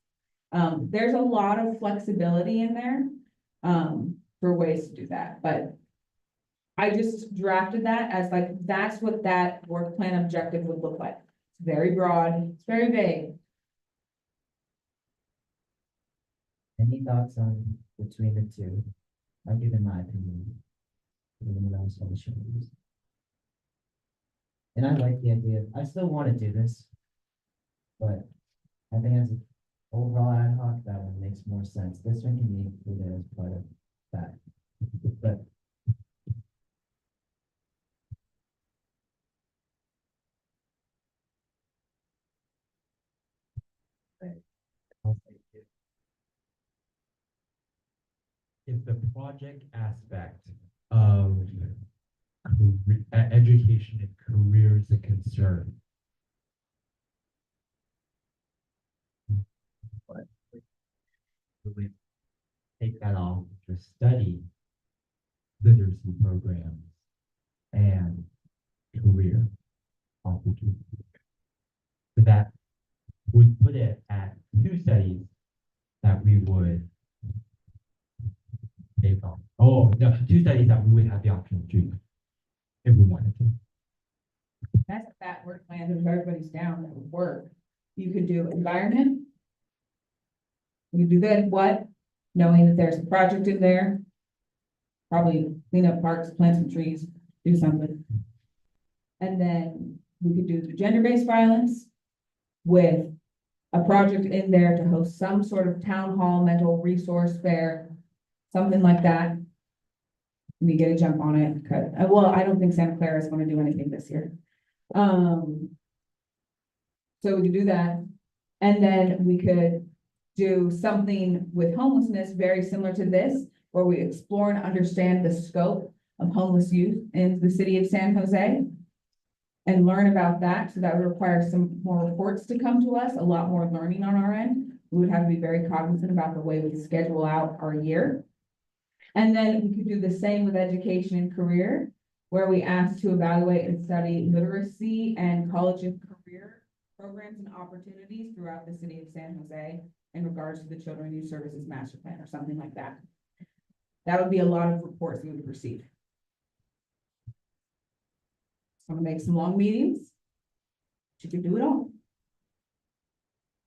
Speaker 1: There's a lot of flexibility in there, for ways to do that, but I just drafted that as like, that's what that work plan objective would look like. It's very broad, it's very vague.
Speaker 3: Any thoughts on between the two? I'll give in my opinion. Anyone else on the show? And I like the idea. I still want to do this. But I think as an overall ad hoc, that one makes more sense. This one can be included as part of that. But
Speaker 11: If the project aspect of education and career is a concern. But we would take that off to study literacy programs and career opportunities. So that would put it at 2 studies that we would take on. Oh, no, 2 studies that we would have the option to choose if we wanted to.
Speaker 1: That's a fat work plan, if everybody's down, that would work. You could do environment. You could do that, what, knowing that there's a project in there. Probably clean up parks, plant some trees, do something. And then we could do the gender-based violence with a project in there to host some sort of town hall, mental resource fair, something like that. We get a jump on it, because, well, I don't think Santa Clara is going to do anything this year. So we could do that. And then we could do something with homelessness very similar to this, where we explore and understand the scope of homeless youth in the city of San Jose and learn about that. So that would require some more reports to come to us, a lot more learning on our end. We would have to be very cognizant about the way we schedule out our year. And then we could do the same with education and career, where we ask to evaluate and study literacy and college and career programs and opportunities throughout the city of San Jose in regards to the Children and Youth Services Master Plan or something like that. That would be a lot of reports we would receive. I'm gonna make some long meetings. You can do it all.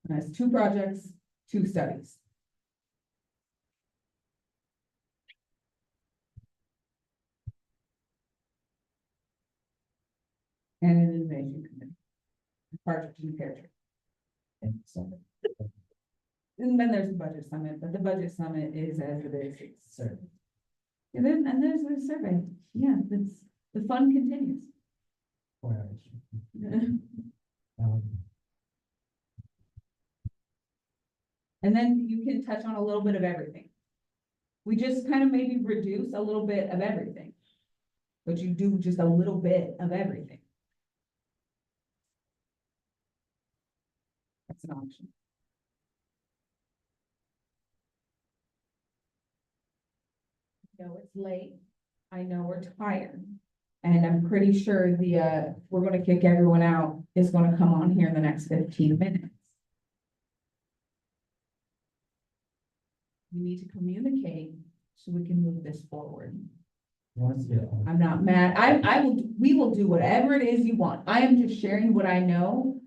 Speaker 1: And that's 2 projects, 2 studies. And an innovation committee. Project and character.
Speaker 3: And so,
Speaker 1: And then there's the budget summit, but the budget summit is as it is. It's-
Speaker 3: sir,
Speaker 1: And then, and there's the survey. Yeah, it's, the fun continues.
Speaker 3: 4 hours.
Speaker 1: And then you can touch on a little bit of everything. We just kind of maybe reduce a little bit of everything. But you do just a little bit of everything. That's an option. I know it's late. I know we're tired. And I'm pretty sure the, we're gonna kick everyone out is gonna come on here in the next 15 minutes. We need to communicate so we can move this forward.
Speaker 3: Wants to,
Speaker 1: I'm not mad. We will do whatever it is you want. I am just sharing what I know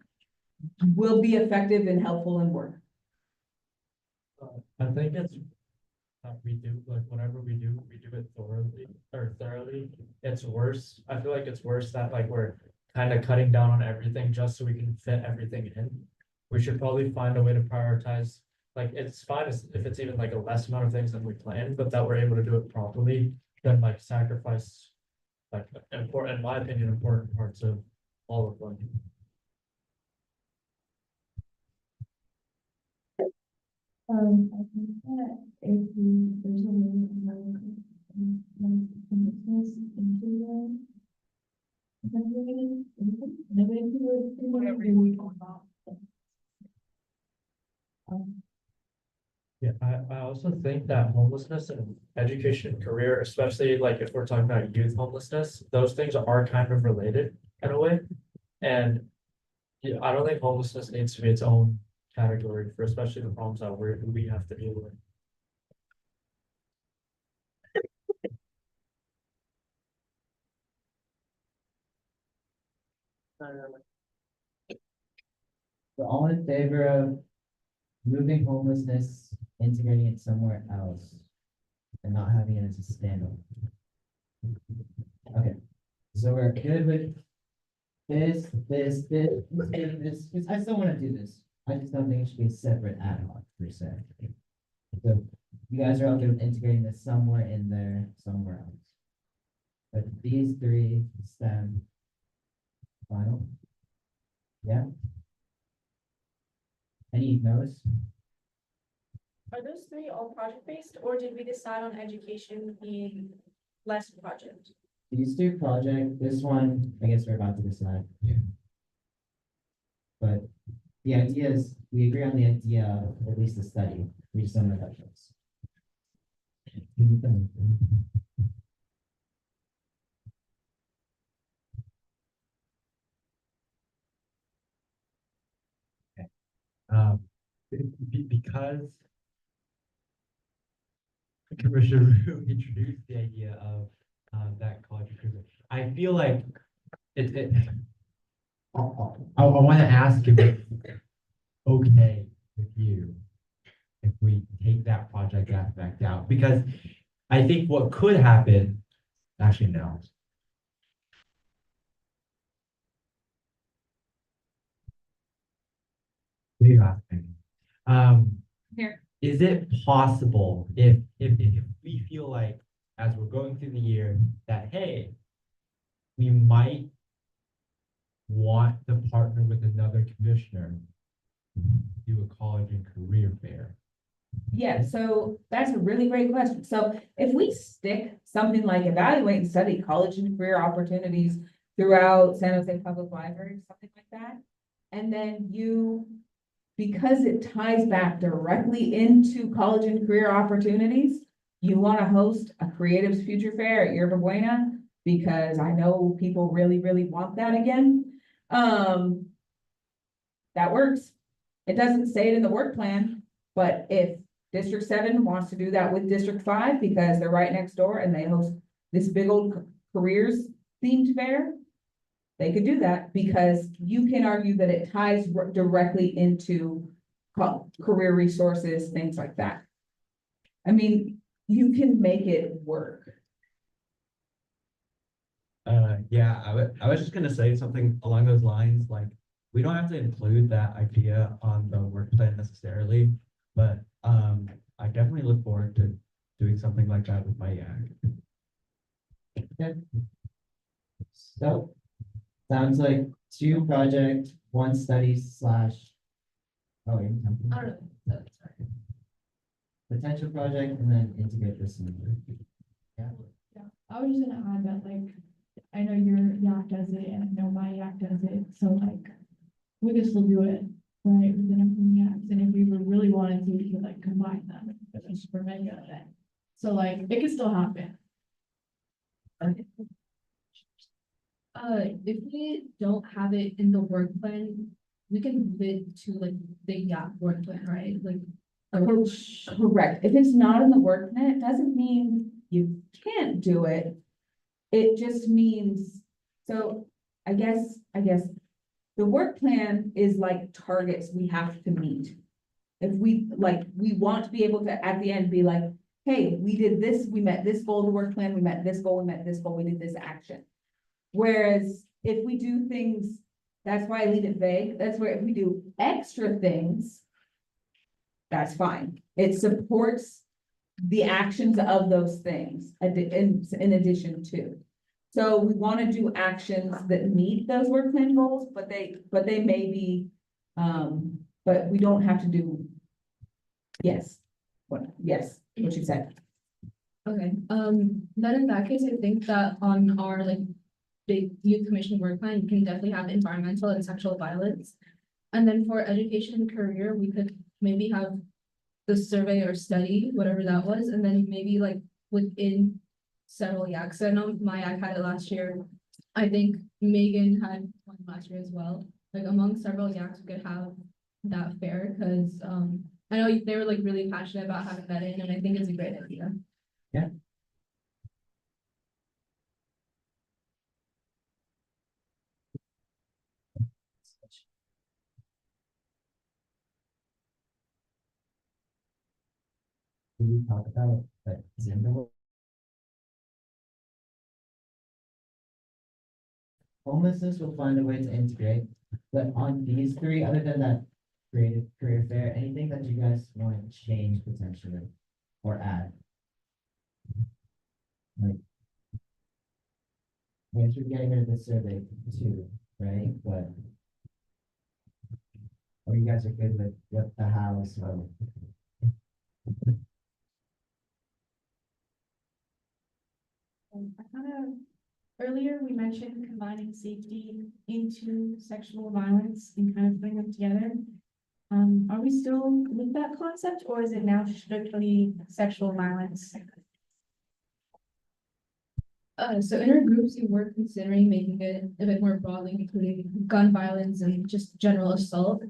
Speaker 1: will be effective and helpful and work.
Speaker 11: I think it's, we do, like, whatever we do it thoroughly. It's worse. I feel like it's worse that like we're kind of cutting down on everything just so we can fit everything in. We should probably find a way to prioritize, like, it's fine if it's even like a less amount of things than we planned, but that we're able to do it properly, then like sacrifice like important, in my opinion, important parts of all of them.
Speaker 1: I think that if there's a way
Speaker 11: Yeah, I also think that homelessness and education and career, especially like if we're talking about youth homelessness, those things are kind of related in a way. And yeah, I don't think homelessness needs to be its own category for especially the problems that we have to deal with.
Speaker 3: we're all in favor of moving homelessness, integrating it somewhere else, and not having it as a standalone. Okay, so we're good with this, I still wanna do this. I just don't think it should be a separate ad hoc per se. So you guys are all good with integrating this somewhere in there, somewhere else. But these 3 STEM. Final? Yeah? Any no's?
Speaker 7: Are those 3 all project-based, or did we decide on education being less project?
Speaker 3: These 2 project, this one, I guess we're about to decide. Yeah. But the idea is, we agree on the idea of at least the study, we just don't know that those.
Speaker 11: Because Commissioner Rue introduced the idea of that college recruitment, I feel like I want to ask if it's okay with you if we take that project aspect out, because I think what could happen, actually no. You ask me.
Speaker 5: Here.
Speaker 11: Is it possible if we feel like as we're going through the year that, hey, we might want to partner with another commissioner, do a college and career fair?
Speaker 1: Yeah, so that's a really great question. So if we stick something like evaluate and study college and career opportunities throughout San Jose Public Library, something like that. And then you, because it ties back directly into college and career opportunities, you want to host a Creatives Future Fair at Yerba Buena, because I know people really, really want that again. that works. It doesn't say it in the work plan, but if District 7 wants to do that with District 5 because they're right next door and they host this big old careers themed fair, they could do that because you can argue that it ties directly into career resources, things like that. I mean, you can make it work.
Speaker 11: Yeah, I was just gonna say something along those lines, like, we don't have to include that idea on the work plan necessarily, but, I definitely look forward to doing something like that with my YAC.
Speaker 4: So, sounds like 2 project, 1 study slash. Oh, you're talking.
Speaker 8: I don't know, that's right.
Speaker 4: Potential project and then integrate this in. Yeah.
Speaker 8: Yeah, I was just gonna add that, like, I know your YAC does it and I know my YAC does it, so like, we can still do it, right, within our own YACs, and if we really wanted to, we could like combine them, but it's super mega event. So like, it can still happen. If we don't have it in the work plan, we can move it to like the YAC work plan, right, like.
Speaker 1: Correct. If it's not in the work plan, it doesn't mean you can't do it. It just means, so I guess the work plan is like targets we have to meet. If we want to be able to at the end be like, hey, we did this, we met this goal, the work plan, we met this goal, we met this goal, we did this action. Whereas if we do things, that's why I leave it vague. That's where if we do extra things, that's fine. It supports the actions of those things in addition to. So we want to do actions that meet those work plan goals, but they may be, but we don't have to do. Yes, what you said.
Speaker 8: Okay, then in that case, I think that on our like big youth commission work plan, you can definitely have environmental and sexual violence. And then for education and career, we could maybe have the survey or study, whatever that was, and then maybe like within several YACs. I know my YAC had it last year. I think Megan had one last year as well. Like among several YACs, we could have that fair because I know they were like really passionate about having that in, and I think it's a great idea.
Speaker 4: Yeah. Did we talk about like Zimba? Homelessness will find a way to integrate, but on these 3, other than that creative career fair, anything that you guys want to change potentially or add? Like, I guess we're getting rid of the survey too, right? But or you guys are good with the house or
Speaker 7: I kind of, earlier we mentioned combining safety into sexual violence and kind of putting them together. Are we still with that concept or is it now strictly sexual violence?
Speaker 8: So in our groups, we were considering making it a bit more broadly, including gun violence and just general assault.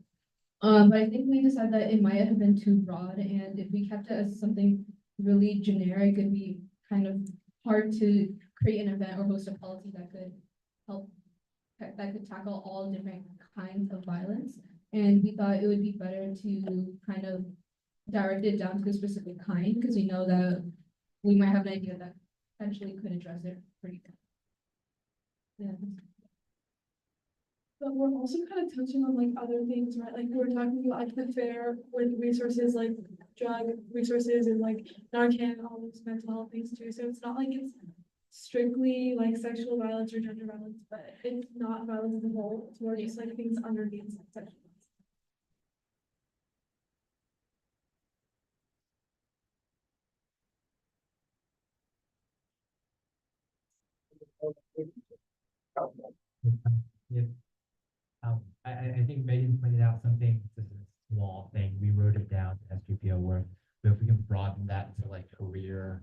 Speaker 8: But I think we decided that it might have been too broad, and if we kept it as something really generic, it'd be kind of hard to create an event or host a policy that could help, that could tackle all different kinds of violence. And we thought it would be better to kind of direct it down to a specific kind, because we know that we might have an idea that potentially could address it pretty good. Yeah.
Speaker 14: But we're also kind of touching on like other things, right? Like we were talking about like the fair with resources like drug resources and like Narcan, all these mental health things too. So it's not like it's strictly like sexual violence or gender violence, but it's not violence as a whole. It's more just like things underneath sexual violence.
Speaker 11: Yeah. I think Megan pointed out something, this is a small thing, we wrote it down, SPPO work, but if we can broaden that to like career,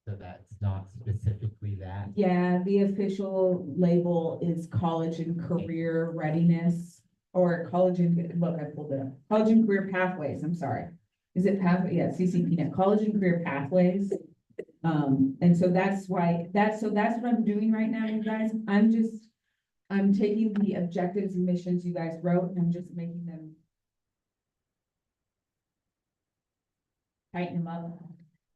Speaker 11: so that's not specifically that.
Speaker 1: Yeah, the official label is college and career readiness. or college and, look, I pulled it up, college and career pathways, I'm sorry. Is it pathway? Yeah, CCP net, college and career pathways. And so that's why, that's what I'm doing right now, you guys. I'm taking the objectives and missions you guys wrote, and I'm just making them tighten them up.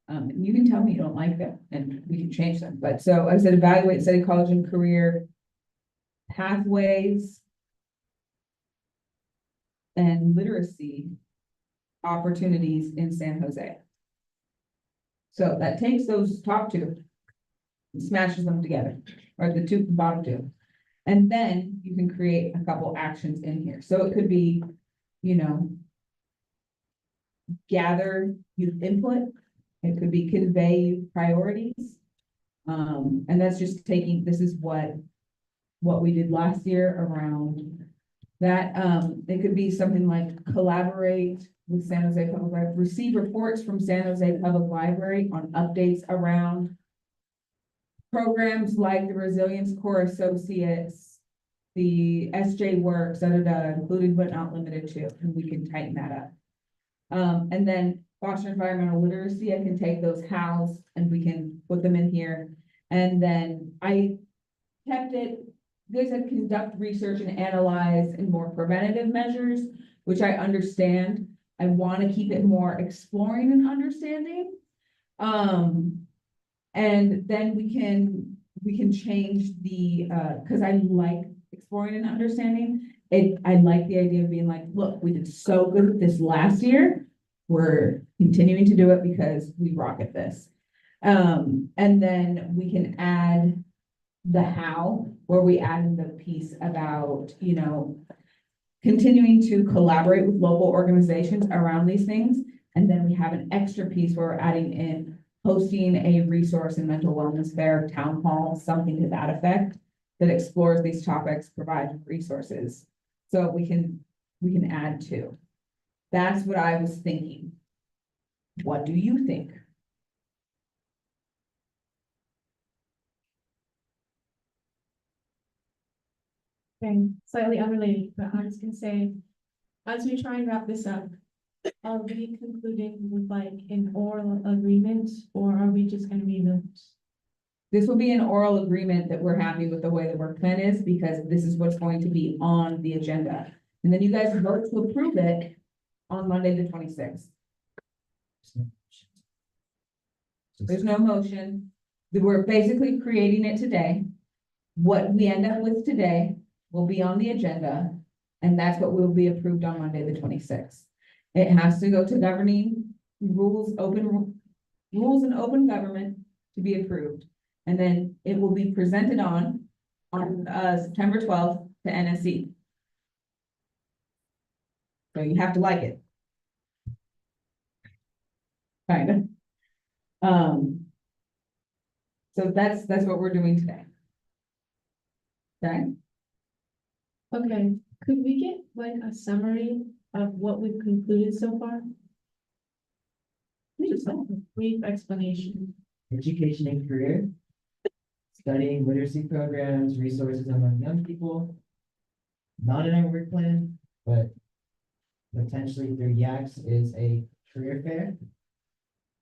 Speaker 1: And you can tell me you don't like them, and we can change them. But so I said, evaluate study college and career pathways and literacy opportunities in San Jose. So that takes those top two and smashes them together, or the bottom two. And then you can create a couple actions in here. So it could be, you know, gather youth input. It could be convey youth priorities. And that's just taking, this is what we did last year around that. It could be something like collaborate with San Jose Public Library, receive reports from San Jose Public Library on updates around programs like the Resilience Corps Associates, the SJ Works, including but not limited to, and we can tighten that up. And then foster environmental literacy, I can take those hows and we can put them in here. And then I kept it, they said conduct research and analyze in more preventative measures, which I understand. I want to keep it more exploring and understanding. And then we can change the, because I like exploring and understanding. I like the idea of being like, look, we did so good with this last year. We're continuing to do it because we rock at this. And then we can add the how, where we add in the piece about, you know, continuing to collaborate with local organizations around these things. And then we have an extra piece where we're adding in hosting a resource and mental wellness fair, town hall, something to that effect that explores these topics, provides resources. So we can add to. That's what I was thinking. What do you think?
Speaker 7: Okay, slightly unrelated, but I was gonna say, as we try and wrap this up, are we concluding with like an oral agreement, or are we just gonna be notes?
Speaker 1: This will be an oral agreement that we're happy with the way the work plan is, because this is what's going to be on the agenda. And then you guys vote to approve it on Monday, the 26th. There's no motion. We're basically creating it today. What we end up with today will be on the agenda, and that's what will be approved on Monday, the 26th. It has to go to governing rules and open government to be approved. And then it will be presented on September 12th to NSC. So you have to like it. Kind of. So that's what we're doing today. Okay.
Speaker 7: Okay, could we get like a summary of what we've concluded so far? Just like a brief explanation.
Speaker 4: Education and career, studying literacy programs, resources among young people. Not in our work plan, but potentially through YACS is a career fair.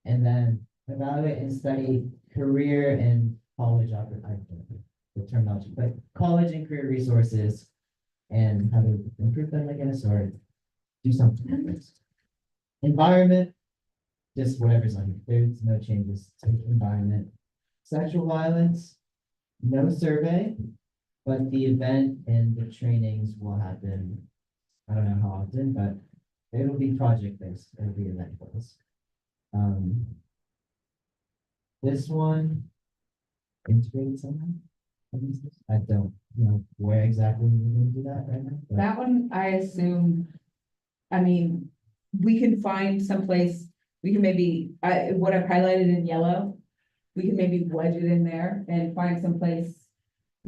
Speaker 4: And then evaluate and study career and college the terminology, but college and career resources and how to improve them, I guess, or do something like this. Environment, just whatever's on here. There's no changes to environment. Sexual violence, no survey, but the event and the trainings will happen. I don't know how often, but it'll be project-based, it'll be event-based. This one, integrate somehow. I don't know where exactly we're gonna do that right now. but-
Speaker 1: That one, I assume, I mean, we can find someplace, we can maybe, what I've highlighted in yellow, we can maybe wedge it in there and find someplace.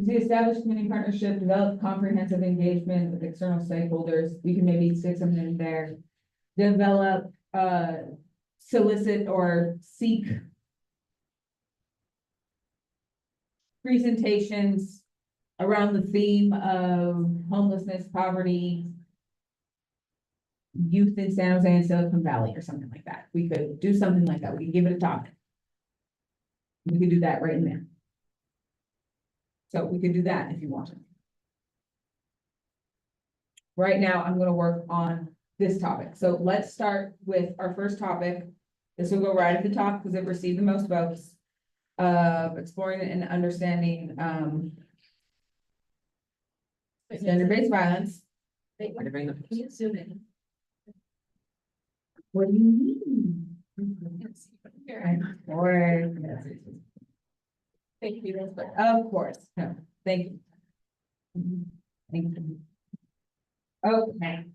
Speaker 1: To establish community partnership, develop comprehensive engagement with external stakeholders, we can maybe stick something in there. Develop, solicit or seek presentations around the theme of homelessness, poverty, youth in San Jose and Silicon Valley or something like that. We could do something like that. We could give it a topic. We could do that right in there. So we could do that if you wanted. Right now, I'm gonna work on this topic. So let's start with our first topic. This will go right at the top because it received the most votes. Exploring and understanding, gender-based violence.
Speaker 2: Wait, can you zoom in?
Speaker 1: What do you mean? Or,
Speaker 2: Thank you.
Speaker 1: of course, no, thank you. Thank you. Okay.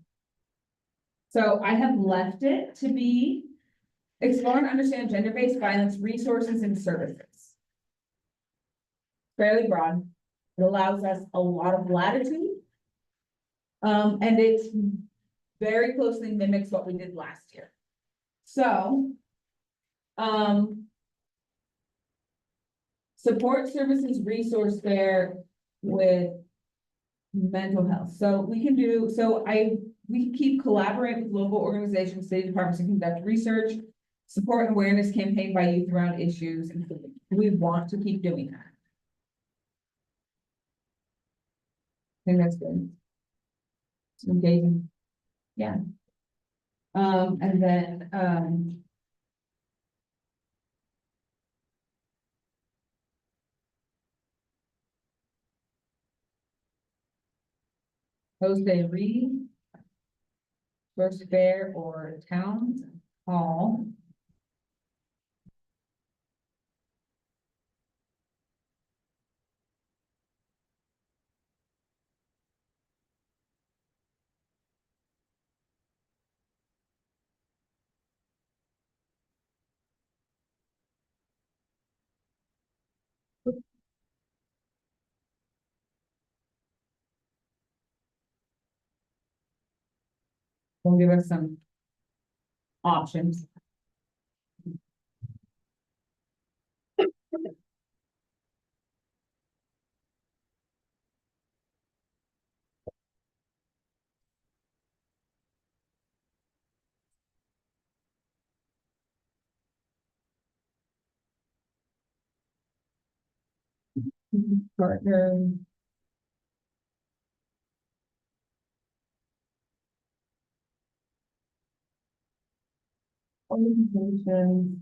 Speaker 1: So I have left it to be explore and understand gender-based violence resources and services. Fairly broad. It allows us a lot of latitude. And it very closely mimics what we did last year. So, support services resource fair with mental health. So we can do, we can keep collaborating with local organizations, state departments to conduct research, support and awareness campaign by youth around issues, and we want to keep doing that. I think that's good. It's engaging. Yeah. And then, host a first fair or town hall. Will give us some options. Partner. Organizations.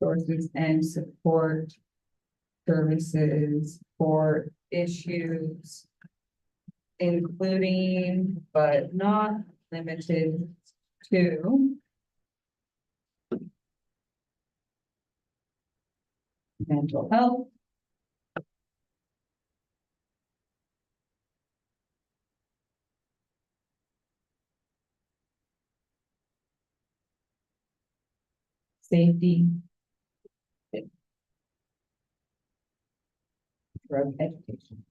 Speaker 1: Sources and support services for issues, including but not limited to mental health, safety, drug education.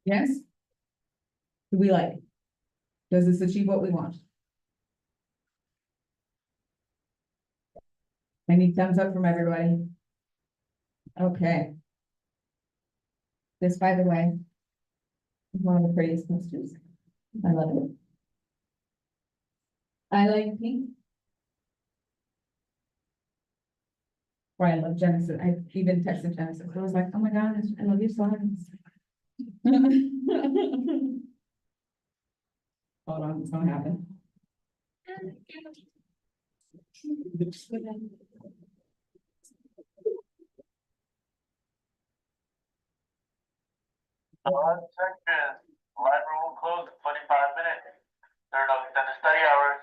Speaker 1: Yes? Do we like it? Does this achieve what we want? I need thumbs up from everybody. Okay. This, by the way, is one of the prettiest posters. I love it. I like pink. Or I love Genesis. I even texted Genesis. I was like, oh my gosh, I love your slides. Hold on, it's gonna happen.
Speaker 13: Section, library will close in 25 minutes. There are no extended study hours.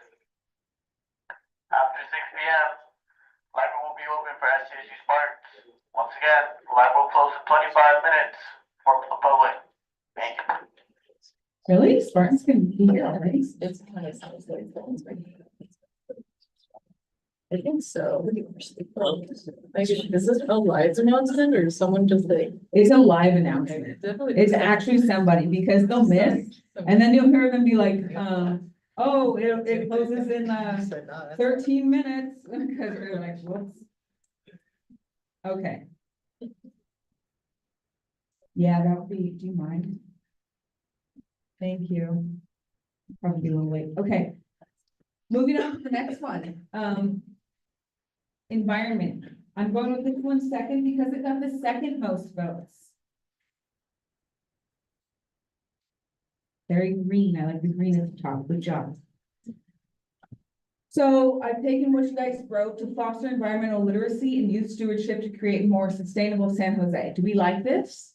Speaker 13: After 6 p.m., library will be open for SCSU Spartans. Once again, library will close in 25 minutes for the public. Thank you.
Speaker 1: Really? Spartans can be here already?
Speaker 2: It's kind of sounds like phones, right? I think so. Maybe is this a live announcement or someone just like?
Speaker 1: It's a live announcement.
Speaker 2: Definitely.
Speaker 1: It's actually somebody because they'll miss and then you'll hear them be like, oh, it closes in 13 minutes. Because they're like, whoops. Okay. Yeah, that would be, do you mind? Thank you. Probably a little late, okay. Moving on to the next one, environment. I'm going with this one second because it got the second most votes. Very green, I like the green at the top, good job. So I've taken what you guys wrote to foster environmental literacy and youth stewardship to create more sustainable San Jose. Do we like this?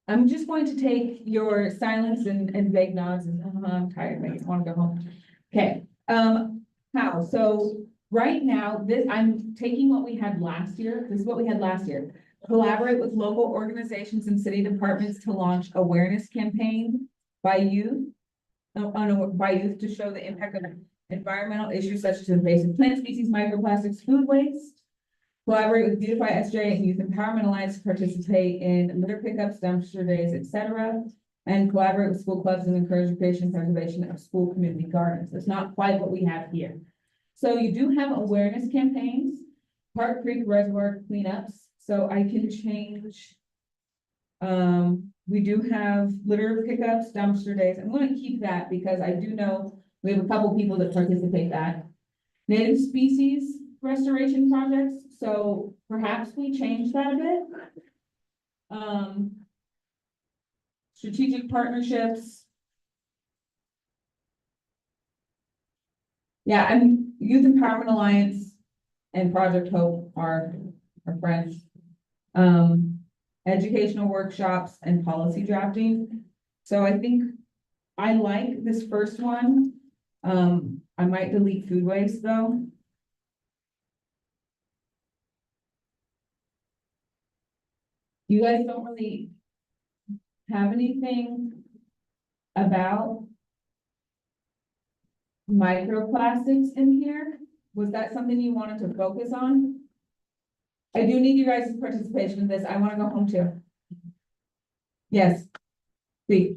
Speaker 1: I'm just going to take your silence and vague nods and, I'm tired, I want to go home. Okay, how? So right now, I'm taking what we had last year. This is what we had last year. Collaborate with local organizations and city departments to launch awareness campaign by youth. By youth to show the impact of environmental issues such as invasive plant species, microplastics, food waste. Collaborate with Beautify SJ and Youth Empowerment Alliance to participate in litter pickups, dumpster days, etc. And collaborate with school clubs and encourage education preservation of school community gardens. It's not quite what we have here. So you do have awareness campaigns, Park Creek Reservoir cleanups. So I can change. We do have litter pickups, dumpster days. I'm going to keep that because I do know we have a couple people that participate that. Native species restoration projects, so perhaps we change that a bit. Strategic partnerships. Yeah, and Youth Empowerment Alliance and Project Hope are friends. Educational workshops and policy drafting. So I think I like this first one. I might delete food waste though. You guys don't really have anything about microplastics in here? Was that something you wanted to focus on? I do need you guys' participation in this. I want to go home too. Yes. Please.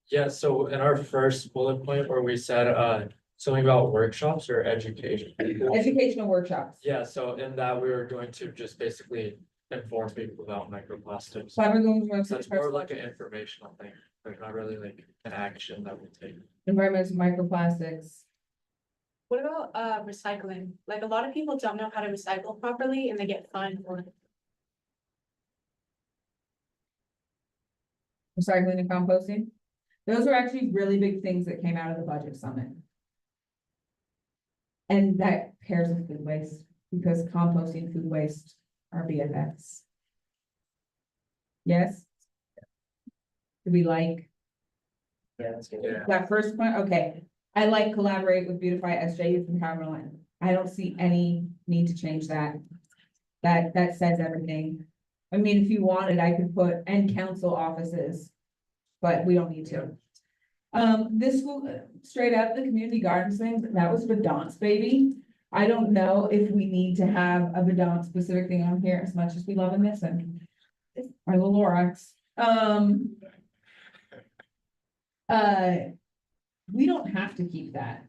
Speaker 11: Yeah, so in our first bullet point where we said, something about workshops or education.
Speaker 1: Educational workshops.
Speaker 11: Yeah, so in that we were going to just basically inform people about microplastics. That's more like an informational thing, like not really like an action that we take.
Speaker 1: Environmental microplastics.
Speaker 7: What about recycling? Like a lot of people don't know how to recycle properly and they get fined for it.
Speaker 1: Recycling and composting. Those are actually really big things that came out of the budget summit. And that pairs with food waste because composting and food waste are BFFs. Yes? Do we like
Speaker 6: Yeah, that's good.
Speaker 11: Yeah.
Speaker 1: that first point? Okay. I like collaborate with Beautify SJ Youth Empowerment Alliance. I don't see any need to change that. That says everything. I mean, if you wanted, I could put and council offices, but we don't need to. This will straight up the community gardens thing, that was Vedant's baby. I don't know if we need to have a Vedant specific thing on here as much as we love and miss him. Our little Lorax. We don't have to keep that.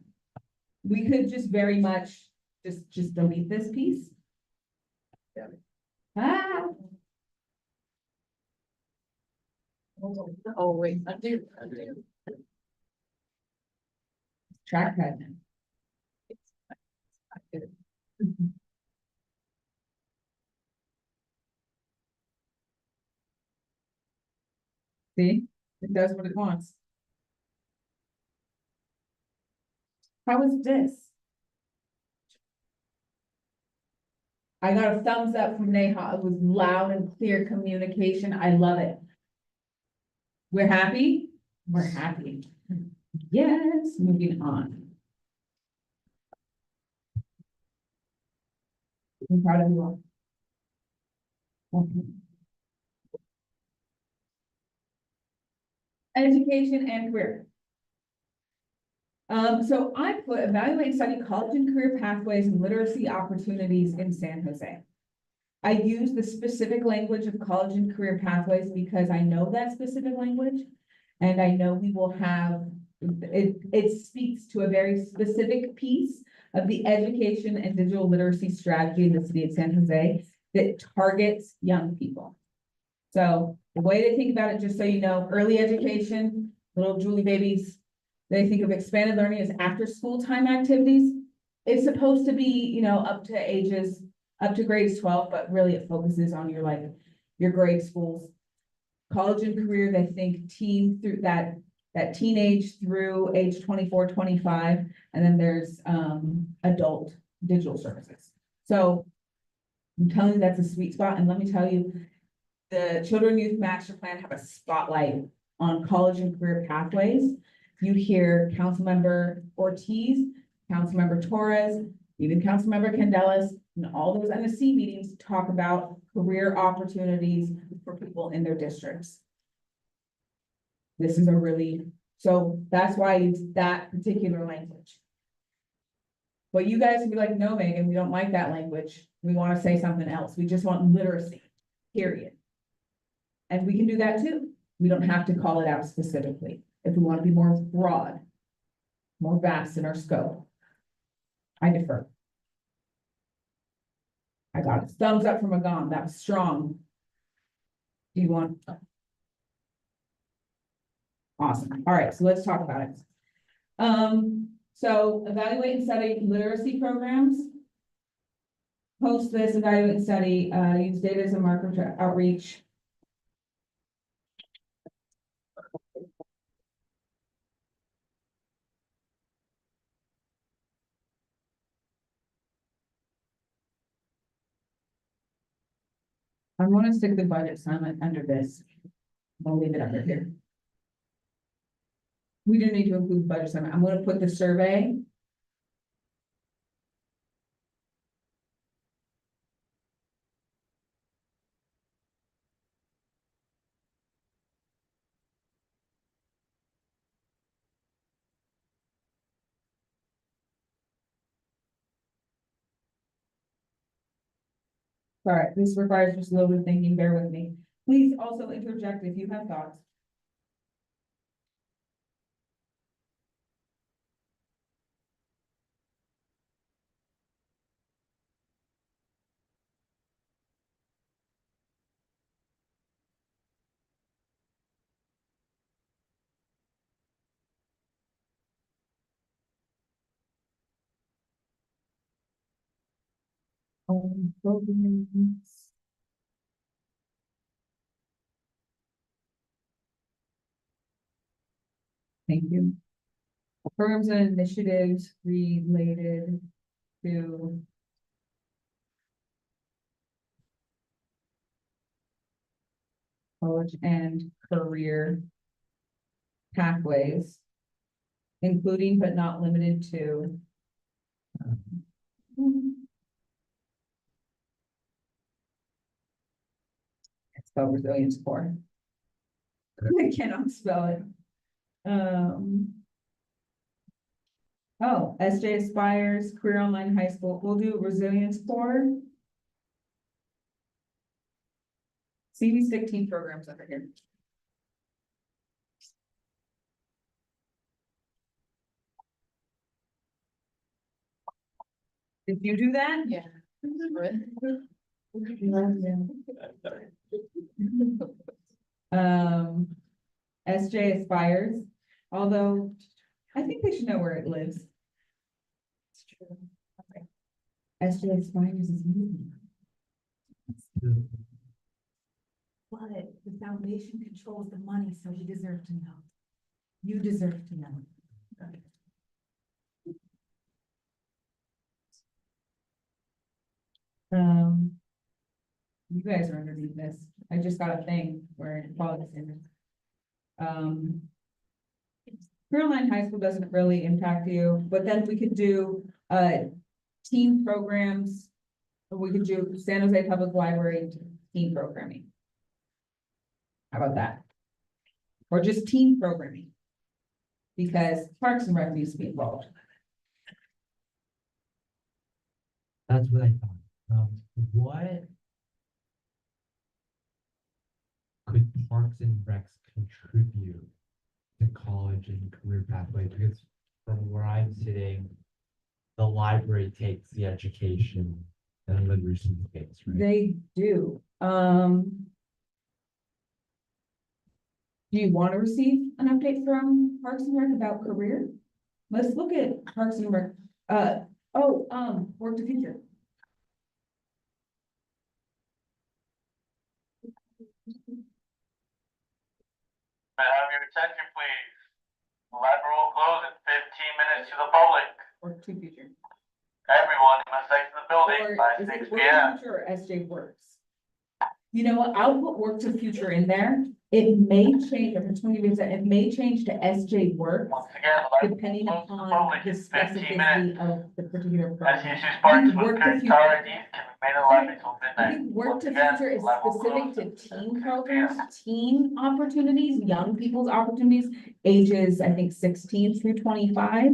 Speaker 1: We could just very much just delete this piece.
Speaker 6: Yeah.
Speaker 1: Ah,
Speaker 12: Oh, wait, undo.
Speaker 1: trackpad. See, it does what it wants. How is this? I got a thumbs up from Neha. It was loud and clear communication. I love it. We're happy? We're happy. Yes, moving on. I'm proud of you all. Okay. Education and career. So I put evaluate and study college and career pathways and literacy opportunities in San Jose. I use the specific language of college and career pathways because I know that specific language. And I know we will have, it speaks to a very specific piece of the education and digital literacy strategy in the city of San Jose that targets young people. So the way they think about it, just so you know, early education, little Julie babies, they think of expanded learning as after school time activities. It's supposed to be, you know, up to grades 12, but really it focuses on your grade schools. College and career, they think teen through that teenage through age 24, 25, and then there's adult digital services. So I'm telling you, that's a sweet spot, and let me tell you, the Children Youth Master Plan have a spotlight on college and career pathways. You hear Councilmember Ortiz, Councilmember Torres, even Councilmember Candelas, and all those NSC meetings talk about career opportunities for people in their districts. This is so that's why it's that particular language. But you guys would be like, no, Megan, we don't like that language. We want to say something else. We just want literacy, period. And we can do that too. We don't have to call it out specifically. If we want to be more broad, more vast in our scope. I defer. I got it. Thumbs up from Agon. That was strong. Do you want? Awesome. All right, so let's talk about it. So evaluate and study literacy programs. Post this, evaluate and study, use data as a marker to outreach. I'm gonna stick the budget assignment under this. I'll leave it under here. We do need to include budget assignment. I'm gonna put the survey. All right, this requires just a little bit of thinking, bear with me. Please also interject if you have thoughts. Programs. Thank you. Programs and initiatives related to college and career pathways, including but not limited to spell resilience core. I cannot spell it. Oh, SJ Aspires, Career Online High School. We'll do resilience core. CV 16 programs over here. Did you do that?
Speaker 8: Yeah.
Speaker 1: SJ Aspires, although I think they should know where it lives. It's true. Okay. SJ Aspires is moving. But the foundation controls the money, so you deserve to know. You deserve to know. You guys are underneath this. I just got a thing where it follows in. Career Line High School doesn't really impact you, but then we could do teen programs. We could do San Jose Public Library teen programming. How about that? Or just teen programming. Because Parks and Rec needs to be involved.
Speaker 11: That's what I thought. What could Parks and Recs contribute to college and career pathway? Because from where I'm sitting, the library takes the education and literacy takes, right?
Speaker 1: They do. Do you want to receive an update from Parks and Rec about career? Let's look at Parks and Rec, Work to Future.
Speaker 13: May I have your attention, please? The library will close in 15 minutes to the public.
Speaker 1: Work to Future.
Speaker 13: Everyone must exit the building
Speaker 1: Or
Speaker 13: by
Speaker 1: is
Speaker 13: 6
Speaker 1: it Work
Speaker 13: p.m.
Speaker 1: to Future or SJ Works? You know what, I'll put Work to Future in there. It may change, I'm just gonna give you that, it may change to SJ Works,
Speaker 13: Once again, the library
Speaker 1: depending
Speaker 13: will close to the
Speaker 1: upon
Speaker 13: public
Speaker 1: the
Speaker 13: in 15 minutes.
Speaker 1: specificity of the particular
Speaker 13: As
Speaker 1: program.
Speaker 13: issues sparks
Speaker 1: Work
Speaker 13: with
Speaker 1: to
Speaker 13: current
Speaker 1: Future.
Speaker 13: caller IDs can remain in the library until
Speaker 1: I
Speaker 13: midnight.
Speaker 1: think Work
Speaker 13: Once
Speaker 1: to
Speaker 13: again,
Speaker 1: Future is
Speaker 13: the library will
Speaker 1: specific
Speaker 13: close
Speaker 1: to
Speaker 13: at 6
Speaker 1: teen
Speaker 13: p.m.
Speaker 1: programs, teen opportunities, young people's opportunities, ages, I think 16 through 25.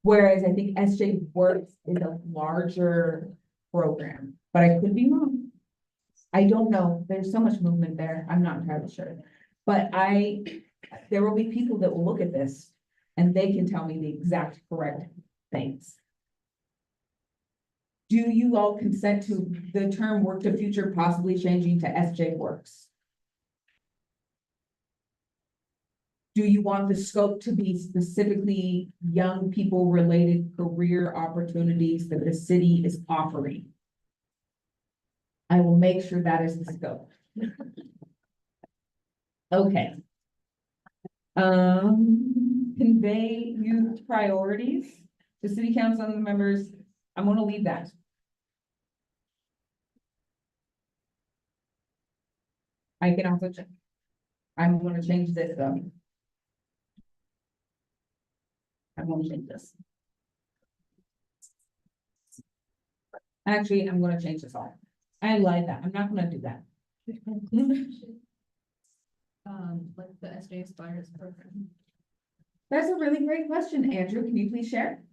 Speaker 1: Whereas I think SJ Works is a larger program, but I could be wrong. I don't know. There's so much movement there. I'm not entirely sure. But there will be people that will look at this and they can tell me the exact correct things. Do you all consent to the term Work to Future possibly changing to SJ Works? Do you want the scope to be specifically young people related career opportunities that the city is offering? I will make sure that is the scope. Okay. Convey youth priorities to city council and the members. I'm gonna leave that. I can also check. I'm gonna change this though. I won't change this. Actually, I'm gonna change this all. I like that. I'm not gonna do that.
Speaker 8: Like the SJ Aspires program.
Speaker 1: That's a really great question, Andrew. Can you please share?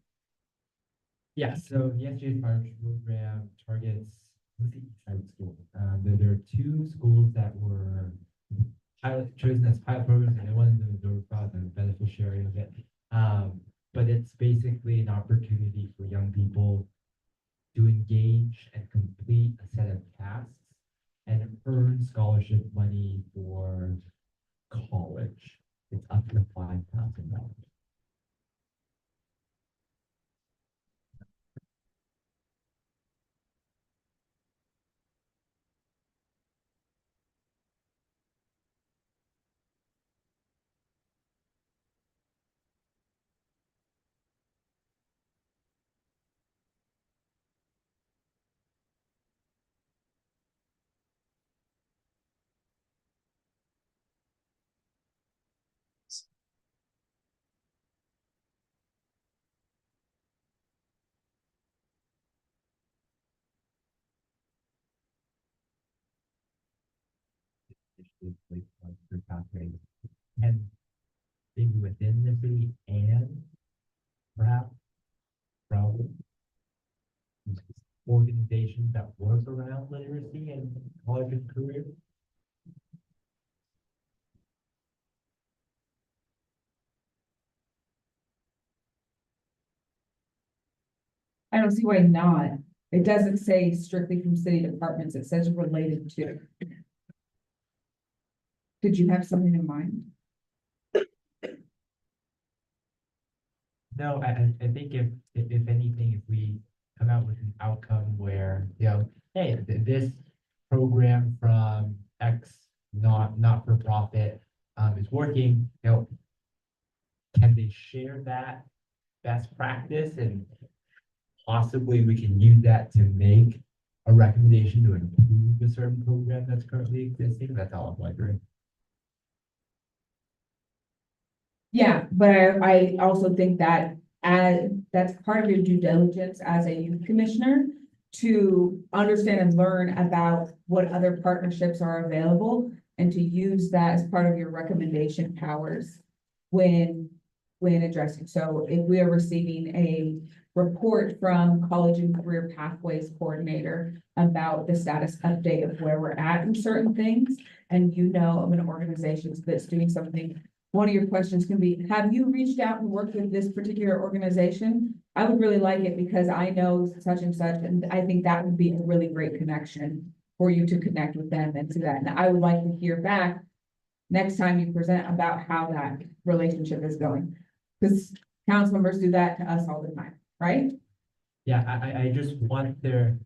Speaker 11: Yeah, so the SJ Fire program targets, what's the East Side School? There are two schools that were chosen as pilot programs, and one of them was about the beneficiary of it. But it's basically an opportunity for young people to engage and complete a set of tasks and earn scholarship money for college. It's up to $5,000. For pathways and maybe within the city and perhaps probably organizations that work around literacy and college and career.
Speaker 1: I don't see why not. It doesn't say strictly from city departments. It says related to. Did you have something in mind?
Speaker 11: No, I think if anything, if we come out with an outcome where, hey, this program from X not for profit is working, can they share that best practice and possibly we can use that to make a recommendation to improve a certain program that's currently existing? That's all I'm wondering.
Speaker 1: Yeah, but I also think that that's part of your due diligence as a youth commissioner to understand and learn about what other partnerships are available and to use that as part of your recommendation powers when addressing. So if we are receiving a report from College and Career Pathways Coordinator about the status update of where we're at in certain things, and of an organization that's doing something, one of your questions can be, have you reached out and worked with this particular organization? I would really like it because I know such and such, and I think that would be a really great connection for you to connect with them and to that. And I would like to hear back next time you present about how that relationship is going. Because council members do that to us all the time, right?
Speaker 11: Yeah, I just want there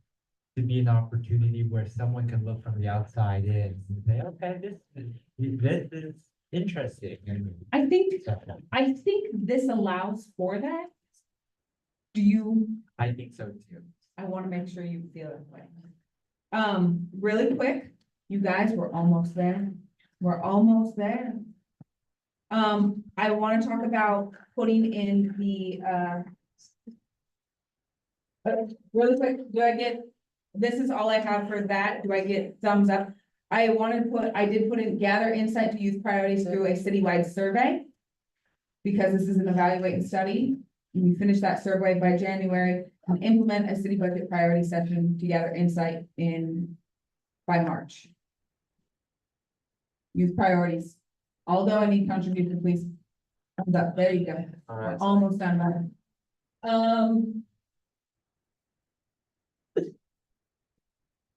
Speaker 11: to be an opportunity where someone can look from the outside in and say, okay, this is interesting. And
Speaker 1: I think,
Speaker 11: stuff.
Speaker 1: I think this allows for that. Do you,
Speaker 11: I think so too.
Speaker 1: I want to make sure you feel that way. Really quick, you guys, we're almost there. We're almost there. I want to talk about putting in the, really quick, do I get, this is all I have for that. Do I get thumbs up? I did put in gather insight to youth priorities through a citywide survey. Because this is an evaluate and study. We finish that survey by January and implement a city budget priority session to gather insight by March. Youth priorities. Although I need contribution, please. Thumbs up. There you go. We're almost done, buddy.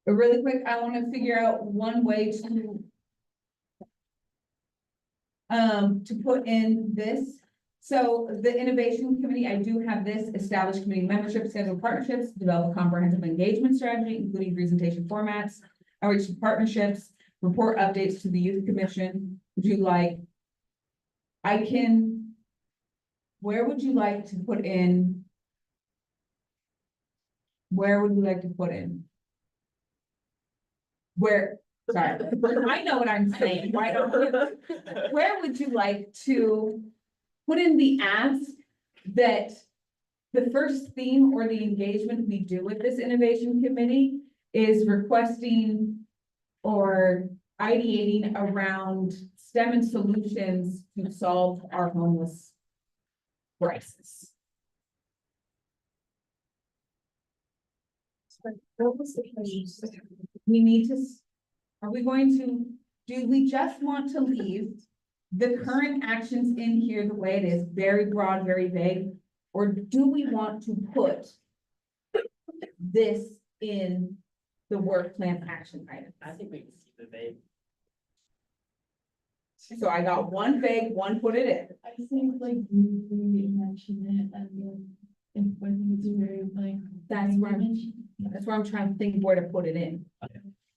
Speaker 1: But really quick, I want to figure out one way to put in this. So the innovation committee, I do have this: establish committee membership, schedule partnerships, develop a comprehensive engagement strategy, including presentation formats, outreach to partnerships, report updates to the youth commission. Would you like? Where would you like to put in? Where would you like to put in? Where, sorry, I know what I'm saying, why don't you? Where would you like to put in the ask that the first theme or the engagement we do with this innovation committee is requesting or ideating around STEM and solutions to solve our homeless crisis? We need to, are we going to, do we just want to leave the current actions in here the way it is, very broad, very vague? Or do we want to put this in the work plan action item?
Speaker 11: I think we can see the vague.
Speaker 1: So I got one vague, one put it in.
Speaker 8: I think like we mentioned it and if I think it's very like.
Speaker 1: That's where I'm trying to think where to put it in.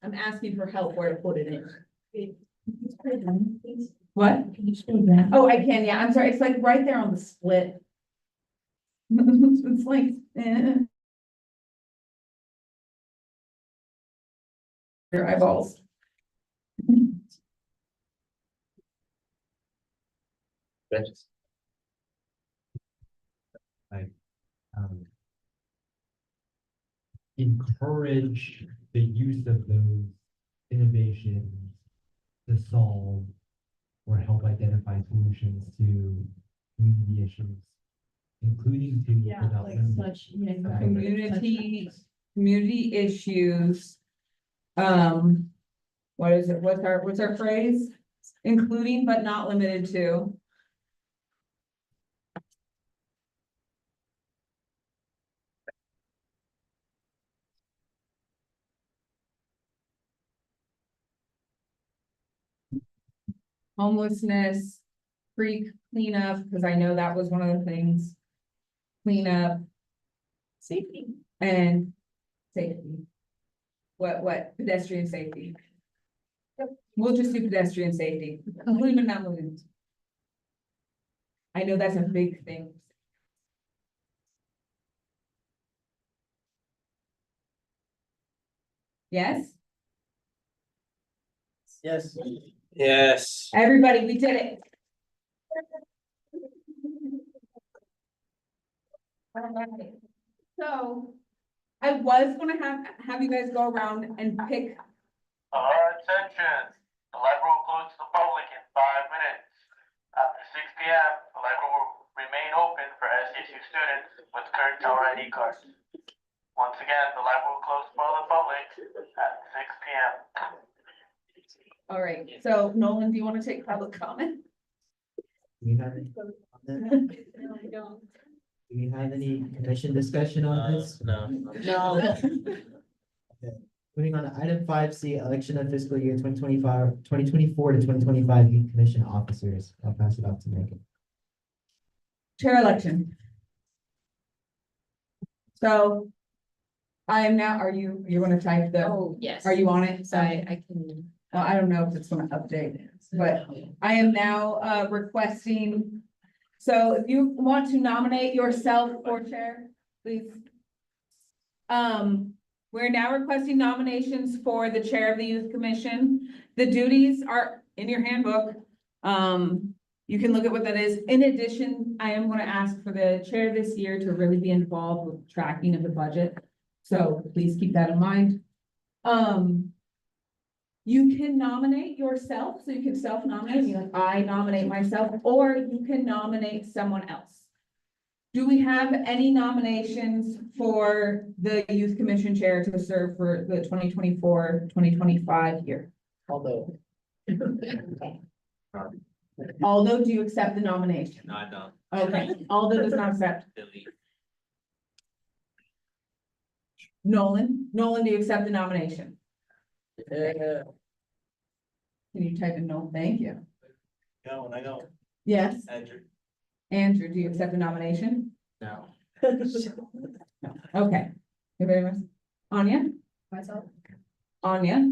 Speaker 1: I'm asking for help where to put it in. What?
Speaker 8: Can you scroll down?
Speaker 1: Oh, I can, yeah, I'm sorry, it's like right there on the split. It's like, Your eyeballs.
Speaker 11: Encourage the use of those innovations to solve or help identify solutions to community issues, including to.
Speaker 8: Yeah, like such, yeah.
Speaker 1: Community issues. What is it? What's our phrase? Including but not limited to. Homelessness, creek cleanup, because I know that was one of the things. Cleanup. Safety. And safety. What pedestrian safety? We'll just do pedestrian safety, including but not limited. I know that's a big thing. Yes?
Speaker 6: Yes.
Speaker 13: Yes.
Speaker 1: Everybody, we did it. So, I was gonna have you guys go around and pick.
Speaker 13: Attention, the library will close to the public in 5 minutes. After 6 p.m., the library will remain open for SCSU students with current tower ID cards. Once again, the library will close for the public at 6 p.m.
Speaker 1: All right, so Nolan, do you want to take public comment?
Speaker 3: Do you have any, do we have any commission discussion on this?
Speaker 13: No.
Speaker 1: No.
Speaker 4: Moving on to item 5C, election of fiscal year 2024 to 2025 Youth Commission officers. I'll pass it off to Megan.
Speaker 1: Chair election. So I am now, you're gonna type the,
Speaker 2: Oh, yes.
Speaker 1: are you on it?
Speaker 2: So I can.
Speaker 1: Well, I don't know if it's gonna update, but I am now requesting. So if you want to nominate yourself for chair, please. We're now requesting nominations for the chair of the youth commission. The duties are in your handbook. You can look at what that is. In addition, I am gonna ask for the chair this year to really be involved with tracking of the budget. So please keep that in mind. You can nominate yourself, so you can self-nominate, you know, I nominate myself, or you can nominate someone else. Do we have any nominations for the youth commission chair to serve for the 2024-2025 year?
Speaker 6: Although.
Speaker 1: Aldo, do you accept the nomination?
Speaker 13: No, I don't.
Speaker 1: Okay, Aldo does not accept.
Speaker 13: Delete.
Speaker 1: Nolan, do you accept the nomination? Can you type in no? Thank you.
Speaker 13: No, I don't.
Speaker 1: Yes.
Speaker 13: Andrew.
Speaker 1: Andrew, do you accept the nomination?
Speaker 13: No.
Speaker 1: Okay. You very much. Anya?
Speaker 8: Myself.
Speaker 1: Anya,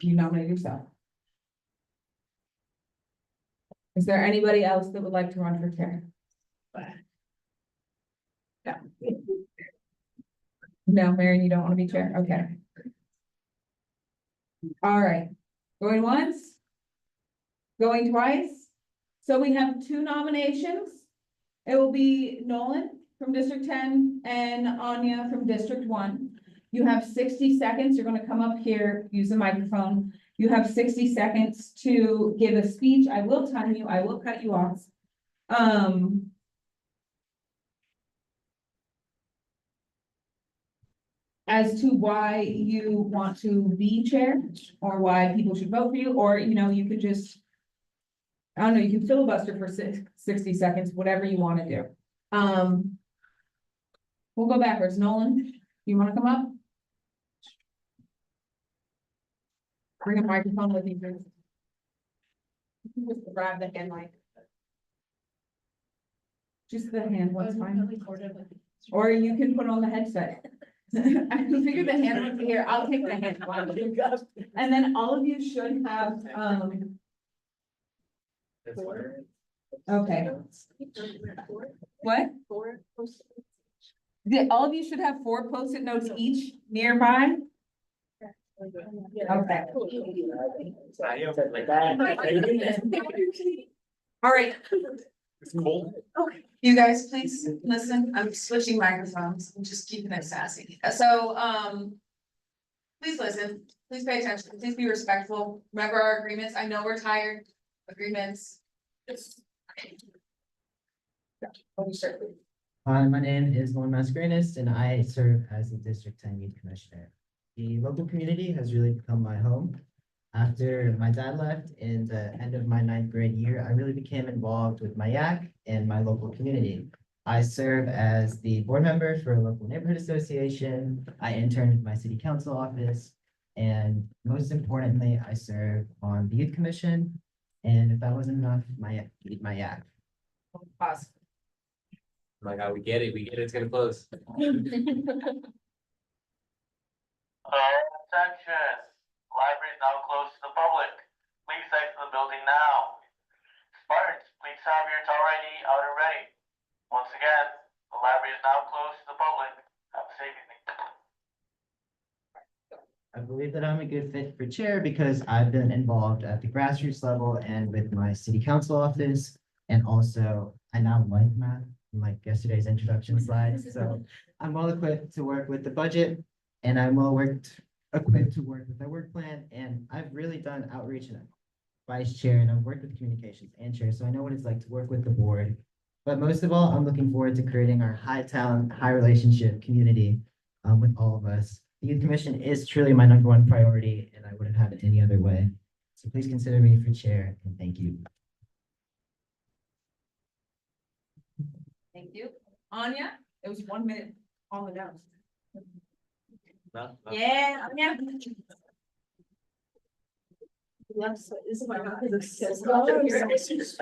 Speaker 1: you nominate yourself. Is there anybody else that would like to run for chair? No. No, Marion, you don't want to be chair? Okay. All right, going once? Going twice? So we have two nominations. It will be Nolan from District 10 and Anya from District 1. You have 60 seconds. You're gonna come up here, use the microphone. You have 60 seconds to give a speech. I will time you, I will cut you off. As to why you want to be chair, or why people should vote for you, or, you know, you could just, I don't know, you can filibuster for 60 seconds, whatever you want to do. We'll go backwards. Nolan, you want to come up? Bring a microphone with you, please. Just grab the hand mic. Just the hand one's fine. Or you can put on the headset. I can figure the hand one here. I'll take the hand one. And then all of you should have, okay. What? All of you should have 4 Post-it notes each nearby. Okay. All right.
Speaker 13: It's cold.
Speaker 5: You guys, please listen. I'm switching microphones. I'm just keeping it sassy. So, please listen. Please pay attention. Please be respectful. Remember our agreements. I know we're tired. Agreements.
Speaker 4: Hi, my name is Nolan Mascarenas, and I serve as the District 10 Youth Commissioner. The local community has really become my home. After my dad left in the end of my 9th grade year, I really became involved with my YAC and my local community. I serve as the board member for a local neighborhood association. I intern with my city council office. And most importantly, I serve on the youth commission. And if that wasn't enough, my YAC.
Speaker 5: Awesome.
Speaker 13: My God, we get it, it's gonna close.
Speaker 15: Attention, library is now closed to the public. Please exit the building now. Spartans, please have your tower ID out and ready. Once again, the library is now closed to the public. Have a safe evening.
Speaker 4: I believe that I'm a good fit for chair because I've been involved at the grassroots level and with my city council office. And also, I now like math, like yesterday's introduction slides. So I'm well equipped to work with the budget, and I'm equipped to work with the work plan. And I've really done outreach and vice chair, and I've worked with communications and chair. So I know what it's like to work with the board. But most of all, I'm looking forward to creating our high talent, high relationship community with all of us. The Youth Commission is truly my #1 priority, and I wouldn't have it any other way. So please consider me for chair, and thank you.
Speaker 1: Thank you. Anya, it was 1 minute on the nose.
Speaker 13: No? No?
Speaker 2: Yeah, yeah.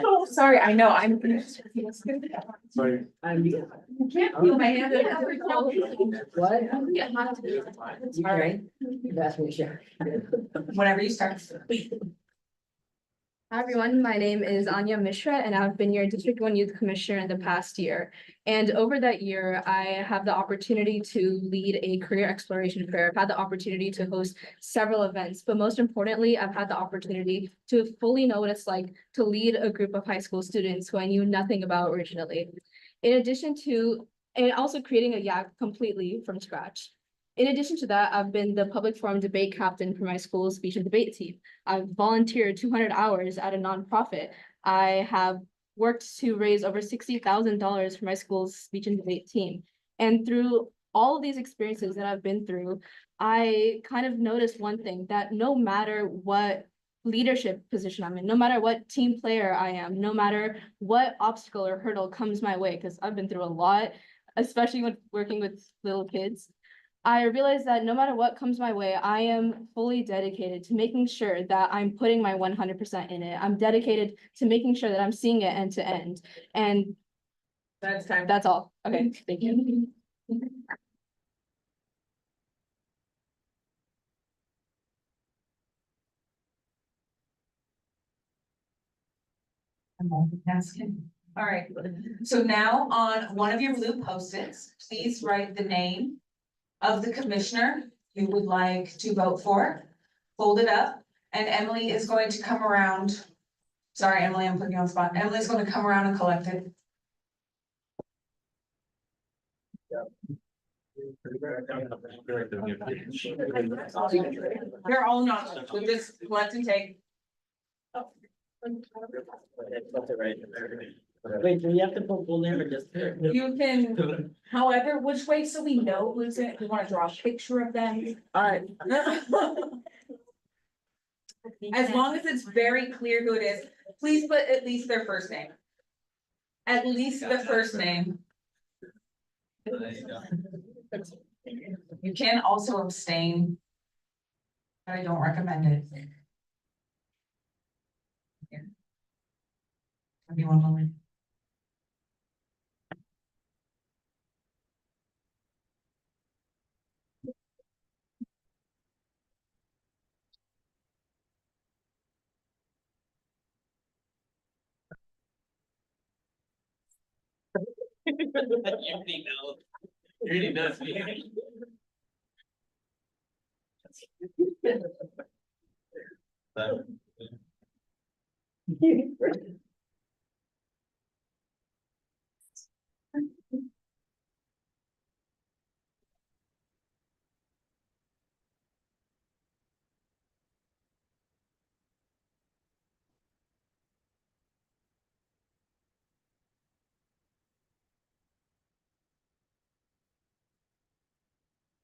Speaker 12: Oh, sorry, I know, I'm.
Speaker 13: Sorry.
Speaker 12: You can't feel my hand.
Speaker 3: What?
Speaker 12: All right,
Speaker 3: That's for sure.
Speaker 9: Whenever you start.
Speaker 8: Hi, everyone. My name is Anya Mishra, and I've been your District 1 Youth Commissioner in the past year. And over that year, I have the opportunity to lead a career exploration fair. I've had the opportunity to host several events, but most importantly, I've had the opportunity to fully know what it's like to lead a group of high school students who I knew nothing about originally. In addition to, and also creating a YAG completely from scratch. In addition to that, I've been the public forum debate captain for my school's speech and debate team. I've volunteered 200 hours at a nonprofit. I have worked to raise over $60,000 for my school's speech and debate team. And through all of these experiences that I've been through, I kind of noticed one thing, that no matter what leadership position I'm in, no matter what team player I am, no matter what obstacle or hurdle comes my way, because I've been through a lot, especially when working with little kids, I realized that no matter what comes my way, I am fully dedicated to making sure that I'm putting my 100% in it. I'm dedicated to making sure that I'm seeing it end to end. And
Speaker 12: That's time.
Speaker 8: that's all. Okay, thank you.
Speaker 9: All right, so now on one of your blue Post-its, please write the name of the commissioner you would like to vote for. Fold it up, and Emily is going to come around. Sorry, Emily, I'm putting you on the spot. Emily's going to come around and collect it.
Speaker 12: They're all not, so just collect and take.
Speaker 10: Wait, do we have to put full name or just?
Speaker 12: You can, however, which way, so we know who's in it, we wanna draw a picture of them. Alright. As long as it's very clear who it is, please put at least their first name. At least the first name.
Speaker 9: You can also abstain. But I don't recommend it. Give me one moment.
Speaker 13: You already know. You already know it's me.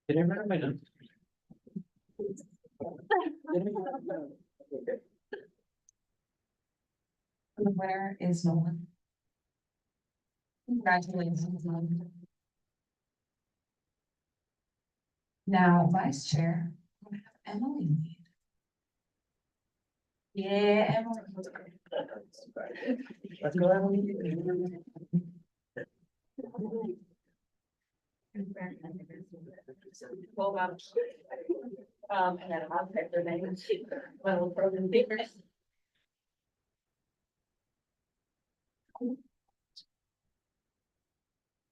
Speaker 10: Did I remember my notes?
Speaker 9: The winner is Nolan. Congratulations, Nolan. Now, vice chair, we have Emily lead. Yeah, Emily.
Speaker 10: Let's go, Emily.
Speaker 12: And then I'll type their name. Well, frozen fingers.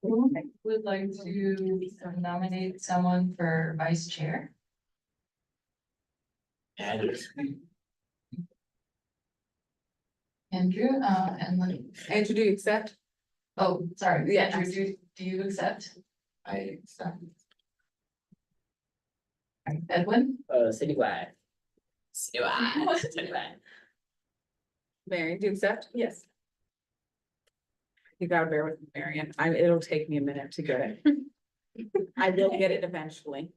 Speaker 9: Would like to nominate someone for vice chair. Andrew, and
Speaker 12: Andrew, do you accept?
Speaker 9: oh, sorry,
Speaker 12: Yeah.
Speaker 9: Andrew, do you accept? I accept. Alright, Edwin?
Speaker 10: Citywide. Citywide.
Speaker 12: Mary, do you accept? Yes. You gotta bear with me, Marion. It'll take me a minute to get it. I will get it eventually.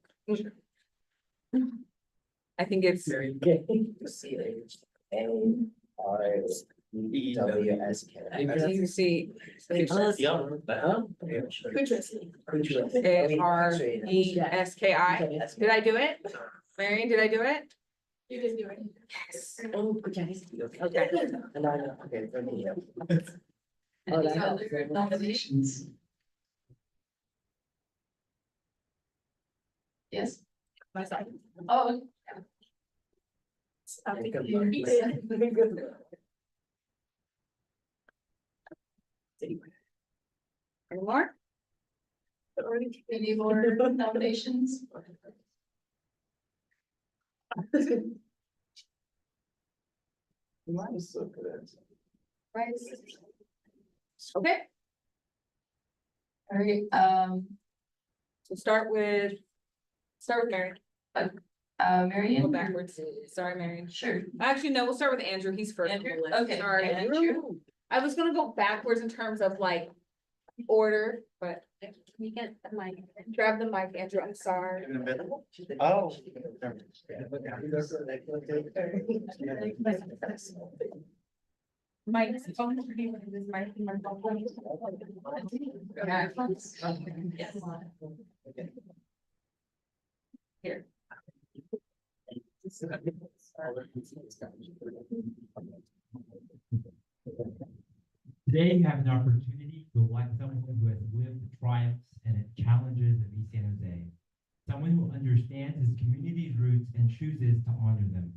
Speaker 12: I think it's.
Speaker 10: Very good.
Speaker 6: WSK.
Speaker 12: You see. ARESKI. Did I do it? Marion, did I do it?
Speaker 14: You didn't do it.
Speaker 12: Yes.
Speaker 6: Okay. And I know, okay, for me.
Speaker 5: Any other nominations? Yes.
Speaker 12: Myself.
Speaker 5: Oh.
Speaker 12: Any more?
Speaker 5: Any more nominations?
Speaker 6: Mine is so good.
Speaker 12: Right. Okay,
Speaker 5: All right,
Speaker 12: so start with Mary. Go
Speaker 5: Marion?
Speaker 12: backwards. Sorry, Marion.
Speaker 5: Sure.
Speaker 12: Actually, no, we'll start with Andrew. He's first. on the
Speaker 5: Andrew?
Speaker 12: list.
Speaker 5: Okay,
Speaker 12: Sorry,
Speaker 5: Andrew.
Speaker 12: I was gonna go backwards in terms of like order, but
Speaker 2: Can you get the mic?
Speaker 12: grab the mic, Andrew. I'm sorry.
Speaker 6: Oh.
Speaker 12: Mike. phone, this mic, my phone.
Speaker 5: Yes.
Speaker 12: Here.
Speaker 11: Today, you have an opportunity to elect someone who has lived the triumphs and challenges of East San Jose. Someone who understands his community's roots and chooses to honor them.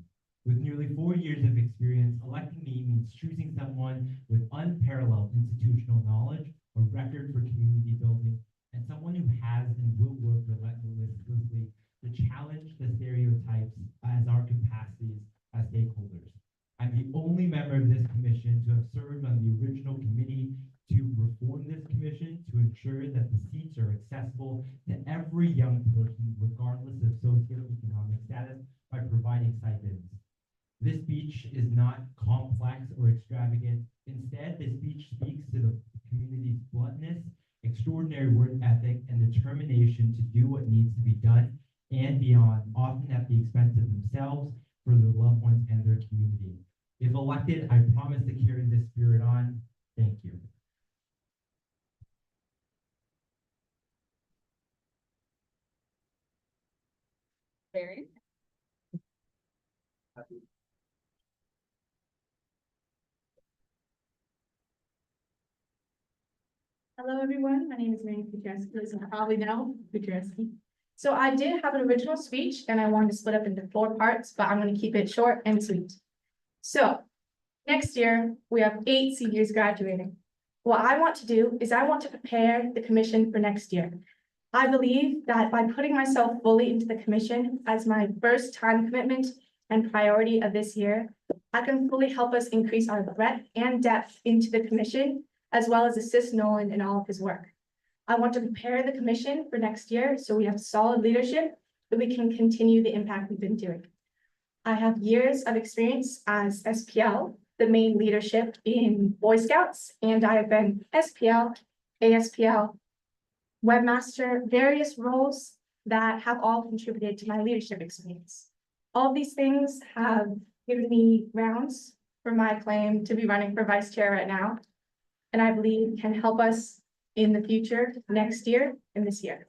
Speaker 11: With nearly 4 years of experience, electing me means choosing someone with unparalleled institutional knowledge, a record for community building, and someone who has and will work relentlessly to challenge the stereotypes as our capacities as stakeholders. I'm the only member of this commission to have served on the original committee to reform this commission to ensure that the seats are accessible to every young person, regardless of socioeconomic status, by providing stipends. This speech is not complex or extravagant. Instead, this speech speaks to the community's bluntness, extraordinary work ethic, and determination to do what needs to be done and beyond, often at the expense of themselves, for their loved ones and their community. If elected, I promise to carry this spirit on. Thank you.
Speaker 12: Barry.
Speaker 7: Hello, everyone. My name is Mary Kudrowski, as you probably know, Kudrowski. So I did have an original speech and I wanted to split up into 4 parts, but I'm going to keep it short and sweet. So next year, we have 8 seniors graduating. What I want to do is I want to prepare the commission for next year. I believe that by putting myself fully into the commission as my first time commitment and priority of this year, I can fully help us increase our breadth and depth into the commission, as well as assist Nolan in all of his work. I want to prepare the commission for next year so we have solid leadership that we can continue the impact we've been doing. I have years of experience as SPL, the main leadership in Boy Scouts, and I have been SPL, ASPL, webmaster, various roles that have all contributed to my leadership experience. All these things have given me grounds for my claim to be running for vice chair right now, and I believe can help us in the future, next year and this year.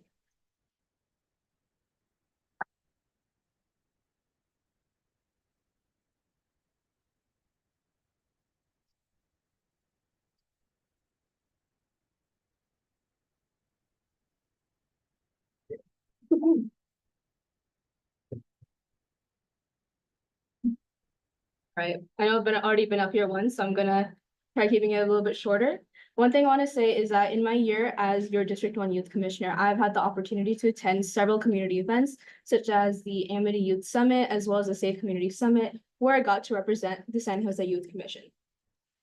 Speaker 8: Right, I know I've already been up here once, so I'm gonna try keeping it a little bit shorter. One thing I want to say is that in my year as your District 1 Youth Commissioner, I've had the opportunity to attend several community events, such as the Amity Youth Summit, as well as the Safe Community Summit, where I got to represent the San Jose Youth Commission.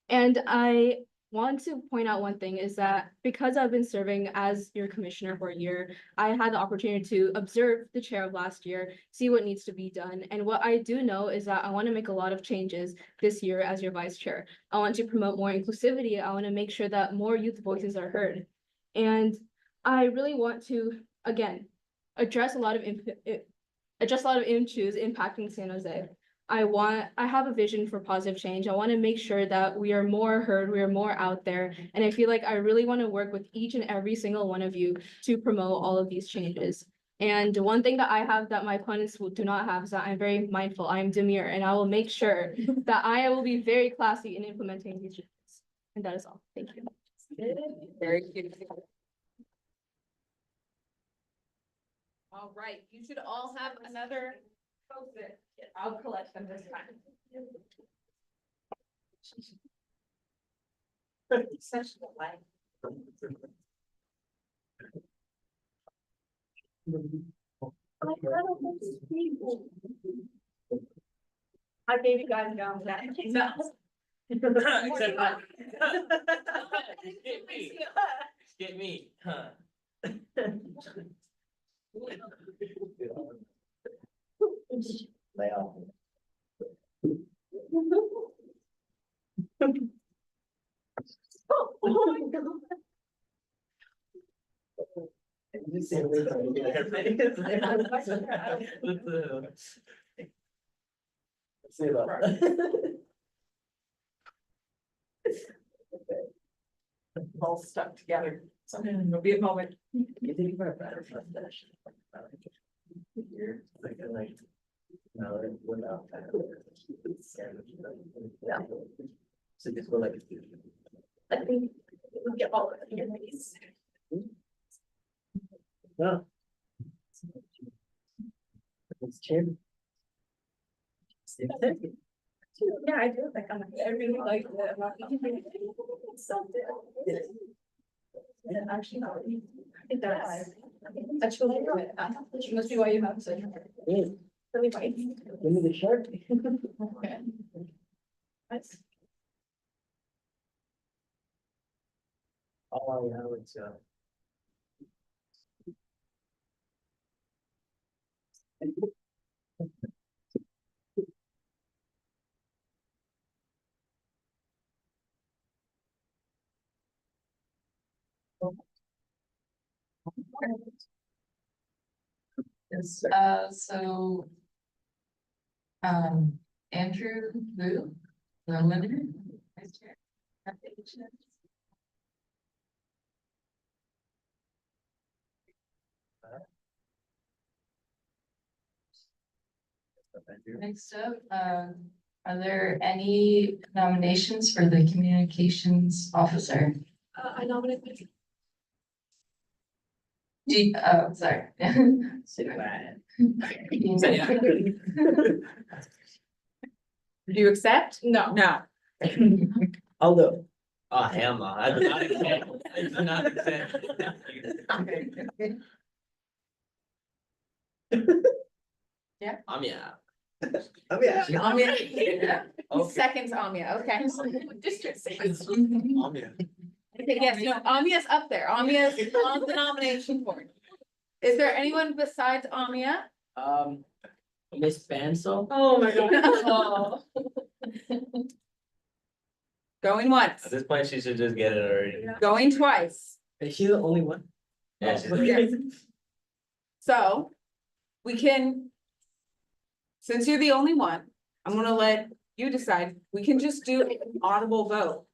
Speaker 8: And I want to point out one thing is that because I've been serving as your commissioner for a year, I had the opportunity to observe the chair of last year, see what needs to be done. And what I do know is that I want to make a lot of changes this year as your vice chair. I want to promote more inclusivity. I want to make sure that more youth voices are heard. And I really want to, again, address a lot of issues impacting San Jose.
Speaker 7: I have a vision for positive change. I want to make sure that we are more heard, we are more out there. And I feel like I really want to work with each and every single one of you to promote all of these changes. And one thing that I have that my opponents do not have is that I'm very mindful, I am demure, and I will make sure that I will be very classy in implementing these changes. And that is all. Thank you.
Speaker 12: Very good. All right, you should all have another Post-it. I'll collect them this time. Such a life.
Speaker 7: I gave you guys down that.
Speaker 13: Except I- Get me, huh?
Speaker 6: Lay off. Say that.
Speaker 12: All stuck together. So there'll be a moment.
Speaker 6: You think about better for that. You're like, no, without that. Yeah. So just go like.
Speaker 7: I think we get all of your face.
Speaker 6: No. It's Jim.
Speaker 7: Yeah, I do think I really like the.
Speaker 12: Yeah, actually, no, I think that's really good. Which must be why you have such. Really white.
Speaker 6: Give me the shirt.
Speaker 12: Okay. That's.
Speaker 6: Oh, yeah, it's
Speaker 9: Yes, so. Andrew Vu, the limiter. Vice Chair. Applications. Next up, are there any nominations for the communications officer?
Speaker 14: I nominate myself.
Speaker 9: Oh, sorry.
Speaker 6: Say that.
Speaker 12: Do you accept?
Speaker 14: No.
Speaker 12: No.
Speaker 6: Although.
Speaker 13: Oh, hell no, I do not accept. I do not accept.
Speaker 12: Yeah.
Speaker 13: Yeah.
Speaker 6: Yeah.
Speaker 12: Amia.
Speaker 13: Okay.
Speaker 12: Seconds Amia, okay.
Speaker 14: District.
Speaker 13: Yeah.
Speaker 12: Okay, yes, no, Amia's up there. Amia's on the nomination board. Is there anyone besides Amia?
Speaker 6: Miss Bansal.
Speaker 14: Oh, my God.
Speaker 12: Going once,
Speaker 13: At this point, she should just get it already.
Speaker 12: going twice.
Speaker 6: Is she the only one?
Speaker 13: Yeah, she's
Speaker 12: Yes. So, we can. Since you're the only one, I'm gonna let you decide. We can just do an audible vote.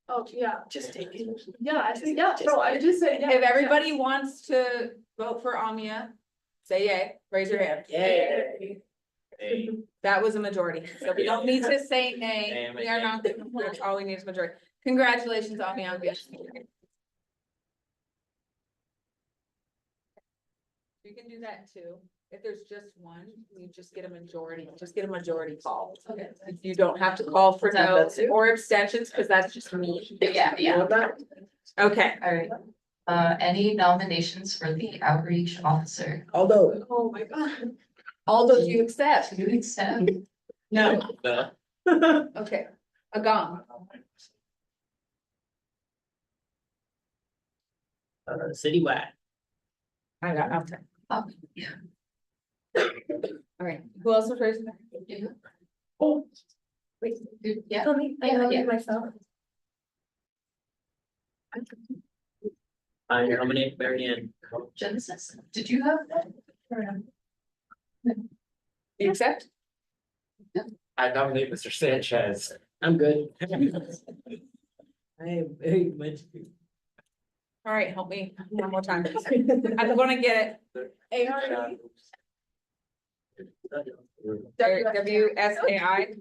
Speaker 14: Oh, yeah.
Speaker 6: Just take it.
Speaker 14: Yeah, I think, yeah, no, I just said, yeah.
Speaker 12: If everybody wants to vote for Amia, say yay, raise your hand.
Speaker 6: Yay.
Speaker 13: Hey,
Speaker 12: That was a majority, so we don't need to say nay.
Speaker 13: Nay,
Speaker 12: We are not, that's all we need is majority. Congratulations, Amia, on being. You can do that too. If there's just one, you just get a majority, call.
Speaker 14: Okay.
Speaker 12: You don't have to call for no
Speaker 6: That's it?
Speaker 12: or abstentions, because that's just me.
Speaker 9: Yeah, yeah.
Speaker 12: Okay,
Speaker 9: All right. Any nominations for the outreach officer?
Speaker 6: Although.
Speaker 14: Oh, my God.
Speaker 12: Aldo, do you accept?
Speaker 9: Do you accept?
Speaker 6: No.
Speaker 13: no.
Speaker 12: Okay, Agam,
Speaker 6: Citywide.
Speaker 12: I got nothing.
Speaker 9: Oh, yeah.
Speaker 12: All right, who else was raising their hand?
Speaker 14: Oh.
Speaker 12: Wait,
Speaker 9: Yeah.
Speaker 14: I nominate myself.
Speaker 6: I nominate Marianne.
Speaker 9: Genesis, did you have that?
Speaker 12: You accept?
Speaker 11: I nominate Mr. Sanchez.
Speaker 10: I'm good. I am very much.
Speaker 12: All right, help me one more time. I'm gonna get it. ARD. WSAI.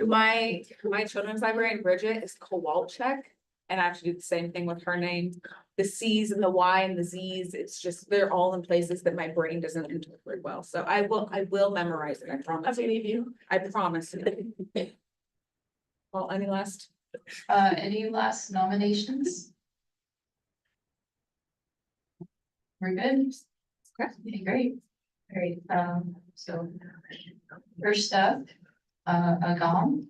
Speaker 12: My children's librarian Bridget is Kowalczyk, and I have to do the same thing with her name. The C's and the Y and the Z's, it's just, they're all in places that my brain doesn't interpret well, so I will memorize it, I promise. I believe you. I promise. Well, any last?
Speaker 2: Any last nominations? We're good? Okay, great, great, so first up, Agam.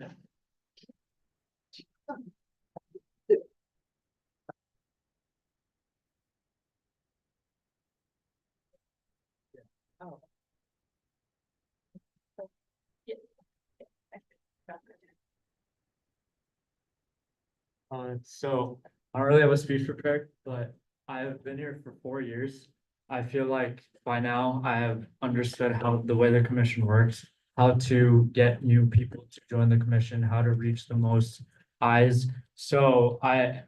Speaker 11: So I don't really have a speech prepared, but I've been here for 4 years. I feel like by now I have understood how the way the commission works, how to get new people to join the commission, how to reach the most eyes. So I've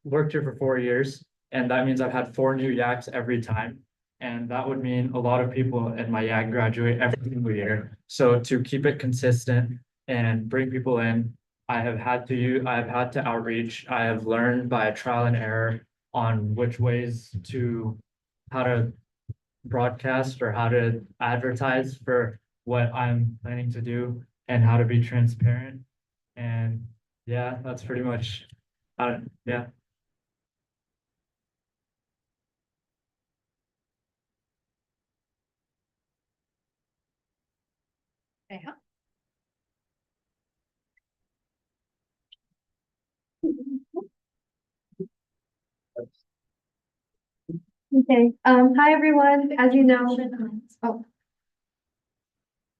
Speaker 11: worked here for 4 years, and that means I've had 4 new yaks every time. And that would mean a lot of people in my yak graduate every single year. So to keep it consistent and bring people in, I have had to outreach. I have learned by trial and error on which ways to, how to broadcast or how to advertise for what I'm planning to do and how to be transparent. And yeah, that's pretty much, yeah.
Speaker 7: Okay, hi everyone, as you know. Oh.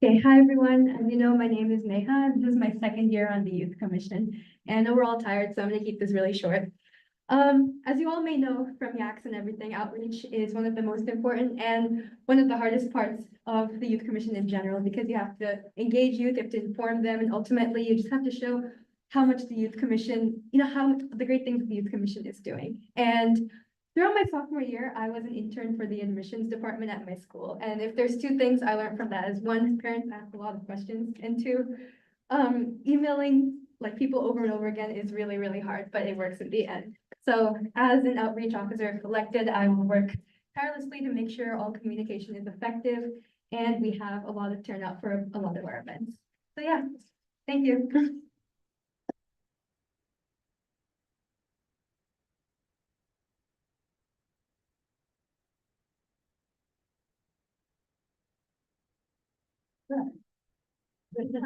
Speaker 7: Okay, hi everyone, as you know, my name is Neha, this is my second year on the Youth Commission, and I know we're all tired, so I'm gonna keep this really short. As you all may know from YACS and everything, outreach is one of the most important and one of the hardest parts of the Youth Commission in general, because you have to engage youth, you have to inform them, and ultimately you just have to show how much the Youth Commission, how the great things the Youth Commission is doing. And throughout my sophomore year, I was an intern for the admissions department at my school. And if there's 2 things I learned from that is, 1, parents ask a lot of questions, and 2, emailing like people over and over again is really, really hard, but it works in the end. So as an outreach officer elected, I will work tirelessly to make sure all communication is effective and we have a lot of turnout for a lot of our events. So yeah, thank you.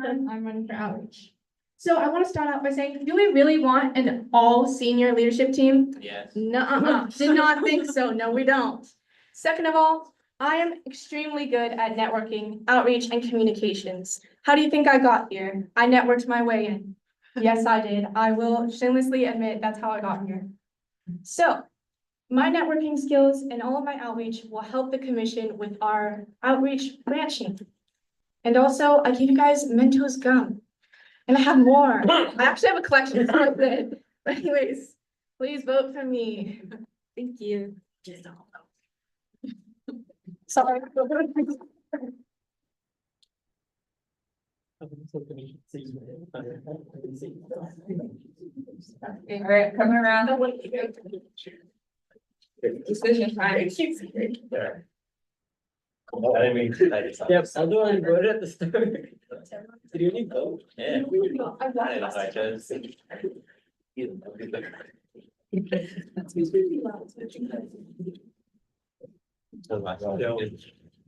Speaker 14: I'm running for outreach. So I want to start out by saying, do we really want an all senior leadership team?
Speaker 13: Yes.
Speaker 14: No, did not think so. No, we don't. Second of all, I am extremely good at networking, outreach, and communications. How do you think I got here? I networked my way in. Yes, I did. I will shamelessly admit that's how I got here. So my networking skills and all of my outreach will help the commission with our outreach branching. And also, I give you guys Mentos gum. And I have more. I actually have a collection. It's not good. But anyways, please vote for me. Thank you. Sorry.
Speaker 12: All right, coming around. Decision time.
Speaker 13: I didn't mean to.
Speaker 10: Yep, I'll do it, vote at the start. Did you need vote?
Speaker 13: Yeah. I chose.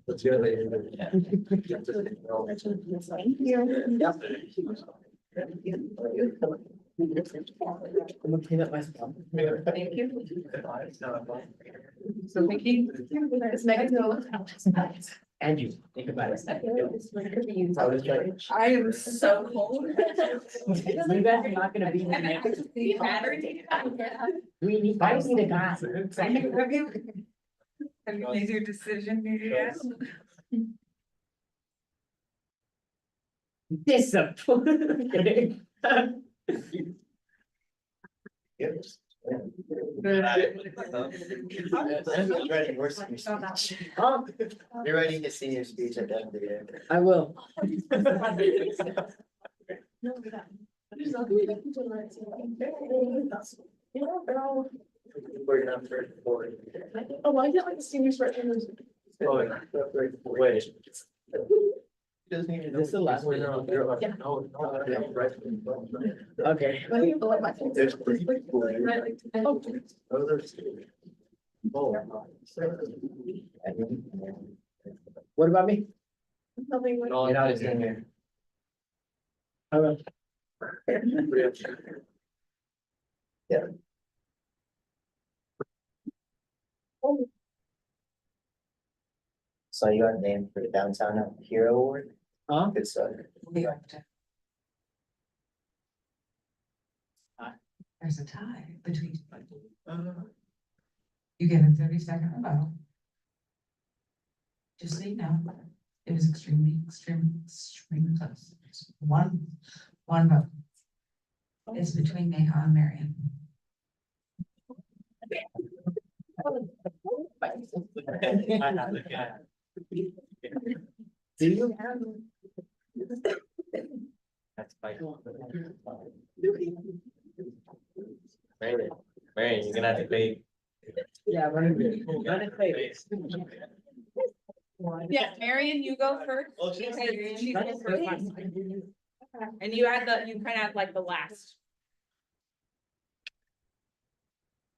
Speaker 13: Let's go later.
Speaker 10: I'm gonna clean up my spot.
Speaker 12: Thank you. So Mickey, let's make it go.
Speaker 10: And you, think about it.
Speaker 12: I am so cold.
Speaker 10: You guys are not gonna be in there. We need, I need a guy.
Speaker 12: Have you made your decision, maybe? Yes.
Speaker 2: Disappointing.
Speaker 6: You're writing a senior speech at the end of the year.
Speaker 2: I will.
Speaker 6: We're gonna have to record.
Speaker 14: Oh, I get like a senior sweatshirt.
Speaker 6: Wait. Doesn't even.
Speaker 2: This is the last one.
Speaker 6: Yeah.
Speaker 2: Okay.
Speaker 6: There's three people there. Oh, there's two. Oh.
Speaker 2: What about me?
Speaker 14: Nothing like.
Speaker 6: Get out of here.
Speaker 2: Okay.
Speaker 6: Yeah. So you got named for the Downtown Hero Award?
Speaker 2: Huh?
Speaker 6: Good stuff.
Speaker 9: There's a tie between. You get a 30-second rebuttal. Just so you know, it was extremely close. It's one vote. It's between Neha and Marion.
Speaker 2: Do you?
Speaker 13: That's fine. Marion, you're gonna have to pay.
Speaker 2: Yeah, run it. Run it, please.
Speaker 12: Yeah, Marion, you go first. And you kind of had like the last.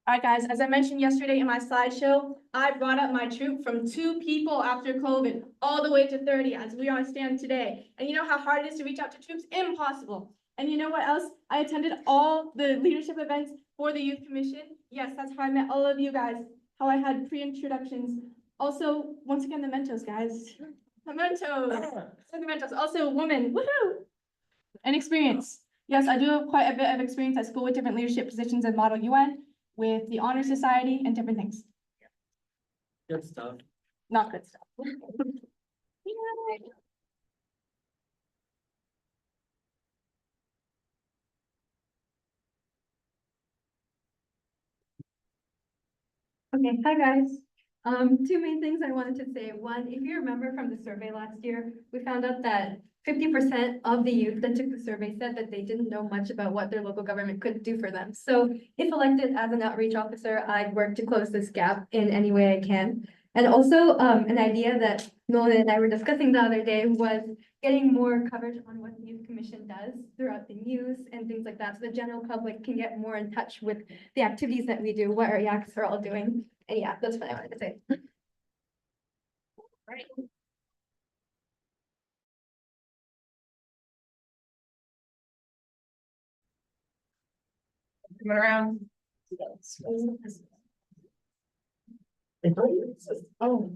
Speaker 7: All right, guys, as I mentioned yesterday in my slideshow, I brought up my troop from 2 people after COVID all the way to 30 as we are stand today. And you know how hard it is to reach out to troops? Impossible. And you know what else? I attended all the leadership events for the Youth Commission. Yes, that's how I met all of you guys, how I had pre-introductions. Also, once again, the Mentos, guys. The Mentos, also women, woohoo! And experience. Yes, I do have quite a bit of experience at school with different leadership positions at Model UN, with the Honor Society and different things.
Speaker 2: Good stuff.
Speaker 7: Not good stuff.
Speaker 16: Okay, hi guys. Two main things I wanted to say. One, if you remember from the survey last year, we found out that 50% of the youth that took the survey said that they didn't know much about what their local government could do for them. So if elected as an outreach officer, I'd work to close this gap in any way I can. And also, an idea that Nolan and I were discussing the other day was getting more coverage on what the Youth Commission does throughout the news and things like that, so the general public can get more in touch with the activities that we do, what our YACs are all doing. And yeah, that's what I wanted to say. Right.
Speaker 12: Coming around.
Speaker 2: Oh.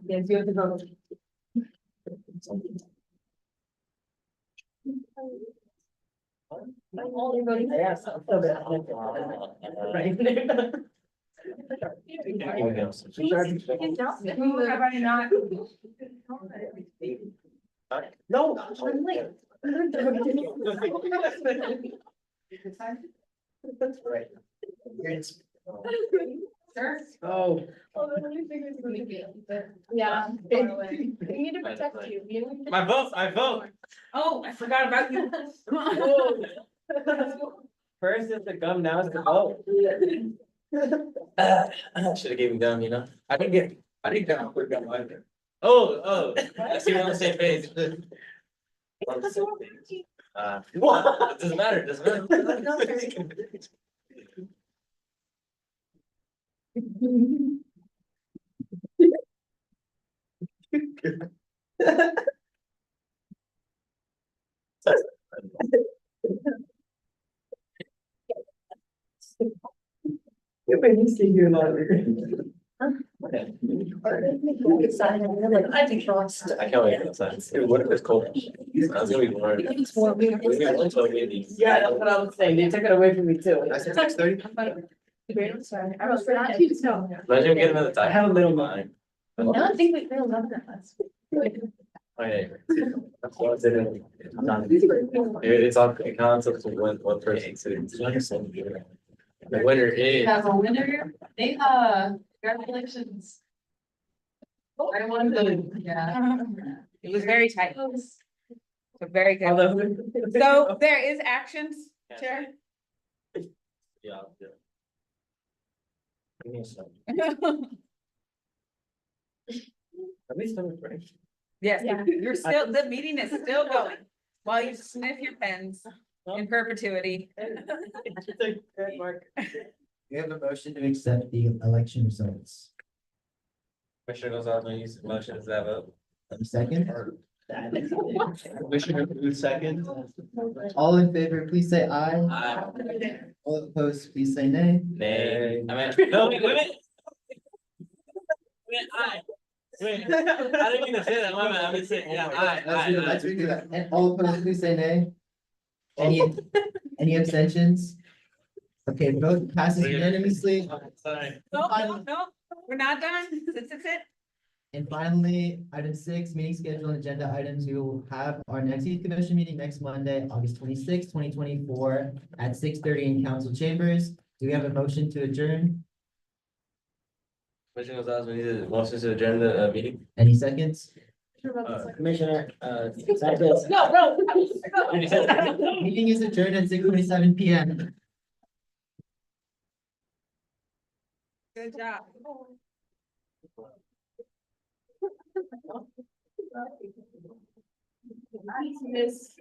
Speaker 2: Yes, you have to go. Yeah, so bad. Right.
Speaker 12: Have I not?
Speaker 2: No.
Speaker 6: That's right.
Speaker 12: Sure.
Speaker 2: Oh.
Speaker 7: Yeah. We need to protect you. We need to
Speaker 13: My vote, I vote.
Speaker 12: Oh, I forgot about you.
Speaker 13: First is the gum, now it's the vote. Should have gave me gum, you know? I didn't get a quick gum either. Oh, I see we're on the same page. We're on the same page. It doesn't matter, it doesn't matter.
Speaker 2: You made me stay here longer.
Speaker 12: I think frost.
Speaker 13: I can't wait for outside. Dude, what if it's cold? That's gonna be warm.
Speaker 12: It's warm.
Speaker 13: It's gonna be warm, so windy.
Speaker 2: Yeah, that's what I was saying. They took it away from me too.
Speaker 6: I said 6:30.
Speaker 12: Sorry, I was not too snow.
Speaker 13: Imagine getting another time.
Speaker 2: I have a little mind.
Speaker 12: I don't think we feel love that last.
Speaker 13: Okay. It's all, it counts up to one person sitting. The winner is.
Speaker 5: Have a winner, they, congratulations. I won the, yeah.
Speaker 12: It was very tight. So very good. So there is actions, Chair.
Speaker 13: Yeah. At least I'm right.
Speaker 12: Yes, you're still, the meeting is still going while you sniff your pens in perpetuity.
Speaker 3: We have a motion to accept the election results.
Speaker 13: Commissioner Gonzalez, motion is that vote.
Speaker 3: A second?
Speaker 13: Commissioner Booth, second.
Speaker 3: All in favor, please say aye.
Speaker 13: Aye.
Speaker 3: All opposed, please say nay.
Speaker 13: Nay. I meant, no, wait. Aye. Wait, I didn't mean to say that, my bad, I'm just saying, yeah,
Speaker 3: Let's redo that. And all opposed, please say nay. Any abstentions? Okay, vote passes unanimously.
Speaker 13: Sorry.
Speaker 12: No, we're not done. Sit.
Speaker 3: And finally, item 6, meeting schedule and agenda items. We will have our next youth commission meeting next Monday, August 26, 2024 at 6:30 in council chambers. Do we have a motion to adjourn?
Speaker 13: Commissioner Gonzalez, we need a motion to adjourn the meeting.
Speaker 3: Any seconds?
Speaker 4: Commissioner,
Speaker 12: No.
Speaker 3: Meeting is adjourned at 6:27 PM.
Speaker 12: Good job.
Speaker 5: Miss.